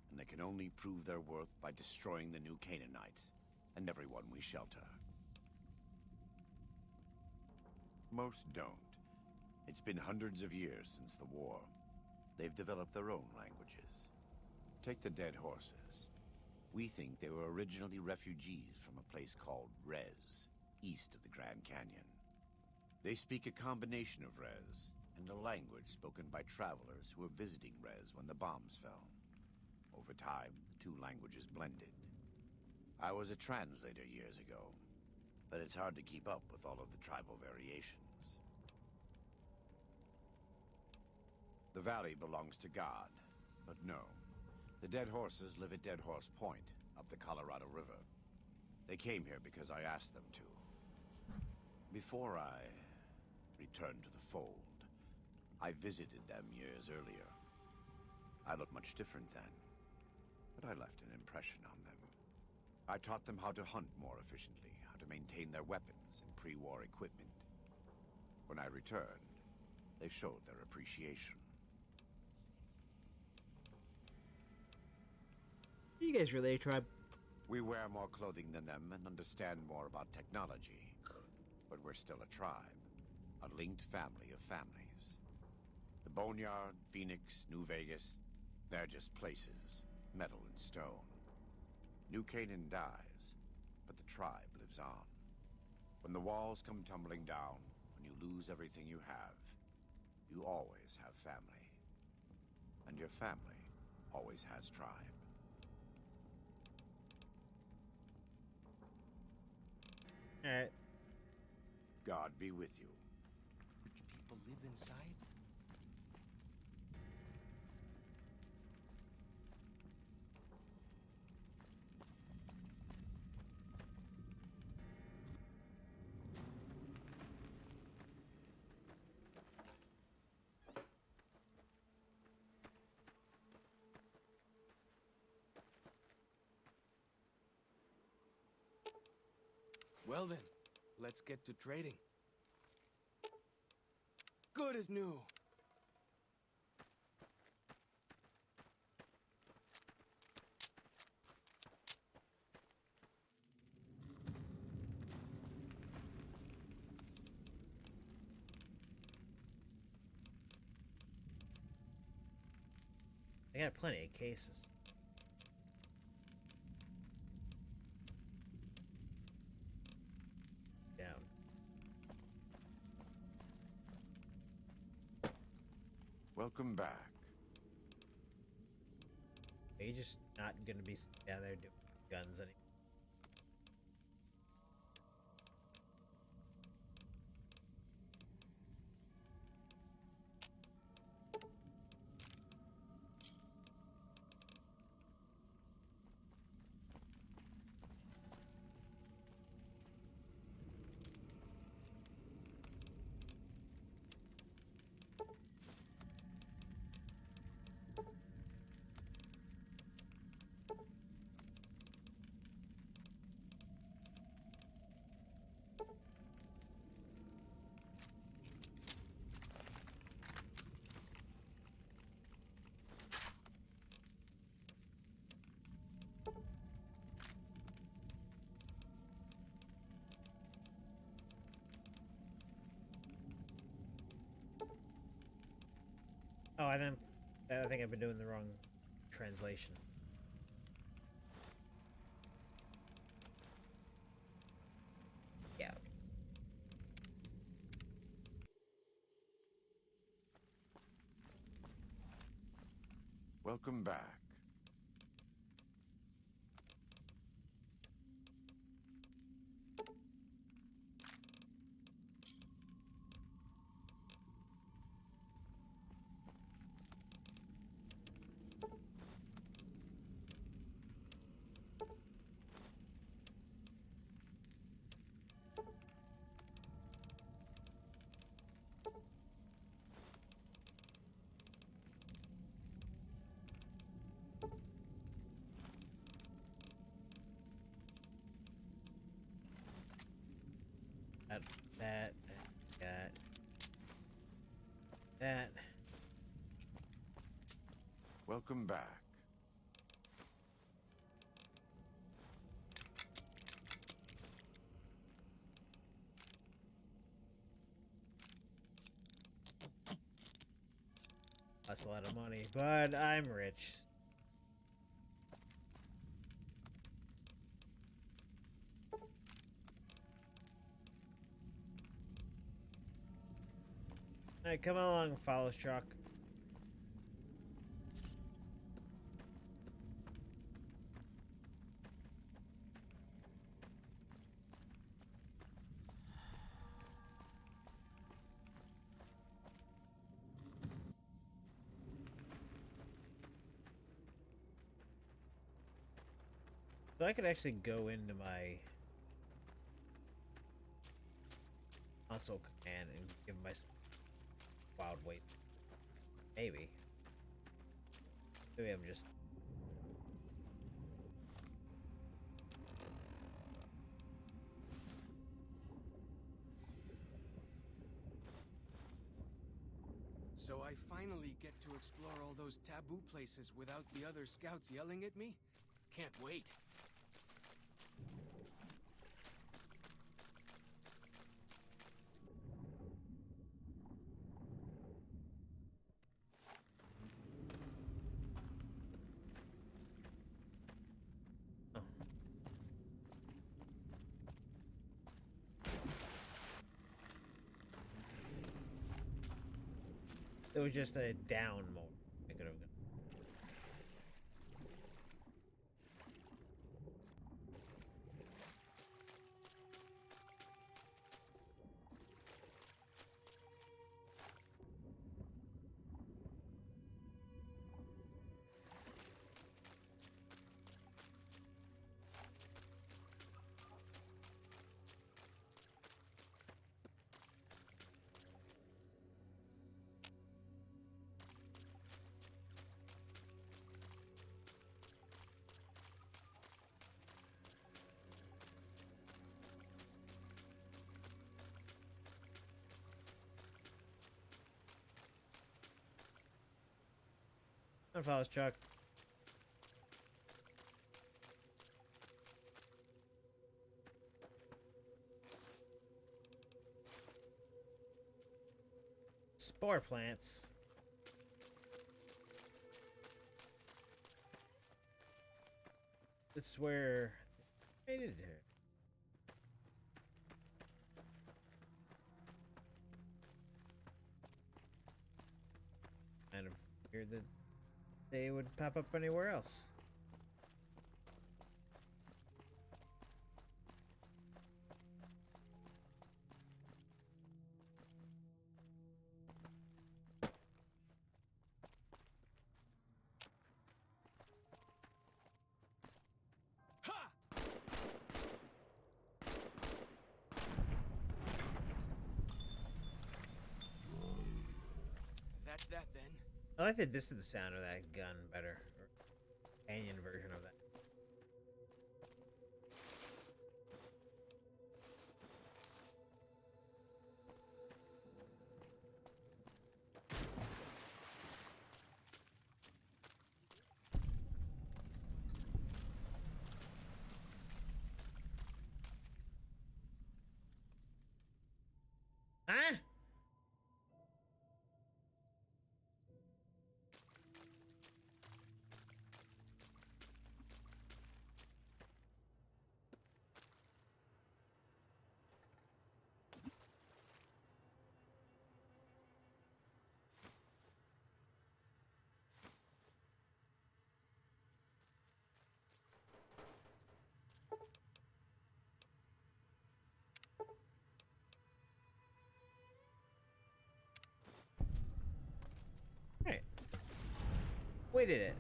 and they can only prove their worth by destroying the New Canaanites and everyone we shelter. Most don't. It's been hundreds of years since the war. They've developed their own languages. Take the Dead Horses. We think they were originally refugees from a place called Rez, east of the Grand Canyon. They speak a combination of Rez and a language spoken by travelers who were visiting Rez when the bombs fell. Over time, the 2 languages blended. I was a translator years ago, but it's hard to keep up with all of the tribal variations. The valley belongs to God, but no. The Dead Horses live at Dead Horse Point, up the Colorado River. They came here because I asked them to. Before I returned to the fold, I visited them years earlier. I looked much different then, but I left an impression on them. I taught them how to hunt more efficiently, how to maintain their weapons and pre-war equipment. When I returned, they showed their appreciation. Are you guys really a tribe? We wear more clothing than them and understand more about technology. But we're still a tribe, a linked family of families. The Boneyard, Phoenix, New Vegas, they're just places, metal and stone. New Canaan dies, but the tribe lives on. When the walls come tumbling down, when you lose everything you have, you always have family. And your family always has tribe. Alright. God be with you. Which people live inside? Well then, let's get to trading. Good as new. I got plenty of cases. Down. Welcome back. Are you just not gonna be down there doing guns anymore? Oh, I think I've been doing the wrong translation. Yeah. Welcome back. That. Welcome back. That's a lot of money, but I'm rich. Alright, come along, Follows Truck. So I could actually go into my console command and give myself wild weight. Maybe. Maybe I'm just... So I finally get to explore all those taboo places without the other scouts yelling at me? Can't wait. It was just a down mode. I could have done. That follows Chuck. Spore plants. This is where I needed her. Kind of weird that they would pop up anywhere else. That's that then. I like the distant sound of that gun better. Or companion version of that. Huh? avoided it.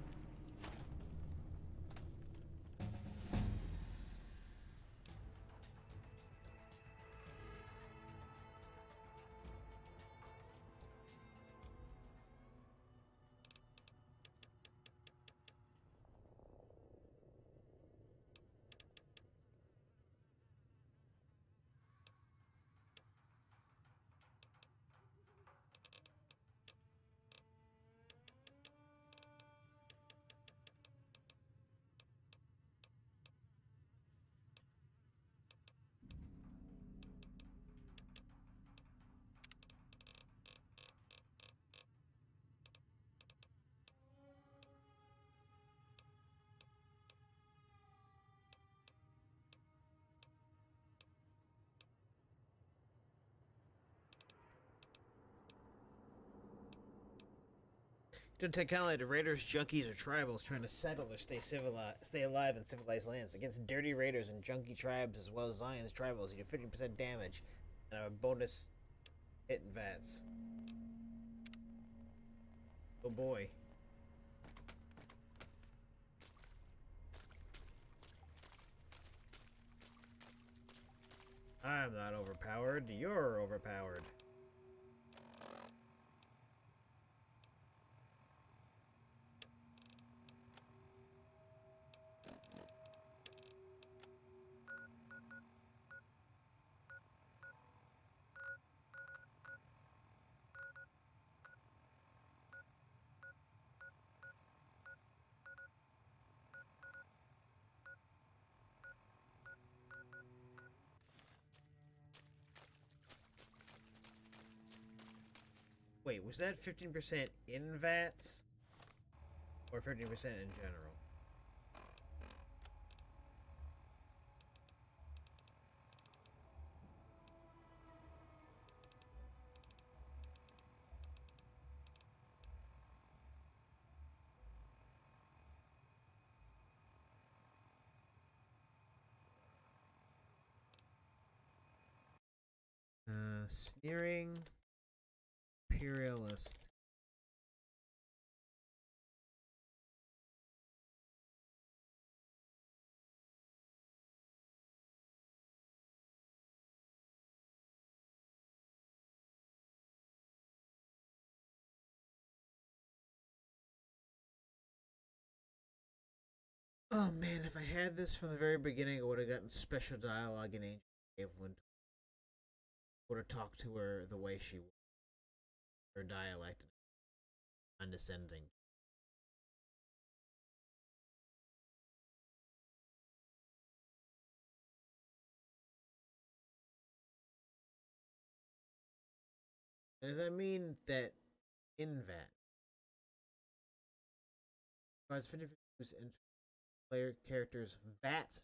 Don't take kindly to raiders, junkies, or tribals trying to settle or stay alive in civilized lands. Against dirty raiders and junkie tribes as well as Zion's tribals, you do 50% damage and a bonus hit in VATS. Oh boy. I'm not overpowered, you're overpowered. Wait, was that 15% in VATS? Or 15% in general? Sneering Imperialist. Oh man, if I had this from the very beginning, I would have gotten special dialogue in Angel Cave when would have talked to her the way she was. Her dialect, condescending. Does that mean that in VAT, as 50% player characters VATS?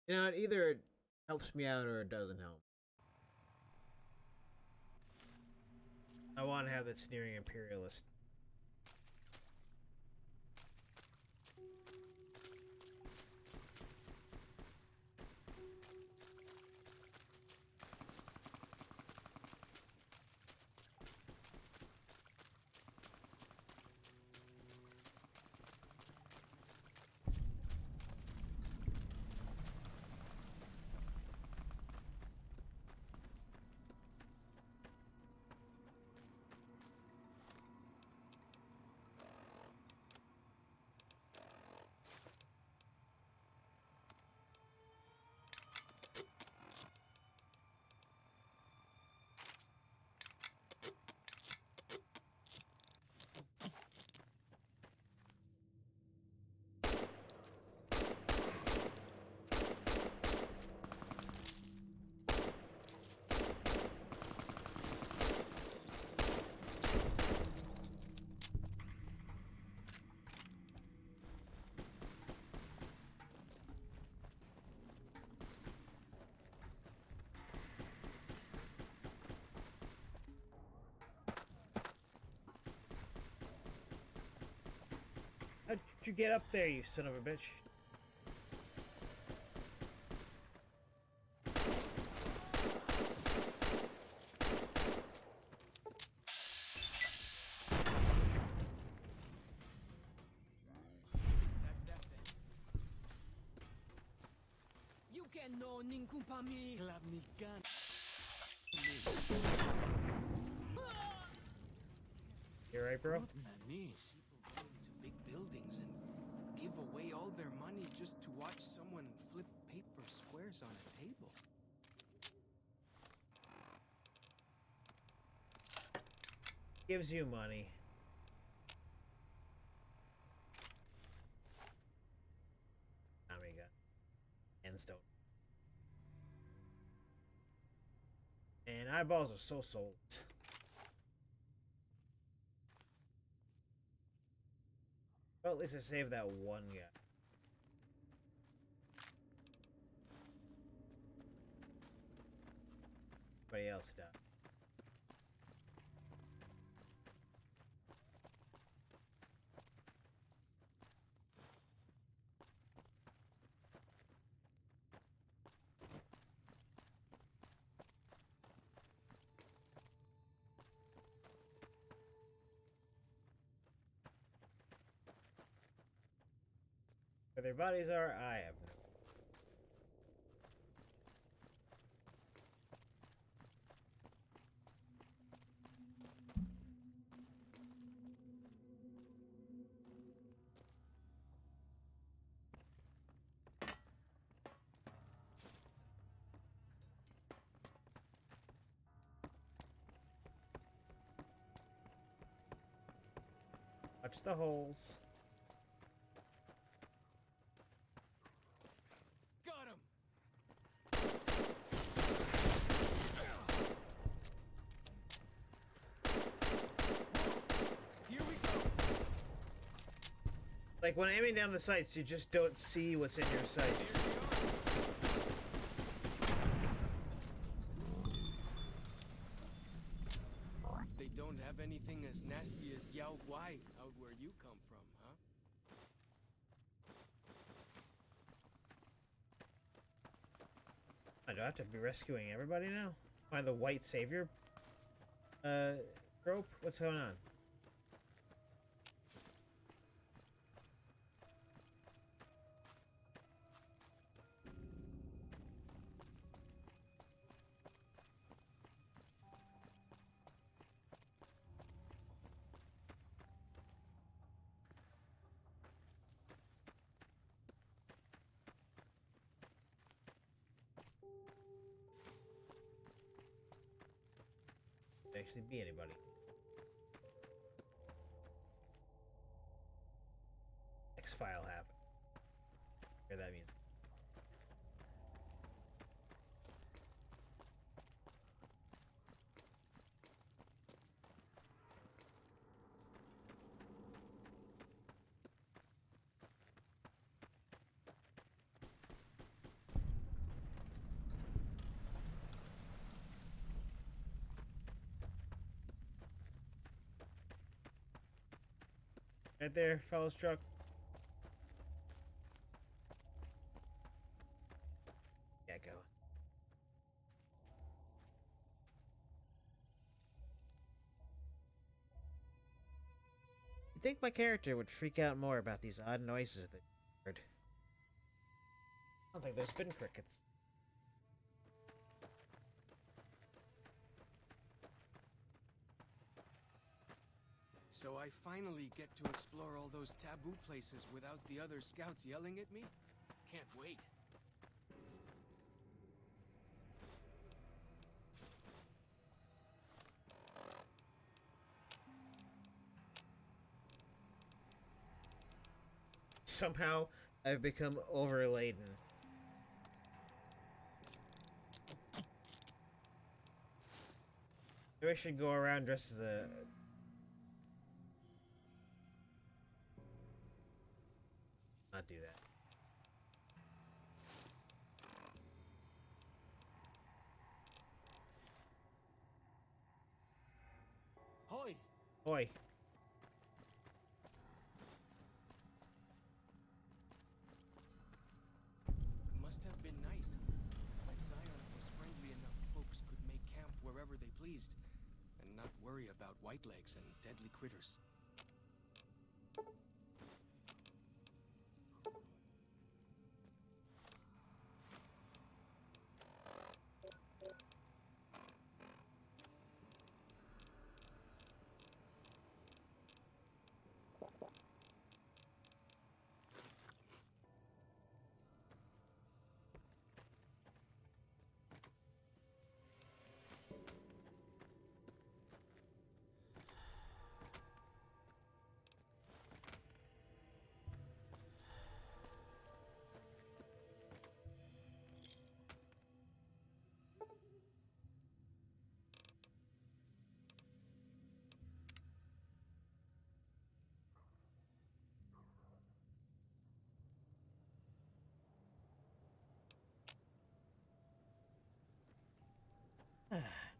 You know, it either helps me out or it doesn't help. I want to have that sneering imperialist. How'd you get up there, you son of a bitch? You right, bro? Goodness. People go into big buildings and give away all their money just to watch someone flip paper squares on a table. Gives you money. Amiga. And stone. And eyeballs are so sold. Well, at least I saved that one guy. Everybody else died. Where their bodies are, I have no. Watch the holes. Got him! Here we go! Like when aiming down the sights, you just don't see what's in your sights. They don't have anything as nasty as Yao Guai out where you come from, huh? I do I have to be rescuing everybody now? Am I the white savior? Trope? What's going on? Actually be anybody. X-File happened. Where that means. Right there, fellas truck. Yeah, go. You'd think my character would freak out more about these odd noises that you heard. I don't think there's been crickets. So I finally get to explore all those taboo places without the other scouts yelling at me? Can't wait. Somehow, I've become overladen. Maybe I should go around dressed as a... Not do that. Hoi! Hoi. Must have been nice. Like Zion was friendly enough folks could make camp wherever they pleased, and not worry about whitelegs and deadly critters.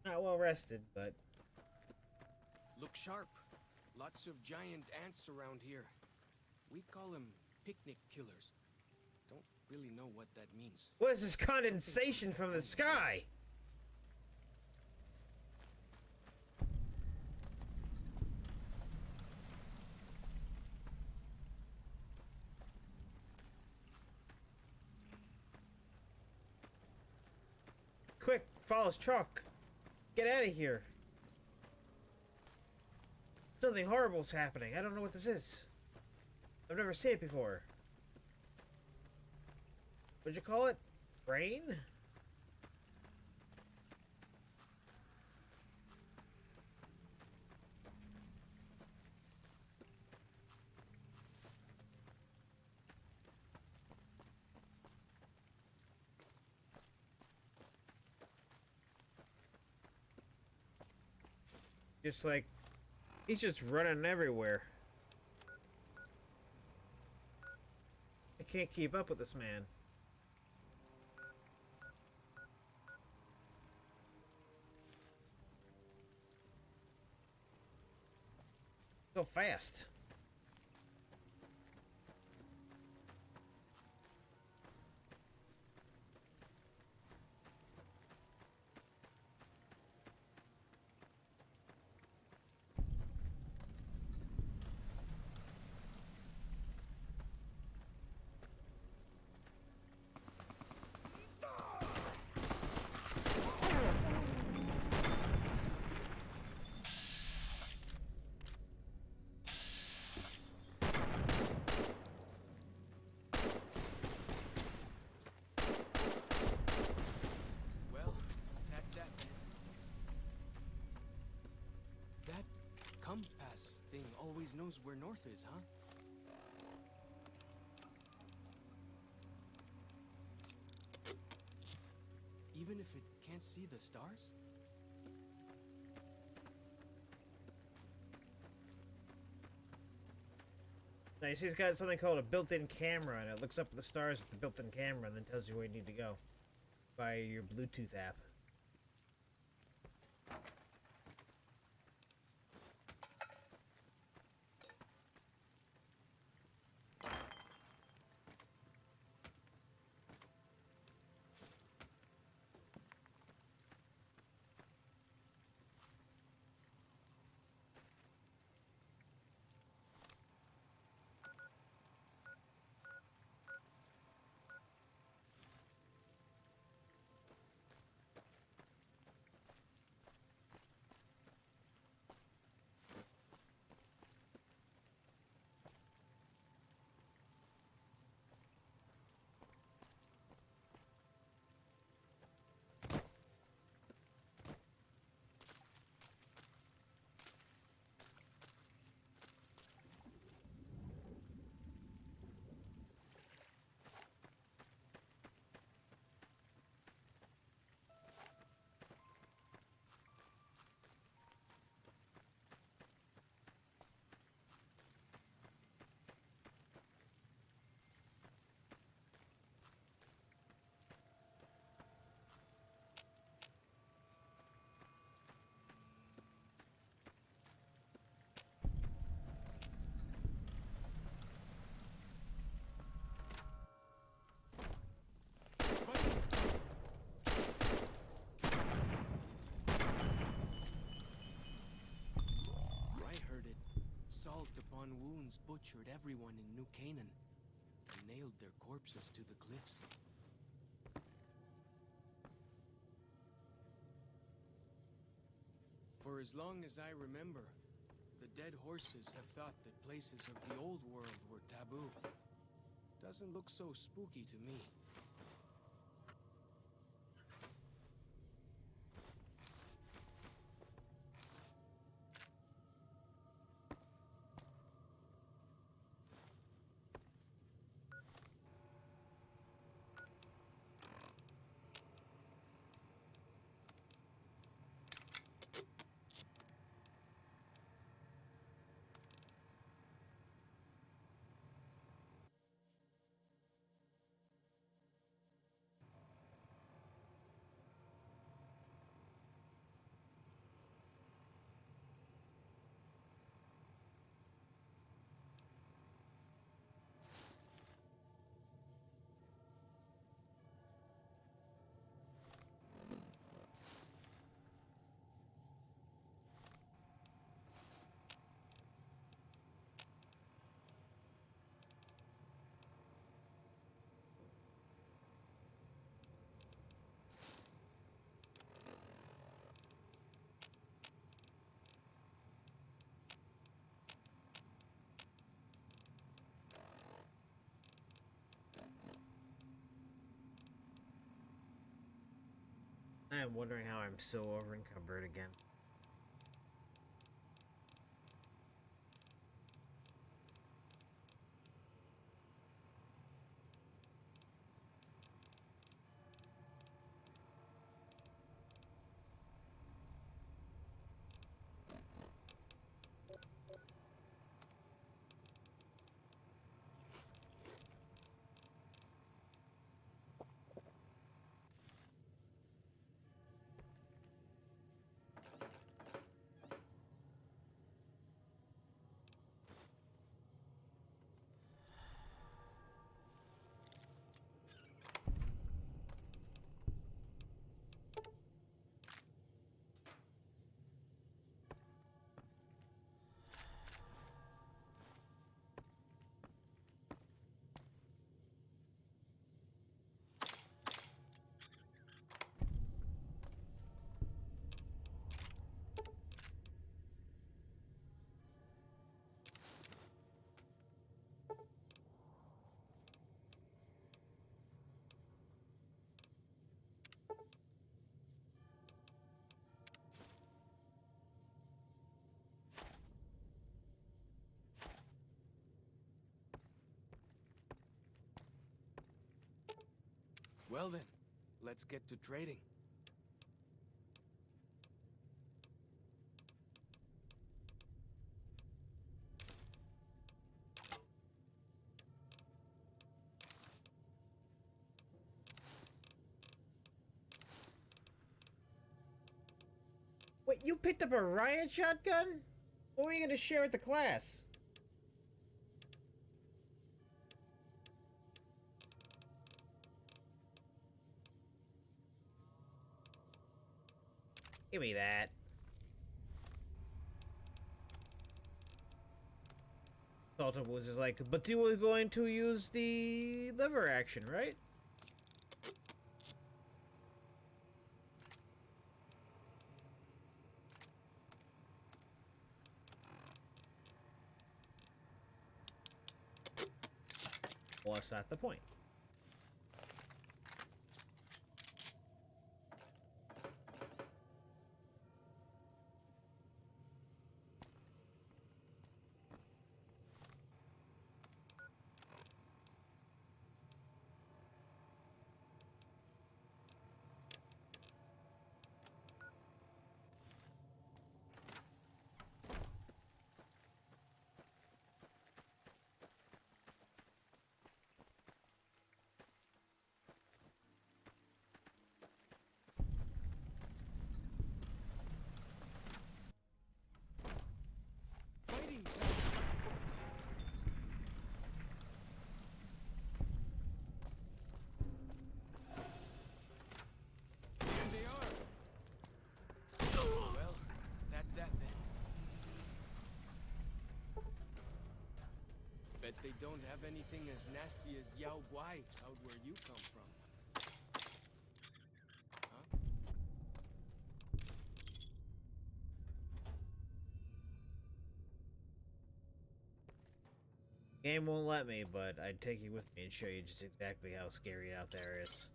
Not well rested, but Look sharp. Lots of giant ants around here. We call them picnic killers. Don't really know what that means. what is this condensation from the sky? Quick, follow his truck. Get out of here. Something horrible's happening. I don't know what this is. I've never seen it before. What'd you call it? Rain? Just like, he's just running everywhere. I can't keep up with this man. So fast. Well, that's that then. That compass thing always knows where north is, huh? Even if it can't see the stars? Now you see it's got something called a built-in camera, and it looks up at the stars with the built-in camera and then tells you where you need to go by your Bluetooth app. Upon wounds butchered everyone in New Canaan and nailed their corpses to the cliffs. For as long as I remember, the dead horses have thought that places of the old world were taboo. Doesn't look so spooky to me. I'm wondering how I'm so over-encumbered again. Well then, let's get to trading. Wait, you picked up a riot shotgun? What were you gonna share with the class? Give me that. Salta was just like, but you were going to use the lever action, right? Well, that's not the point. Bet they don't have anything as nasty as Yao Guai out where you come from. Huh? Game won't let me, but I'd take you with me and show you just exactly how scary out there is.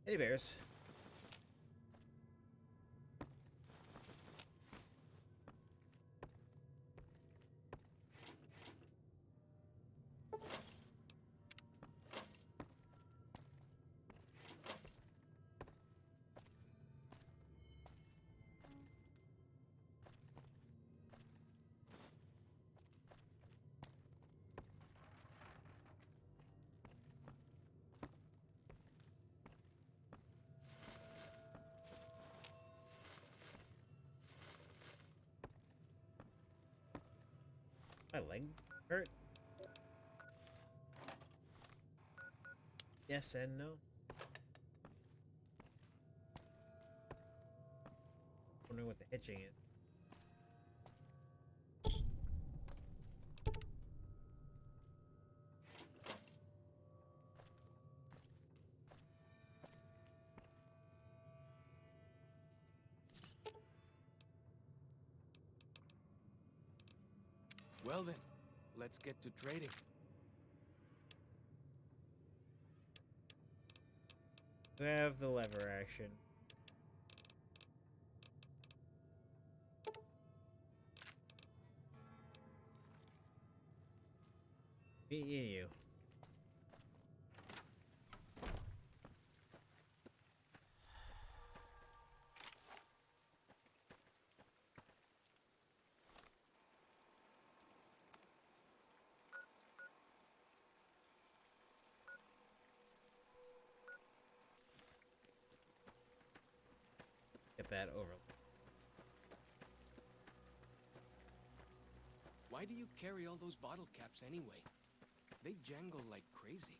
Hey, bears. My leg hurt? Yes and no. Wondering what the hitching is. Well then, let's get to trading. We have the lever action. Me and you. Get that over. Why do you carry all those bottle caps anyway? They jangle like crazy.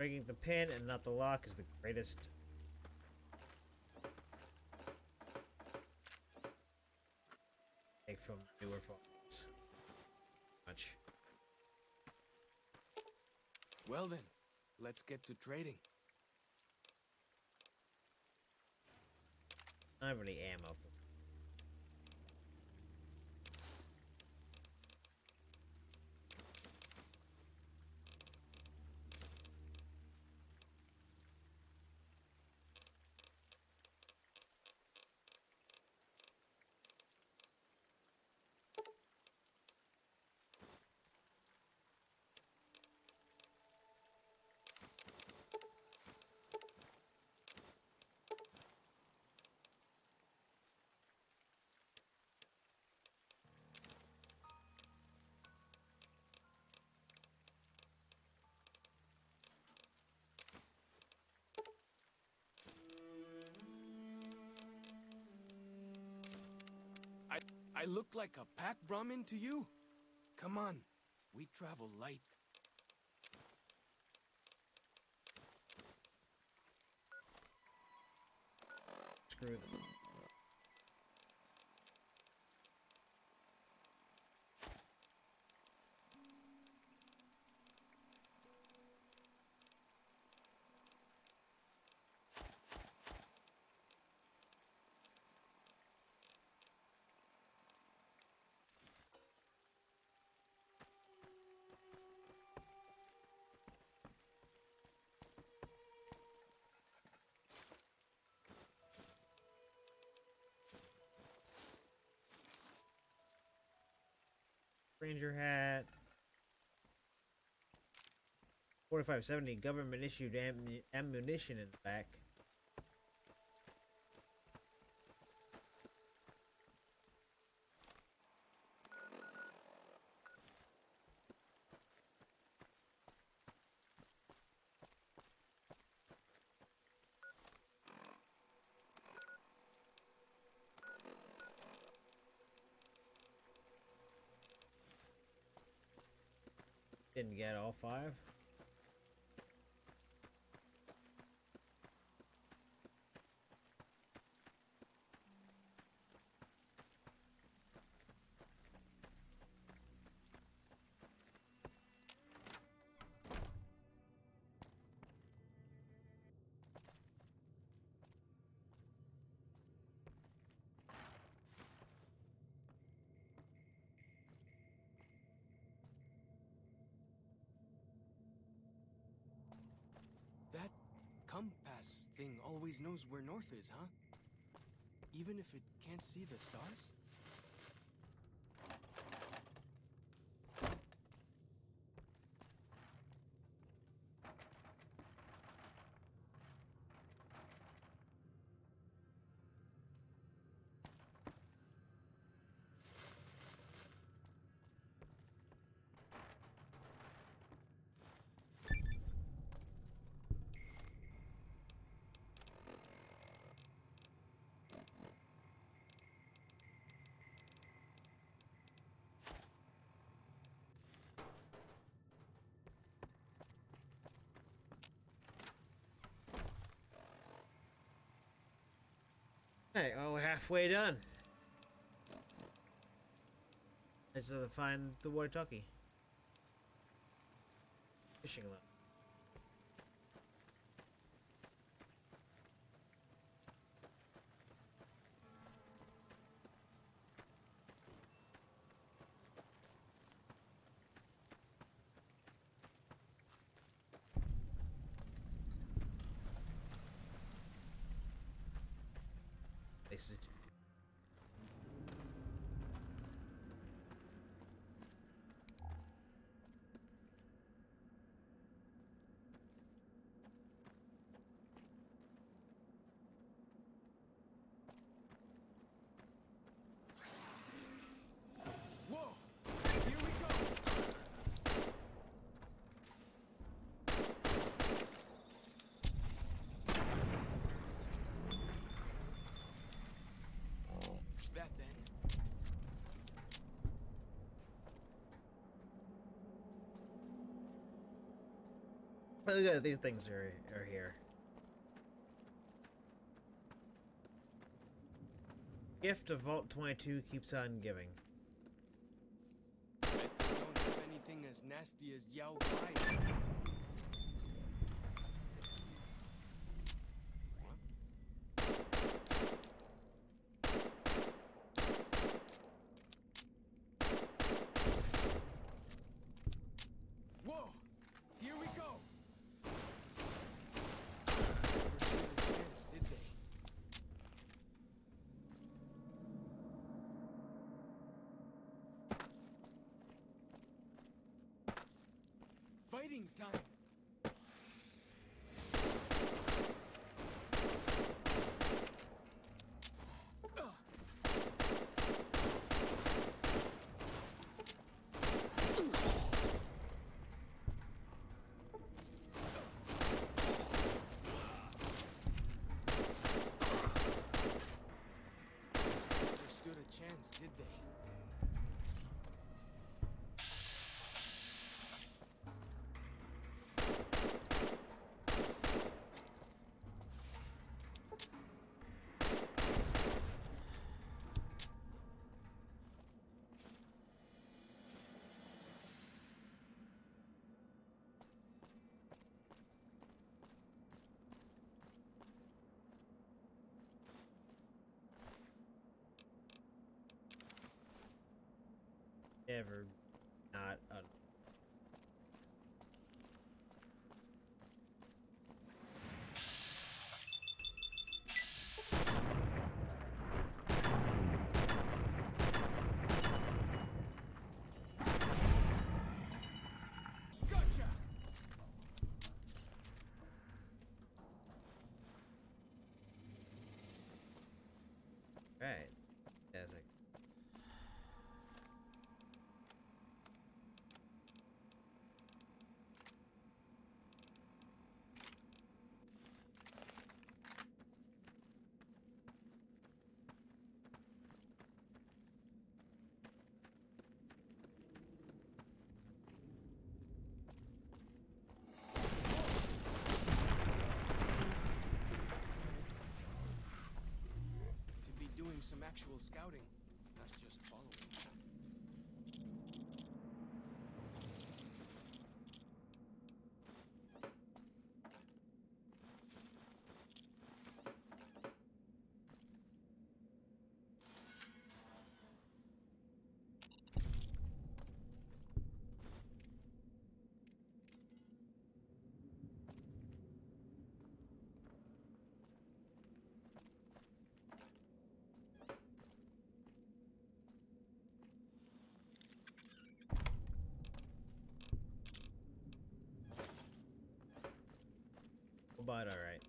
Breaking the pin and not the lock is the greatest. Take from newer phones. Much. Well then, let's get to trading. I don't have any ammo for I look like a pack Brahmin to you? Come on, we travel light. screw them. Ranger hat. 4570 government issued ammunition in the back. Didn't get all 5. That compass thing always knows where north is, huh? Even if it can't see the stars? Halfway done. I just have to find the walkie-talkie. Fishing line. Places to Whoa! Here we go! That then. look at these things are here. Gift of Vault 22 keeps on giving. Bet they don't have anything as nasty as Yao Kai. Whoa! Here we go! Never stood a chance, did they? Fighting time! Never stood a chance, did they? Never not un Gotcha! right. Fantastic. To be doing some actual scouting, not just following. But all right.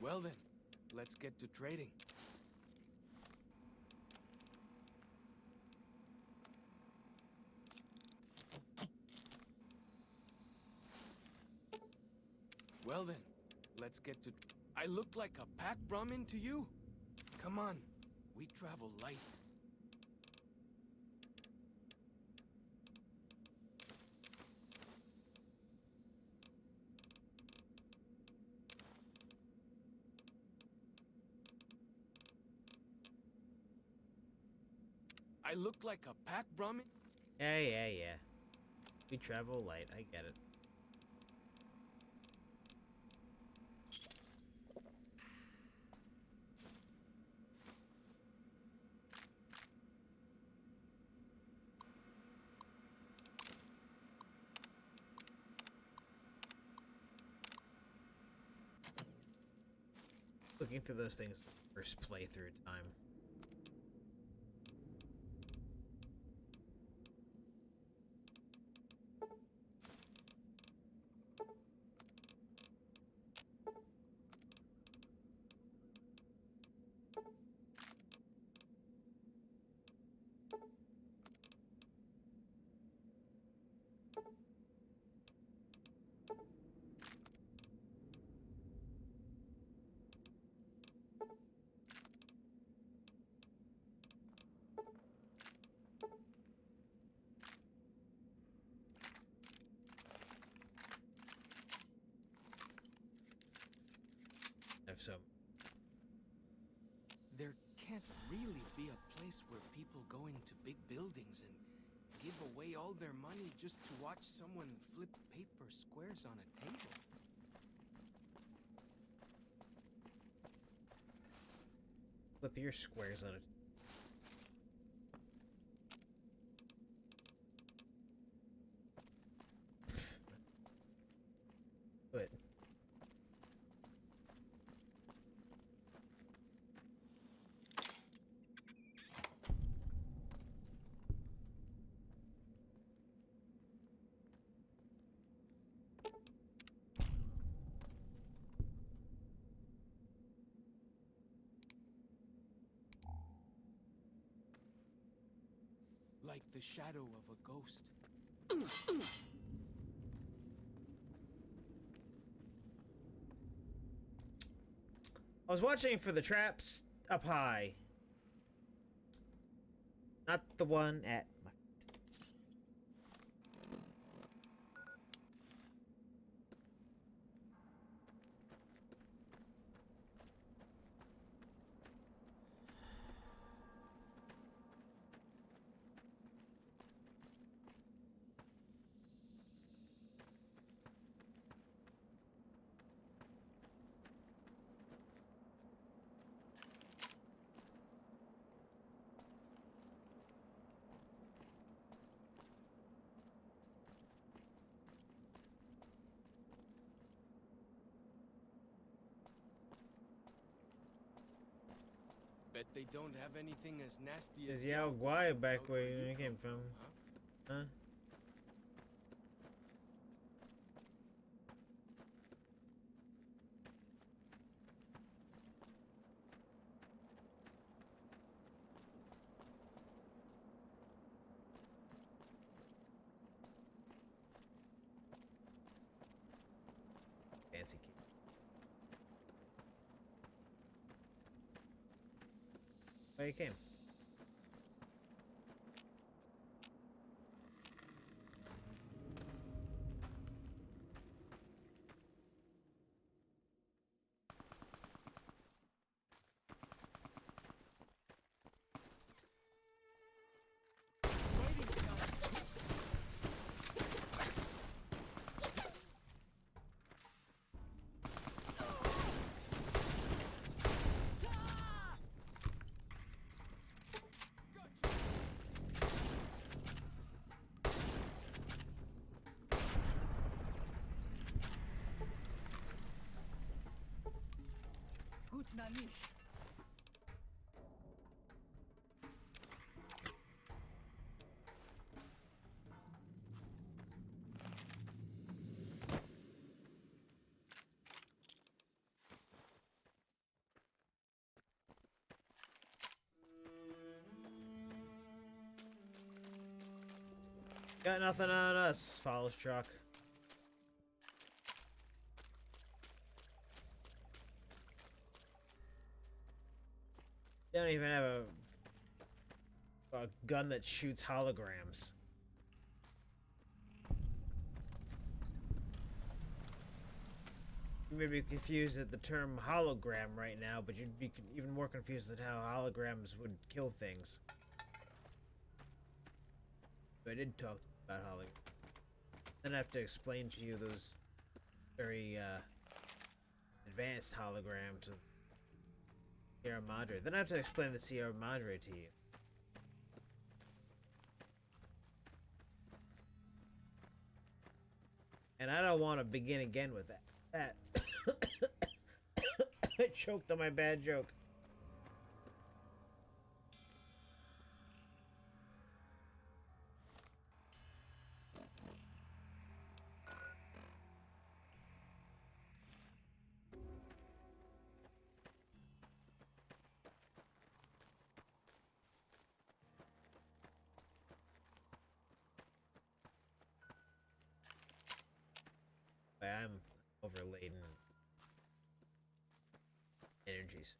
Well then, let's get to trading. Well then, let's get to... I look like a pack Brahmin to you? Come on, we travel light. I look like a pack Brahmin? Yeah. We travel light, I get it. Looking through those things first playthrough time. Have some. There can't really be a place where people go into big buildings and give away all their money just to watch someone flip paper squares on a table. Flip your squares on it. But Like the shadow of a ghost. I was watching for the traps up high. Not the one at my... Bet they don't have anything as nasty as Is Yao Guai back where you came from? Huh? Fancy kid. Where you came? Nanish. Got nothing on us, Falls truck. Don't even have a gun that shoots holograms. You may be confused at the term hologram right now, but you'd be even more confused at how holograms would kill things. I did talk about holograms. Then I have to explain to you those very advanced holograms of Sierra Madre. Then I have to explain the Sierra Madre to you. And I don't want to begin again with that. I choked on my bad joke. I'm overladen energies.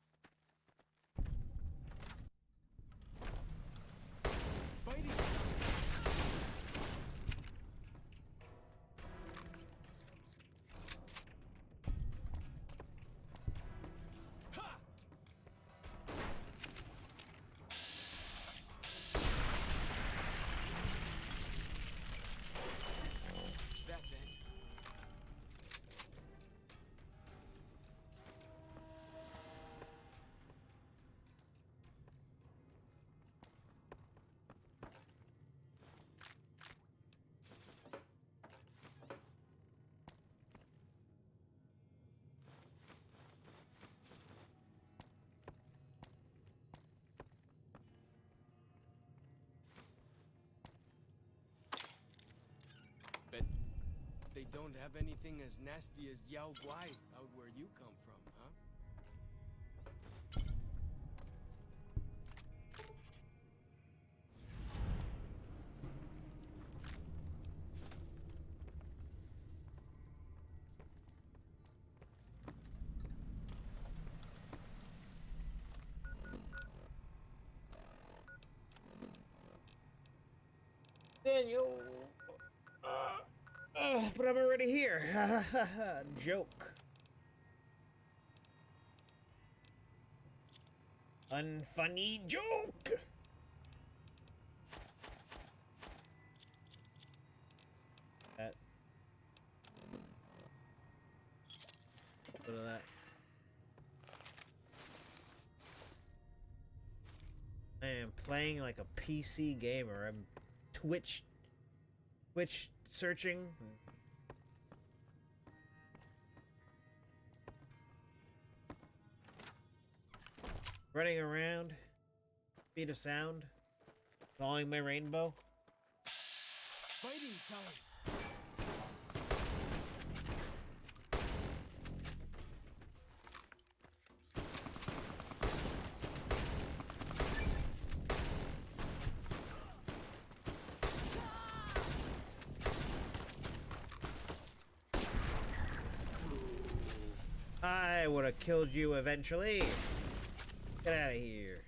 They don't have anything as nasty as Yao Guai out where you come from, huh? Daniel! But I'm already here. Joke. Unfunny joke. That. Look at that. I am playing like a PC gamer. I'm Twitch searching. Running around. Speed of sound. Following my rainbow. Fighting time! I would have killed you eventually. Get out of here.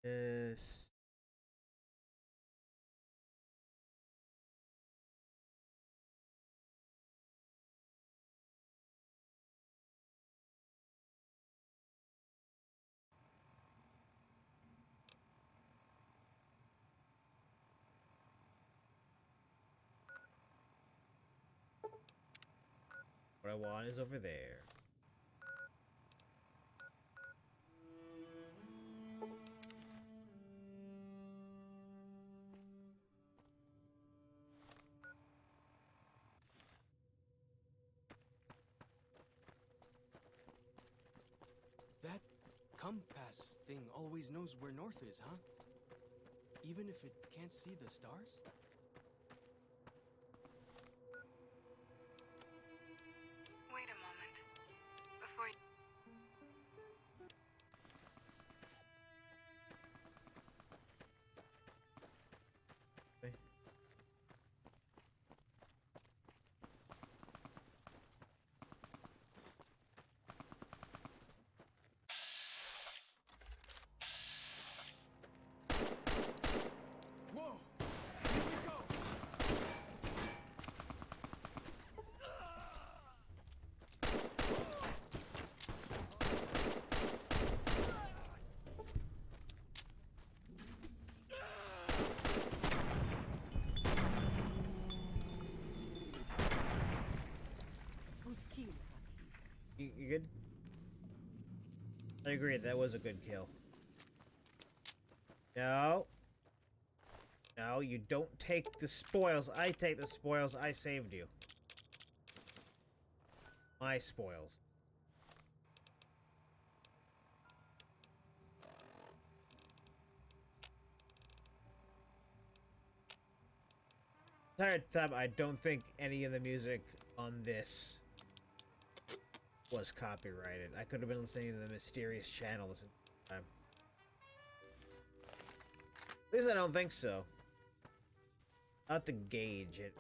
Yes. What I want is over there. That compass thing always knows where north is, huh? Even if it can't see the stars? Wait a moment. Before you... Okay. Whoa! Here we go! Good kill, Rakis. You good? I agree, that was a good kill. No. No, you don't take the spoils. I take the spoils. I saved you. My spoils. Entire time, I don't think any of the music on this was copyrighted. I could have been listening to the mysterious channel this entire time. At least I don't think so. Not to gauge it.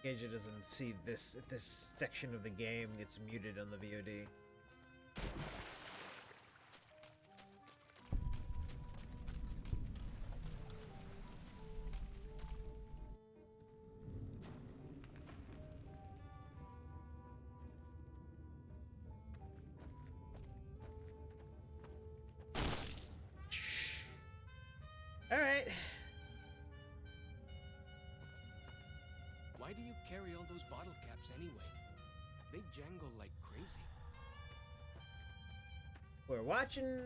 Gauge it doesn't see this if this section of the game gets muted on the VOD. All right. Why do you carry all those bottle caps anyway? They jangle like crazy. We're watching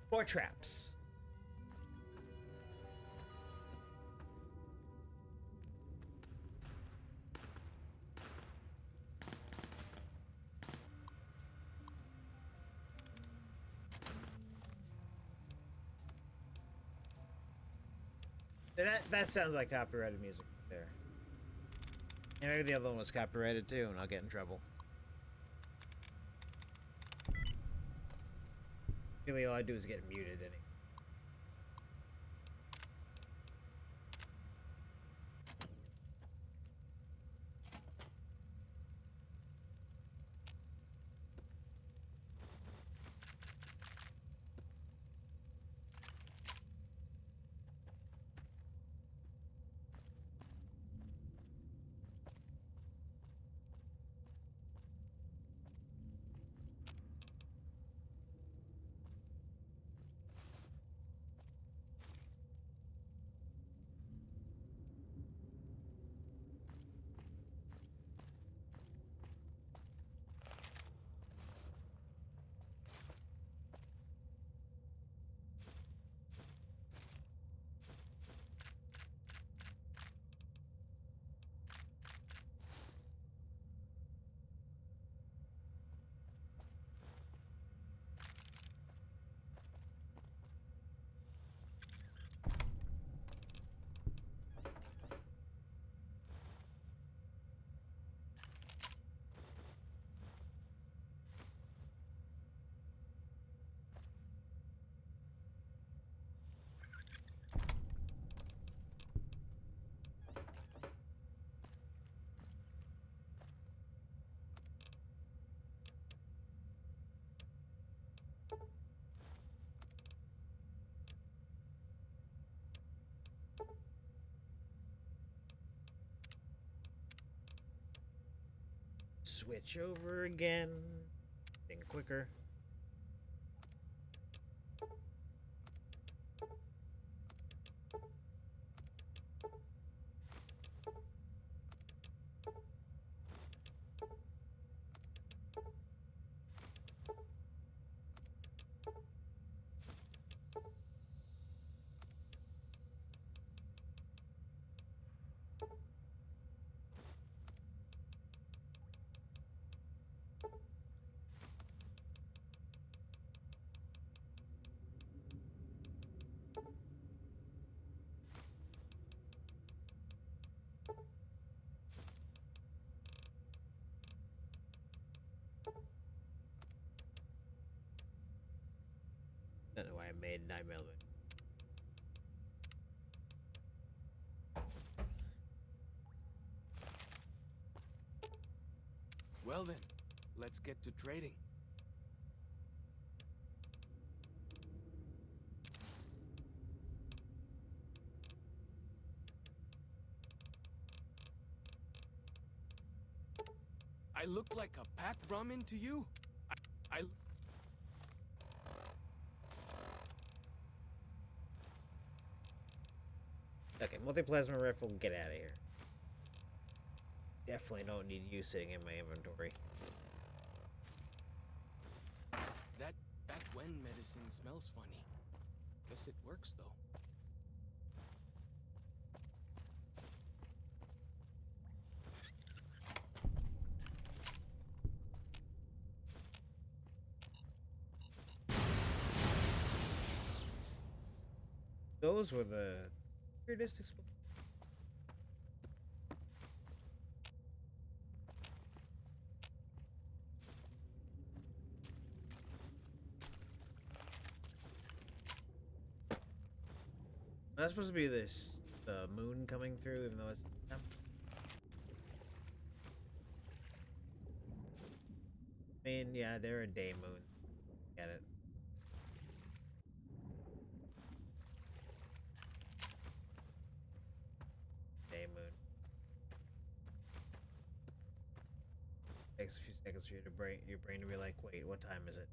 for traps. That sounds like copyrighted music there. And maybe the other one was copyrighted too, and I'll get in trouble. Really, all I do is get muted anyway. Switch over again. Think quicker. Don't know why I made 9mm. Well then, let's get to trading. I look like a Pat Brahmin to you? I Okay, multi-plasma rifle, get out of here. Definitely don't need you sitting in my inventory. That back when medicine smells funny. Guess it works though. Those were the weirdest explosions. That's supposed to be the moon coming through, even though it's I mean, yeah, they're a day moon. Get it. Day moon. Takes a few seconds for your brain to be like, wait, what time is it?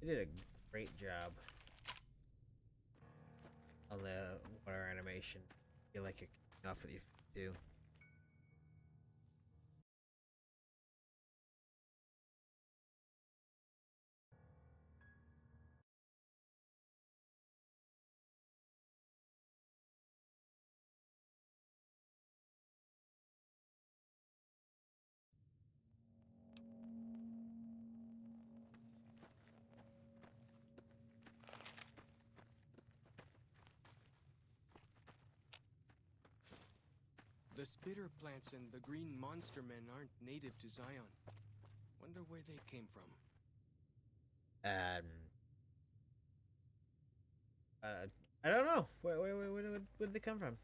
They did a great job on the water animation. I feel like you're kicking off with your feet too. The spitter plants and the green monster men aren't native to Zion. Wonder where they came from. I don't know. Where did they come from?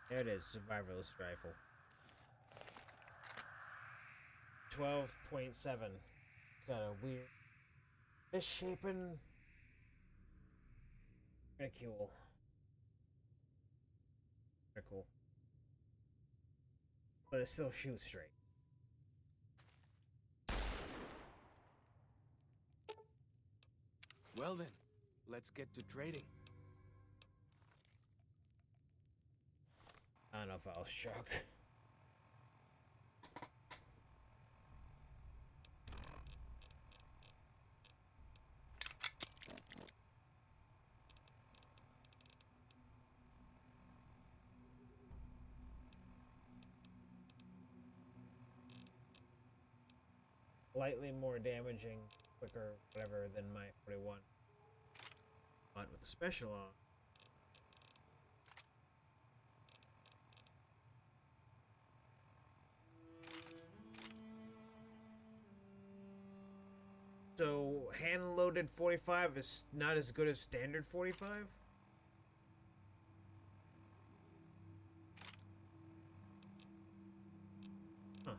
There it is, survivalist rifle. 12.7. It's got a weird misshapen reticule. Very cool. But it still shoots straight. Well then, let's get to trading. I don't know if I was shocked. slightly more damaging, quicker, whatever, than my 41. But with the special on. So, hand-loaded 45 is not as good as standard 45? Huh.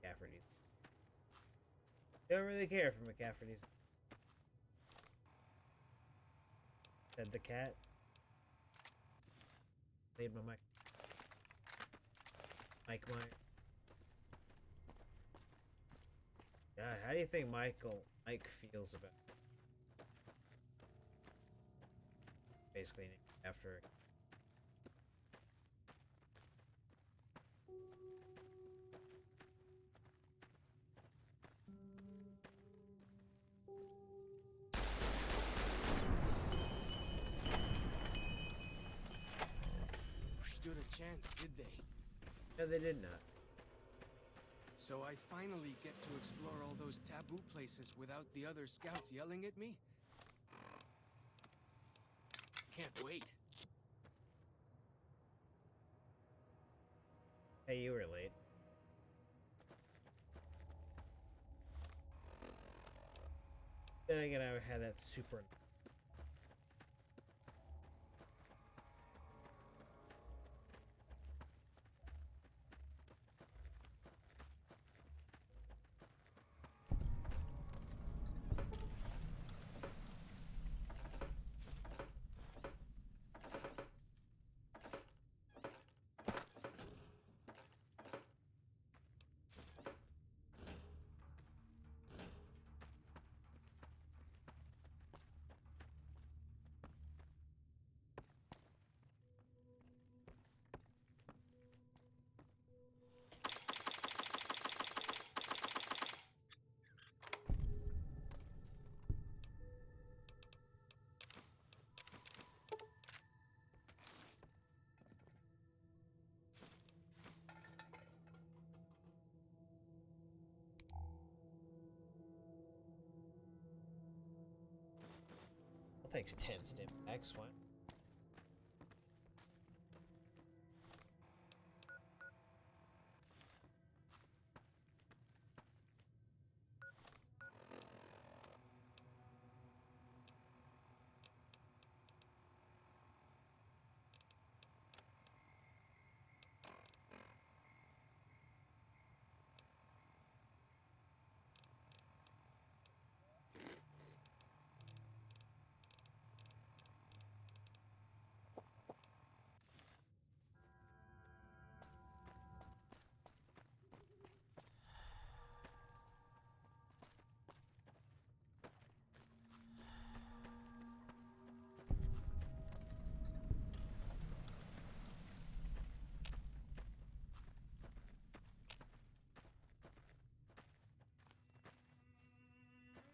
McCafferty's. Don't really care for McCafferty's. Said the cat. Played my mic. Mike. God, how do you think Mike feels about it? Basically after. Stood a chance, did they? No, they did not. So I finally get to explore all those taboo places without the other scouts yelling at me? Can't wait. Hey, you were late. Then again, I had that super. Takes 10 stim packs, what?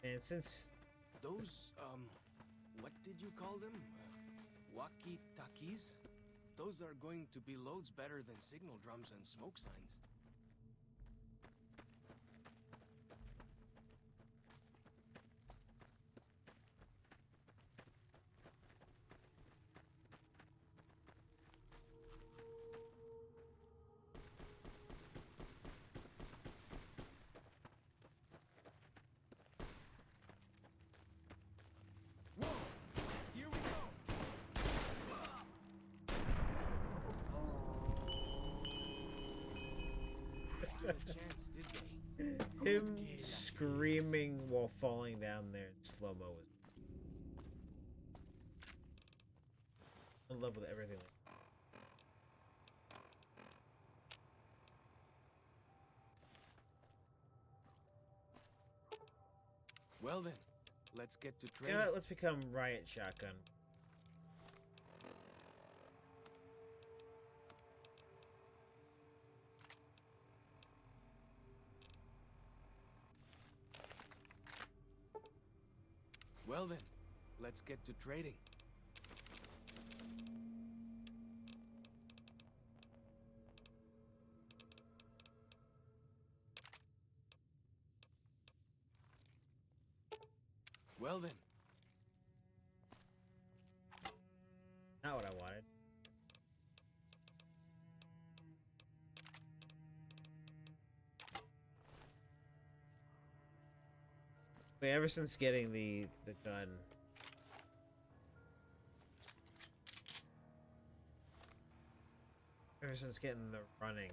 And since Those, what did you call them? Walkie-talkies? Those are going to be loads better than signal drums and smoke signs. Him screaming while falling down there in slow-mo was in love with everything. Well then, let's get to You training. know what? Let's become Riot Shotgun. Well then, let's get to trading. Well then. Not what I wanted. Wait, ever since getting the gun, ever since getting the running,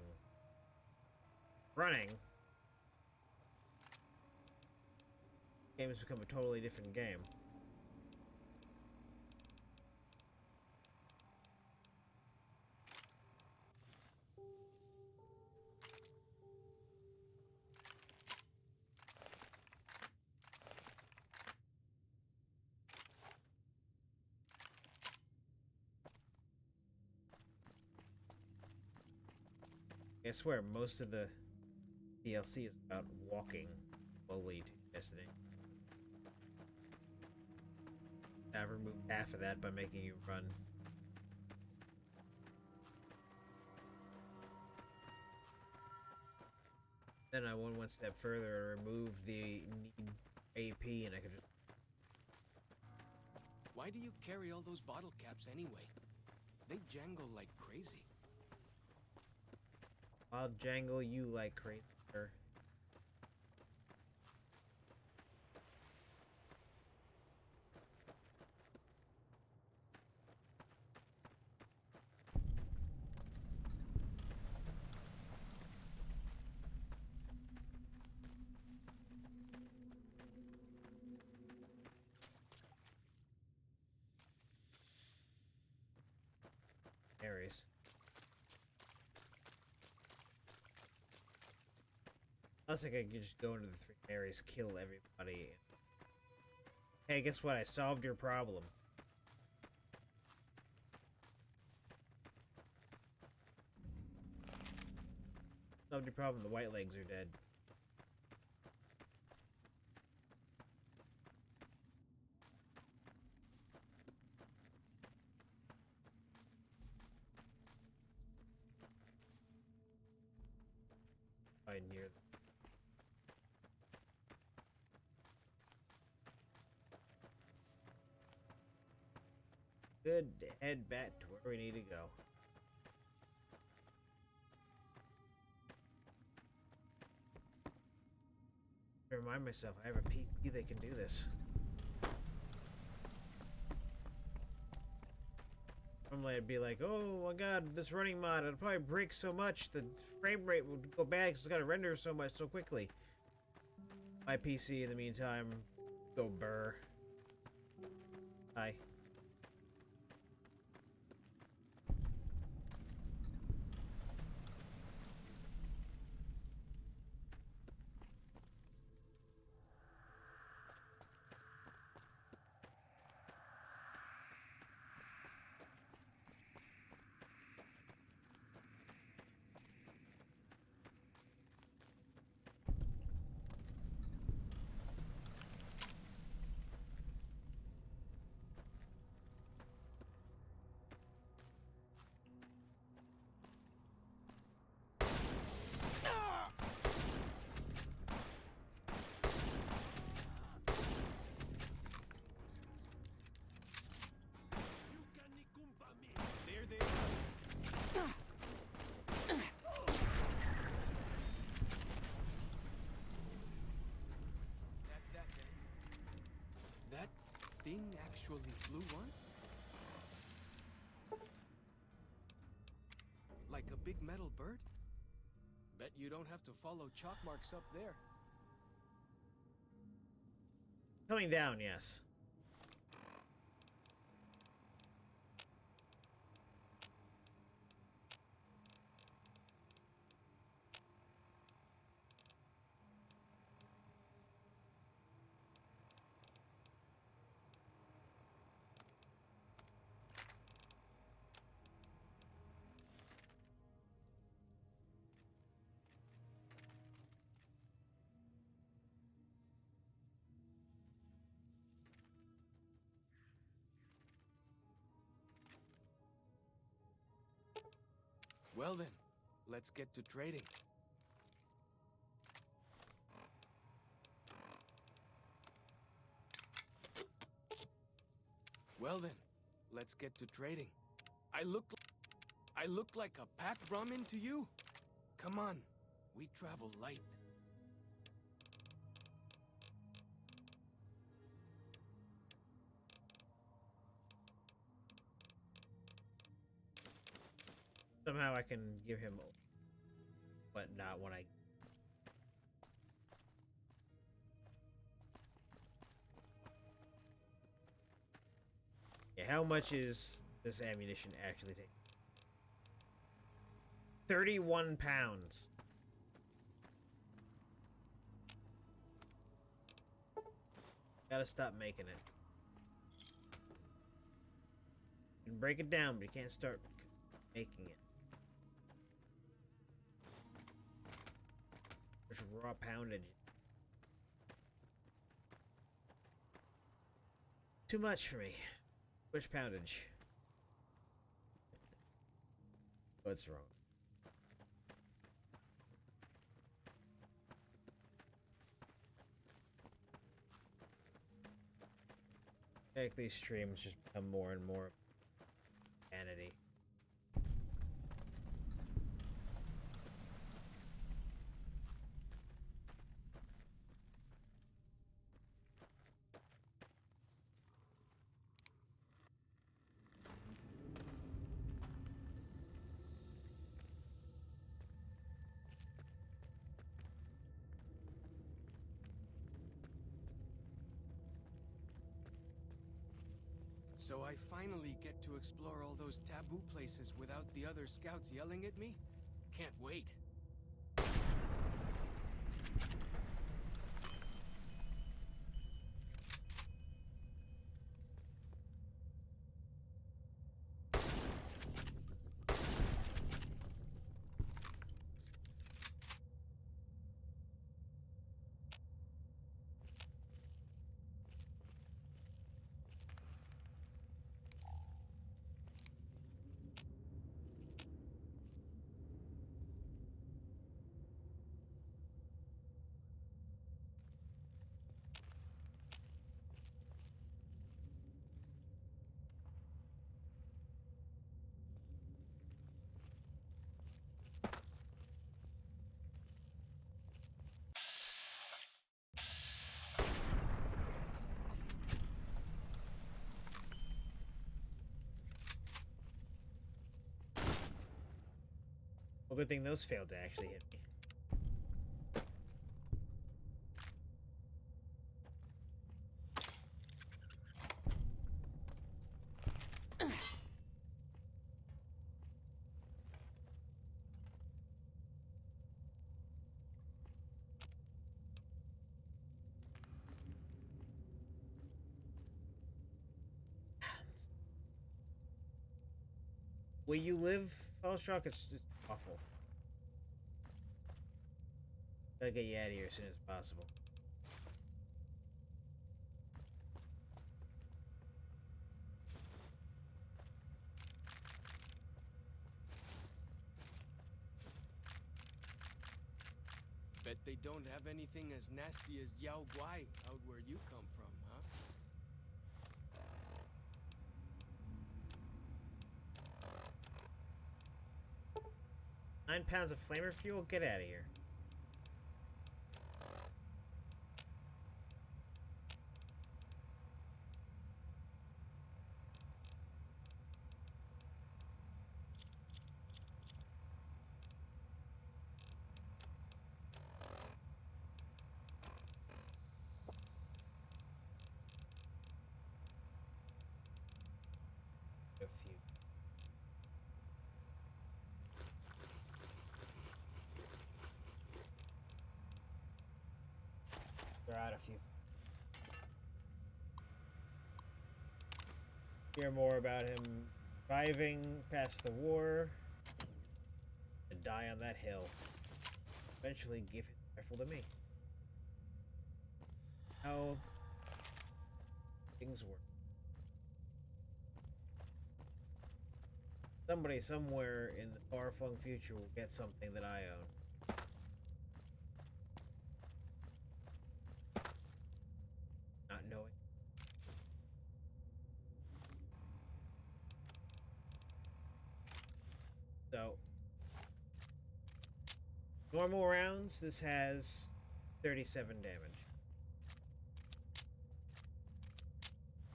game has become a totally different game. I swear, most of the DLC is about walking slowly to Destiny. I've removed half of that by making you run. Then I went one step further and removed the need AP, and I could just... Why do you carry all those bottle caps anyway? They jangle like crazy. I'll jangle you like crazy, sir. Ares. I was like I could just go into the 3 areas, kill everybody. Hey, guess what? I solved your problem. Solved your problem. The white legs are dead. Right near them. Good, head back to where we need to go. I remind myself, I have a PC that can do this. Normally I'd be like, oh my god, this running mod, it'll probably break so much, the frame rate would go bad because it's got to render so much so quickly. My PC, in the meantime, go burr. Hi. Thing actually flew once? Like a big metal bird? Bet you don't have to follow chalk marks up there. Coming down, yes. Well then, let's get to trading. Well then, let's get to trading. I look like a packed Brahmin to you? Come on, we travel light. Somehow I can give him, but not when I. Yeah, how much is this ammunition actually take? 31 pounds. Gotta stop making it. You can break it down, but you can't start making it. There's raw poundage. Too much for me. Which poundage? What's wrong? Make these streams just become more and more vanity. So I finally get to explore all those taboo places without the other scouts yelling at me? Can't wait. Well, good thing those failed to actually hit me. Will you live, Fellstrock? It's just awful. Gotta get you out of here as soon as possible. Bet they don't have anything as nasty as Yao Guai out where you come from, huh? 9 pounds of flamer fuel? Get out of here. A few. They're out a few. Hear more about him surviving past the war and die on that hill. Eventually give his rifle to me. How things work. Somebody somewhere in the far-flung future will get something that I own. Not knowing. So, normal rounds, this has 37 damage.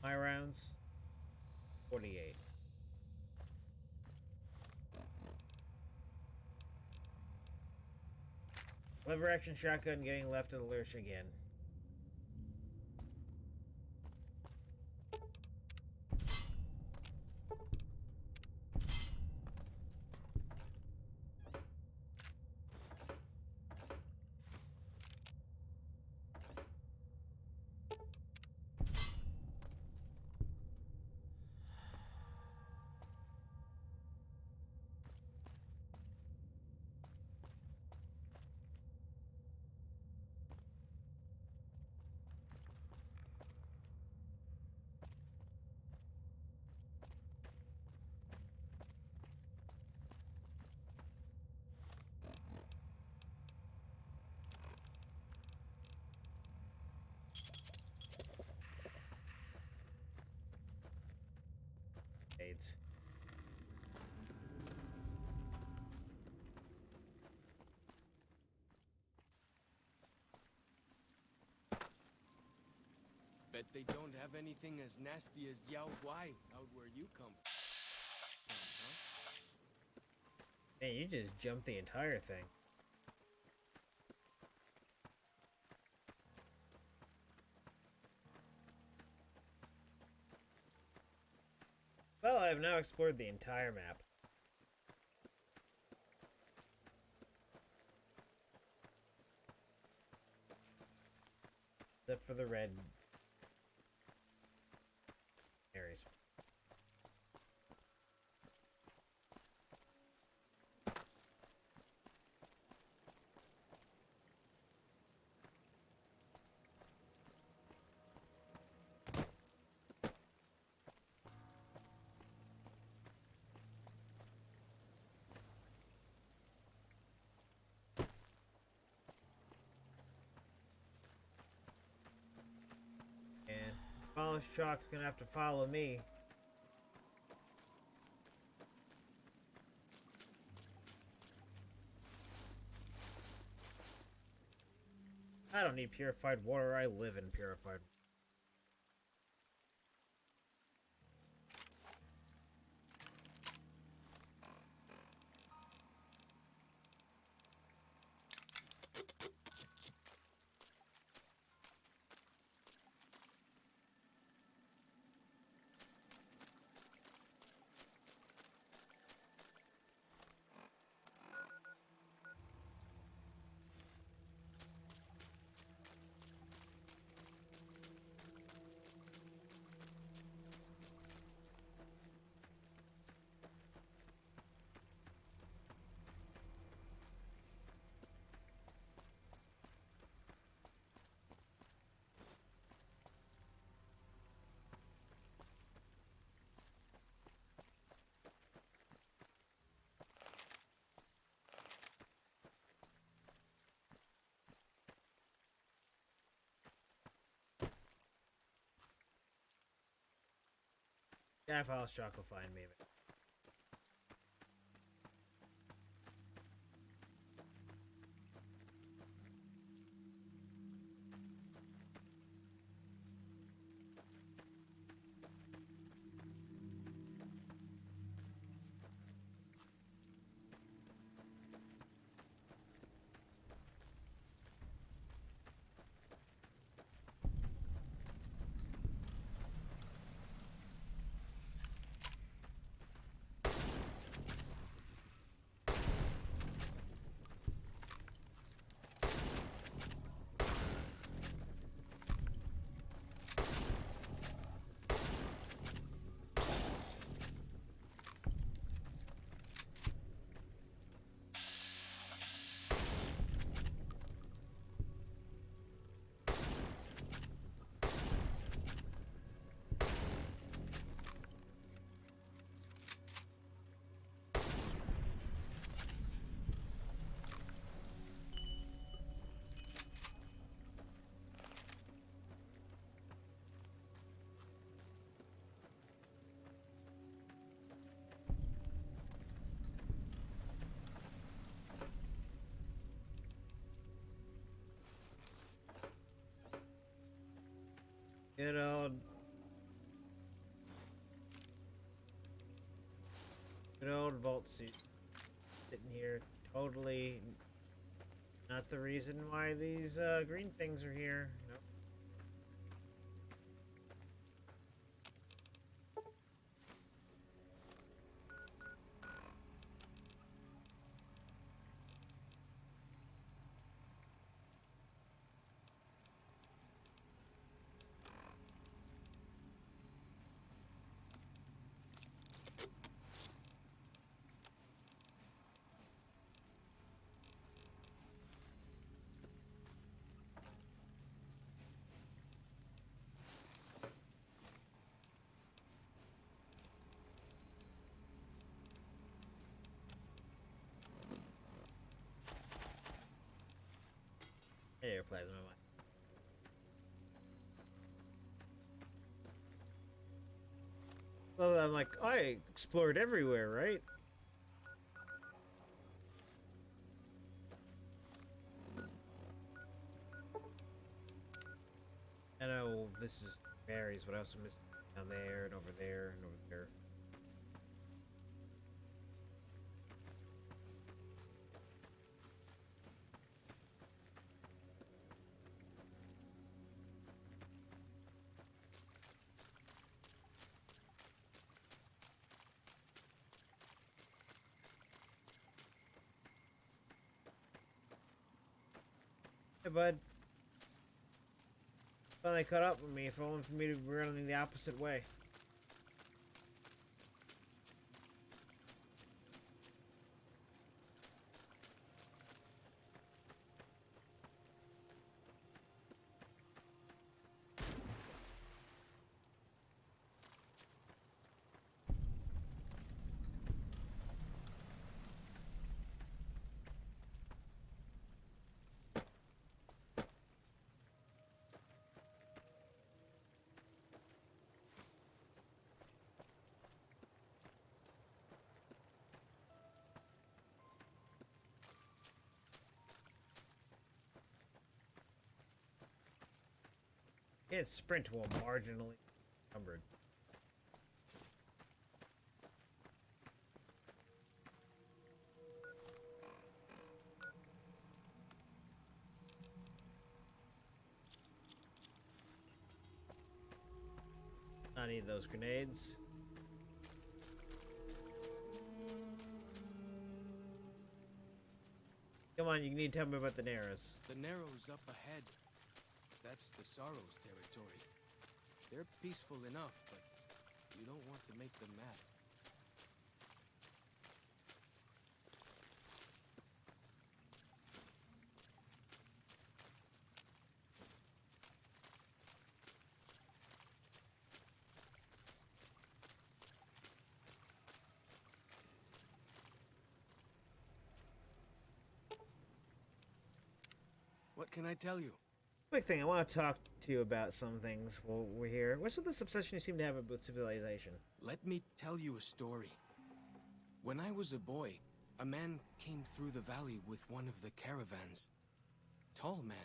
My rounds, 48. Lever action shotgun getting left in the lurch again. AIDS. Bet they don't have anything as nasty as Yao Guai out where you come from, huh? Man, you just jumped the entire thing. Well, I have now explored the entire map. Except for the red areas. And Polished Chalk's gonna have to follow me. I don't need purified water, I live in purified. Yeah, Polished Chalk will find me. Good old vault suit sitting here, totally not the reason why these green things are here. Nope. Here, plasma mine. Well, I'm like, I explored everywhere, right? I know this is varies, but I also missed down there and over there and over there. Hey, bud. Finally caught up with me, if only for me to be running the opposite way. Its sprint will marginally encumbered. I need those grenades. Come on, you need to tell me about the Narrows. The Narrows up ahead. That's the Sorrow's territory. They're peaceful enough, but you don't want to make them mad. What can I tell you? Quick thing, I want to talk to you about some things while we're here. What's with this obsession you seem to have with civilization? Let me tell you a story. When I was a boy, a man came through the valley with one of the caravans. Tall man,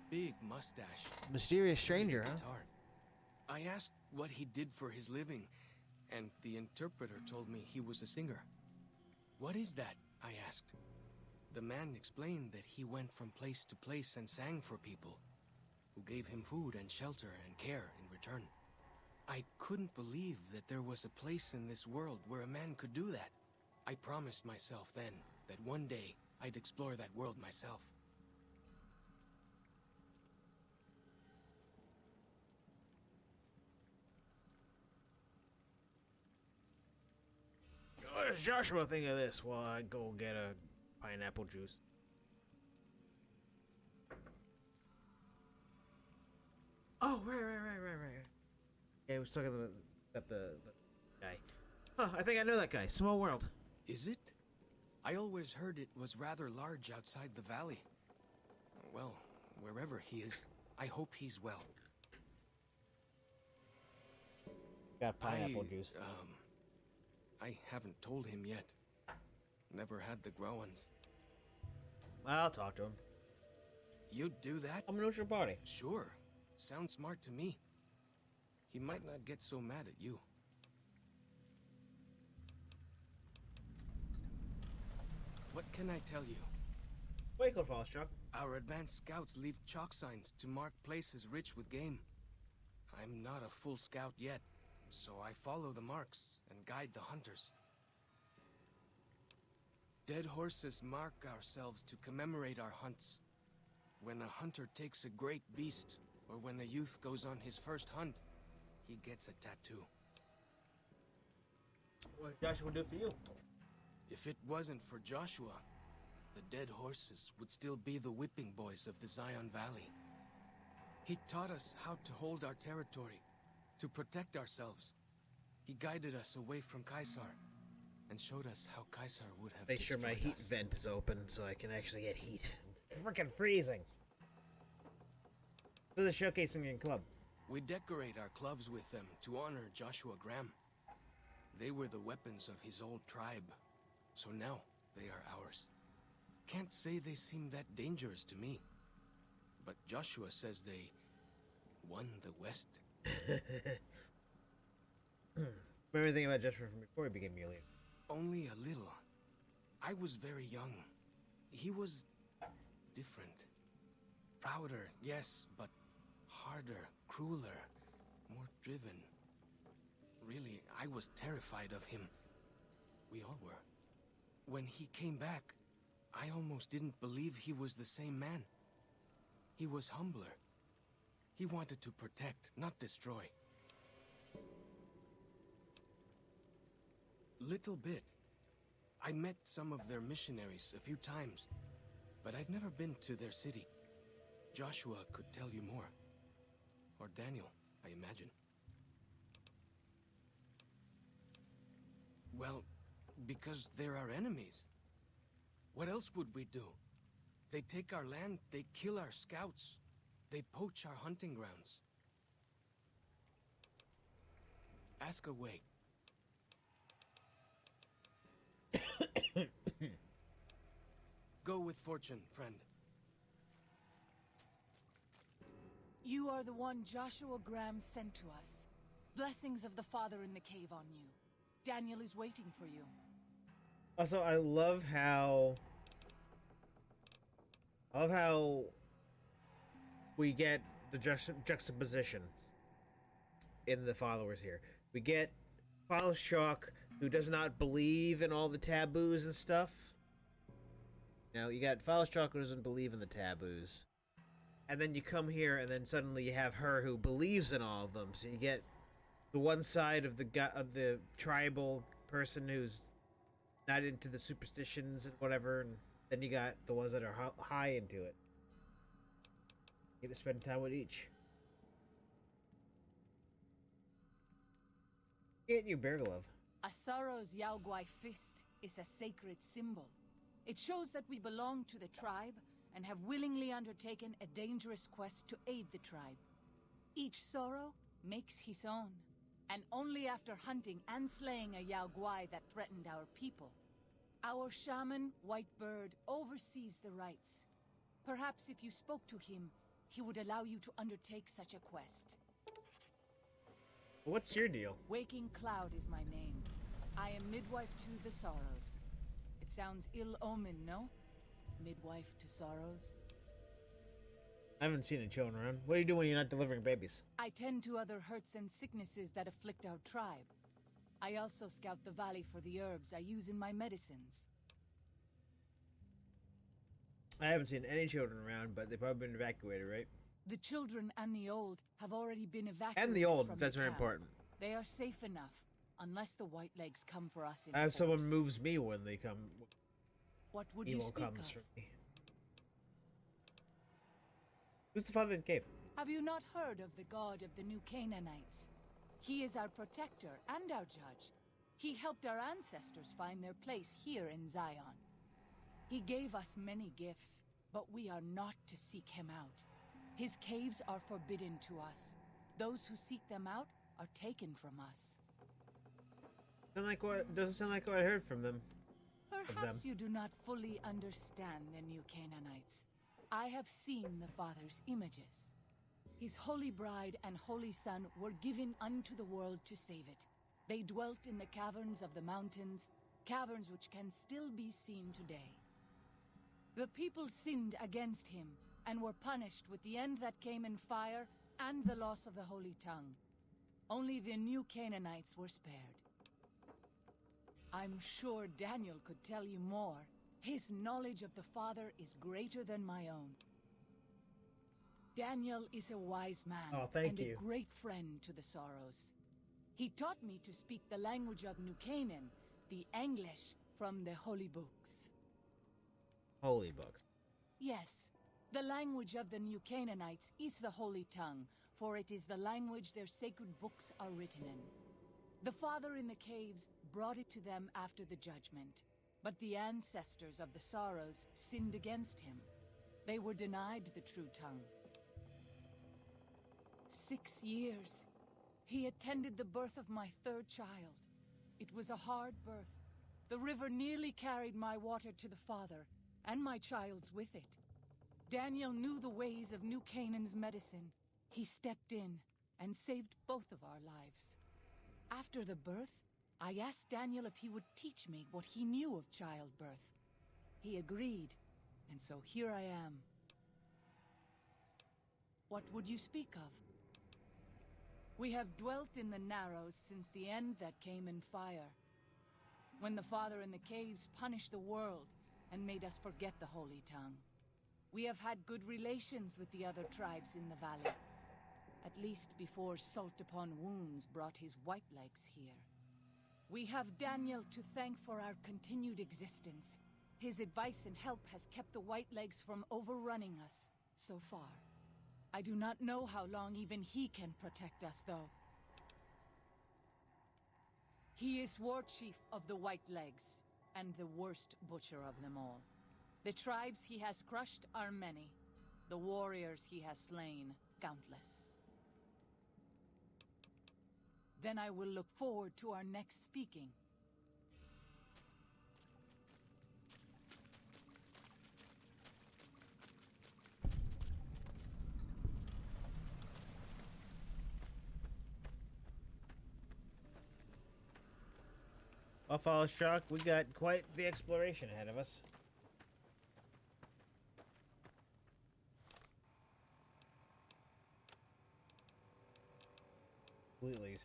big mustache. Mysterious stranger, huh? Guitar. I asked what he did for his living, and the interpreter told me he was a singer. What is that? I asked. The man explained that he went from place to place and sang for people, who gave him food and shelter and care in return. I couldn't believe that there was a place in this world where a man could do that. I promised myself then that one day I'd explore that world myself. What does Joshua think of this while I go get a pineapple juice? Oh, right. Yeah, I was talking about the guy. Huh, I think I know that guy. Small world. Is it? I always heard it was rather large outside the valley. Well, wherever he is, I hope he's well. Got pineapple juice. I haven't told him yet. Never had the Growans. I'll talk to him. You'd do that? I'm an neutral party. Sure. Sounds smart to me. he might not get so mad at you. What can I tell you? Wake up, Fallout. Our advanced scouts leave chalk signs to mark places rich with game. I'm not a full scout yet, so I follow the marks and guide the hunters. Dead horses mark ourselves to commemorate our hunts. When a hunter takes a great beast, or when a youth goes on his first hunt, he gets a tattoo. What did Joshua do for you? If it wasn't for Joshua, the dead horses would still be the whipping boys of the Zion Valley. He taught us how to hold our territory, to protect ourselves. He guided us away from Caesar, and showed us how Caesar would have Make sure my destroyed heat us. vent is open so I can actually get heat. It's freaking freezing. This is a showcasing in club. We decorate our clubs with them to honor Joshua Graham. They were the weapons of his old tribe, so now they are ours. Can't say they seem that dangerous to me, but Joshua says they won the West. Remember anything about Joshua from before he became Mjolnir? Only a little. I was very young. He was different. Prouder, yes, but harder, crueler, more driven. Really, I was terrified of him. We all were. When he came back, I almost didn't believe he was the same man. He was humbler. He wanted to protect, not destroy. Little bit. I met some of their missionaries a few times, but I've never been to their city. Joshua could tell you more. Or Daniel, I imagine. Well, because they're our enemies. What else would we do? They take our land, they kill our scouts, they poach our hunting grounds. Ask away. Go with fortune, friend. You are the one Joshua Graham sent to us. Blessings of the Father in the cave on you. Daniel is waiting for you. Also, I love how we get the juxtaposition in the followers here. We get Fallout, who does not believe in all the taboos and stuff. You know, you got Fallout who doesn't believe in the taboos. And then you come here, and then suddenly you have her who believes in all of them. So you get the one side of the tribal person who's not into the superstitions and whatever, and then you got the ones that are high into it. You get to spend time with each. Get you bear glove. Asaro's Yaoguai fist is a sacred symbol. It shows that we belong to the tribe and have willingly undertaken a dangerous quest to aid the tribe. Each Sorrow makes his own, and only after hunting and slaying a Yaoguai that threatened our people. Our shaman, Whitebird, oversees the rites. Perhaps if you spoke to him, he would allow you to undertake such a quest. What's your deal? Waking Cloud is my name. I am midwife to the Sorrows. It sounds ill-omened, no? Midwife to Sorrows? I haven't seen it shown around. What do you do when you're not delivering babies? I tend to other hurts and sicknesses that afflict our tribe. I also scout the valley for the herbs I use in my medicines. I haven't seen any children around, but they've probably been evacuated, right? The children and the old have already been evacuated. And the old, from that's the very camp. important. They are safe enough, unless the Whitelegs come for us in I have force. someone moves me when they come. What would you Evil speak comes of? from me. Who's the father in the cave? Have you not heard of the god of the new Canaanites? He is our protector and our judge. He helped our ancestors find their place here in Zion. He gave us many gifts, but we are not to seek him out. His caves are forbidden to us. Those who seek them out are taken from us. Doesn't sound like what I heard from them. Perhaps you do not fully understand the new Canaanites. I have seen the Father's images. His holy bride and holy son were given unto the world to save it. They dwelt in the caverns of the mountains, caverns which can still be seen today. The people sinned against him, and were punished with the end that came in fire and the loss of the holy tongue. Only the new Canaanites were spared. I'm sure Daniel could tell you more. His knowledge of the Father is greater than my own. Daniel is a wise man and a great friend to the Sorrows. He taught me to speak the language of New Canaan, the English from the holy books. Holy books. Yes, the language of the New Canaanites is the holy tongue, for it is the language their sacred books are written in. The Father in the caves brought it to them after the judgment, but the ancestors of the Sorrows sinned against him. They were denied the true tongue. 6 years. He attended the birth of my third child. It was a hard birth. The river nearly carried my water to the Father, and my child's with it. Daniel knew the ways of New Canaan's medicine. He stepped in and saved both of our lives. After the birth, I asked Daniel if he would teach me what he knew of childbirth. He agreed, and so here I am. What would you speak of? We have dwelt in the Narrows since the end that came in fire. When the Father in the caves punished the world and made us forget the Holy Tongue. We have had good relations with the other tribes in the valley. At least before Salt Upon Wounds brought his Whitelegs here. We have Daniel to thank for our continued existence. His advice and help has kept the Whitelegs from overrunning us so far. I do not know how long even he can protect us, though. He is war chief of the Whitelegs, and the worst butcher of them all. The tribes he has crushed are many. The warriors he has slain, countless. Then I will look forward to our next speaking. Well, Follow Shock, we got quite the exploration ahead of us. Completely.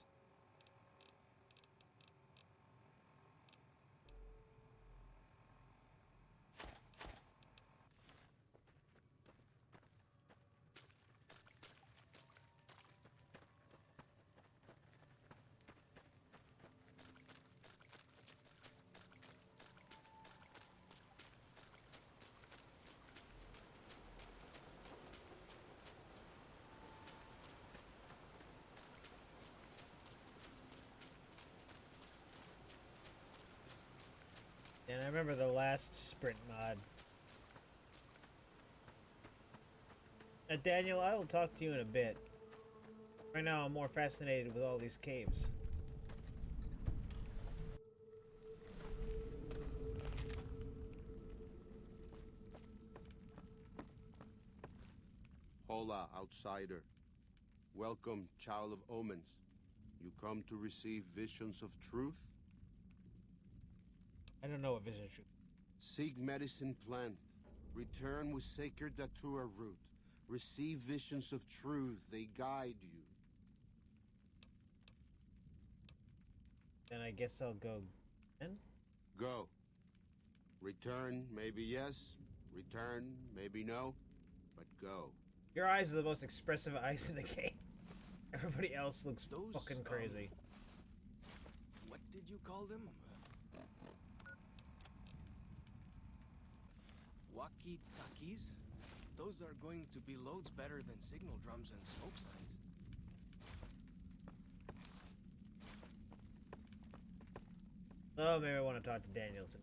And I remember the last sprint mod. Daniel, I will talk to you in a bit. Right now, I'm more fascinated with all these caves. Hola, outsider. Welcome, child of omens. You come to receive visions of truth? I don't know what vision truth. Seek medicine plant. Return with sacred datura root. Receive visions of truth. They guide you. Then I guess I'll go then? Go. Return, maybe yes. Return, maybe no. But go. Your eyes are the most expressive eyes in the game. Everybody else looks fucking crazy. What did you call them? Walkie-talkies? Those are going to be loads better than signal drums and smoke signs. Oh, maybe I want to talk to Danielson.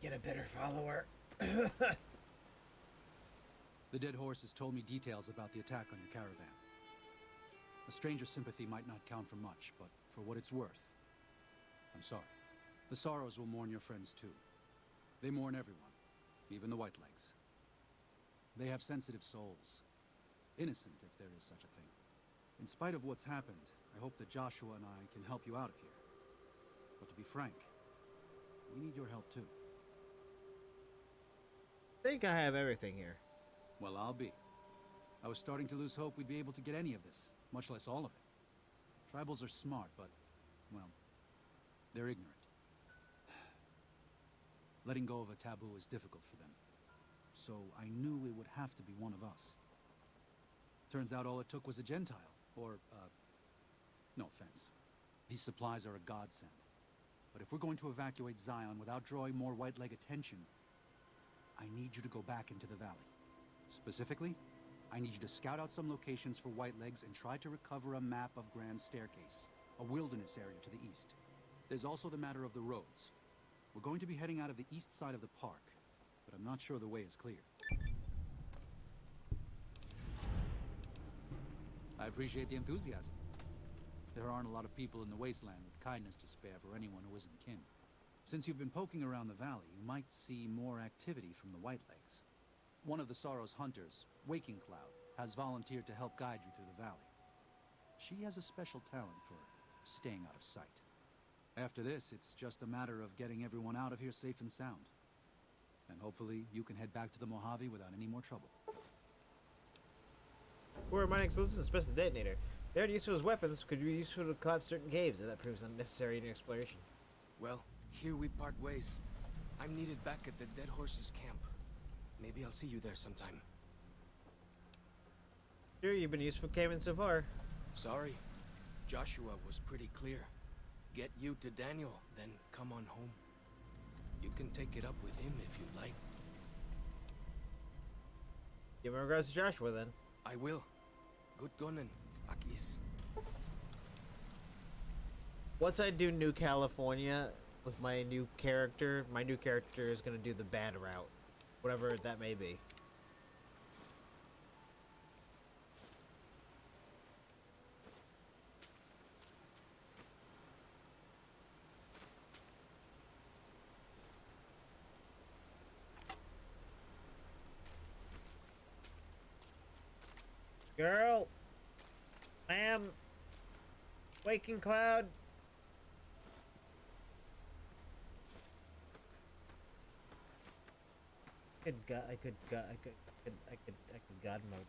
Get a better follower. The dead horses told me details about the attack on your caravan. A stranger's sympathy might not count for much, but for what it's worth, I'm sorry. The Sorrows will mourn your friends too. They mourn everyone, even the Whitelegs. They have sensitive souls. Innocent, if there is such a thing. In spite of what's happened, I hope that Joshua and I can help you out of here. But to be frank, we need your help too. I think I have everything here. Well, I'll be. I was starting to lose hope we'd be able to get any of this, much less all of it. Tribals are smart, but, well, they're ignorant. Letting go of a taboo is difficult for them. So I knew it would have to be one of us. Turns out all it took was a Gentile, or, no offense. These supplies are a godsend. But if we're going to evacuate Zion without drawing more Whiteleg attention, I need you to go back into the valley. Specifically, I need you to scout out some locations for Whitelegs and try to recover a map of Grand Staircase, a wilderness area to the east. There's also the matter of the roads. We're going to be heading out of the east side of the park, but I'm not sure the way is clear. I appreciate the enthusiasm. There aren't a lot of people in the wasteland with kindness to spare for anyone who isn't kin. Since you've been poking around the valley, you might see more activity from the Whitelegs. One of the Sorrow's hunters, Waking Cloud, has volunteered to help guide you through the valley. She has a special talent for staying out of sight. After this, it's just a matter of getting everyone out of here safe and sound. And hopefully, you can head back to the Mojave without any more trouble. We're mining explosives and special detonator. They aren't useful as weapons, could be useful to collapse certain caves if that proves unnecessary in your exploration. Well, here we part ways. I'm needed back at the Dead Horses camp. Maybe I'll see you there sometime. Sure, you've been useful camping so far. Sorry. Joshua was pretty clear. Get you to Daniel, then come on home. You can take it up with him if you'd like. Give my regards to Joshua, then. I will. Good gunning, Akis. Once I do New California with my new character is going to do the bad route. Whatever that may be. Girl, ma'am, Waking Cloud. I could God mode.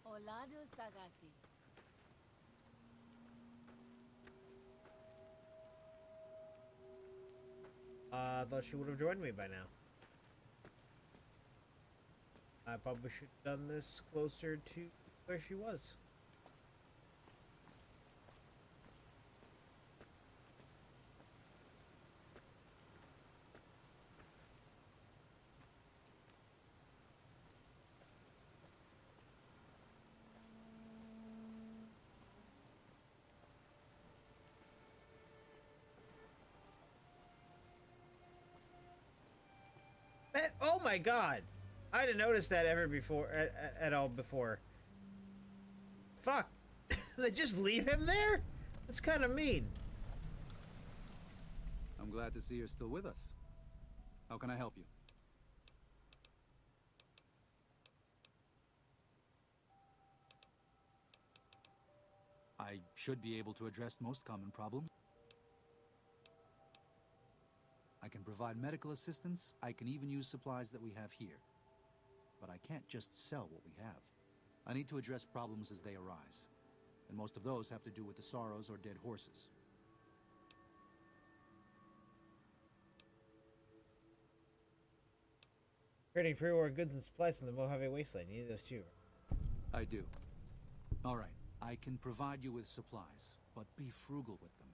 Olado Sagasi. I thought she would have joined me by now. I probably should have done this closer to where she was. Oh my god! I didn't notice that ever before, at all before. Fuck! They just leave him there? That's kind of mean. I'm glad to see you're still with us. How can I help you? I should be able to address most common problems. I can provide medical assistance. I can even use supplies that we have here. But I can't just sell what we have. I need to address problems as they arise. And most of those have to do with the Sorrows or Dead Horses. Creating free war goods and supplies in the Mojave Wasteland. You need those too. I do. All right. I can provide you with supplies, but be frugal with them.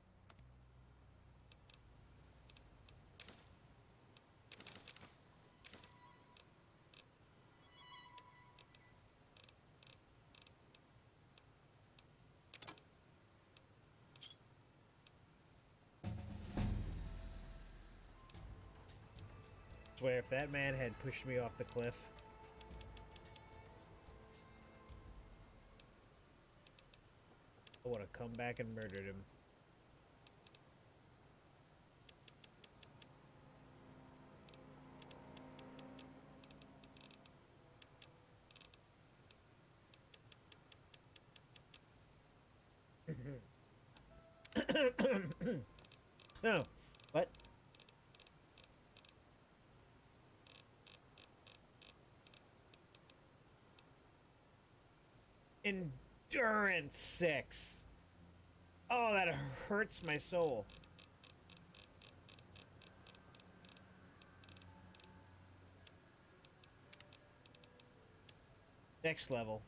I swear, if that man had pushed me off the cliff, I would have come back and murdered him. No, what? Endurance 6. Oh, that hurts my soul. Next level.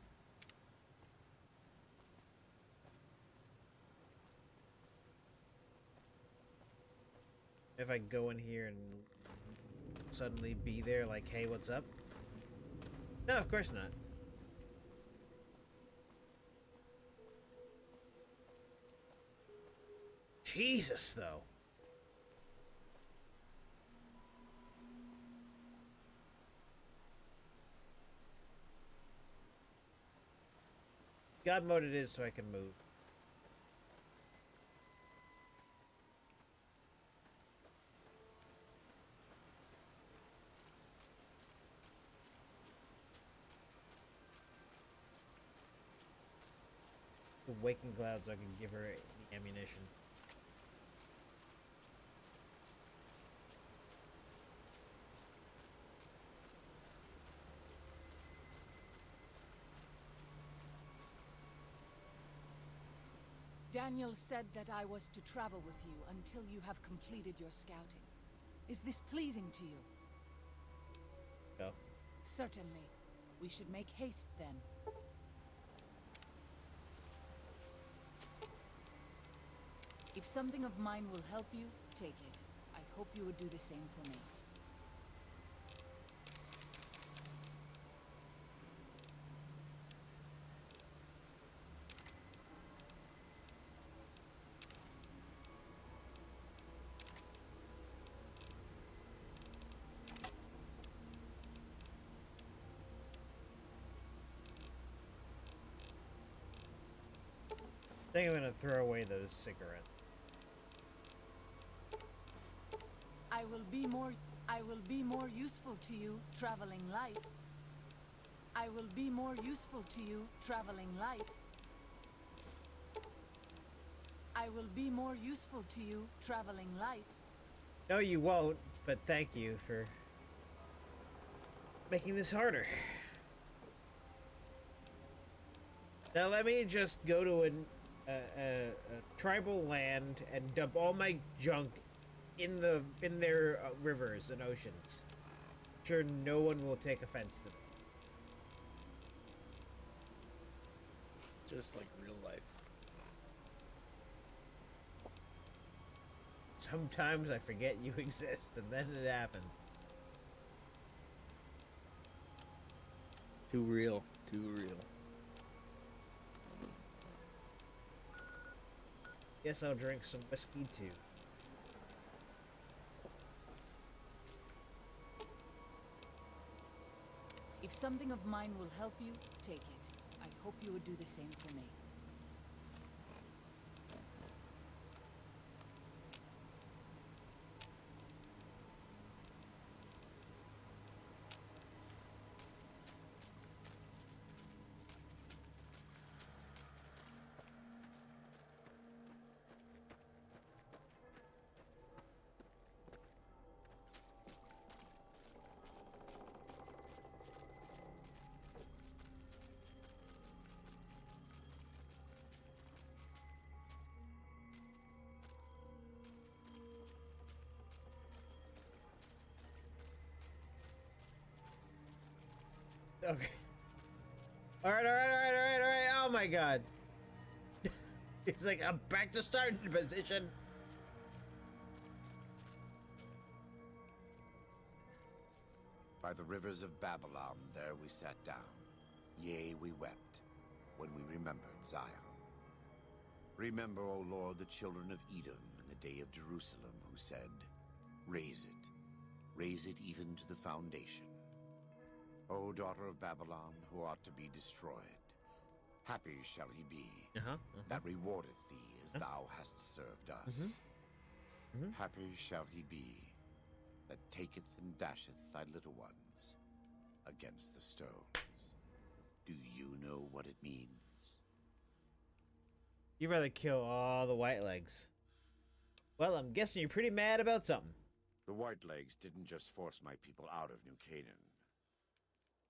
If I go in here and suddenly be there like, hey, what's up? No, of course not. Jesus, though. God mode it is so I can move. The Waking Clouds, I can give her the ammunition. Daniel said that I was to travel with you until you have completed your scouting. Is this pleasing to you? No. Certainly. We should make haste then. If something of mine will help you, take it. I hope you would do the same for me. I think I'm gonna throw away those cigarettes. I will be more useful to you traveling light. I will be more useful to you traveling light. I will be more useful to you traveling light. No, you won't, but thank you for making this harder. Now let me just go to a tribal land and dump all my junk in their rivers and oceans. I'm sure no one will take offense to them. Just like real life. Sometimes I forget you exist, and then it happens. Too real. Too real. Guess I'll drink some whiskey too. If something of mine will help you, take it. I hope you would do the same for me. Okay. Alright. Oh my god. It's like, I'm back to starting position. By the rivers of Babylon, there we sat down. Yea, we wept, when we remembered Zion. Remember, O Lord, the children of Edom in the day of Jerusalem, who said, raise it even to the foundation. O daughter of Babylon, who ought to be destroyed, Happy shall he be that rewardeth thee as thou hast served us. Happy shall he be that taketh and dasheth thy little ones against the stones. Do you know what it means? You'd rather kill all the Whitelegs. Well, I'm guessing you're pretty mad about something. The Whitelegs didn't just force my people out of New Canaan.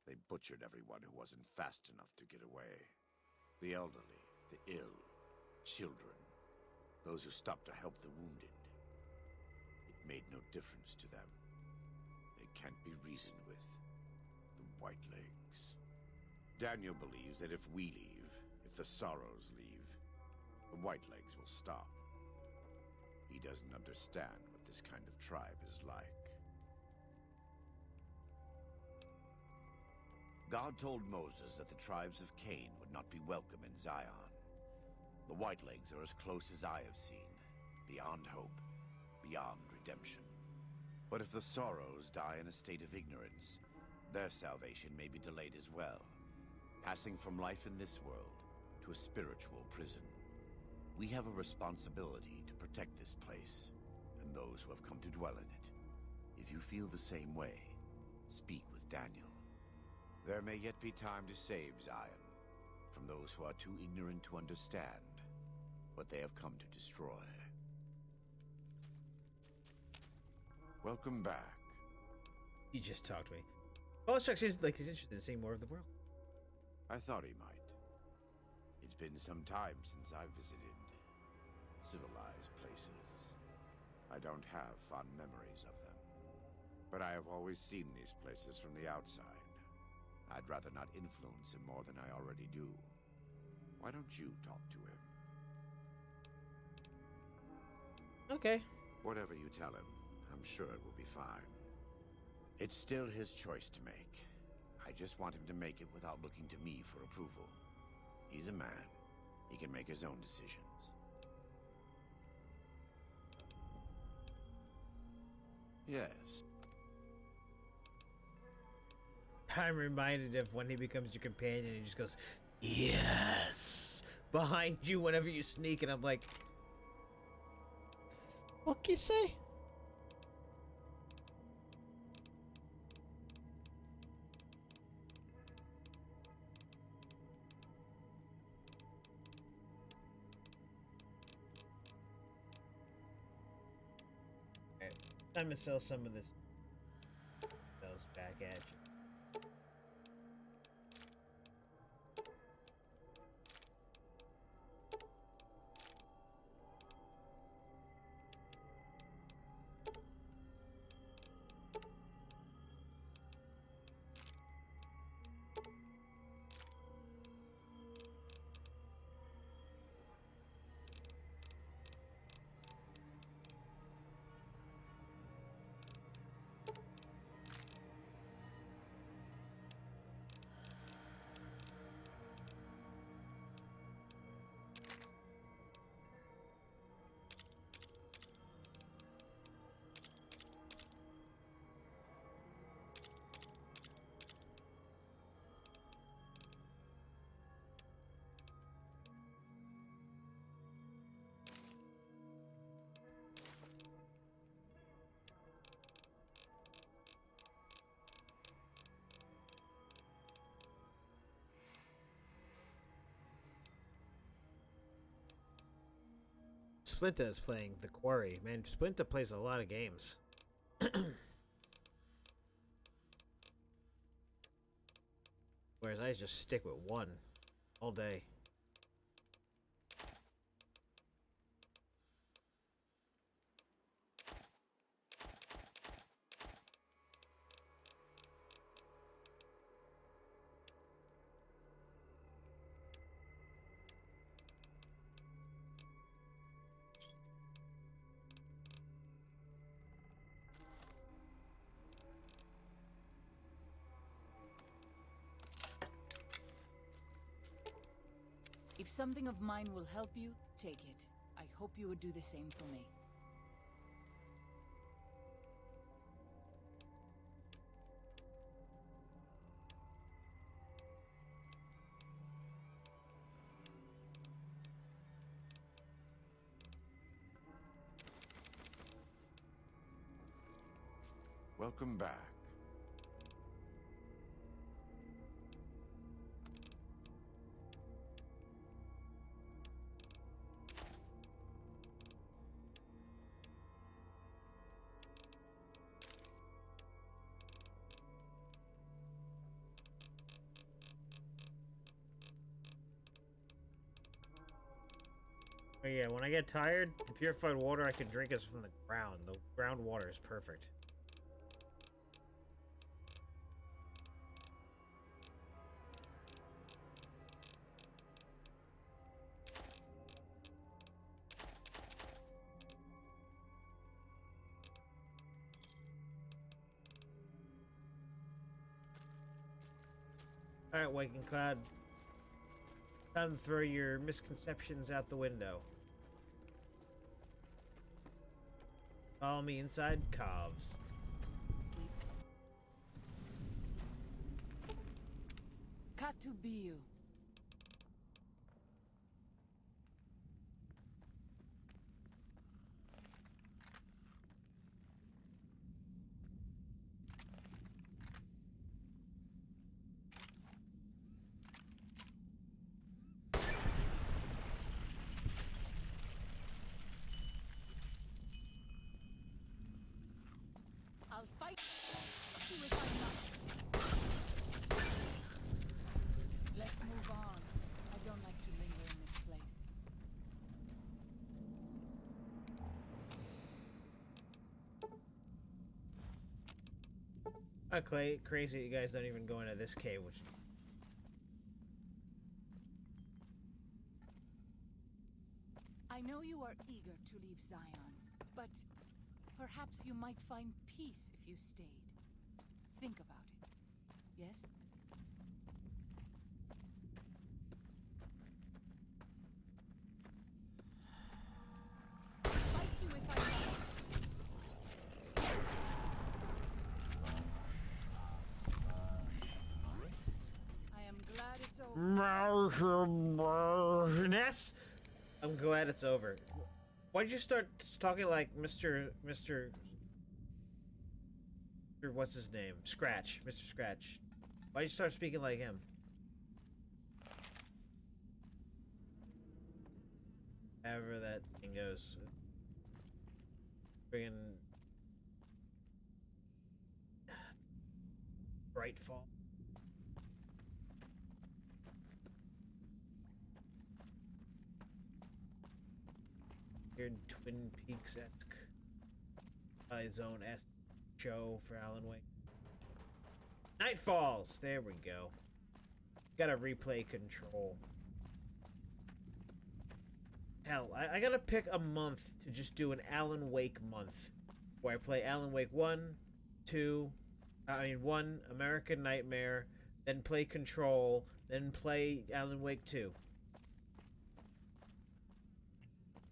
They butchered everyone who wasn't fast enough to get away. The elderly, the ill, children, those who stopped to help the wounded. It made no difference to them. They can't be reasoned with. The Whitelegs. Daniel believes that if we leave, if the Sorrows leave, the Whitelegs will stop. He doesn't understand what this kind of tribe is like. God told Moses that the tribes of Cain would not be welcome in Zion. The Whitelegs are as close as I have seen, beyond hope, beyond redemption. But if the Sorrows die in a state of ignorance, their salvation may be delayed as well, passing from life in this world to a spiritual prison. We have a responsibility to protect this place and those who have come to dwell in it. If you feel the same way, speak with Daniel. There may yet be time to save Zion from those who are too ignorant to understand what they have come to destroy. Welcome back. You just talked to me. Ballstruck seems like he's interested in seeing more of the world. I thought he might. It's been some time since I've visited civilized places. I don't have fond memories of them. But I have always seen these places from the outside. I'd rather not influence him more than I already do. Why don't you talk to him? Okay. Whatever you tell him, I'm sure it will be fine. It's still his choice to make. I just want him to make it without looking to me for approval. He's a man. He can make his own decisions. Yes. I'm reminded of when he becomes your companion and he just goes, yes, behind you whenever you sneak, and I'm like, what can you say? Alright, time to sell some of this spells back at you. Splinter is playing The Quarry. Man, Splinter plays a lot of games. Whereas I just stick with one all day. If something of mine will help you, take it. I hope you would do the same for me. Welcome back. Oh yeah, when I get tired, the purified water I can drink is from the ground. The groundwater is perfect. Alright, Waking Cloud. Time to throw your misconceptions out the window. Follow me inside Covs. Katubiu. I'll fight. See if I'm not. Let's move on. I don't like to linger in this place. Okay, crazy you guys don't even go into this cave, which... I know you are eager to leave Zion, but perhaps you might find peace if you stayed. Think about it. Yes? Fight you if I must. I am glad it's over. Yes? I'm glad it's over. Why'd you start talking like Mr. What's his name? Scratch. Mr. Scratch. Why'd you start speaking like him? However that thing goes. Friggin' Brightfall. Weird Twin Peaks-esque Zone-esque show for Alan Wake. Night Falls! There we go. Gotta replay Control. Hell, I gotta pick a month to just do an Alan Wake month. Where I play Alan Wake 1, 1, American Nightmare, then play Control, then play Alan Wake 2.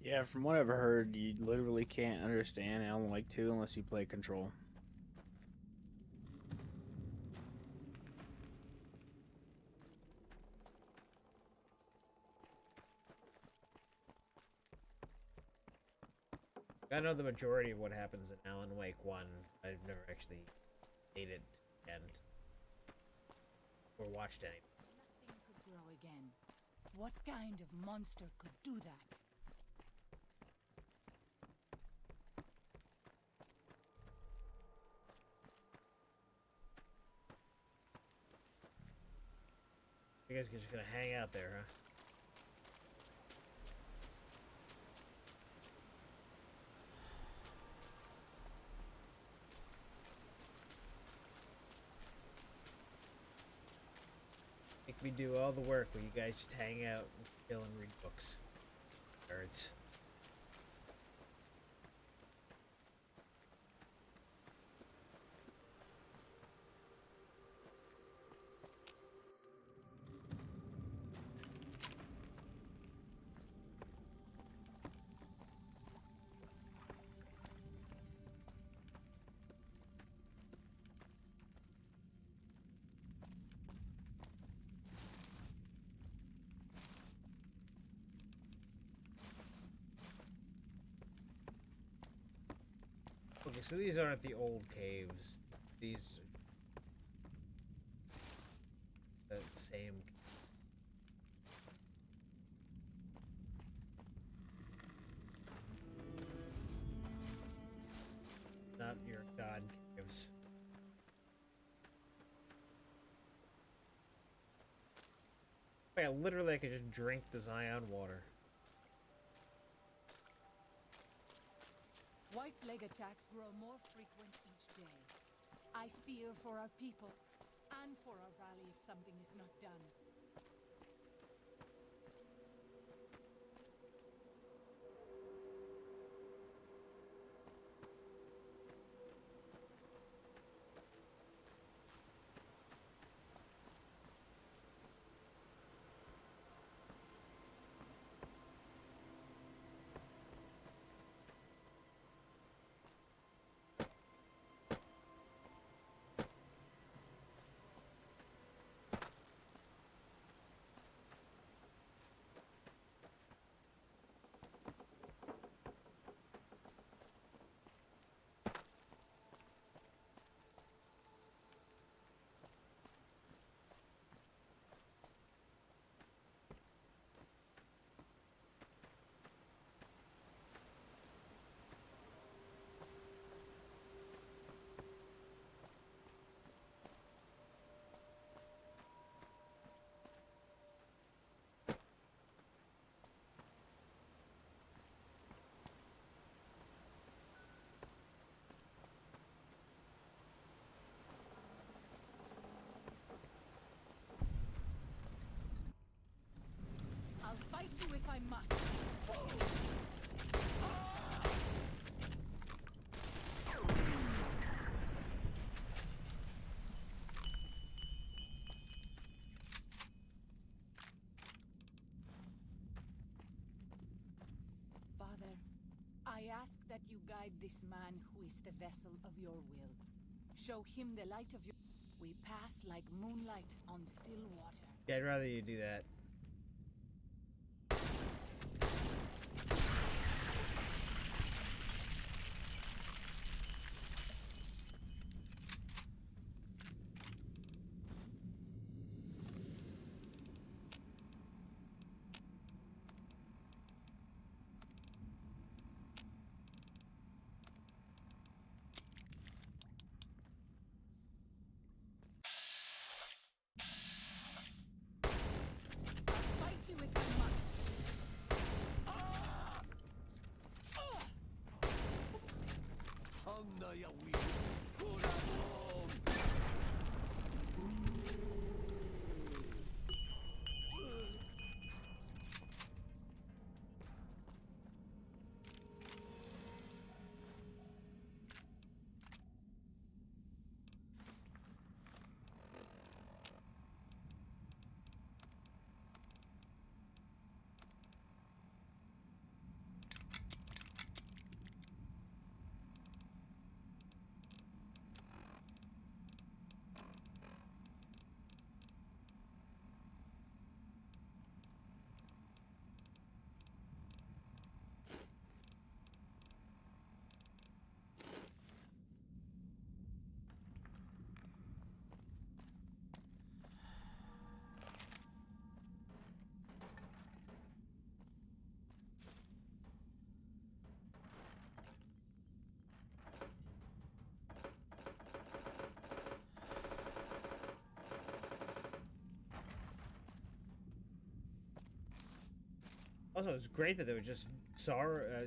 Yeah, from what I've heard, you literally can't understand Alan Wake 2 unless you play Control. I know the majority of what happens in Alan Wake 1. I've never actually played it and or watched any. Nothing could grow again. What kind of monster could do that? You guys are just gonna hang out there, huh? Make me do all the work while you guys just hang out and chill and read books. Nerds. Okay, so these aren't the old caves. these the same. Not your god caves. Yeah, literally I could just drink the Zion water. White leg attacks grow more frequent each day. I fear for our people and for our valley if something is not done. I'll fight you if I must. Father, I ask that you guide this man who is the vessel of your will. Show him the light of your... We pass like moonlight on still water. Yeah, I'd rather you do that. Also, it's great that there was just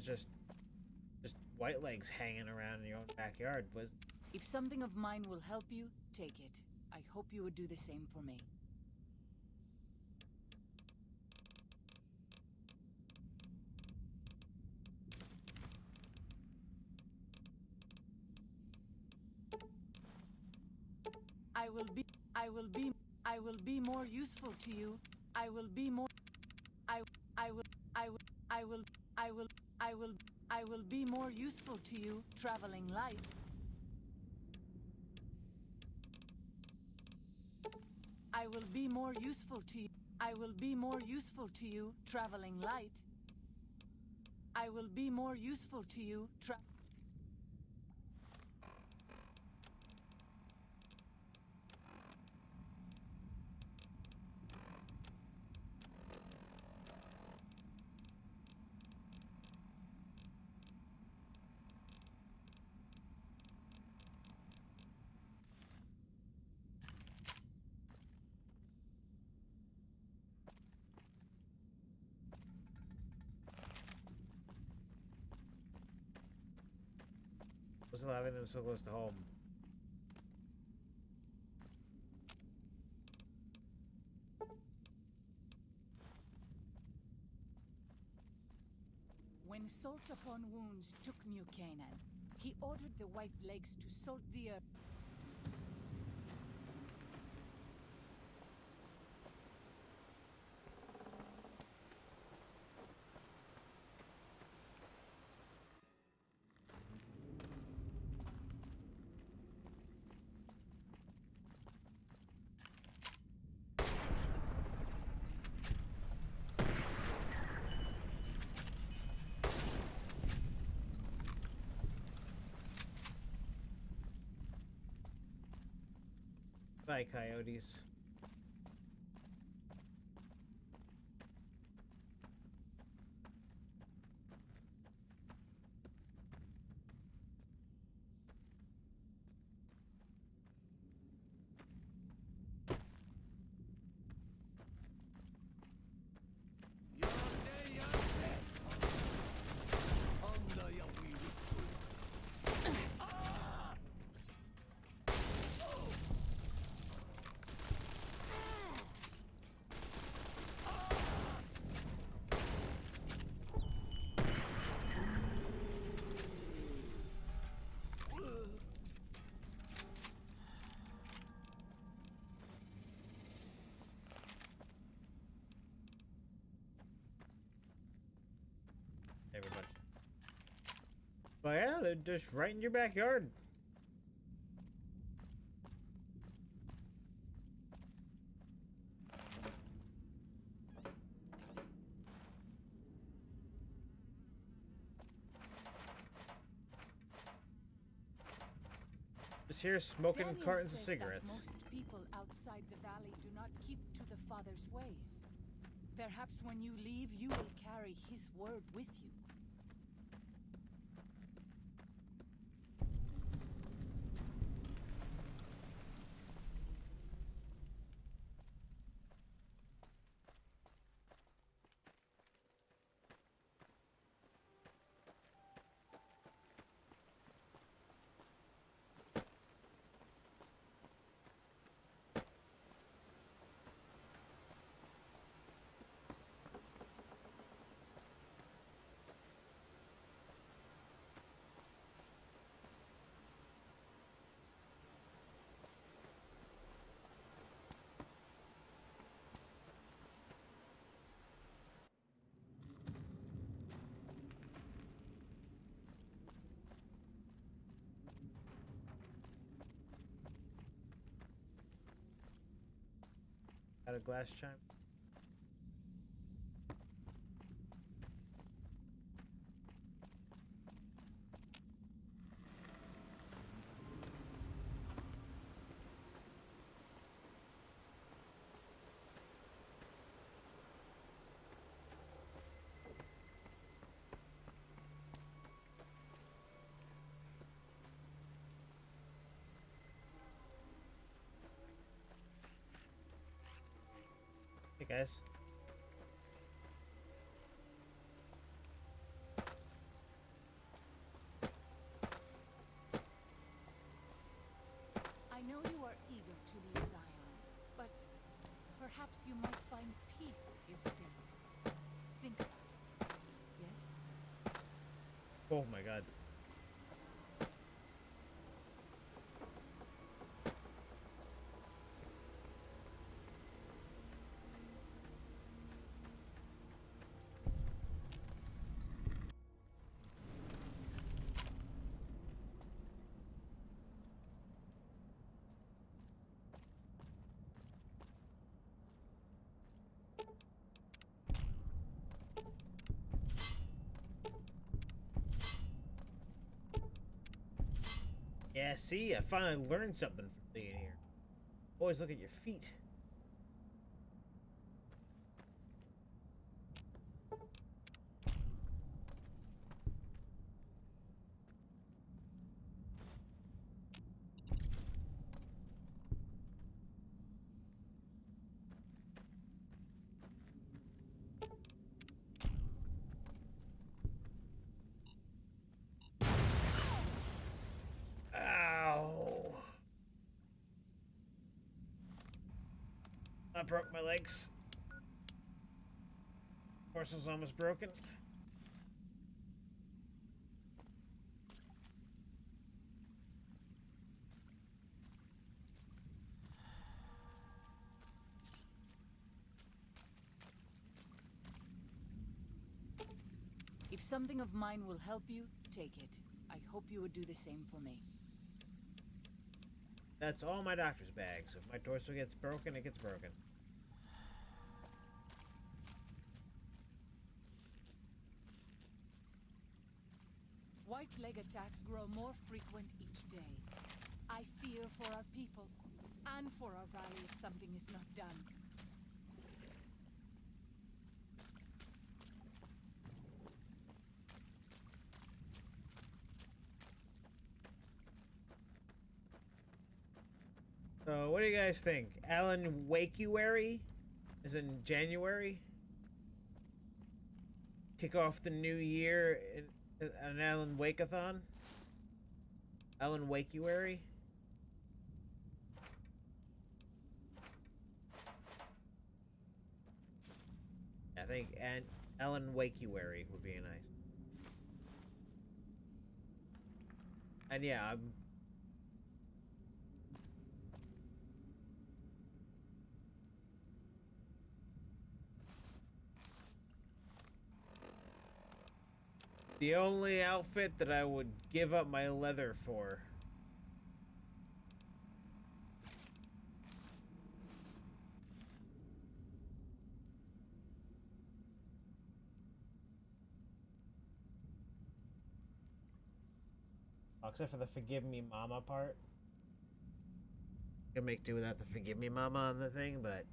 just white legs hanging around in your own backyard. Was If something of mine will help you, take it. I hope you would do the same for me. I will be more useful to you. I will be more I will be more useful to you, traveling light. I will be more useful to you. I will be more useful to you, traveling light. I will be more useful to you, hassle having them so close to home. When Salt Upon Wounds took New Canaan, he ordered the White Legs to salt the earth. Bye, coyotes. Everybody. But yeah, they're just right in your backyard. Just here smoking Daniel cartons of says that cigarettes. most people outside the valley do not keep to the Father's ways. Perhaps when you leave, you will carry his word with you. Got a glass chime. Hey guys. I know you are eager to leave Zion, but perhaps you might find peace if you stay. Think about it. Yes? Oh my god. Yeah, see, I finally learned something from being here. Always look at your feet. I broke my legs. Torso's almost broken. If something of mine will help you, take it. I hope you would do the same for me. That's all my doctor's bags. If my torso gets broken, it gets broken. White leg attacks grow more frequent each day. I fear for our people, and for our valley if something is not done. So, what do you guys think? Alan Wakeuary is in January. Kick off the new year in an Alan Wake-a-thon. Alan Wakeuary. I think Alan Wakeuary would be nice. And yeah, I'm. The only outfit that I would give up my leather for. Except for the Forgive Me Mama part. Can make do without the Forgive Me Mama on the thing, but...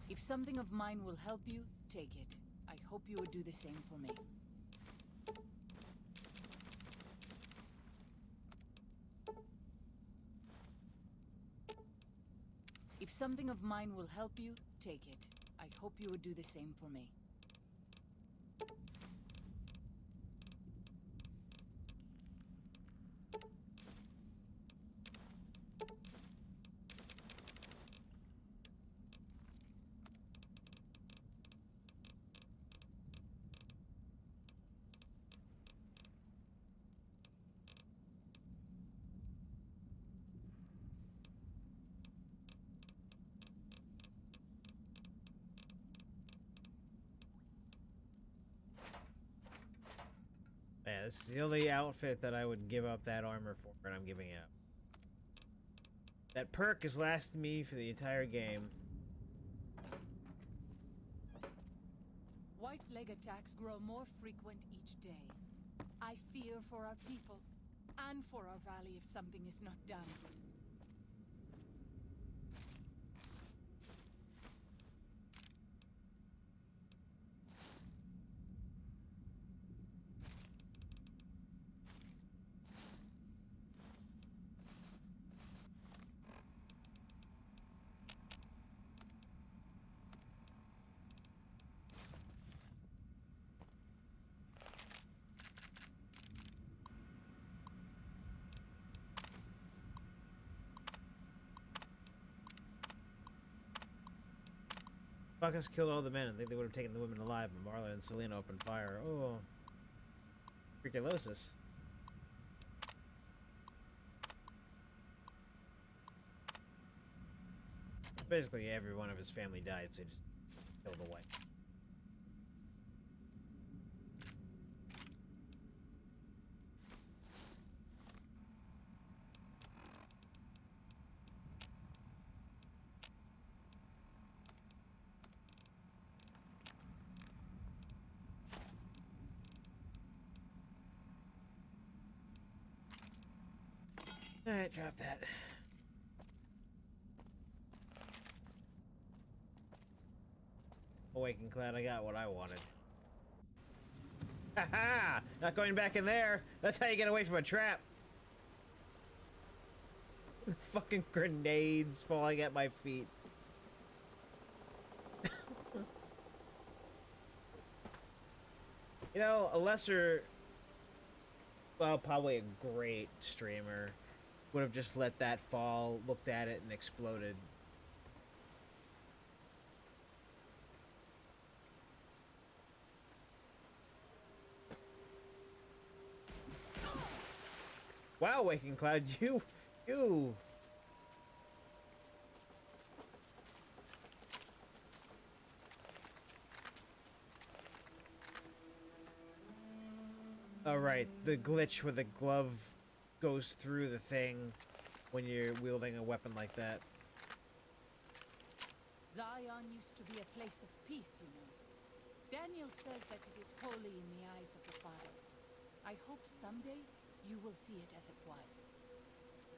If something of mine will help you, take it. I hope you would do the same for me. If something of mine will help you, take it. I hope you would do the same for me. Yeah, this is the only outfit that I would give up that armor for, and I'm giving it up. That perk has lasted me for the entire game. White leg attacks grow more frequent each day. I fear for our people, and for our valley if something is not done. Bacchus killed all the men. I think they would have taken the women alive, but Marla and Selena opened fire. Oh. Freakulosis. Basically, every one of his family died, so he just killed away. Alright, drop that. Awakened Cloud, I got what I wanted. Haha! Not going back in there! That's how you get away from a trap! fucking grenades falling at my feet. You know, a lesser, well, probably a great streamer would have just let that fall, looked at it, and exploded. Wow, Waking Cloud, you. Alright, the glitch where the glove goes through the thing when you're wielding a weapon like that. Zion used to be a place of peace, you know. Daniel says that it is holy in the eyes of the Father. I hope someday you will see it as it was.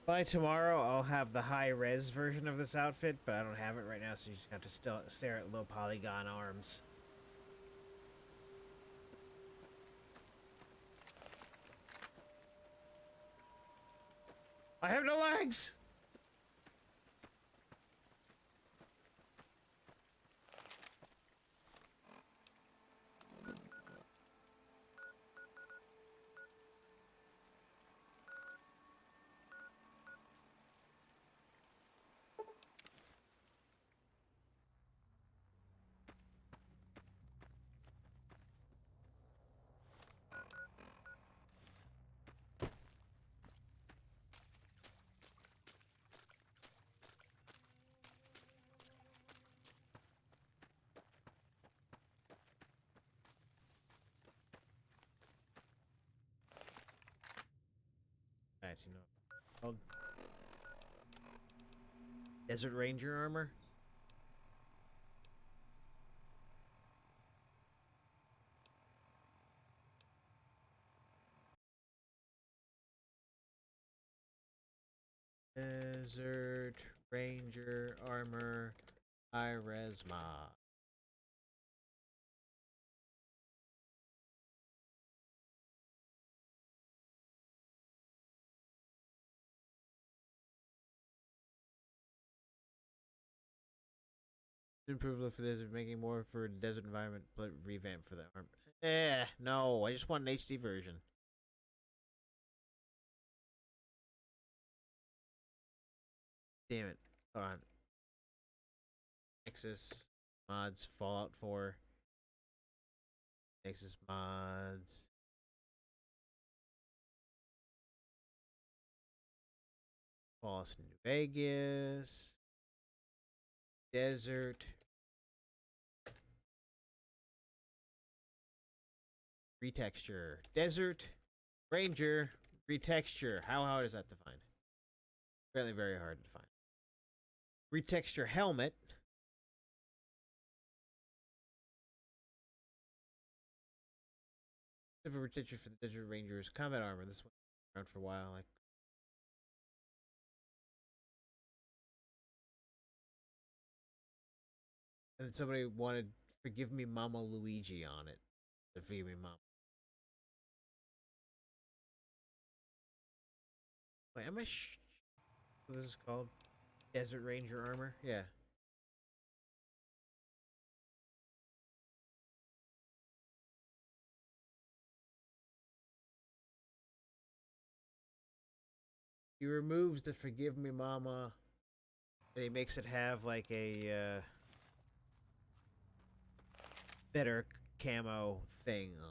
By tomorrow, I'll have the high-res version of this outfit, but I don't have it right now, so you just have to still stare at low polygon arms. I have no legs! You know, called Desert Ranger armor. Desert Ranger armor, high-res mod. Improvement for desert, making more for desert environment, but revamp for the arm. No, I just want an HD version. Damn it. Hold on. Nexus mods, Fallout 4. Nexus mods. Fallout New Vegas. Desert. Retexture. Desert. Ranger. Retexture. How hard is that to find? Apparently very hard to find. Retexture helmet. Retexture for the Desert Rangers. Combat armor. This one's been around for a while. Like. And then somebody wanted Forgive Me Mama Luigi on it. The Forgive Me Mama. Wait, am I what this is called? Desert Ranger armor? Yeah. He removes the Forgive Me Mama, and he makes it have like a better camo thing on.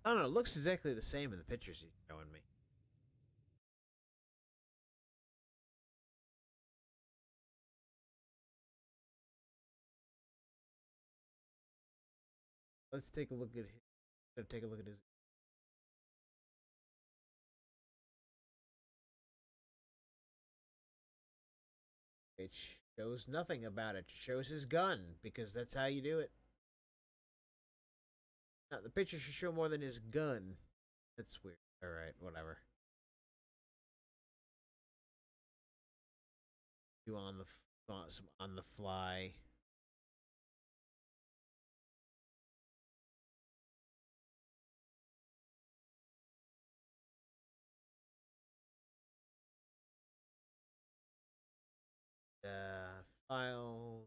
I don't know, it looks exactly the same in the pictures he's showing me. Let's take a look at his, take a look at his. It shows nothing about it. It shows his gun, because that's how you do it. Now, the picture should show more than his gun. That's weird. Alright, whatever. Do on the fly. file.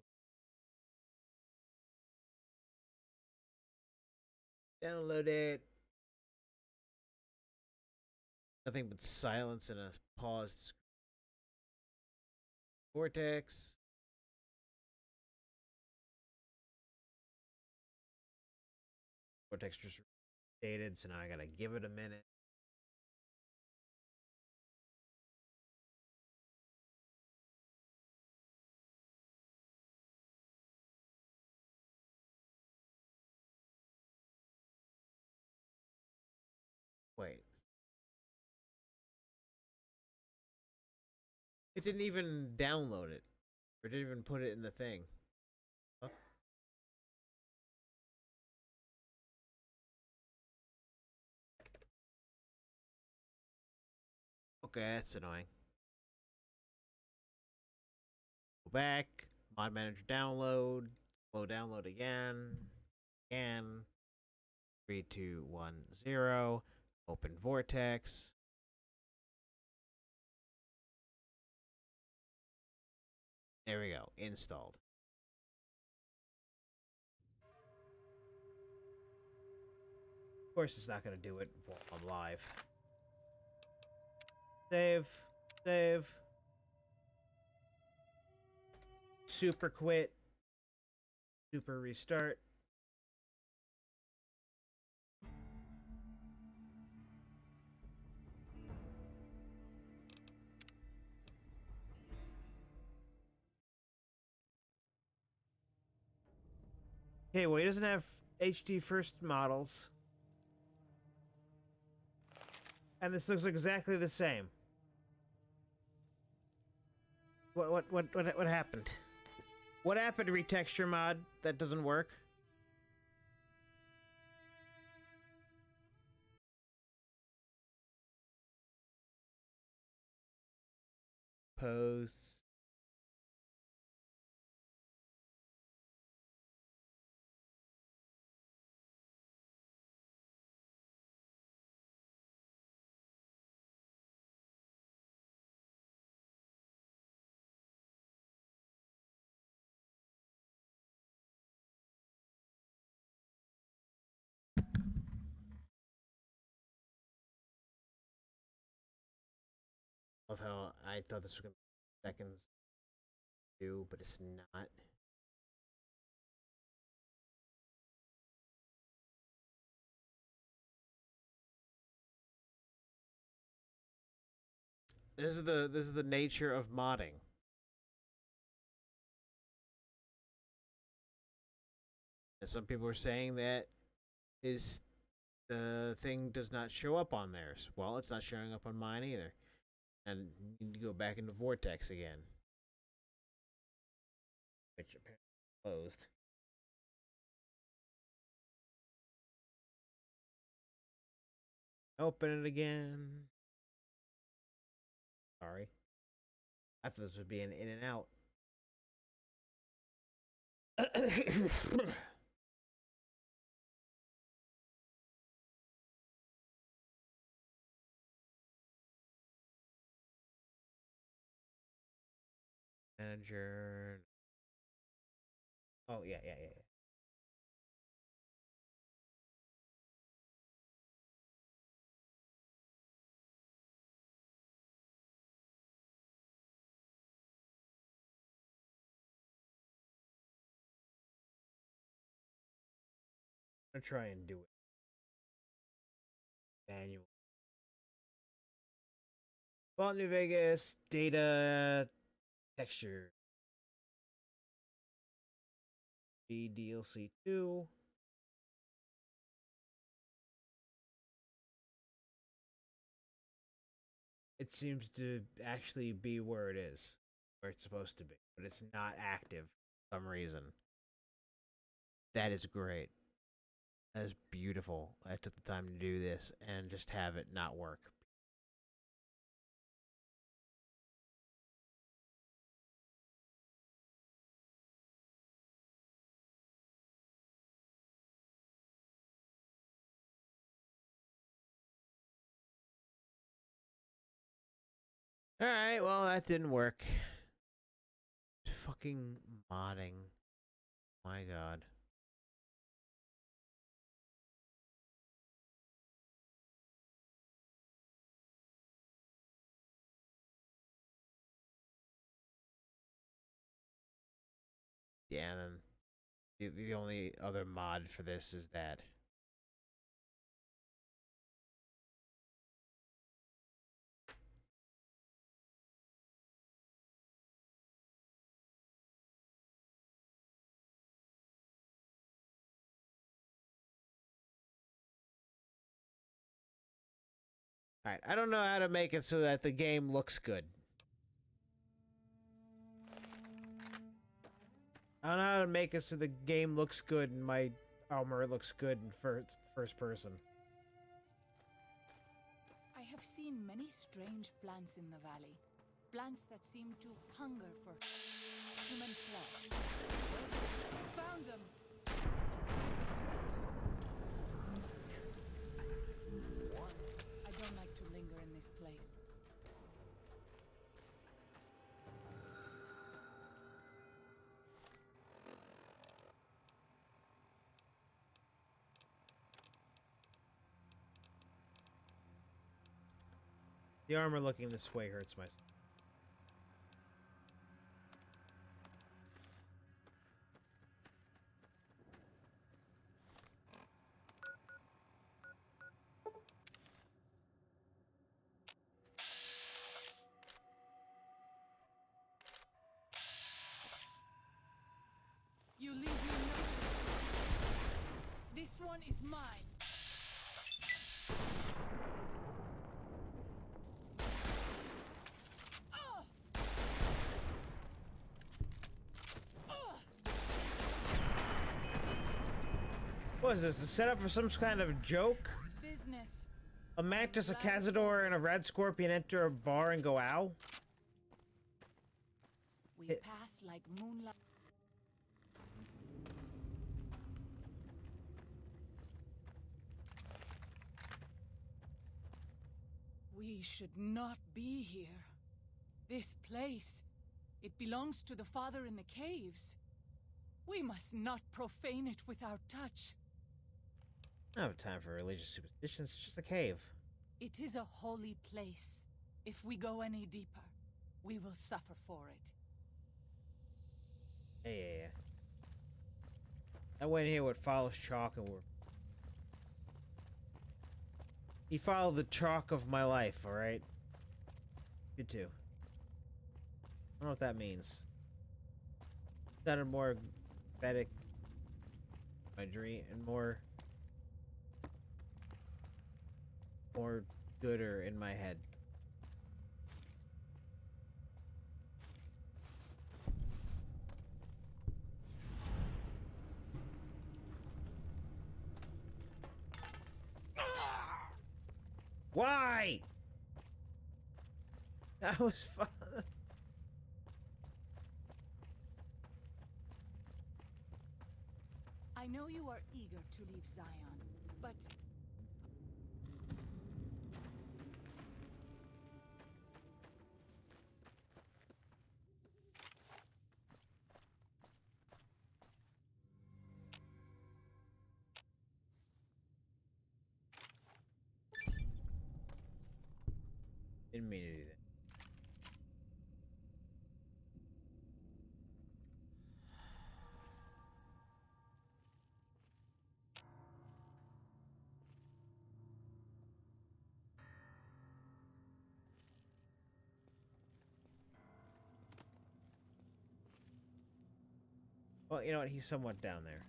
Download it. Nothing but silence and a paused screen. Vortex. Vortex just dated, so now I gotta give it a minute. Wait. It didn't even download it. Or didn't even put it in the thing. Huh? Okay, that's annoying. Go back. Mod manager download. Slow download again. Again. 3, 2, 1, 0. Open Vortex. There we go. Installed. Of course, it's not going to do it while I'm live. Save. Save. Super quit. Super restart. Okay, well, he doesn't have HD first models. And this looks exactly the same. What happened? What happened, retexture mod? That doesn't work. Posts. Love how I thought this was gonna be seconds do, but it's not. This is the nature of modding. And some people are saying that the thing does not show up on theirs. Well, it's not showing up on mine either. And you need to go back into Vortex again. Which apparently closed. Open it again. Sorry. I thought this would be an in and out. Manager. Oh, yeah. I'm gonna try and do it. Manual. Fallout New Vegas, data, texture. DLC 2. It seems to actually be where it is, where it's supposed to be, but it's not active for some reason. That is great. That is beautiful. I took the time to do this and just have it not work. Alright, well, that didn't work. fucking modding. My god. Yeah, and then the only other mod for this is that. Alright, I don't know how to make it so that the game looks good. I don't know how to make it so the game looks good and my armor looks good in first person. I have seen many strange plants in the valley. Plants that seem to hunger for human flesh. Found them! I don't like to linger in this place. The armor looking this way hurts my... You leave me no. This one is mine. What is this? A setup for some kind of joke? Business. A Mantis, a Cazador, and a Red Scorpion enter a bar and go ow? We pass like moonlight. We should not be here. This place, it belongs to the Father in the caves. We must not profane it with our touch. I don't have time for religious superstitions. It's just a cave. It is a holy place. If we go any deeper, we will suffer for it. Yeah. I went here with Follows Chalk and we're... He followed the chalk of my life, alright? You too. I don't know what that means. Sounded more Vedic, my dream, and more gooder in my head. Why? That was fun. I know you are eager to leave Zion, but... Didn't mean to do that. Well, you know what? He's somewhat down there.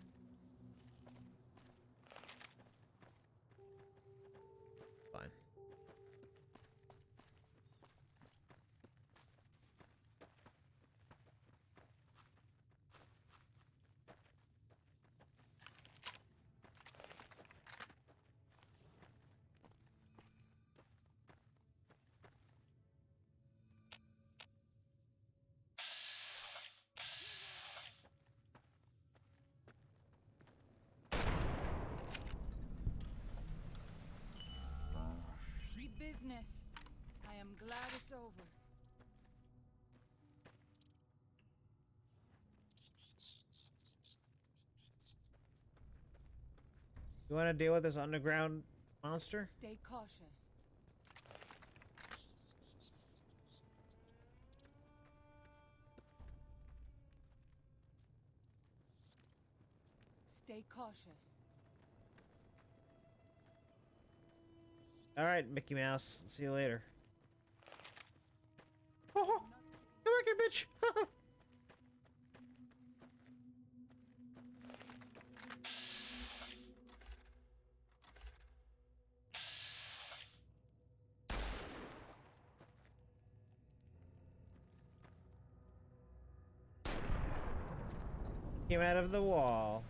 Fine. Business. I am glad it's over. You want to deal with this underground monster? Stay cautious. Stay cautious. All right, Mickey Mouse. See you later. Oh, come back here, bitch! Came out of the wall.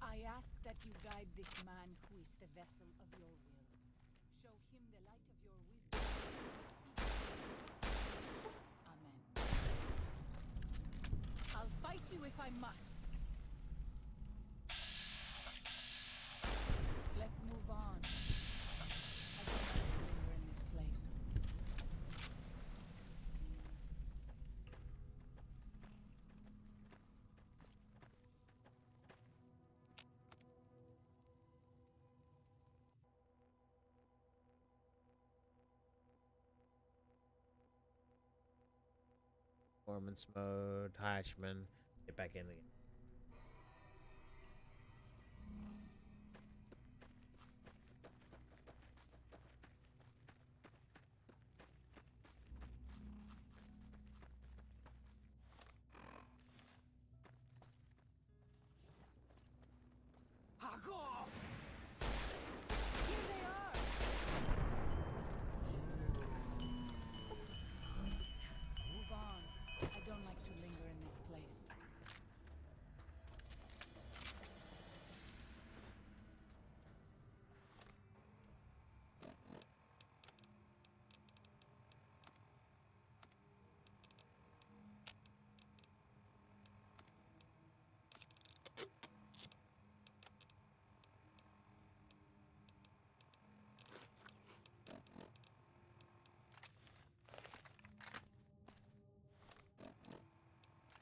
I ask that you guide this man who is the vessel of your will. Show him the light of your wisdom. Amen. I'll fight you if I must. Let's move on. I don't want to linger in this place. Performance mode, Hatchman. Get back in again. Here they are! Move on. I don't like to linger in this place.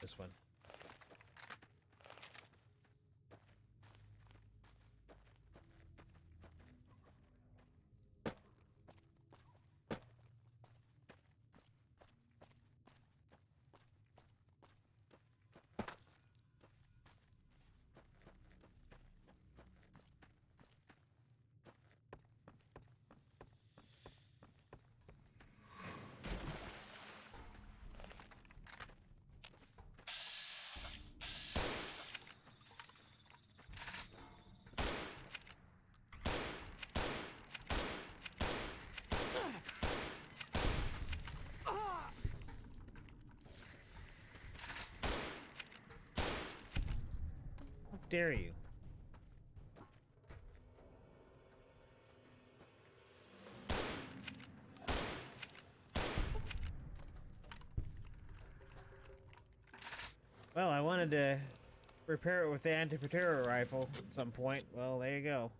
This one. How dare you? Well, I wanted to repair it with the anti-terror rifle at some point. Well, there you go.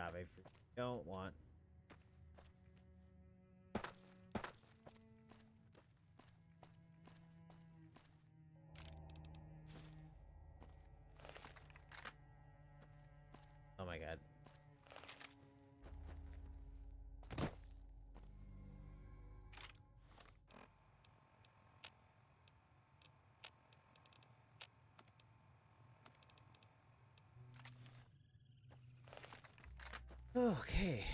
Mojave fruit. Don't want. Oh my god. Okay,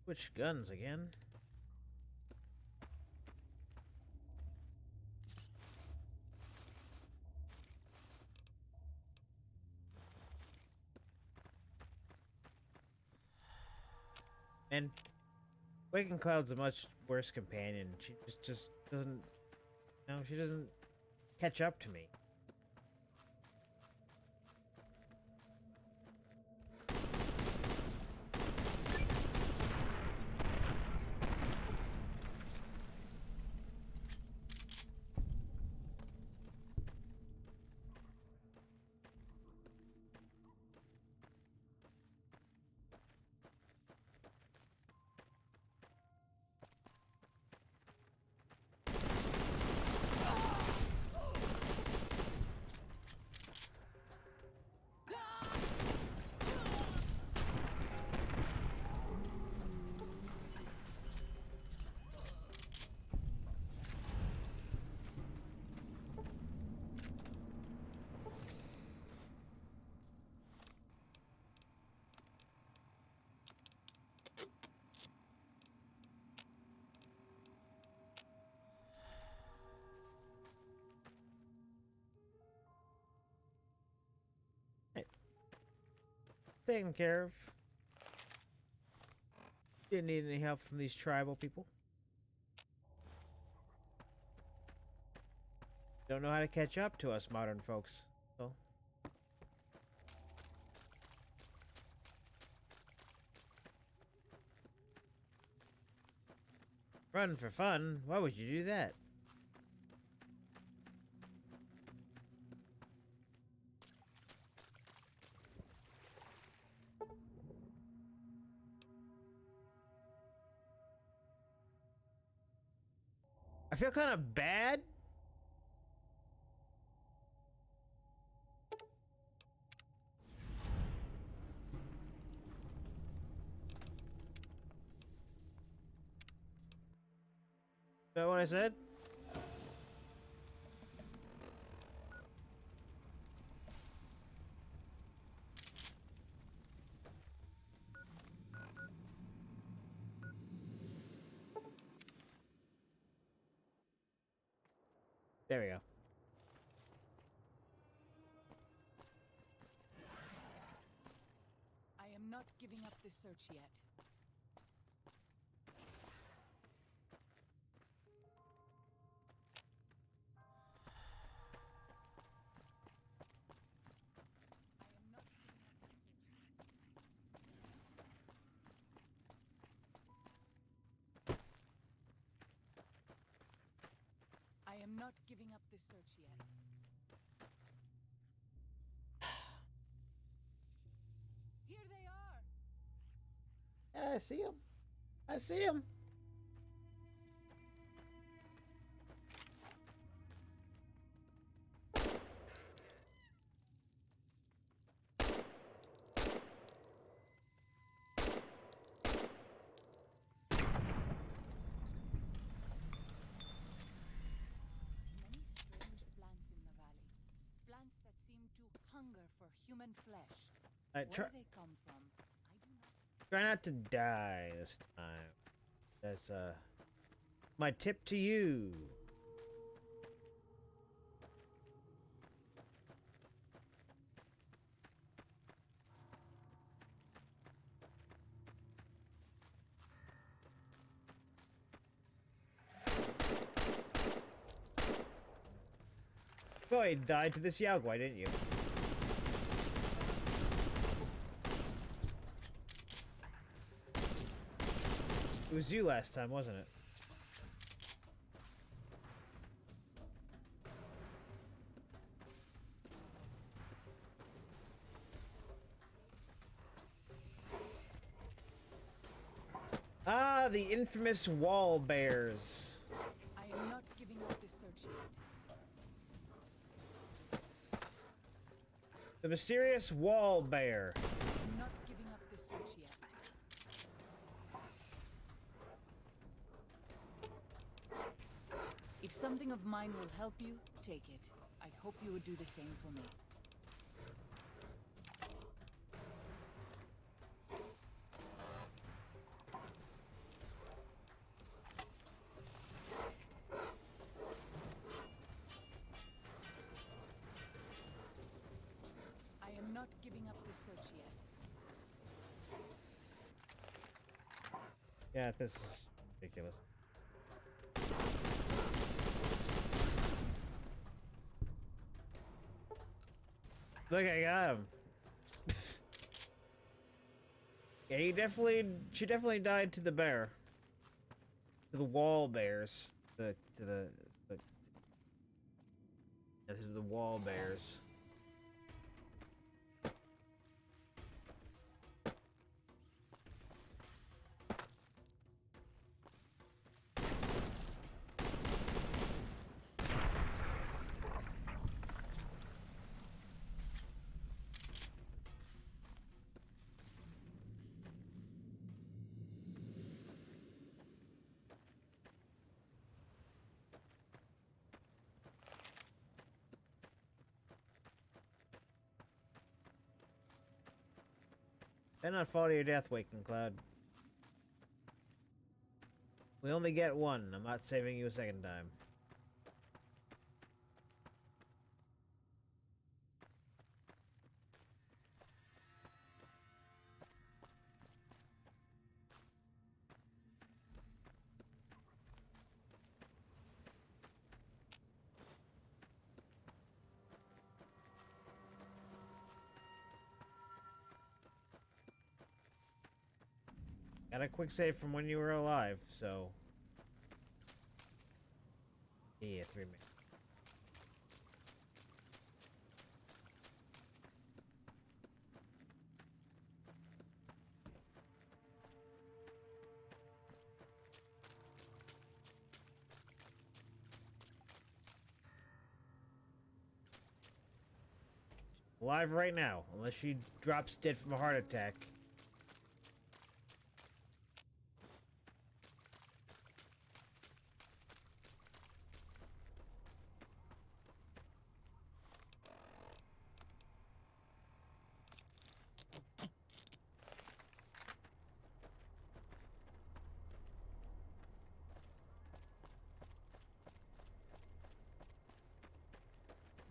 switch guns again. And Waking Cloud's a much worse companion. She just doesn't, no, she doesn't catch up to me. Taken care of. Didn't need any help from these tribal people. Don't know how to catch up to us modern folks. So. Run for fun? Why would you do that? I feel kind of bad. Is that what I said? There we go. I am not giving up the search yet. I am not giving up the search yet. Here they are. Yeah, I see him. I see him. Hunger for human flesh. Where they come from, I do not. Try not to die this time. That's my tip to you. Oh, you died to this Yao Guai, didn't you? It was you last time, wasn't it? the infamous wall bears. I am not giving up the search yet. The mysterious wall bear. I am not giving up the search yet. If something of mine will help you, take it. I hope you would do the same for me. I am not giving up the search yet. Yeah, this is ridiculous. Look, I got him. Yeah, she definitely died to the bear. To the wall bears. To the wall bears. And not fall to your death, Waking Cloud. We only get one. I'm not saving you a second time. Got a quick save from when you were alive, so... Yeah, 3 minutes. Alive right now, unless she drops dead from a heart attack.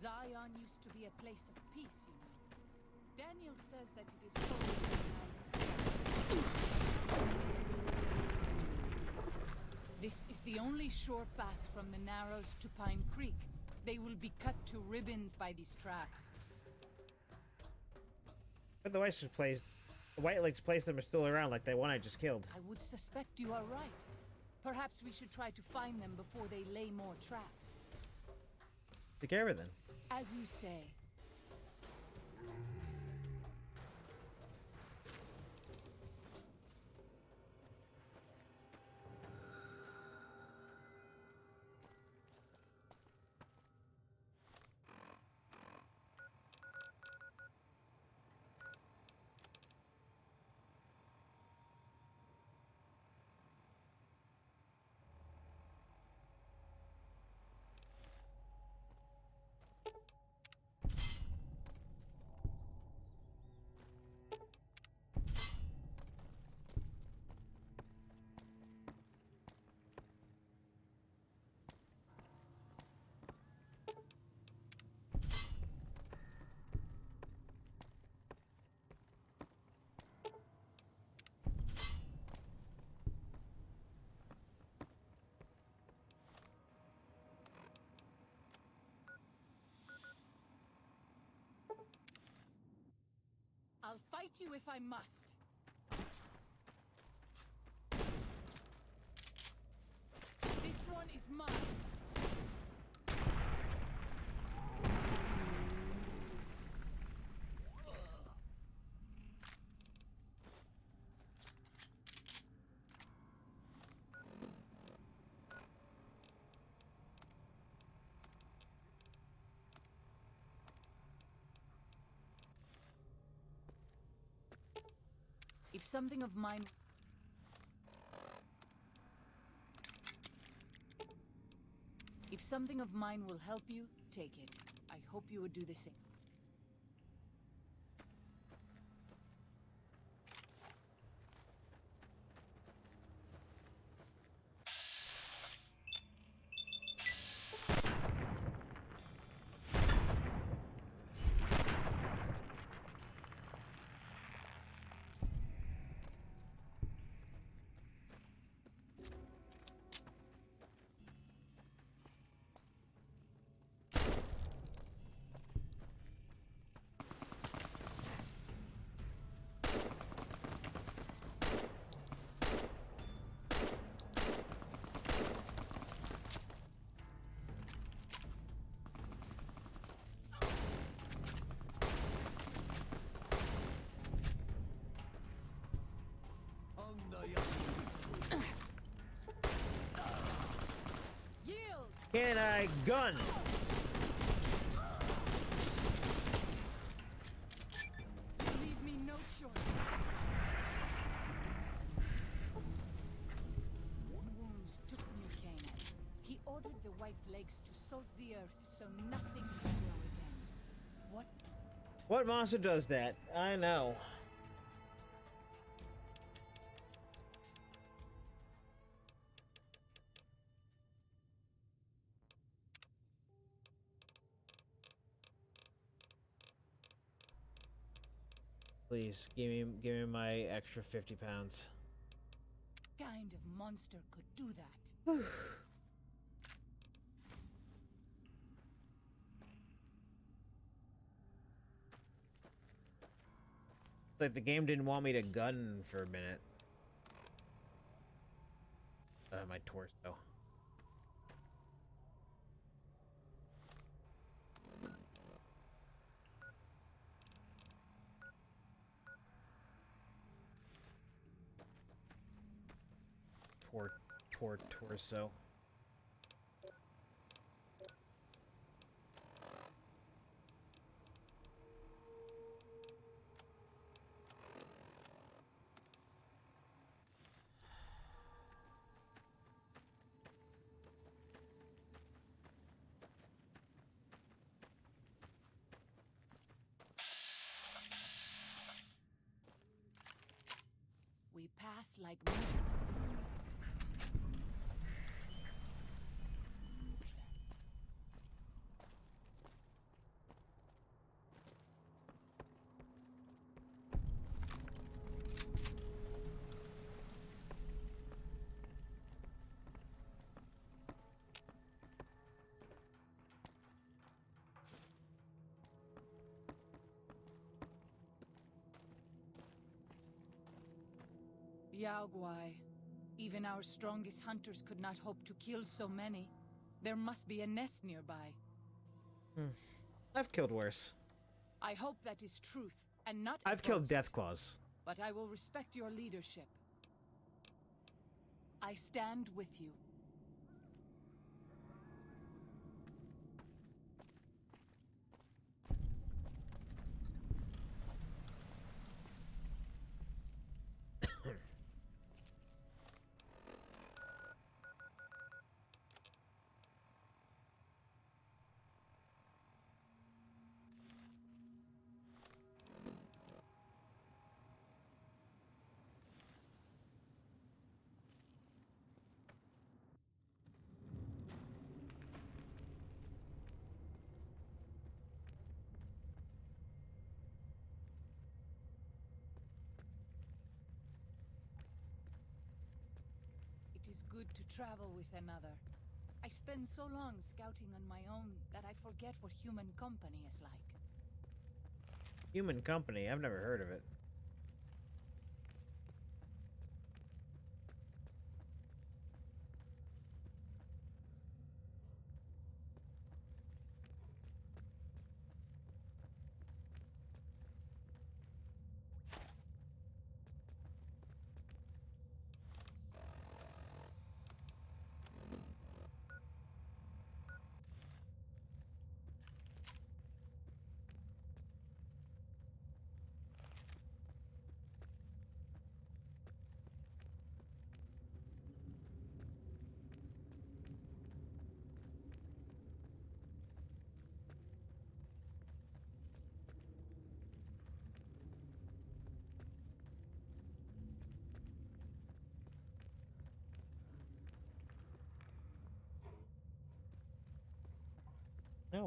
Zion used to be a place of peace, you know. Daniel says that it is totally nice. This is the only sure path from the Narrows to Pine Creek. They will be cut to ribbons by these traps. But the White-Legs placed them are still around, like the one I just killed. I would suspect you are right. Perhaps we should try to find them before they lay more traps. Take care of it then. As you say. I'll fight you if I must. This one is mine. If something of mine... If something of mine will help you, take it. I hope you would do the same. Can I gun? Leave me no choice. Wounds took New. He ordered the White Legs to salt the earth so nothing can grow again. What monster does that? I know. Please give me my extra 50 pounds. What kind of monster could do that? Like the game didn't want me to gun for a minute. My torso. Torso. We pass like... Yao Guai. Even our strongest hunters could not hope to kill so many. There must be a nest nearby. I've killed worse. I hope that is truth, and not I've killed Deathclaws. But I will respect your leadership. I stand with you. It is good to travel with another. I spend so long scouting on my own that I forget what human company is like. Human company? I've never heard of it.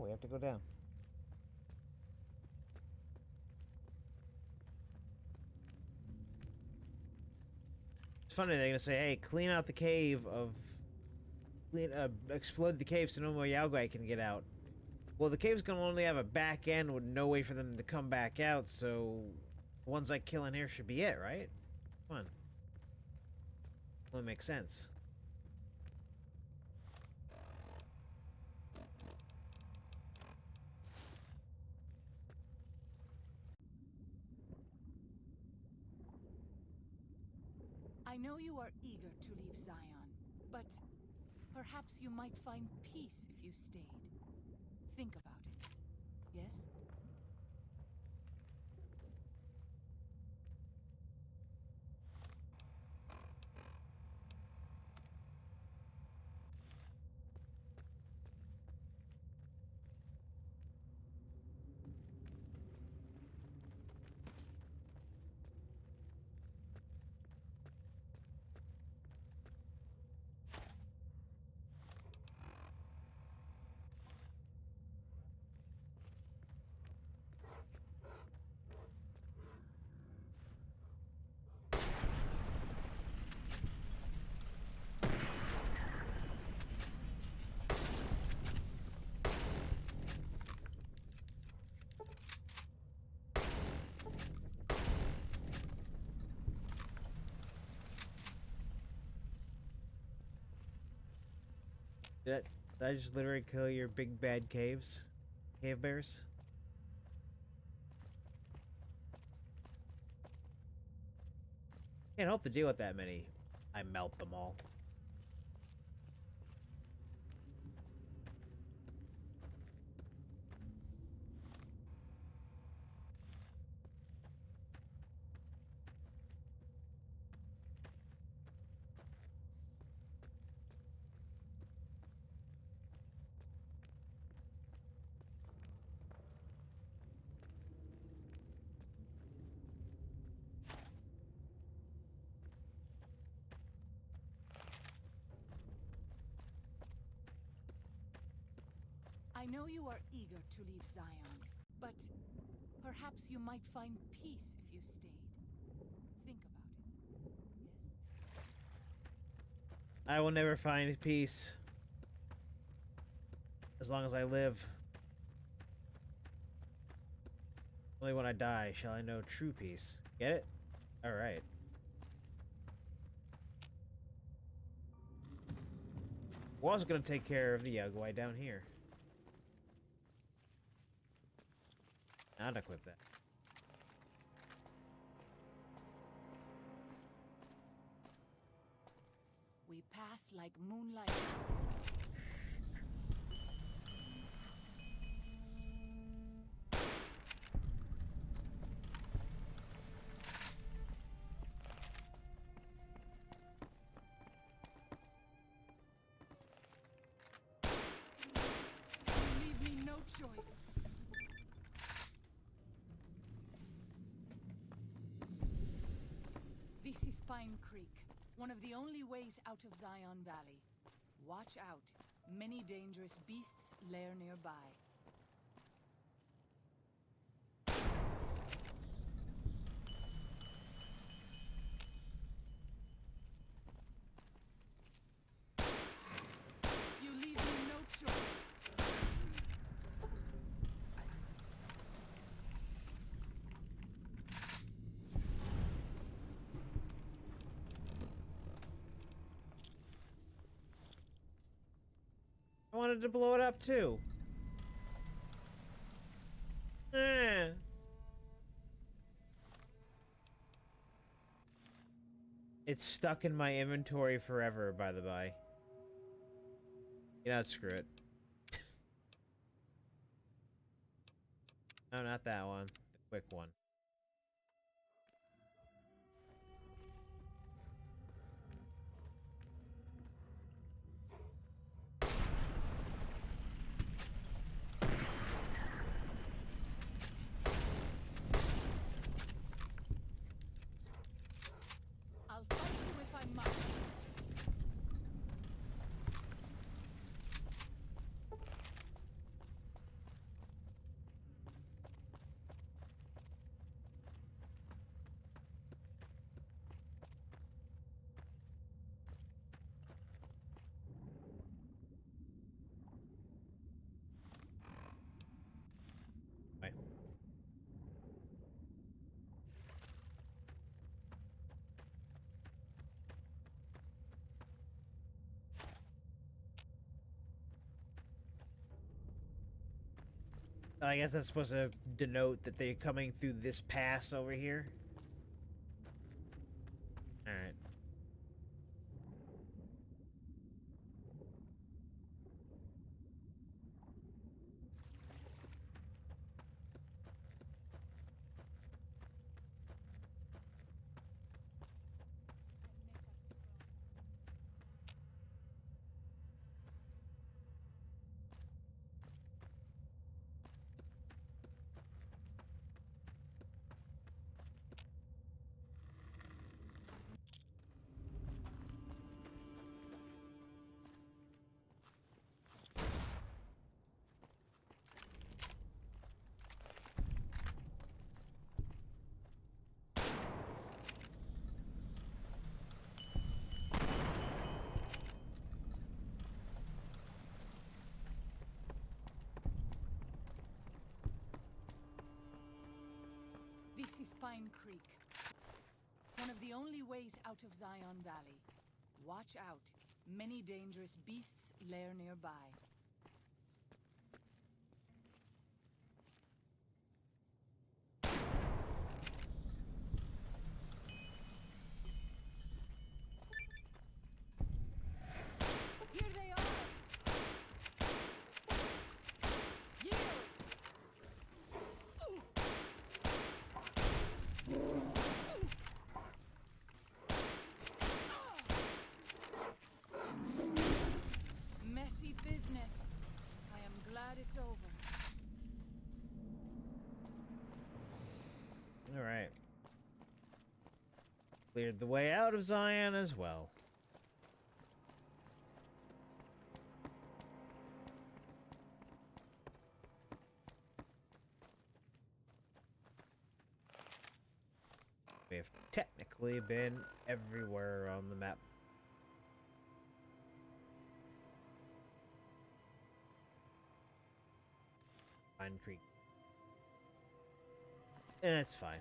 we have to go down. It's funny, they're gonna say, hey, clean out the cave of... explode the cave so no more Yao Guai can get out. Well, the cave's gonna only have a back end with no way for them to come back out, so... the ones I kill in here should be it, right? Come on. Well, it makes sense. I know you are eager to leave Zion, but perhaps you might find peace if you stayed. Think about it. Yes? Did I just literally kill your big bad caves? Cave bears? Can't hope to deal with that many. I melt them all. I know you are eager to leave Zion, but perhaps you might find peace if you stayed. Think about it. Yes? I will never find peace. As long as I live. Only when I die shall I know true peace. Get it? Alright. Was gonna take care of the Yao Guai down here. Not equip that. We pass like moonlight. Leave me no choice. This is Pine Creek, one of the only ways out of Zion Valley. Watch out. Many dangerous beasts lair nearby. You leave me no choice. I wanted to blow it up too. It's stuck in my inventory forever, by the by. You know, screw it. No, not that one. The quick one. I'll fight you if I must. I guess that's supposed to denote that they're coming through this pass over here. Alright. This is Pine Creek. One of the only ways out of Zion Valley. Watch out. Many dangerous beasts lair nearby. Here they are! Yield! Messy business. I am glad it's over. Alright. Cleared the way out of Zion as well. We have technically been everywhere on the map. Pine Creek. And it's fine.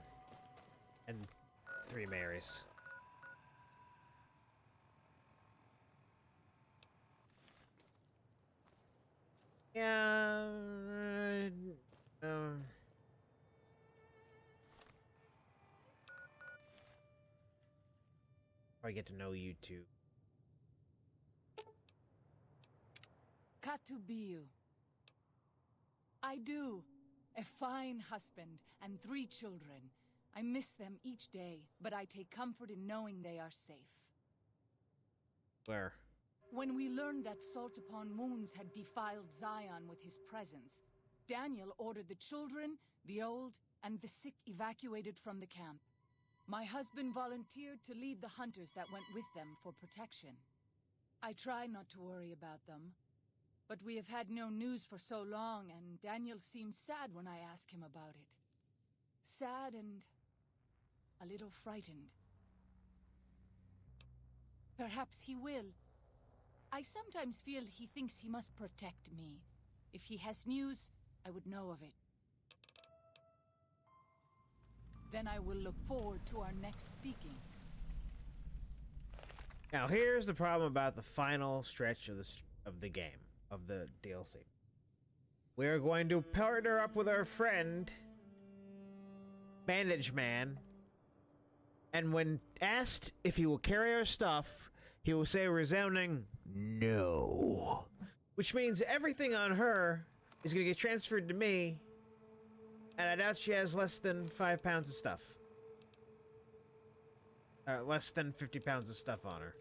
And 3 Marys. Yeah. I get to know you too. Katubiu. I do. A fine husband and 3 children. I miss them each day, but I take comfort in knowing they are safe. Where? When we learned that Salt Upon Moons had defiled Zion with his presence, Daniel ordered the children, the old, and the sick evacuated from the camp. My husband volunteered to lead the hunters that went with them for protection. I try not to worry about them, but we have had no news for so long, and Daniel seems sad when I ask him about it. Sad and a little frightened. Perhaps he will. I sometimes feel he thinks he must protect me. If he has news, I would know of it. Then I will look forward to our next speaking. Now here's the problem about the final stretch of the game, of the DLC. We are going to partner up with our friend, Bandage Man, and when asked if he will carry our stuff, he will say a resounding no. Which means everything on her is going to get transferred to me, and I doubt she has less than 5 pounds of stuff. Less than 50 pounds of stuff on her.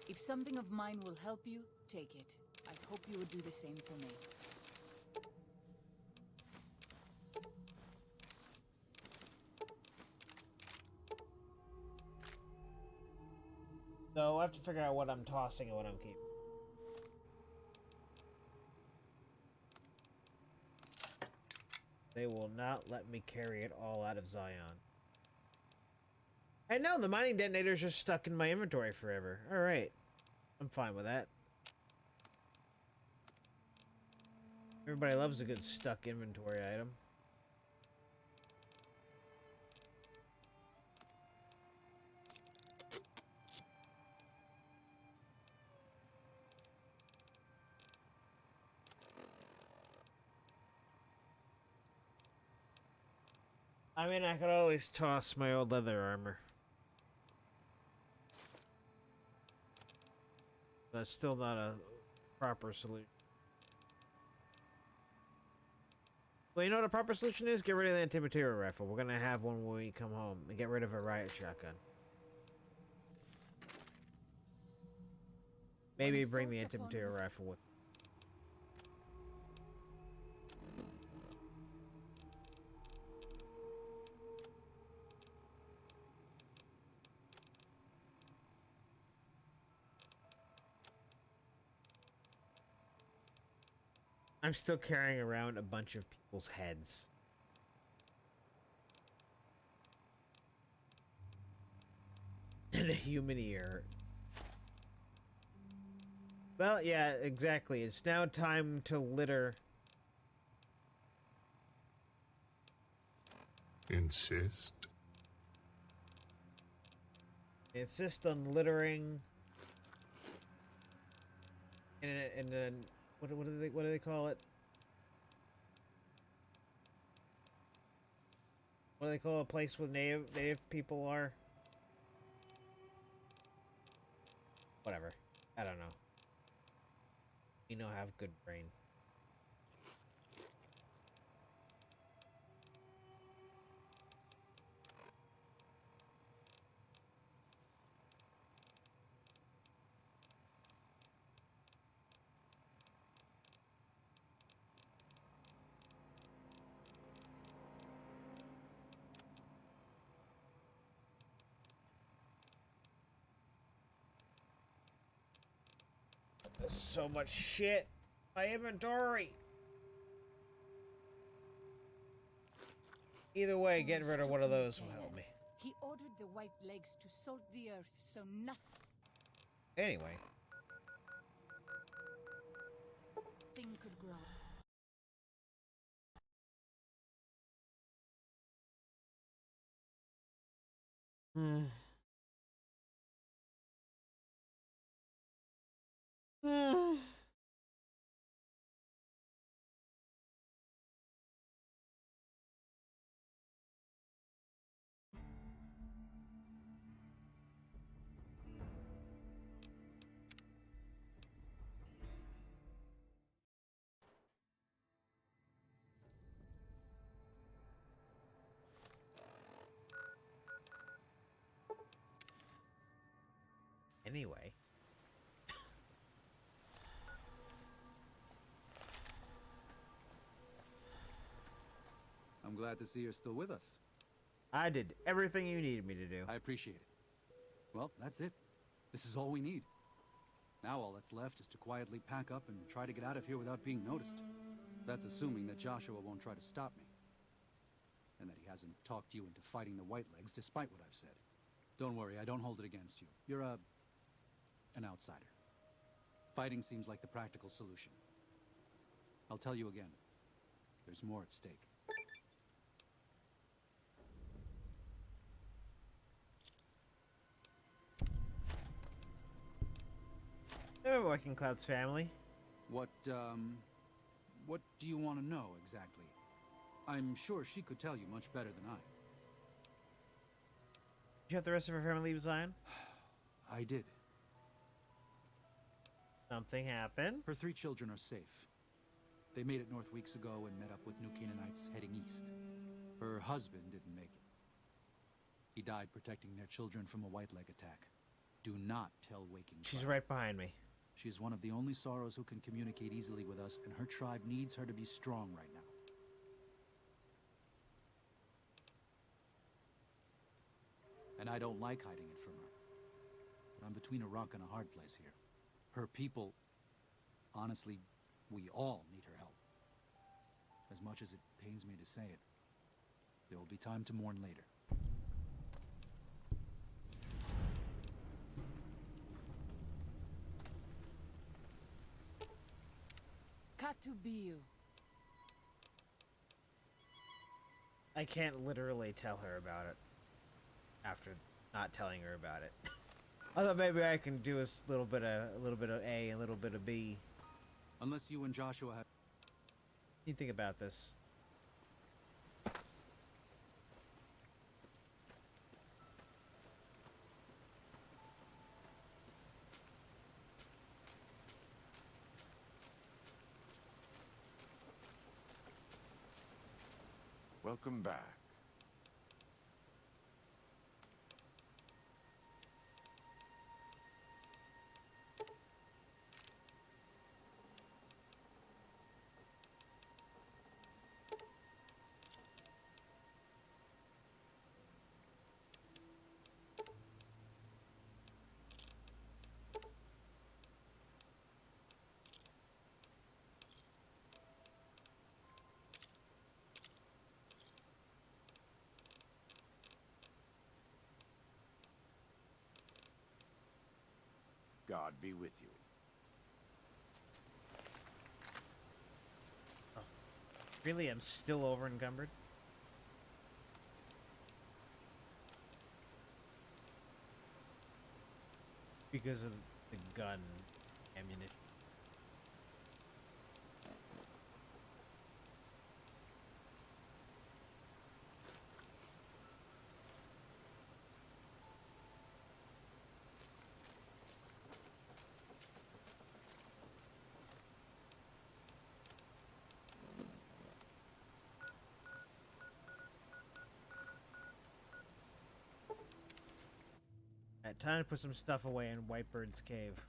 If something of mine will help you, take it. I hope you would do the same for me. So I have to figure out what I'm tossing and what I'm keeping. They will not let me carry it all out of Zion. I know, the mining detonator's just stuck in my inventory forever. Alright. I'm fine with that. Everybody loves a good stuck inventory item. I mean, I could always toss my old leather armor. That's still not a proper solution. Well, you know what a proper solution is? Get rid of the anti-material rifle. We're gonna have one when we come home. And get rid of a riot shotgun. Maybe bring the anti-material rifle with. I'm still carrying around a bunch of people's heads. And a human ear. Well, yeah, exactly. It's now time to litter. Insist. Insist on littering. And then what do they call it? What do they call a place where native people are? Whatever. I don't know. You know, I have good brain. There's so much shit. My inventory. Either way, getting rid of one of those will help me. He ordered the white legs to salt the earth so nothing Anyway. could grow. Hmm. Anyway. I'm glad to see you're still with us. I did everything you needed me to do. I appreciate it. Well, that's it. This is all we need. Now all that's left is to quietly pack up and try to get out of here without being noticed. That's assuming that Joshua won't try to stop me. And that he hasn't talked you into fighting the Whitelegs despite what I've said. Don't worry, I don't hold it against you. You're an outsider. Fighting seems like the practical solution. I'll tell you again. There's more at stake. They're Working Cloud's family. What do you want to know exactly? I'm sure she could tell you much better than I. Did you have the rest of her family leave Zion? I did. Something happened? Her 3 children are safe. They made it north weeks ago and met up with New Canaanites heading east. Her husband didn't make it. He died protecting their children from a Whiteleg attack. Do not tell Waking Tribe. She's right behind me. She's one of the only Sorrows who can communicate easily with us, and her tribe needs her to be strong right now. And I don't like hiding it from her. But I'm between a rock and a hard place here. Her people, honestly, we all need her help. As much as it pains me to say it, there will be time to mourn later. Katubiu. I can't literally tell her about it after not telling her about it. I thought maybe I can do a little bit of A, a little bit of B. Unless you and Joshua have... You think about this. Welcome back. God be with you. Really, I'm still over encumbered. Because of the gun ammunition. Alright, time to put some stuff away in Whitebird's cave.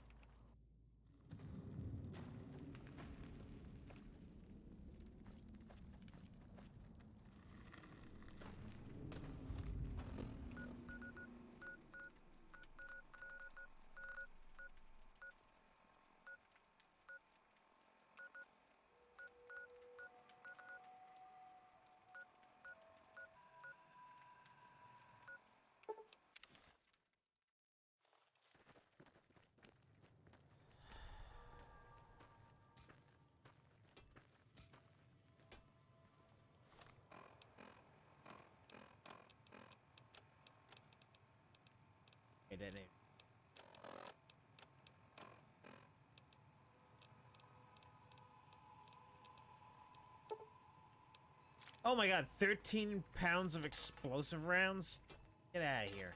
Okay, that ain't. Oh my god, 13 pounds of explosive rounds? Get out of here.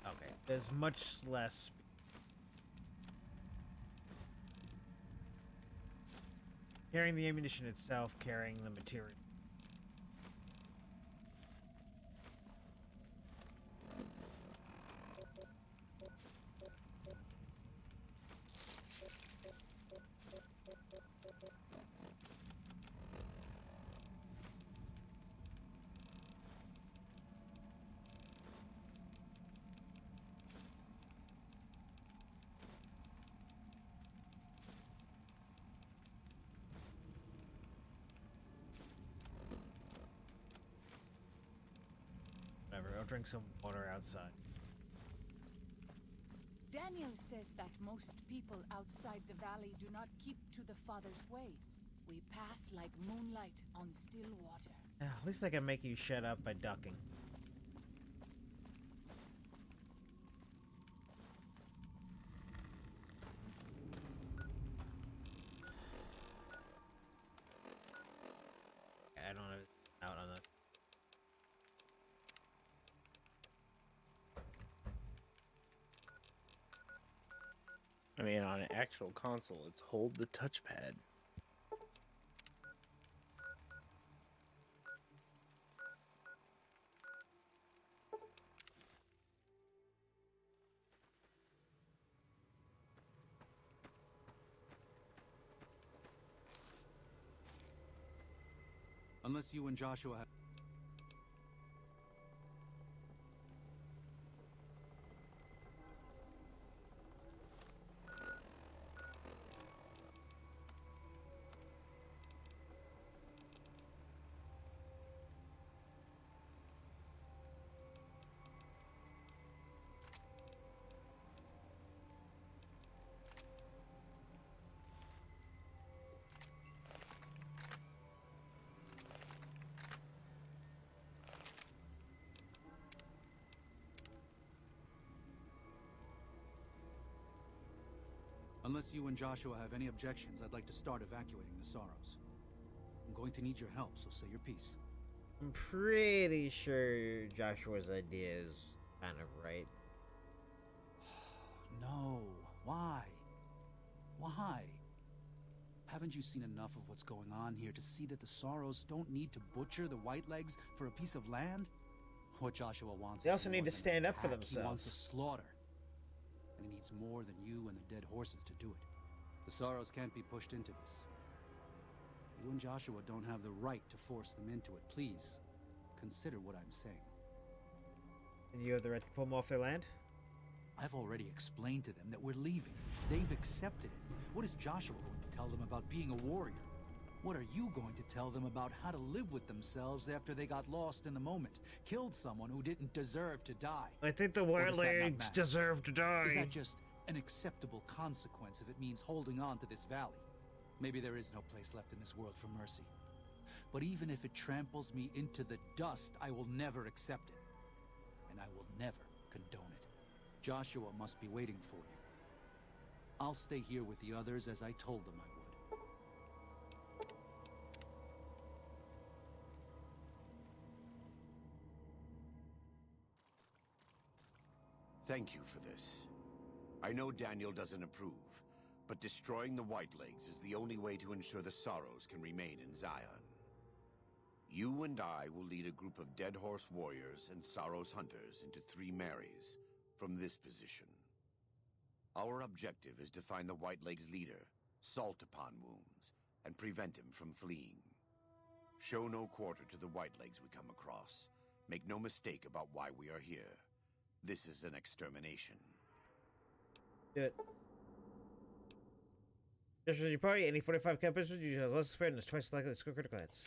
Okay, there's much less. Carrying the ammunition itself, carrying the material. Whatever, I'll drink some water outside. Daniel says that most people outside the valley do not keep to the Father's way. We pass like moonlight on still water. At least I can make you shut up by ducking. I don't know. Out on the. I mean, on an actual console, it's hold the touchpad. Unless you and Joshua have... Unless you and Joshua have any objections, I'd like to start evacuating the Sorrows. I'm going to need your help, so say your piece. I'm pretty sure Joshua's idea is kind of right. No. Why? Why? Haven't you seen enough of what's going on here to see that the Sorrows don't need to butcher the Whitelegs for a piece of land? What Joshua wants They is also more need to than stand an up for attack. He wants a themselves. slaughter. And he needs more than you and the dead horses to do it. The Sorrows can't be pushed into this. You and Joshua don't have the right to force them into it. Please, consider what I'm saying. And you have the right to pull them off their land? I've already explained to them that we're leaving. They've accepted it. What is Joshua going to tell them about being a warrior? What are you going to tell them about how to live with themselves after they got lost in the moment? Killed someone who didn't deserve to die? I think the Or does that not Whitelegs matter? deserve to die. Is that just an acceptable consequence if it means holding on to this valley? Maybe there is no place left in this world for mercy. But even if it tramples me into the dust, I will never accept it. And I will never condone it. Joshua must be waiting for you. I'll stay here with the others as I told them I would. Thank you for this. I know Daniel doesn't approve, but destroying the Whitelegs is the only way to ensure the Sorrows can remain in Zion. You and I will lead a group of Dead Horse warriors and Sorrows hunters into Three Marys from this position. Our objective is to find the Whitelegs leader, Salt Upon Wounds, and prevent him from fleeing. Show no quarter to the Whitelegs we come across. Make no mistake about why we are here. This is an extermination. Do it. Just as your party, any 45 cal pistols you have less spread and is twice as likely to score critical hits.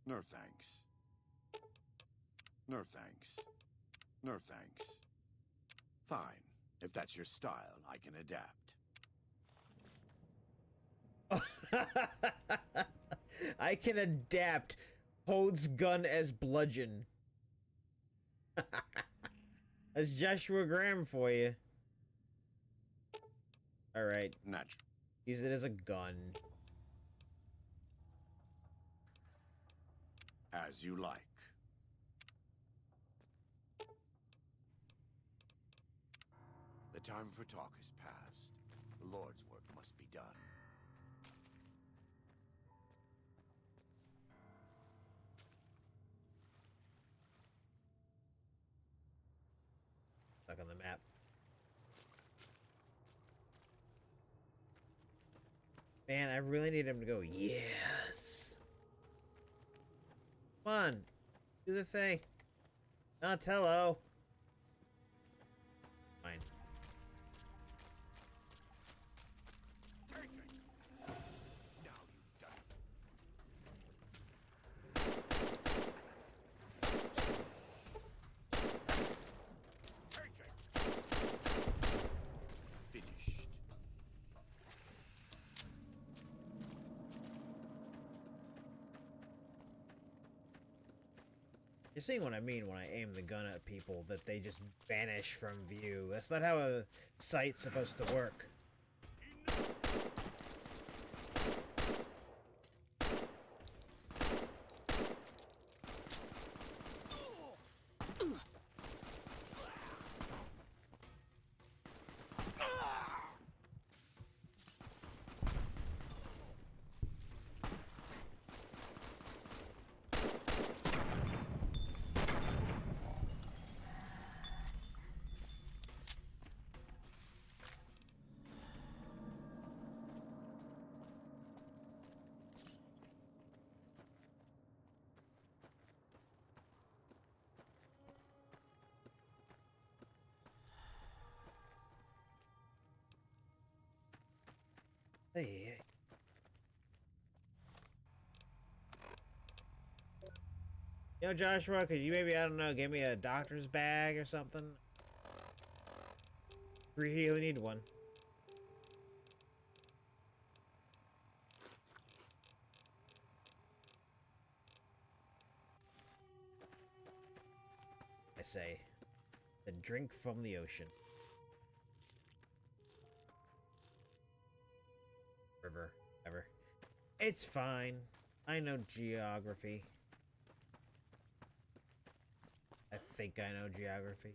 No thanks. No thanks. No thanks. Fine. If that's your style, I can adapt. I can adapt. Holds gun as bludgeon. That's Joshua Graham for you. Alright. Natural. Use it as a gun. As you like. The time for talk is past. The Lord's work must be done. Stuck on the map. Man, I really need him to go, yes. Come on. Do the thing. Donatello. Fine. Finished. You're seeing what I mean when I aim the gun at people, that they just vanish from view. That's not how a sight's supposed to work. Hey. You know, Joshua, could you maybe, I don't know, give me a doctor's bag or something? We really need one. say. The drink from the ocean. River, ever. It's fine. I know geography. I think I know geography.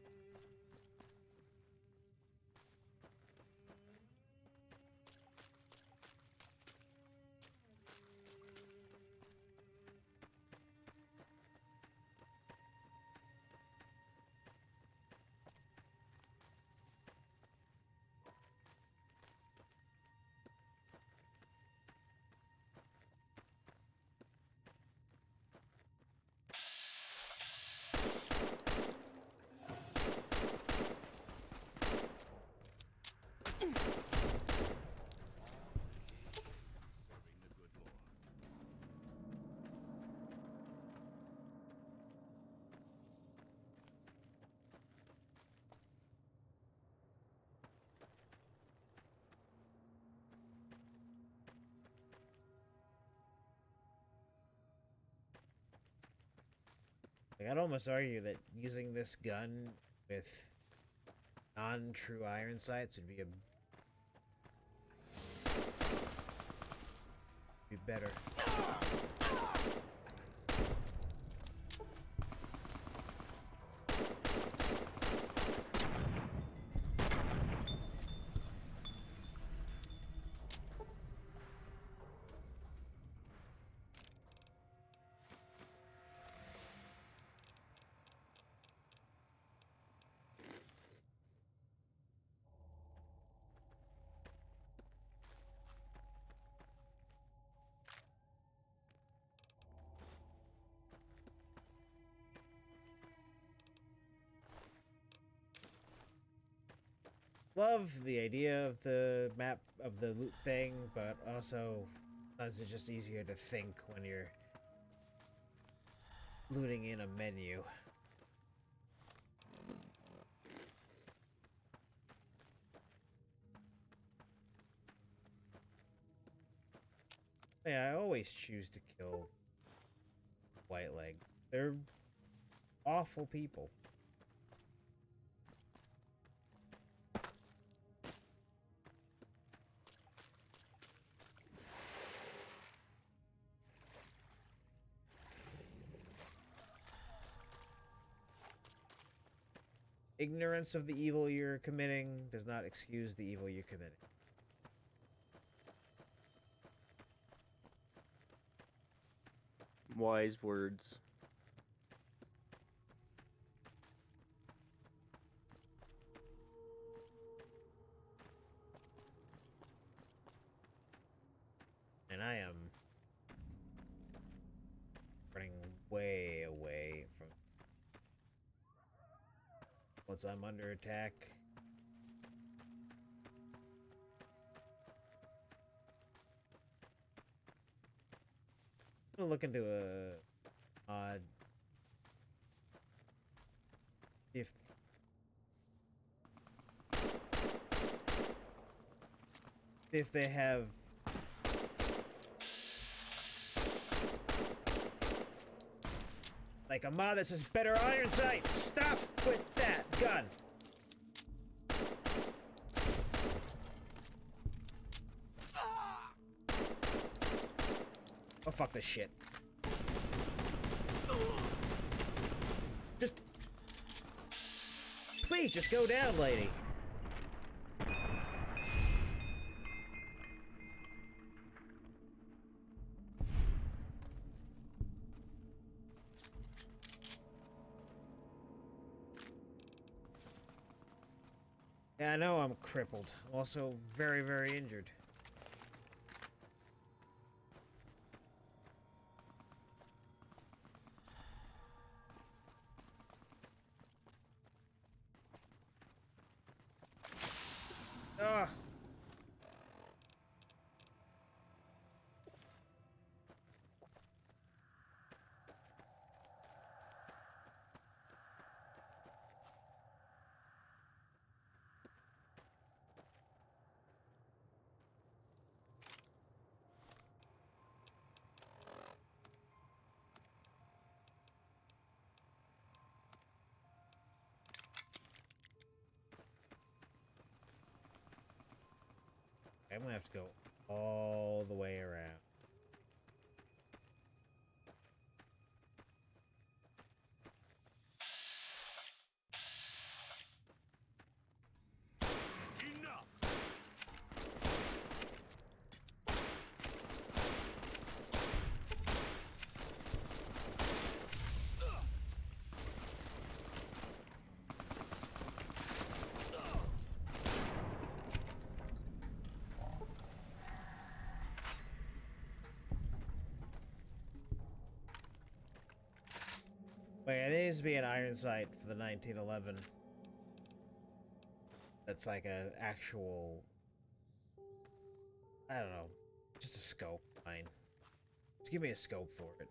Like, I'd almost argue that using this gun with non-true iron sights would be better. Love the idea of the map of the loot thing, but also sometimes it's just easier to think when you're looting in a menu. Yeah, I always choose to kill Whiteleg. They're awful people. Ignorance of the evil you're committing does not excuse the evil you're committing. Wise words. And I am running way away from once I'm under attack. I'm gonna look into a odd if they have like a mod that says better iron sights. Stop with that gun. Oh, fuck this shit. Just... Please, just go down, lady. Yeah, I know I'm crippled. I'm also very, very injured. Ah! I'm gonna have to go all the way around. Wait, it needs to be an iron sight for the 1911. That's like a actual... I don't know. Just a scope. Fine. Just give me a scope for it.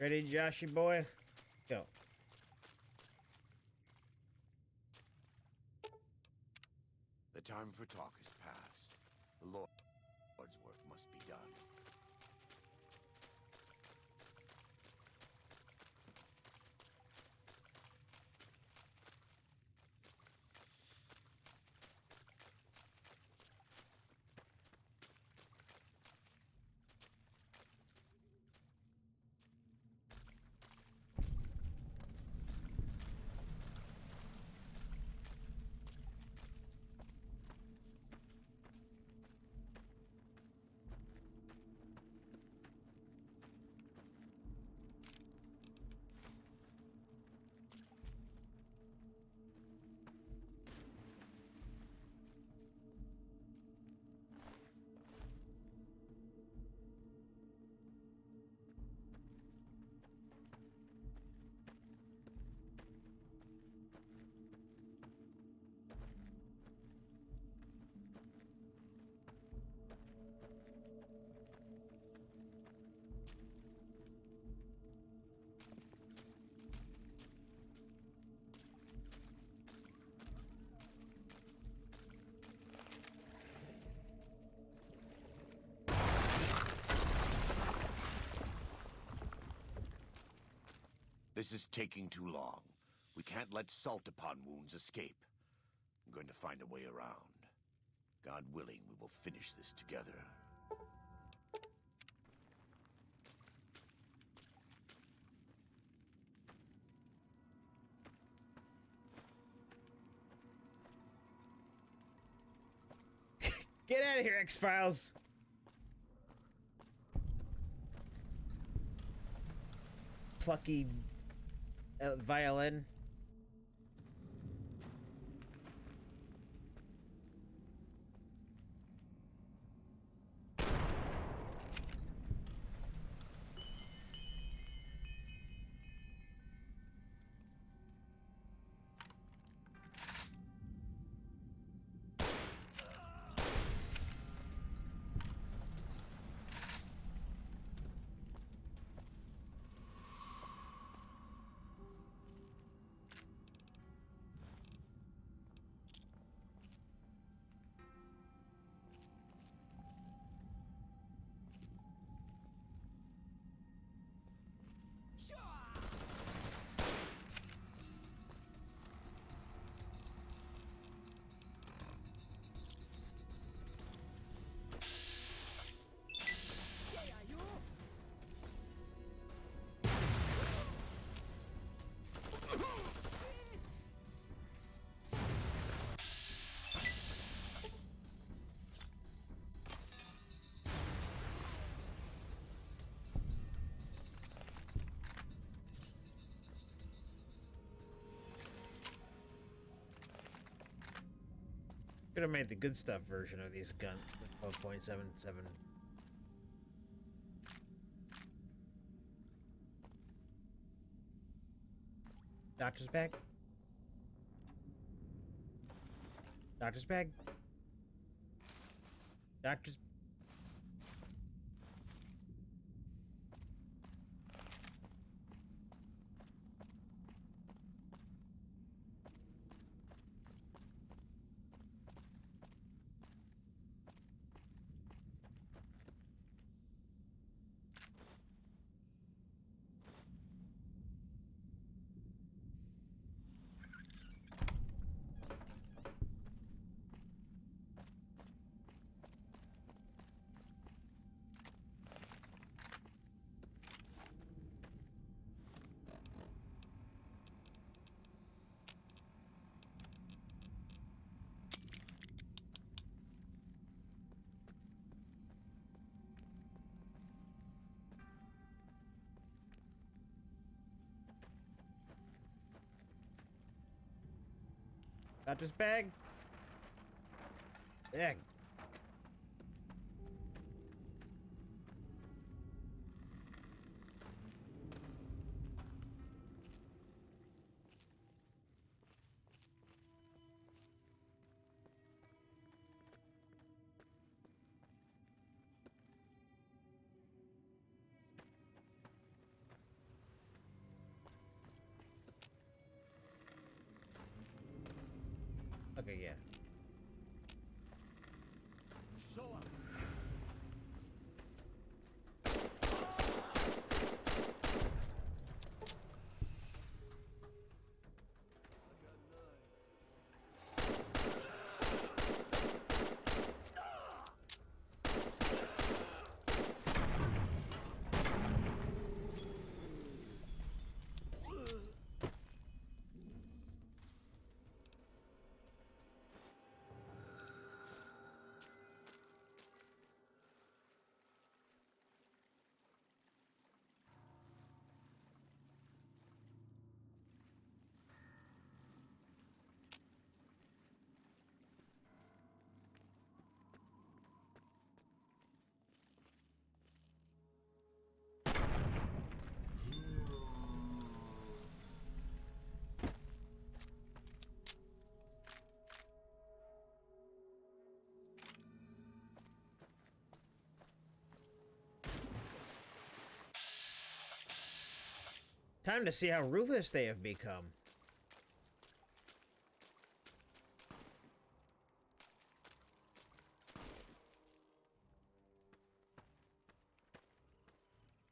Ready, Joshy boy? Go. The time for talk is past. The Lord's work must be done. This is taking too long. We can't let salt upon wounds escape. I'm going to find a way around. God willing, we will finish this together. Get out of here, X-Files! Plucky violin. Could have made the good stuff version of these guns with 12.77. Doctor's back. Doctor's bag. Doctor's. Doctor's bag. Bag. Okay, yeah. So Time to see how ruthless they have become.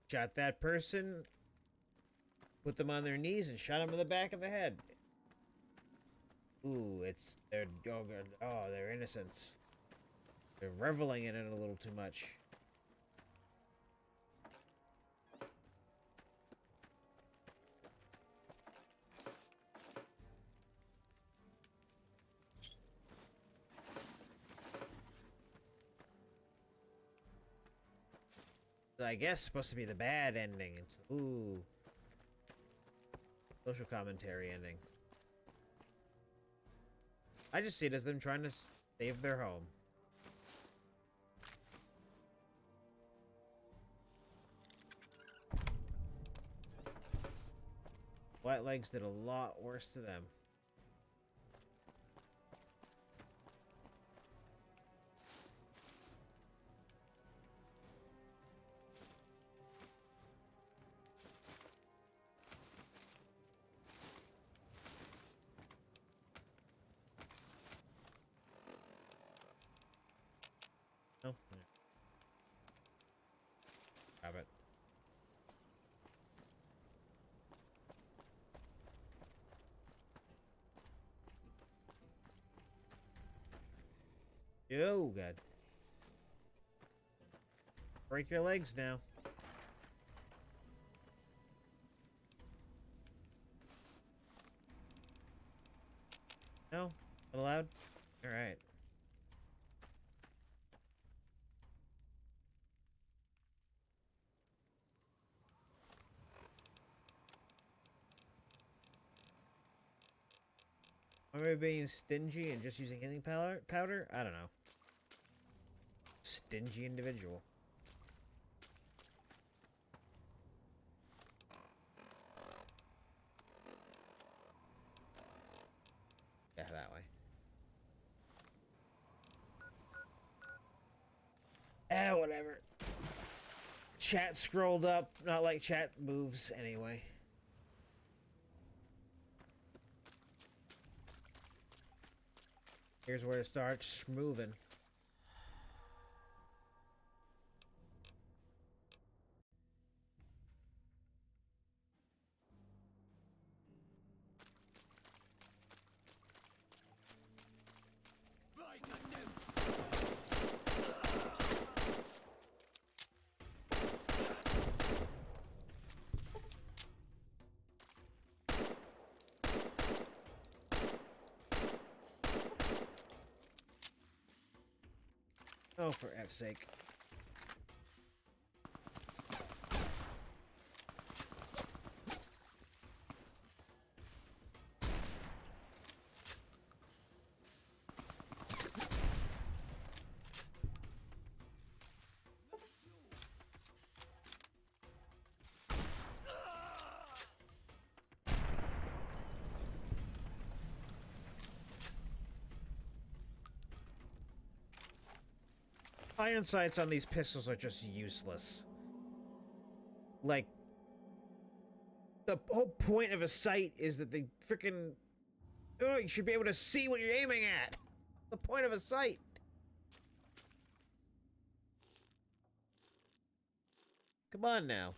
Shot that person, put them on their knees, and shot them in the back of the head. Ooh, it's their their innocence. They're reveling in it a little too much. I guess supposed to be the bad ending. It's ooh, social commentary ending. I just see it as them trying to save their home. White Legs did a lot worse to them. Oh. Grab it. Oh, God. Break your legs now. No? Not allowed? Alright. Am I being stingy and just using healing powder? I don't know. Stingy individual. Yeah, that way. Whatever. Chat scrolled up, not like chat moves anyway. Here's where it starts moving. Oh, for F's sake. Iron sights on these pistols are just useless. Like, the whole point of a sight is that they freaking... Oh, you should be able to see what you're aiming at. The point of a sight. Come on now.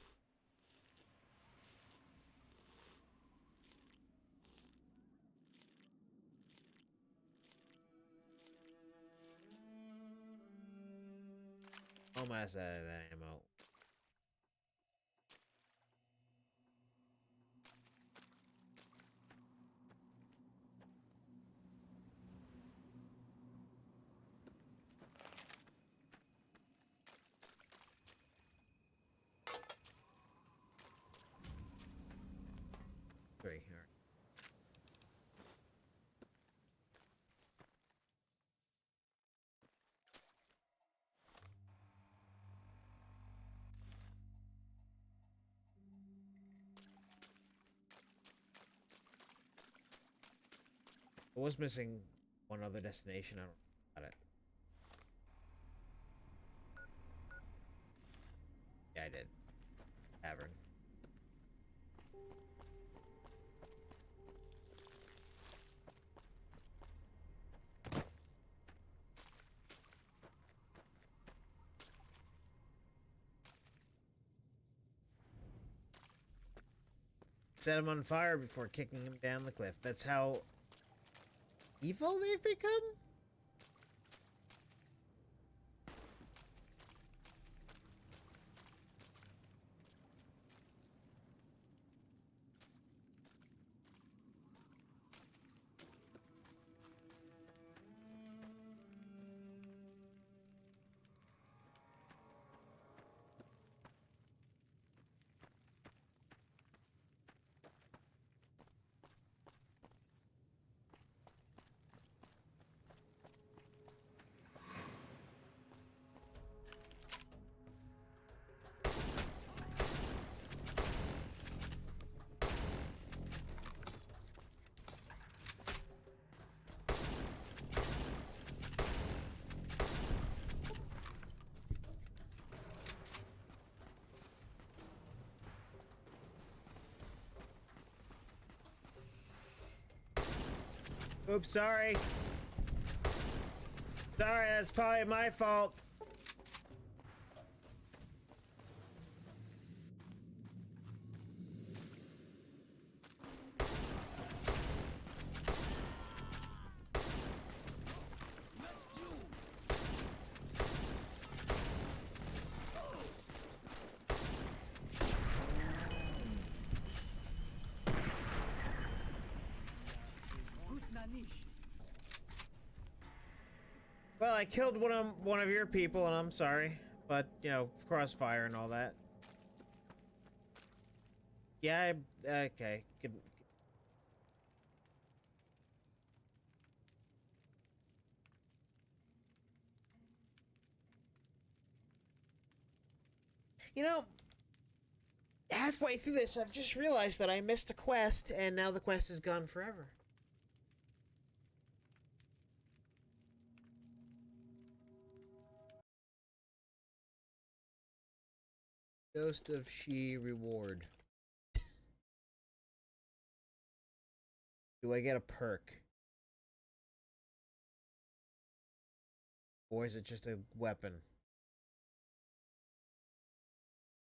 Almost out of that ammo. Three, all right. I was missing one other destination. I don't know about it. Yeah, I did. Tavern. Set him on fire before kicking him down the cliff. That's how evil they've become? Oops, sorry. Sorry, that's probably my fault. Well, I killed one of your people, and I'm sorry, but you know, crossfire and all that. Yeah, okay. Good. You know, halfway through this, I've just realized that I missed a quest, and now the quest is gone forever. Ghost of She reward. Do I get a perk? Or is it just a weapon?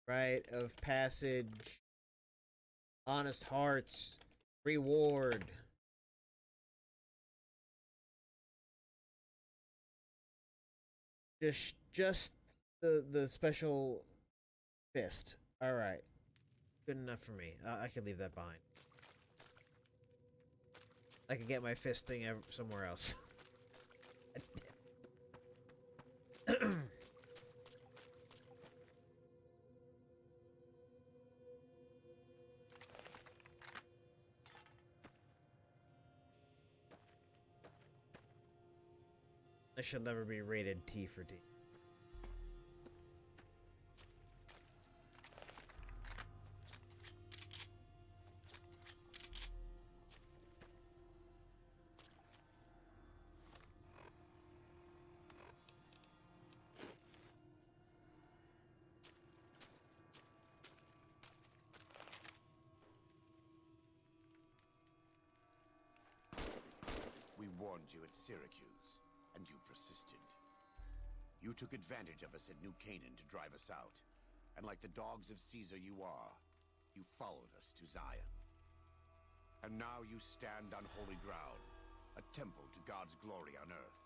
Rite of passage. Honest hearts. Reward. Just the special fist. All right. Good enough for me. I can leave that behind. I can get my fist thing somewhere else. I should never be rated T for D. We warned you at Syracuse, and you persisted. You took advantage of us at New Canaan to drive us out, and like the dogs of Caesar you are, you followed us to Zion. And now you stand on holy ground, a temple to God's glory on earth.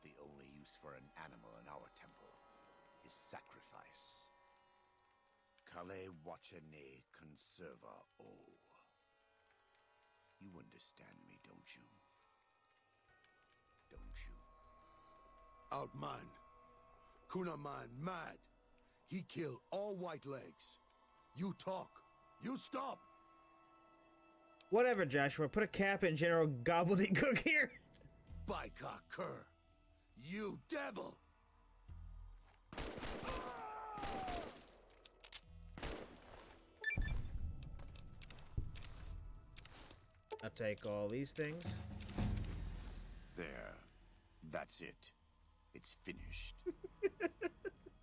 The only use for an animal in our temple is sacrifice. Kale wachene conserva o. You understand me, don't you? Don't you? Outman. Kunaman mad. He killed all white legs. You talk. You stop. Whatever, Joshua. Put a cap in General Gobbledygook here. Baika Kerr. You devil. I'll take all these things. There. That's it. It's finished.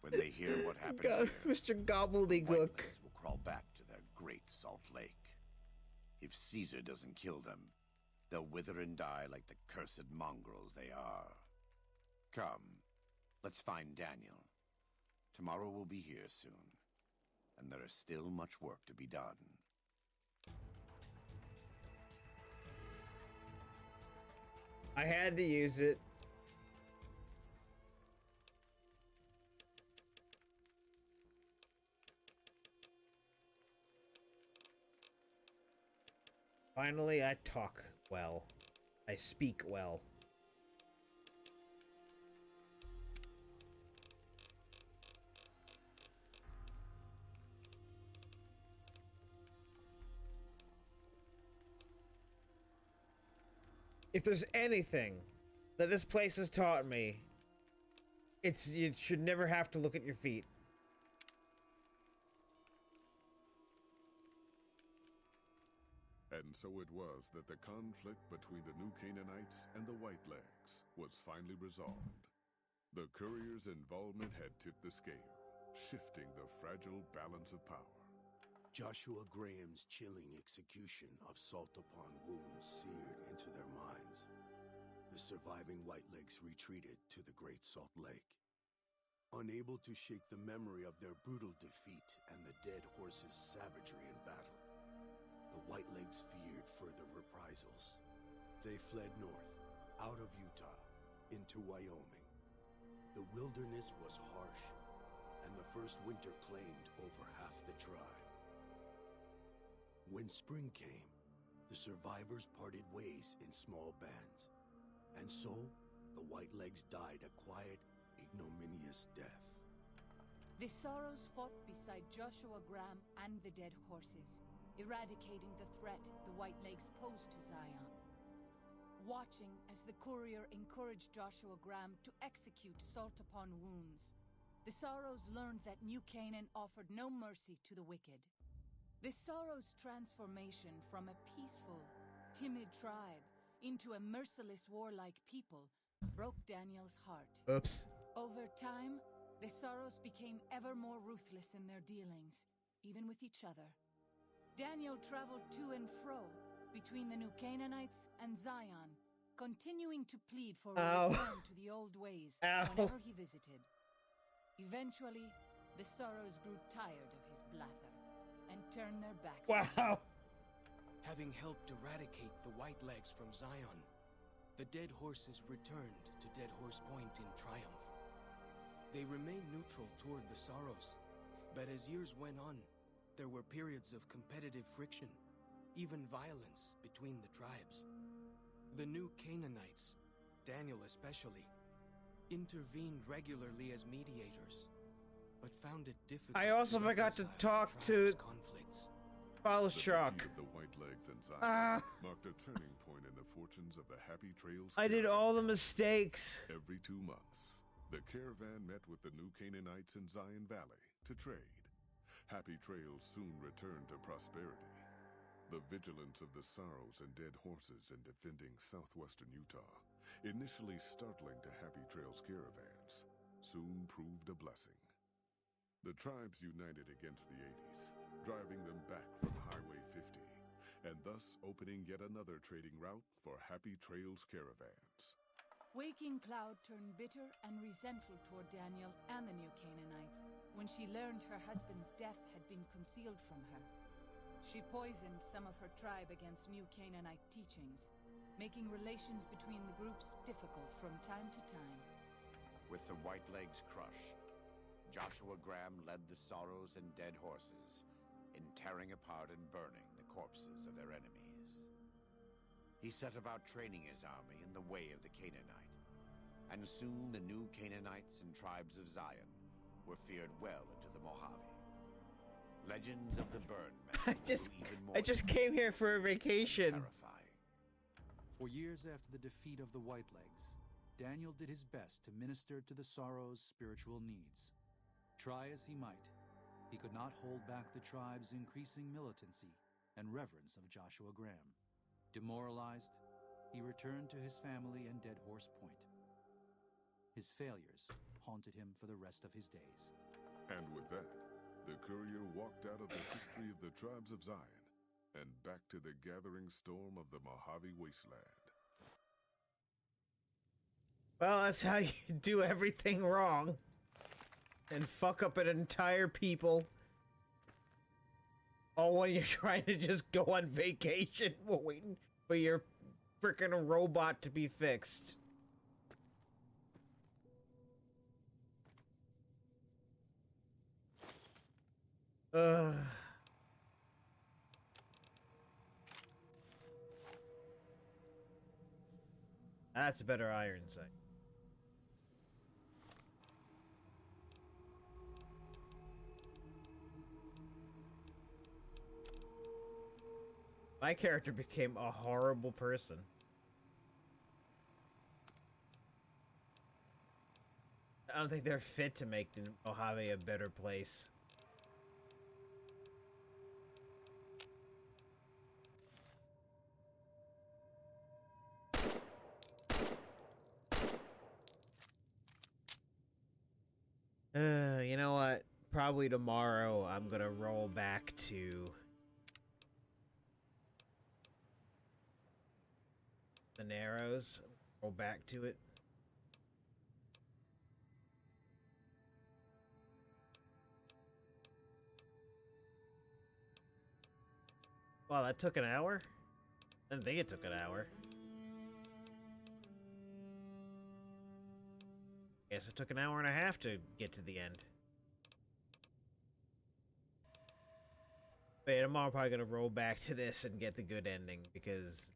When they hear what happened God, here, Mr. Gobbledygook will crawl back to their great Salt Lake. If Caesar doesn't kill them, they'll wither and die like the cursed mongrels they are. Come, let's find Daniel. Tomorrow we'll be here soon, and there is still much work to be done. I had to use it. Finally, I talk well. I speak well. If there's anything that this place has taught me, it's you should never have to look at your feet. And so it was that the conflict between the New Canaanites and the Whitelegs was finally resolved. The courier's involvement had tipped the scale, shifting the fragile balance of power. Joshua Graham's chilling execution of salt-upon wounds seared into their minds. The surviving Whitelegs retreated to the Great Salt Lake. Unable to shake the memory of their brutal defeat and the dead horses' savagery in battle, the Whitelegs feared further reprisals. They fled north, out of Utah, into Wyoming. The wilderness was harsh, and the first winter claimed over half the tribe. When spring came, the survivors parted ways in small bands, and so the Whitelegs died a quiet, ignominious death. The Sorrows fought beside Joshua Graham and the dead horses, eradicating the threat the Whitelegs posed to Zion. Watching as the courier encouraged Joshua Graham to execute salt-upon wounds, the Sorrows learned that New Canaan offered no mercy to the wicked. The Sorrows' transformation from a peaceful, timid tribe into a merciless warlike people broke Daniel's heart. Oops. Over time, the Sorrows became ever more ruthless in their dealings, even with each other. Daniel traveled to and fro between the New Canaanites and Zion, continuing to plead for a return to the old ways whenever he visited. Eventually, the Sorrows grew tired of his blather and turned their backs on him. Having helped eradicate the Whitelegs from Zion, the Dead Horses returned to Dead Horse Point in triumph. They remained neutral toward the Sorrows, but as years went on, there were periods of competitive friction, even violence between the tribes. The New Canaanites, Daniel especially, intervened regularly as mediators, but found it difficult. I also forgot to talk to Falshock. The Whitelegs and Zion marked a turning point in the fortunes of the Happy Trails. I did all the mistakes. Every 2 months, the caravan met with the New Canaanites in Zion Valley to trade. Happy Trails soon returned to prosperity. The vigilance of the Sorrows and Dead Horses in defending southwestern Utah, initially startling to Happy Trails caravans, soon proved a blessing. The tribes united against the 80s, driving them back from Highway 50, and thus opening yet another trading route for Happy Trails caravans. Waking Cloud turned bitter and resentful toward Daniel and the New Canaanites when she learned her husband's death had been concealed from her. She poisoned some of her tribe against New Canaanite teachings, making relations between the groups difficult from time to time. With the Whitelegs crushed, Joshua Graham led the Sorrows and Dead Horses in tearing apart and burning the corpses of their enemies. He set about training his army in the way of the Canaanite, and soon the New Canaanites and tribes of Zion were feared well into the Mojave. Legends of the Burn Man I just came here for a vacation. Terrifying. For years after the defeat of the Whitelegs, Daniel did his best to minister to the Sorrows' spiritual needs. Try as he might, he could not hold back the tribe's increasing militancy and reverence of Joshua Graham. Demoralized, he returned to his family and Dead Horse Point. His failures haunted him for the rest of his days. And with that, the courier walked out of the history of the tribes of Zion and back to the gathering storm of the Mojave Wasteland. Well, that's how you do everything wrong. And fuck up an entire people. All when you're trying to just go on vacation while waiting for your frickin' robot to be fixed. That's a better iron sight. My character became a horrible person. I don't think they're fit to make the Mojave a better place. You know what? Probably tomorrow I'm gonna roll back to the Narrows. Roll back to it. Wow, that took an hour? I didn't think it took an hour. Guess it took an hour and a half to get to the end. But yeah, tomorrow I'm probably gonna roll back to this and get the good ending because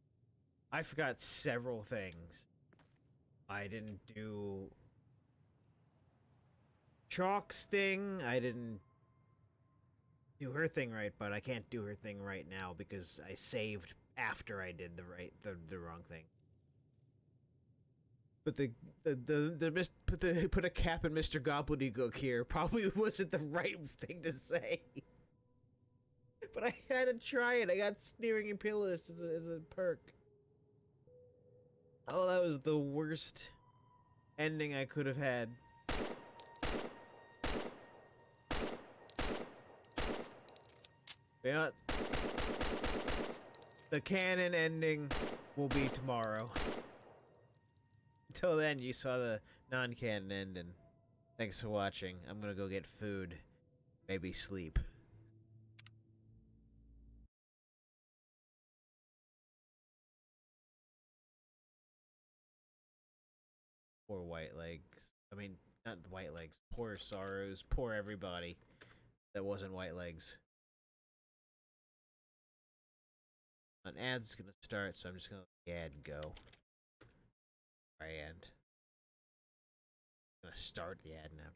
I forgot several things. I didn't do Chalk's thing. I didn't do her thing right, but I can't do her thing right now because I saved after I did the wrong thing. But put a cap in Mr. Gobbledygook here probably wasn't the right thing to say. But I had to try it. I got Sneering Imperialist as a perk. Oh, that was the worst ending I could have had. You know what? The canon ending will be tomorrow. Until then, you saw the non-canon ending. Thanks for watching. I'm gonna go get food. Maybe sleep. Poor White Legs. I mean, not the White Legs. Poor Sorrows. Poor everybody that wasn't White Legs. An ad's gonna start, so I'm just gonna let the ad go. And I'm gonna start the ad now.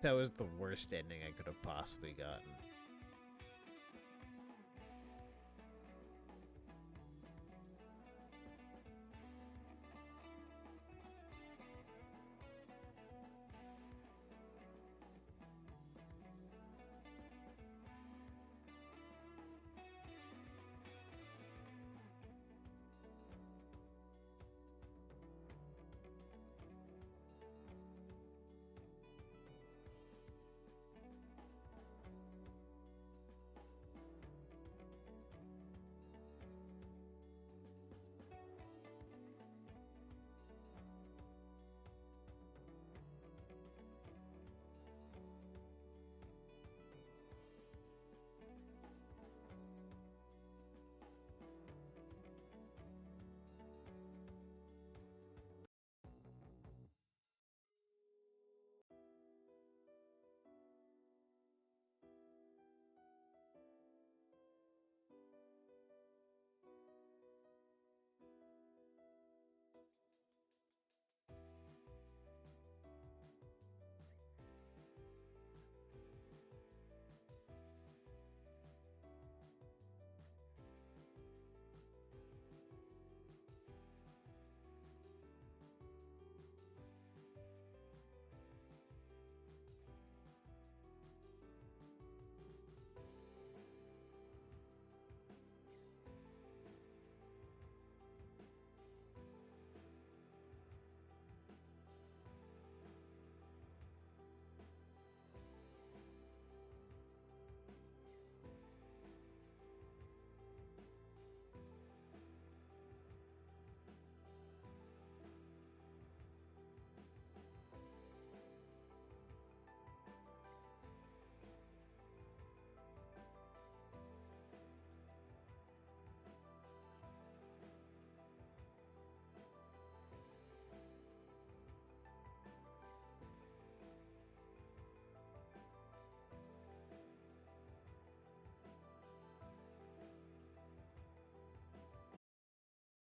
That was the worst ending I could have possibly gotten.